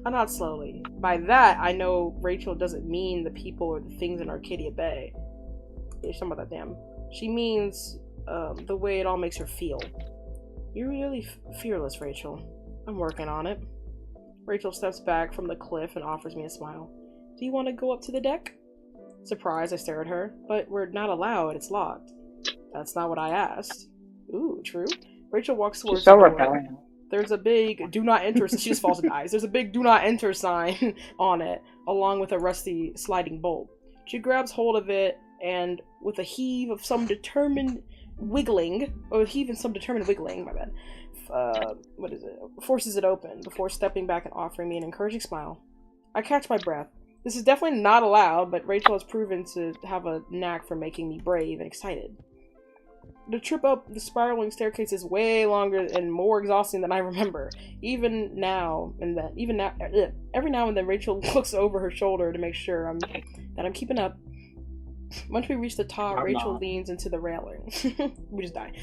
I nod slowly. By that, I know Rachel doesn't mean the people or the things in Arcadia Bay. There's some of that damn. She means the way it all makes her feel. You're really fearless, Rachel. I'm working on it. Rachel steps back from the cliff and offers me a smile. Do you want to go up to the deck? Surprised, I stare at her. But we're not allowed, it's locked. That's not what I asked. Ooh, true. Rachel walks towards the door. There's a big do not enter, she just falls into eyes. There's a big do not enter sign on it, along with a rusty sliding bolt. She grabs hold of it and with a heave of some determined wiggling, my bad, forces it open before stepping back and offering me an encouraging smile. I catch my breath. This is definitely not allowed, but Rachel has proven to have a knack for making me brave and excited. The trip up the spiraling staircase is way longer and more exhausting than I remember. Every now and then Rachel looks over her shoulder to make sure that I'm keeping up. Once we reach the top, Rachel leans into the railing. We just die.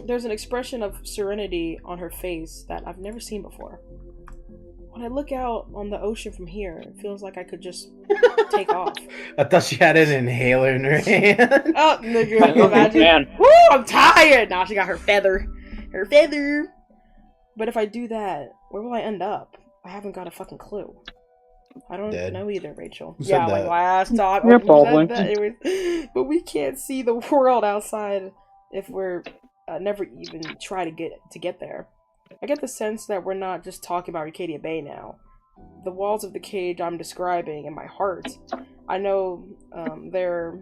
There's an expression of serenity on her face that I've never seen before. When I look out on the ocean from here, it feels like I could just take off. I thought she had an inhaler in her hand. Oh, nigga, imagine. Woo, I'm tired! Now she got her feather. Her feather! But if I do that, where will I end up? I haven't got a fucking clue. I don't know either, Rachel. Who said that? Like last time. You're probably. But we can't see the world outside if we're never even try to get there. I get the sense that we're not just talking about Arcadia Bay now. The walls of the cage I'm describing in my heart, I know they're...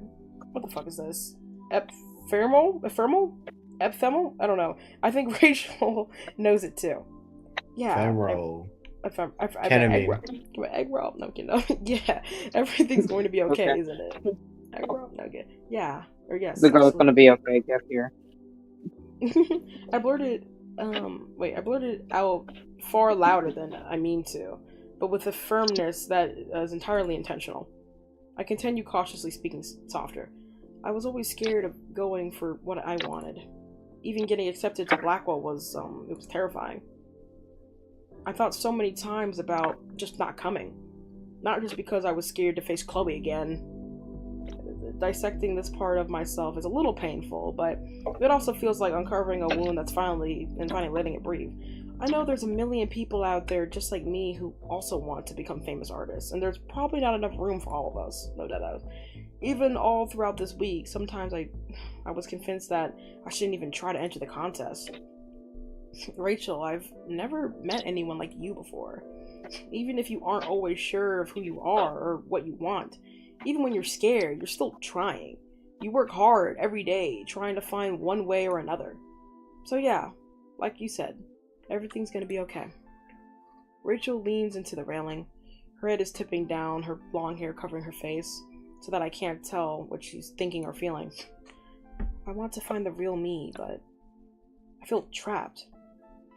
What the fuck is this? Ephemeral? Ephemeral? I don't know. I think Rachel knows it too. Yeah. Ephemeral. Egg roll? No, you know. Yeah. Everything's going to be okay, isn't it? Egg roll? No, good. Yeah. Or yes. The girl's gonna be okay, get here. I blurted Wait, I blurted out far louder than I mean to, but with a firmness that is entirely intentional. I continue cautiously speaking softer. I was always scared of going for what I wanted. Even getting accepted to Blackwell was, it was terrifying. I thought so many times about just not coming. Not just because I was scared to face Chloe again. Dissecting this part of myself is a little painful, but it also feels like uncovering a wound that's finally letting it breathe. I know there's a million people out there just like me who also want to become famous artists, and there's probably not enough room for all of us, no doubt. Even all throughout this week, sometimes I was convinced that I shouldn't even try to enter the contest. Rachel, I've never met anyone like you before. Even if you aren't always sure of who you are or what you want, even when you're scared, you're still trying. You work hard every day, trying to find one way or another. So yeah, like you said, everything's gonna be okay. Rachel leans into the railing. Her head is tipping down, her long hair covering her face, so that I can't tell what she's thinking or feeling. I want to find the real me, but I feel trapped.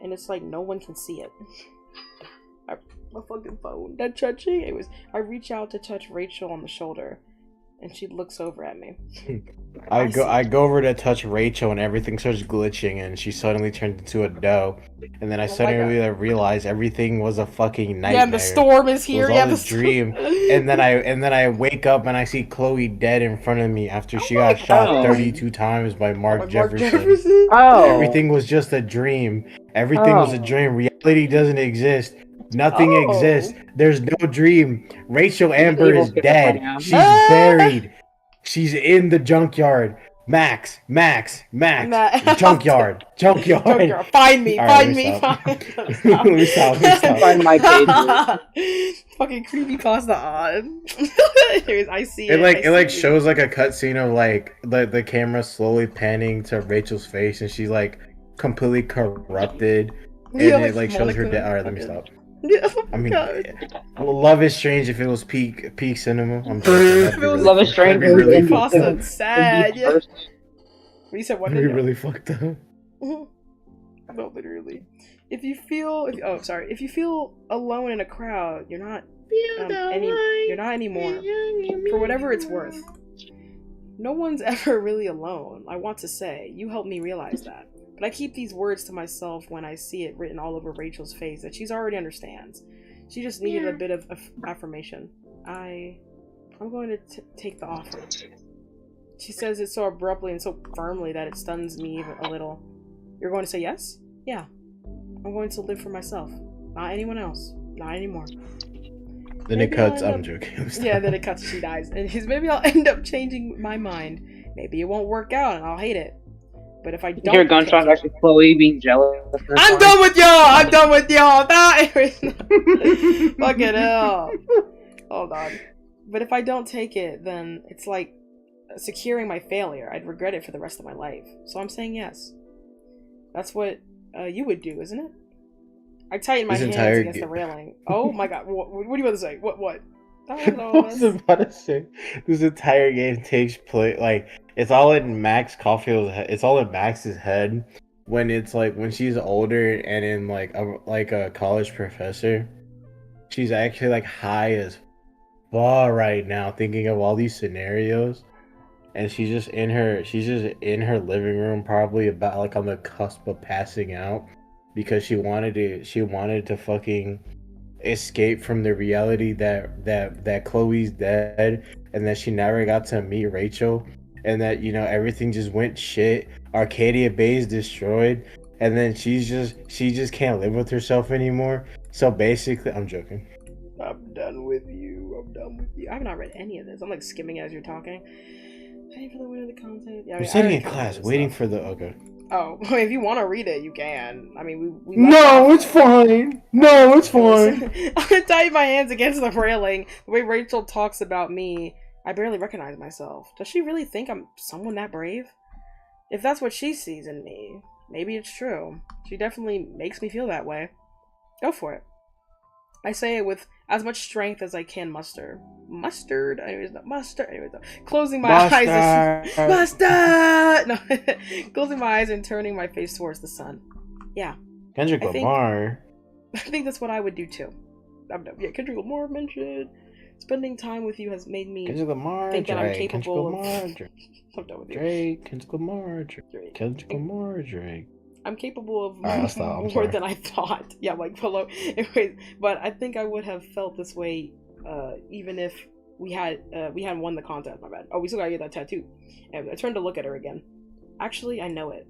And it's like no one can see it. My fucking phone. That touching? I reach out to touch Rachel on the shoulder, and she looks over at me. I go over to touch Rachel, and everything starts glitching, and she suddenly turns into a doe. And then I suddenly realize everything was a fucking nightmare. Yeah, the storm is here. It was all a dream. and then I wake up and I see Chloe dead in front of me after she got shot 32 times by Mark Jefferson. Oh. Everything was just a dream. Everything was a dream. Reality doesn't exist. Nothing exists. There's no dream. Rachel Amber is dead. She's buried. She's in the junkyard. Max. Junkyard. Find me. Let me stop. Find my page. Fucking creepypasta on. Anyways, I see it shows like a cutscene of like the camera slowly panning to Rachel's face, and she's like completely corrupted, and it like shows her dead. All right, let me stop. Yeah, I mean, God. Love is Strange if it was peak cinema. I'm joking. Love is Strange. That'd be really Pasta fucked and sad. Yeah. You said what? That'd be really fucked up. No, literally. If you feel alone in a crowd, you're not anymore. For whatever it's worth. No one's ever really alone. I want to say, you helped me realize that. But I keep these words to myself when I see it written all over Rachel's face that she's already understands. She just needed a bit of affirmation. I'm going to take the offer. She says it so abruptly and so firmly that it stuns me even a little. You're going to say yes? Yeah. I'm going to live for myself. Not anyone else. Not anymore. Then it cuts. I'm joking. Yeah, then it cuts. She dies. And maybe I'll end up changing my mind. Maybe it won't work out and I'll hate it. But if I don't, Your gunshot actually Chloe being jealous. I'm done with y'all. Fucking hell. Hold on. But if I don't take it, then it's like securing my failure. I'd regret it for the rest of my life. So I'm saying yes. That's what you would do, isn't it? I tighten my hands against the railing. Oh my god. What do you want to say? What? I was about to say, this entire game takes place like it's all in Max Caulfield's head. It's all in Max's head when it's like when she's older and in like a college professor. She's actually like high as fuck right now, thinking of all these scenarios, and she's just in her living room, probably about like on the cusp of passing out because she wanted to fucking escape from the reality that Chloe's dead and that she never got to meet Rachel and that everything just went shit. Arcadia Bay is destroyed and then she just can't live with herself anymore. So basically, I'm joking. I'm done with you. I have not read any of this. I'm like skimming as you're talking. Paying for the winner of the content. Yeah, I'm sitting in class waiting for the Oh, if you want to read it, you can. I mean, we No, it's fine. No, it's fine. I'm gonna tie my hands against the railing. The way Rachel talks about me, I barely recognize myself. Does she really think I'm someone that brave? If that's what she sees in me, maybe it's true. She definitely makes me feel that way. Go for it. I say it with as much strength as I can muster. Mustard? Anyways, no. Closing my eyes. Mustard! No. Closing my eyes and turning my face towards the sun. Yeah, Kendrick I think- Lamar. I think that's what I would do too. Yeah, Kendrick Lamar mentioned spending time with you has made me Kendrick Lamar. think that I'm Drake. Kendrick capable Lamar. of. Drake. I'm done with you. Drake. Kendrick Lamar. Drake. Drake. Kendrick Lamar. Drake. I'm capable of Alright, I'll stop. I'm more sorry. than I thought. Yeah, like hello. Anyways, but I think I would have felt this way, even if we hadn't won the contest. My bad. Oh, we still gotta get that tattoo. And I turned to look at her again. Actually, I know it.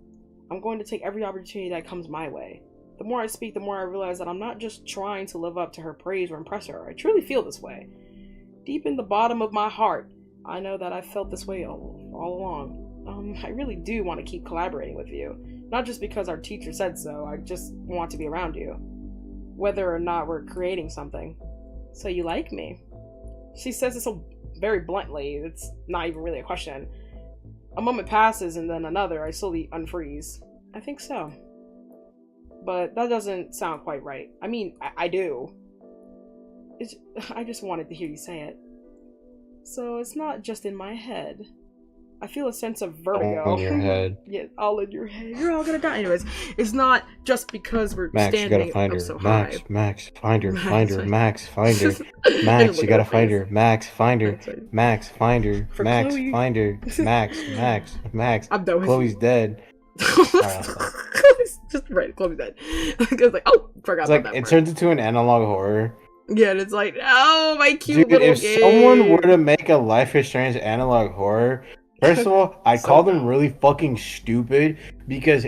I'm going to take every opportunity that comes my way. The more I speak, the more I realize that I'm not just trying to live up to her praise or impress her. I truly feel this way. Deep in the bottom of my heart, I know that I've felt this way all along. I really do want to keep collaborating with you. Not just because our teacher said so, I just want to be around you. Whether or not we're creating something. So you like me? She says it so very bluntly, it's not even really a question. A moment passes and then another, I slowly unfreeze. I think so. But that doesn't sound quite right. I mean, I do. I just wanted to hear you say it. So it's not just in my head. I feel a sense of vertigo. All in your head. Yeah, all in your head. You're all gonna die. Anyways, it's not just because we're Max, you standing gotta find up her. so Max, high. Max, find her, Max, find her, right. Max, find her. And Max, look you at gotta her find face. her. Max, find her. That's right. Max, find her. For Max, Chloe. find her. Max, Max. I'm done with Chloe's you. dead. Chloe's just right. Chloe's dead. I was like, oh, forgot It's about like that it part. turns into an analog horror. Yeah, and it's like, oh, my cute Dude, little if game. someone were to make a Life is Strange analog horror, first of all, I'd So call them dumb. really fucking stupid because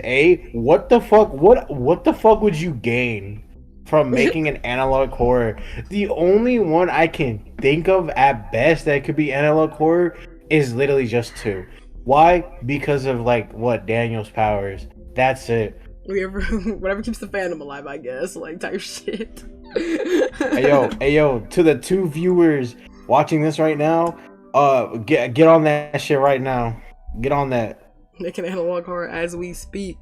what the fuck would you gain from making an analog horror? The only one I can think of at best that could be analog horror is literally just two. Why? Because of like what Daniel's powers. That's it. Whatever keeps the fandom alive, I guess, like type shit. Hey yo, to the two viewers watching this right now, get on that shit right now. Get on that. Making analog horror as we speak.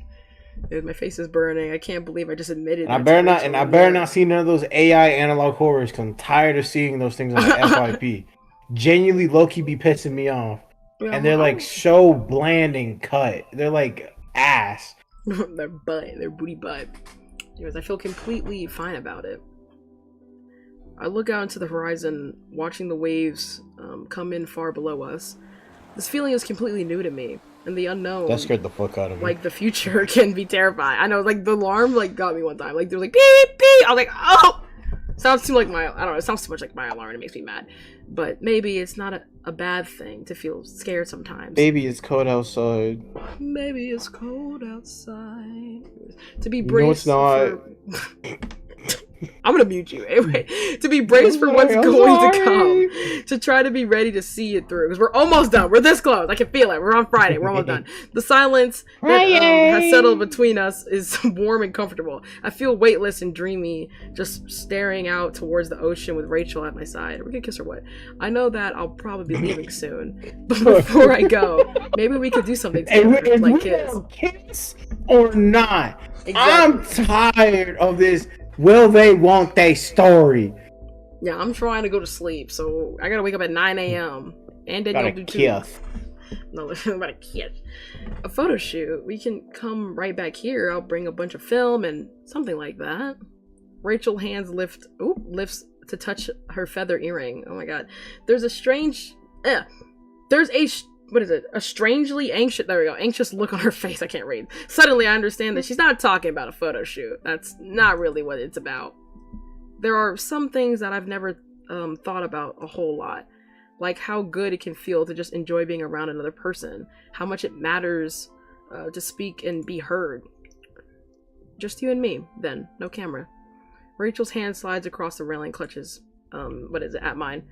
Dude, my face is burning. I can't believe I just admitted. And I that better to not, Rachel and I in better there. not see none of those AI analog horrors because I'm tired of seeing those things on the FYP. Genuinely, low-key be pissing me off, Yeah, and they're well, like so bland and cut. They're like ass. their butt, their booty butt. Anyways, I feel completely fine about it. I look out into the horizon, watching the waves come in far below us. This feeling is completely new to me, and the unknown, That scared the fuck out of me. like the future, can be terrifying. I know, like the alarm, like got me one time. Like there was like beep beep. I was like, oh, sounds too like my. I don't know. It sounds too much like my alarm. And it makes me mad. But maybe it's not a bad thing to feel scared sometimes. Baby, it's cold outside. Maybe it's cold outside. To be No, braced it's not. for... I'm gonna mute you. Anyway, to be braced for what's I'm going to sorry. come. To try to be ready to see it through. Because we're almost done. We're this close. I can feel it. We're on Friday. We're almost done. The silence that has settled between us is warm and comfortable. I feel weightless and dreamy, just staring out towards the ocean with Rachel at my side. Are we gonna kiss or what? I know that I'll probably be leaving soon. But before I go, maybe we could do something together, Is like we kiss. gonna kiss or not? Exactly. I'm tired of this. Will they? Won't they? Story. Yeah, I'm trying to go to sleep, so I gotta wake up at 9 a.m. And then Gotta you'll do too. kiss. No, I'm about to kiss. A photo shoot. We can come right back here. I'll bring a bunch of film and something like that. Rachel's hands lifts to touch her feather earring. Oh my god. There's a strange. There's a. What is it? A strangely anxious. There we go. Anxious look on her face. I can't read. Suddenly, I understand that she's not talking about a photo shoot. That's not really what it's about. There are some things that I've never thought about a whole lot, like how good it can feel to just enjoy being around another person. How much it matters to speak and be heard. Just you and me, then. No camera. Rachel's hand slides across the railing, clutches. At mine.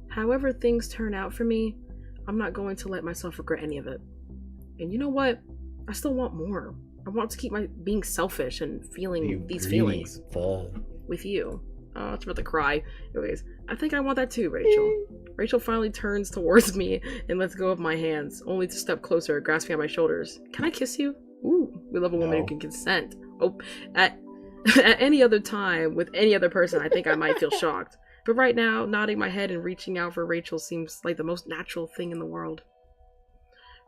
However things turn out for me, I'm not going to let myself regret any of it. And you know what? I still want more. I want to keep my being selfish and feeling these feelings with you. Oh, it's about to cry. Anyways, I think I want that too, Rachel. Rachel finally turns towards me and lets go of my hands, only to step closer, grasping at my shoulders. Can I kiss you? Ooh, we love a woman who No. can consent. Oh, at any other time, with any other person, I think I might feel shocked. But right now, nodding my head and reaching out for Rachel seems like the most natural thing in the world.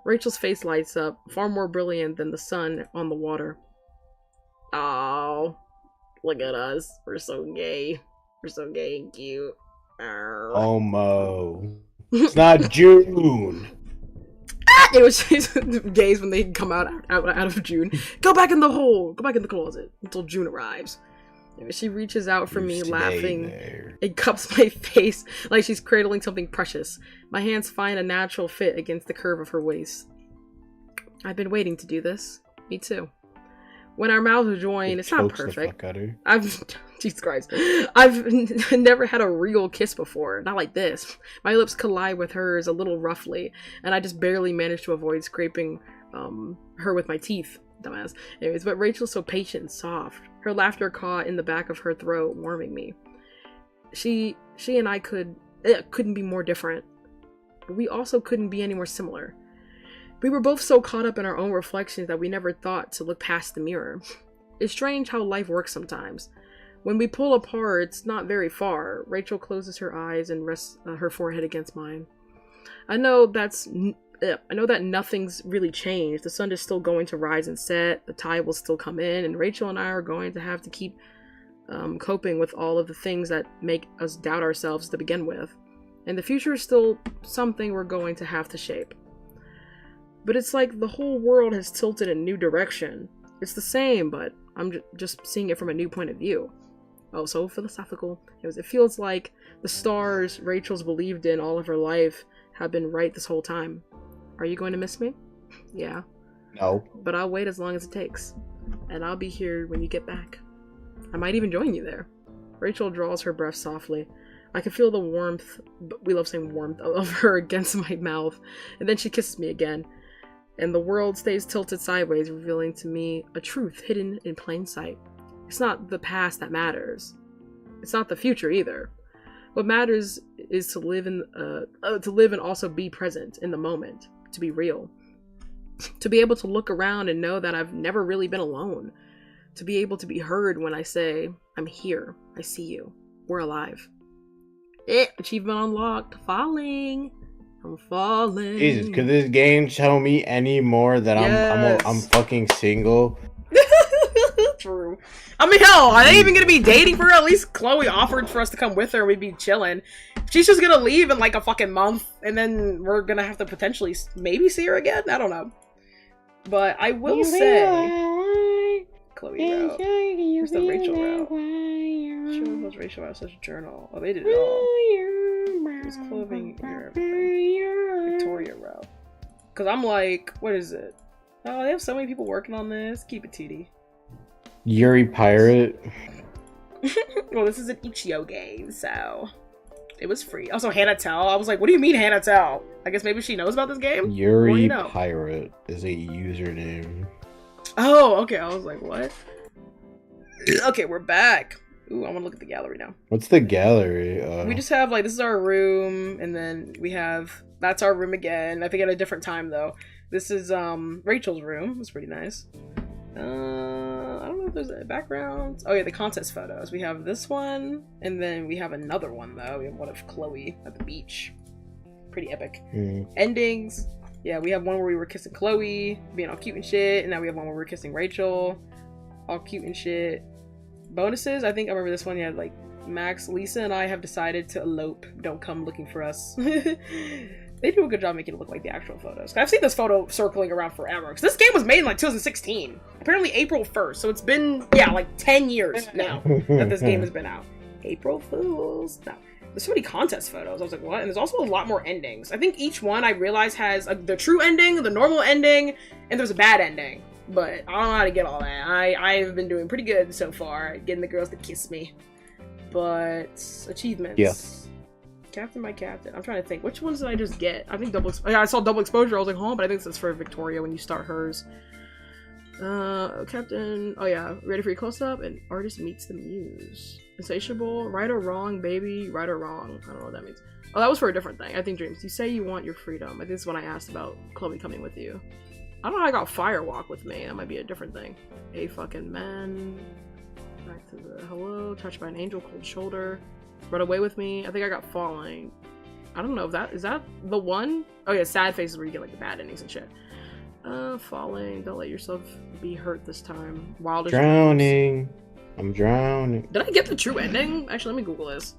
Rachel's face lights up, far more brilliant than the sun on the water. Oh, look at us. We're so gay. We're so gay and cute. Arr. Homo. It's not June. It was gays when they come out of June. Go back in the hole. Go back in the closet until June arrives. Anyway, she reaches out for me, Stay laughing, there. and cups my face like she's cradling something precious. My hands find a natural fit against the curve of her waist. I've been waiting to do this. Me too. When our mouths join, it's not Chokes the perfect. fuck out of her. Jesus Christ. I've never had a real kiss before. Not like this. My lips collide with hers a little roughly, and I just barely manage to avoid scraping her with my teeth. Dumbass. Anyways, but Rachel's so patient and soft. Her laughter caught in the back of her throat, warming me. She and I couldn't be more different, but we also couldn't be any more similar. We were both so caught up in our own reflections that we never thought to look past the mirror. It's strange how life works sometimes. When we pull apart, it's not very far. Rachel closes her eyes and rests her forehead against mine. I know that nothing's really changed. The sun is still going to rise and set. The tide will still come in, and Rachel and I are going to have to keep coping with all of the things that make us doubt ourselves to begin with. And the future is still something we're going to have to shape. But it's like the whole world has tilted in a new direction. It's the same, but I'm just seeing it from a new point of view. Oh, so philosophical. It feels like the stars Rachel's believed in all of her life have been right this whole time. Are you going to miss me? Yeah. No. But I'll wait as long as it takes. And I'll be here when you get back. I might even join you there. Rachel draws her breath softly. I can feel the warmth, we love saying warmth, of her against my mouth. And then she kisses me again. And the world stays tilted sideways, revealing to me a truth hidden in plain sight. It's not the past that matters. It's not the future either. What matters is to live and also be present in the moment, to be real. To be able to look around and know that I've never really been alone. To be able to be heard when I say, I'm here, I see you, we're alive. Achievement unlocked, falling. I'm falling. Jesus, could this game tell me any more that I'm fucking single? True. I mean, hell, are they even gonna be dating for her? At least Chloe offered for us to come with her and we'd be chilling. She's just gonna leave in like a fucking month, and then we're gonna have to potentially maybe see her again? I don't know. But I will say... Chloe wrote. Where's the Rachel wrote? She was Rachel out such a journal. Oh, they did it all. Who's clothing your Victoria wrote. Because I'm like, what is it? Oh, they have so many people working on this. Keep it TD. Yuri Pirate. Well, this is an Ichio game, so it was free. Also, Hannah Tell. I was like, what do you mean Hannah Tell? I guess maybe she knows about this game? Yuri What do you know? Pirate is a username. Oh, okay. I was like, what? Okay, we're back. Ooh, I want to look at the gallery now. What's the gallery? We just have, like, this is our room, and then we have, that's our room again. I think at a different time, though. This is, Rachel's room. It's pretty nice. I don't know if there's a background. Oh, yeah, the contest photos. We have this one, and then we have another one, though. We have one of Chloe at the beach. Pretty epic. Endings. Yeah, we have one where we were kissing Chloe, being all cute and shit, and now we have one where we were kissing Rachel, all cute and shit. Bonuses, I think I remember this one. Yeah, like Max, Lisa, and I have decided to elope. Don't come looking for us. They do a good job making it look like the actual photos. I've seen this photo circling around forever. Because this game was made in like 2016. Apparently April 1st. So it's been, yeah, like 10 years now that this game has been out. April Fools. No. There's so many contest photos. I was like, what? And there's also a lot more endings. I think each one I realized has the true ending, the normal ending, and there's a bad ending. But I don't know how to get all that. I've been doing pretty good so far, getting the girls to kiss me. But achievements. Yeah. Captain by Captain. I'm trying to think. Which ones did I just get? I think I saw double exposure. I was like, huh? But I think this is for Victoria when you start hers. Captain. Oh yeah. Ready for your close up? And artist meets the muse. Insatiable. Right or wrong, baby. Right or wrong. I don't know what that means. Oh, that was for a different thing. I think Dreams. You say you want your freedom. I think this is when I asked about Chloe coming with you. I don't know how I got Firewalk with me. That might be a different thing. A fucking man. Back to the hello. Touched by an angel. Cold shoulder. Run away with me. I think I got Falling. I don't know if that is that the one. Oh yeah, Sad Faces where you get like the bad endings and shit. Falling. Don't let yourself be hurt this time. Wildest Drowning. I'm drowning. Did I get the true ending? Actually, let me Google this.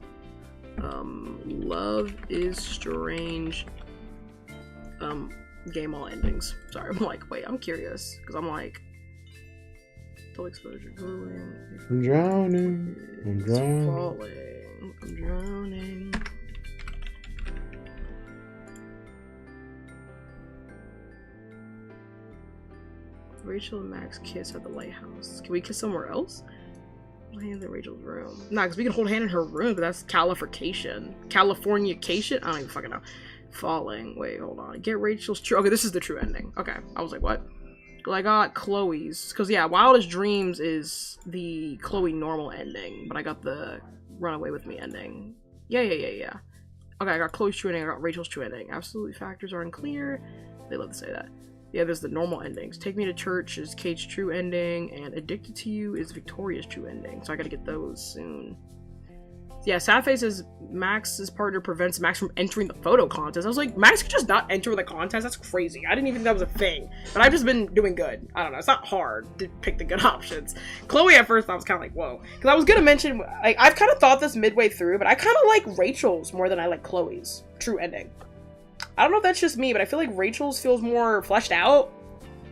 Love is Strange. Game all endings. Sorry, I'm like, wait, I'm curious. Because I'm like, full exposure, drooling. I'm drowning. I'm It's drowning. falling. I'm drowning. Rachel and Max kiss at the lighthouse. Can we kiss somewhere else? Hold hands in Rachel's room. Nah, because we can hold hand in her room, but that's Californication. Californication? I don't even fucking know. Falling. Wait, hold on. Get Rachel's true. Okay, this is the true ending. Okay, I was like, what? Well, I got Chloe's. Because, yeah, Wildest Dreams is the Chloe normal ending, but I got the Run Away With Me ending. Yeah. Okay, I got Chloe's true ending, I got Rachel's true ending. Absolutely factors are unclear. They love to say that. Yeah, there's the normal endings. Take Me to Church is Kate's true ending, and Addicted to You is Victoria's true ending. So I gotta get those soon. Yeah, Sad Face is Max's partner prevents Max from entering the photo contest. I was like, Max could just not enter the contest? That's crazy. I didn't even think that was a thing. But I've just been doing good. I don't know. It's not hard to pick the good options. Chloe at first I was kind of like, whoa. Because I was going to mention, like, I've kind of thought this midway through, but I kind of like Rachel's more than I like Chloe's true ending. I don't know if that's just me, but I feel like Rachel's feels more fleshed out.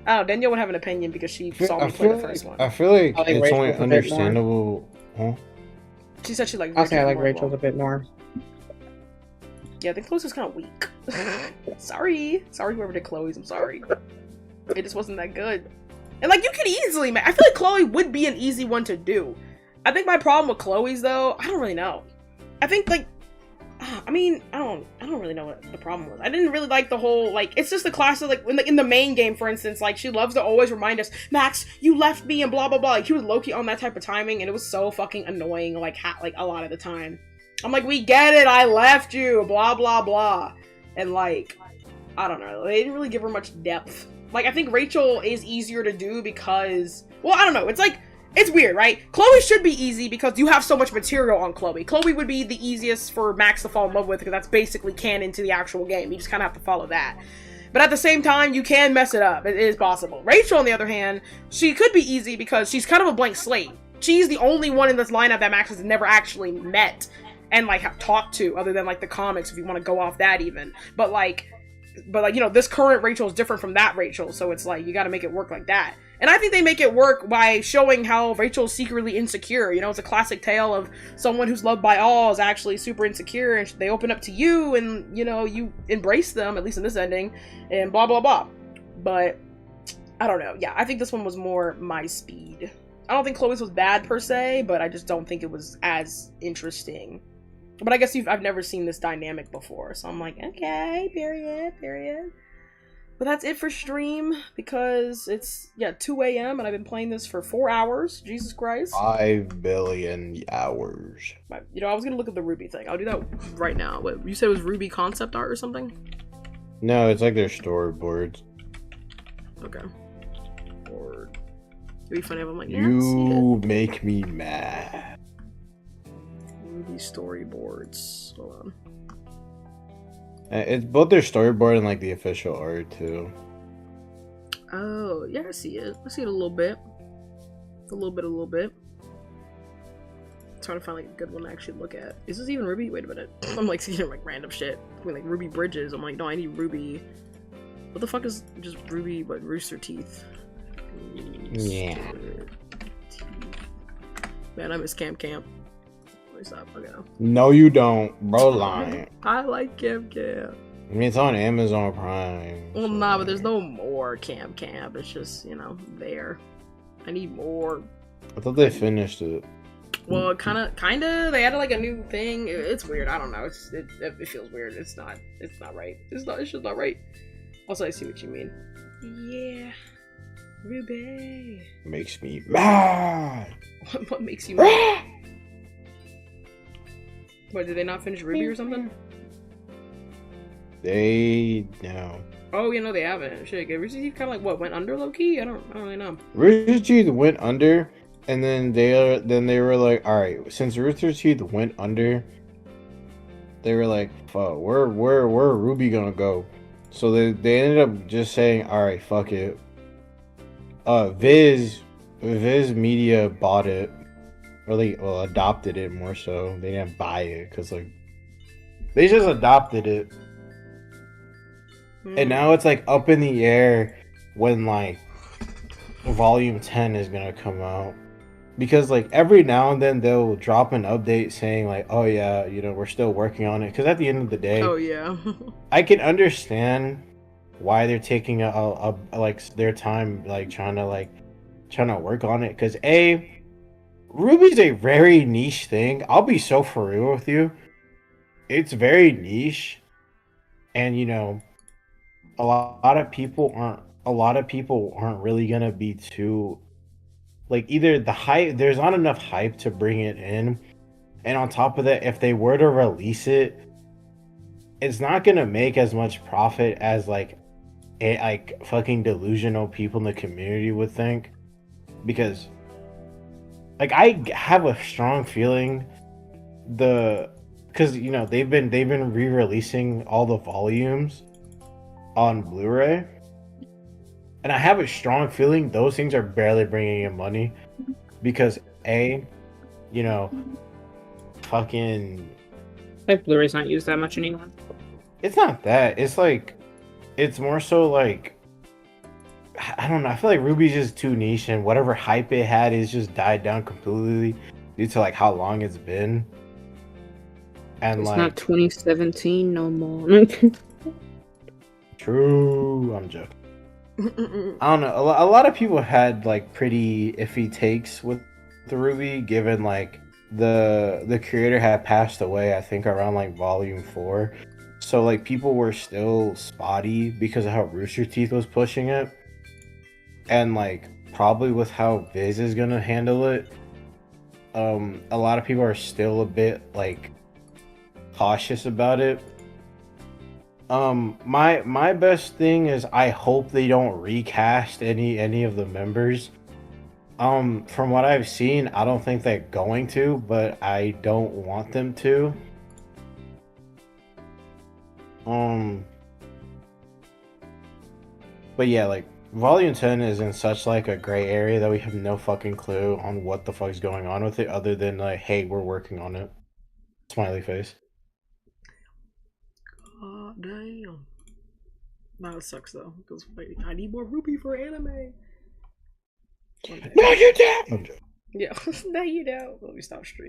Oh, Danielle would have an opinion because she saw me play the first one. I feel like I think it's only Rachel's a bit more. understandable. Huh? She said she liked I'll say I like more Rachel's a well. bit more. Yeah, I think Chloe's was kind of weak. Sorry whoever did Chloe's, I'm sorry. It just wasn't that good. And like, you could easily, I feel like Chloe would be an easy one to do. I think my problem with Chloe's though, I don't really know. I think like, I mean, I don't really know what the problem was. I didn't really like the whole, like, it's just the classic, like, in the main game, for instance, like, she loves to always remind us, Max, you left me, and blah, blah, blah. Like, he was low-key on that type of timing, and it was so fucking annoying, like, a lot of the time. I'm like, we get it, I left you, blah, blah, blah. And, like, I don't know, they didn't really give her much depth. Like, I think Rachel is easier to do because, well, I don't know, it's like, it's weird, right? Chloe should be easy because you have so much material on Chloe. Chloe would be the easiest for Max to fall in love with because that's basically canon to the actual game. You just kind of have to follow that. But at the same time, you can mess it up. It is possible. Rachel, on the other hand, she could be easy because she's kind of a blank slate. She's the only one in this lineup that Max has never actually met and, like, have talked to, other than, like, the comics, if you want to go off that even. But, like, you know, this current Rachel is different from that Rachel, so it's like, you gotta make it work like that. And I think they make it work by showing how Rachel's secretly insecure. You know, it's a classic tale of someone who's loved by all is actually super insecure, and they open up to you, and, you know, you embrace them, at least in this ending, and blah, blah, blah. But, I don't know. Yeah, I think this one was more my speed. I don't think Chloe's was bad, per se, but I just don't think it was as interesting. But I guess I've never seen this dynamic before, so I'm like, okay, period. But that's it for stream, because it's, 2 a.m. and I've been playing this for 4 hours. Jesus Christ. 5 billion hours. You know, I was gonna look at the Ruby thing. I'll do that right now. What, you said it was Ruby concept art or something? No, it's like their storyboards. Okay. Or it'd be funny if I'm like, yeah, I see You make me mad. it. Ruby storyboards. Hold on. It's both their storyboard and like the official art too. Oh, yeah, I see it. I see it a little bit. A little bit. Trying to find like a good one to actually look at. Is this even Ruby? Wait a minute. I'm like seeing like random shit. I mean, like Ruby Bridges. I'm like, no, I need Ruby. What the fuck is just Ruby, but Rooster Teeth? Yeah. Teeth. Man, I miss Camp. Where's that? Okay. No, you don't, bro. Lying. I like Camp. I mean, it's on Amazon Prime. Well, so, nah, but there's no more Camp. It's just, you know, there. I need more. I thought they finished it. Well, kinda. They added like a new thing. It's weird. I don't know. It feels weird. It's not right. It's just not right. Also, I see what you mean. Yeah, Ruby. Makes me mad. What makes you mad? What, did they not finish Ruby or something? No. Oh, you know they haven't. Shit, Rooster Teeth kind of like what went under low key. I don't really know. Rooster Teeth went under, and then they were like, all right, since Rooster Teeth went under, they were like, fuck, where Ruby gonna go? So they ended up just saying, all right, fuck it. Viz Media bought it, or adopted it more so. They didn't buy it because like they just adopted it, and now it's like up in the air when like Volume 10 is gonna come out. Because like every now and then they'll drop an update saying like, oh yeah, you know, we're still working on it. Because at the end of the day, Oh yeah. I can understand why they're taking a like their time like trying to work on it. Because Ruby's a very niche thing. I'll be so for real with you. It's very niche, and you know, a lot of people aren't really gonna be too. Like either the hype, there's not enough hype to bring it in, and on top of that, if they were to release it, it's not gonna make as much profit as like fucking delusional people in the community would think, because like I have a strong feeling because you know they've been re-releasing all the volumes on Blu-ray. And I have a strong feeling those things are barely bringing in money because you know, fucking. Like Blu-ray's not used that much anymore. It's not that. It's like, it's more so like, I don't know. I feel like Ruby's just too niche, and whatever hype it had is just died down completely due to like how long it's been. And It's like, not 2017 no more. true. I'm joking. I don't know. A lot of people had like pretty iffy takes with the Ruby, given like the creator had passed away. I think around like Volume 4, so like people were still spotty because of how Rooster Teeth was pushing it, and like probably with how Viz is gonna handle it. A lot of people are still a bit like cautious about it. My best thing is I hope they don't recast any of the members. From what I've seen, I don't think they're going to, but I don't want them to. But yeah, like Volume 10 is in such like a gray area that we have no fucking clue on what the fuck's going on with it other than like, hey, we're working on it. Smiley face. Damn. Nah, it sucks though. Because I need more Ruby for anime. No, you don't. I'm joking. Yeah, now you know. Let me stop streaming.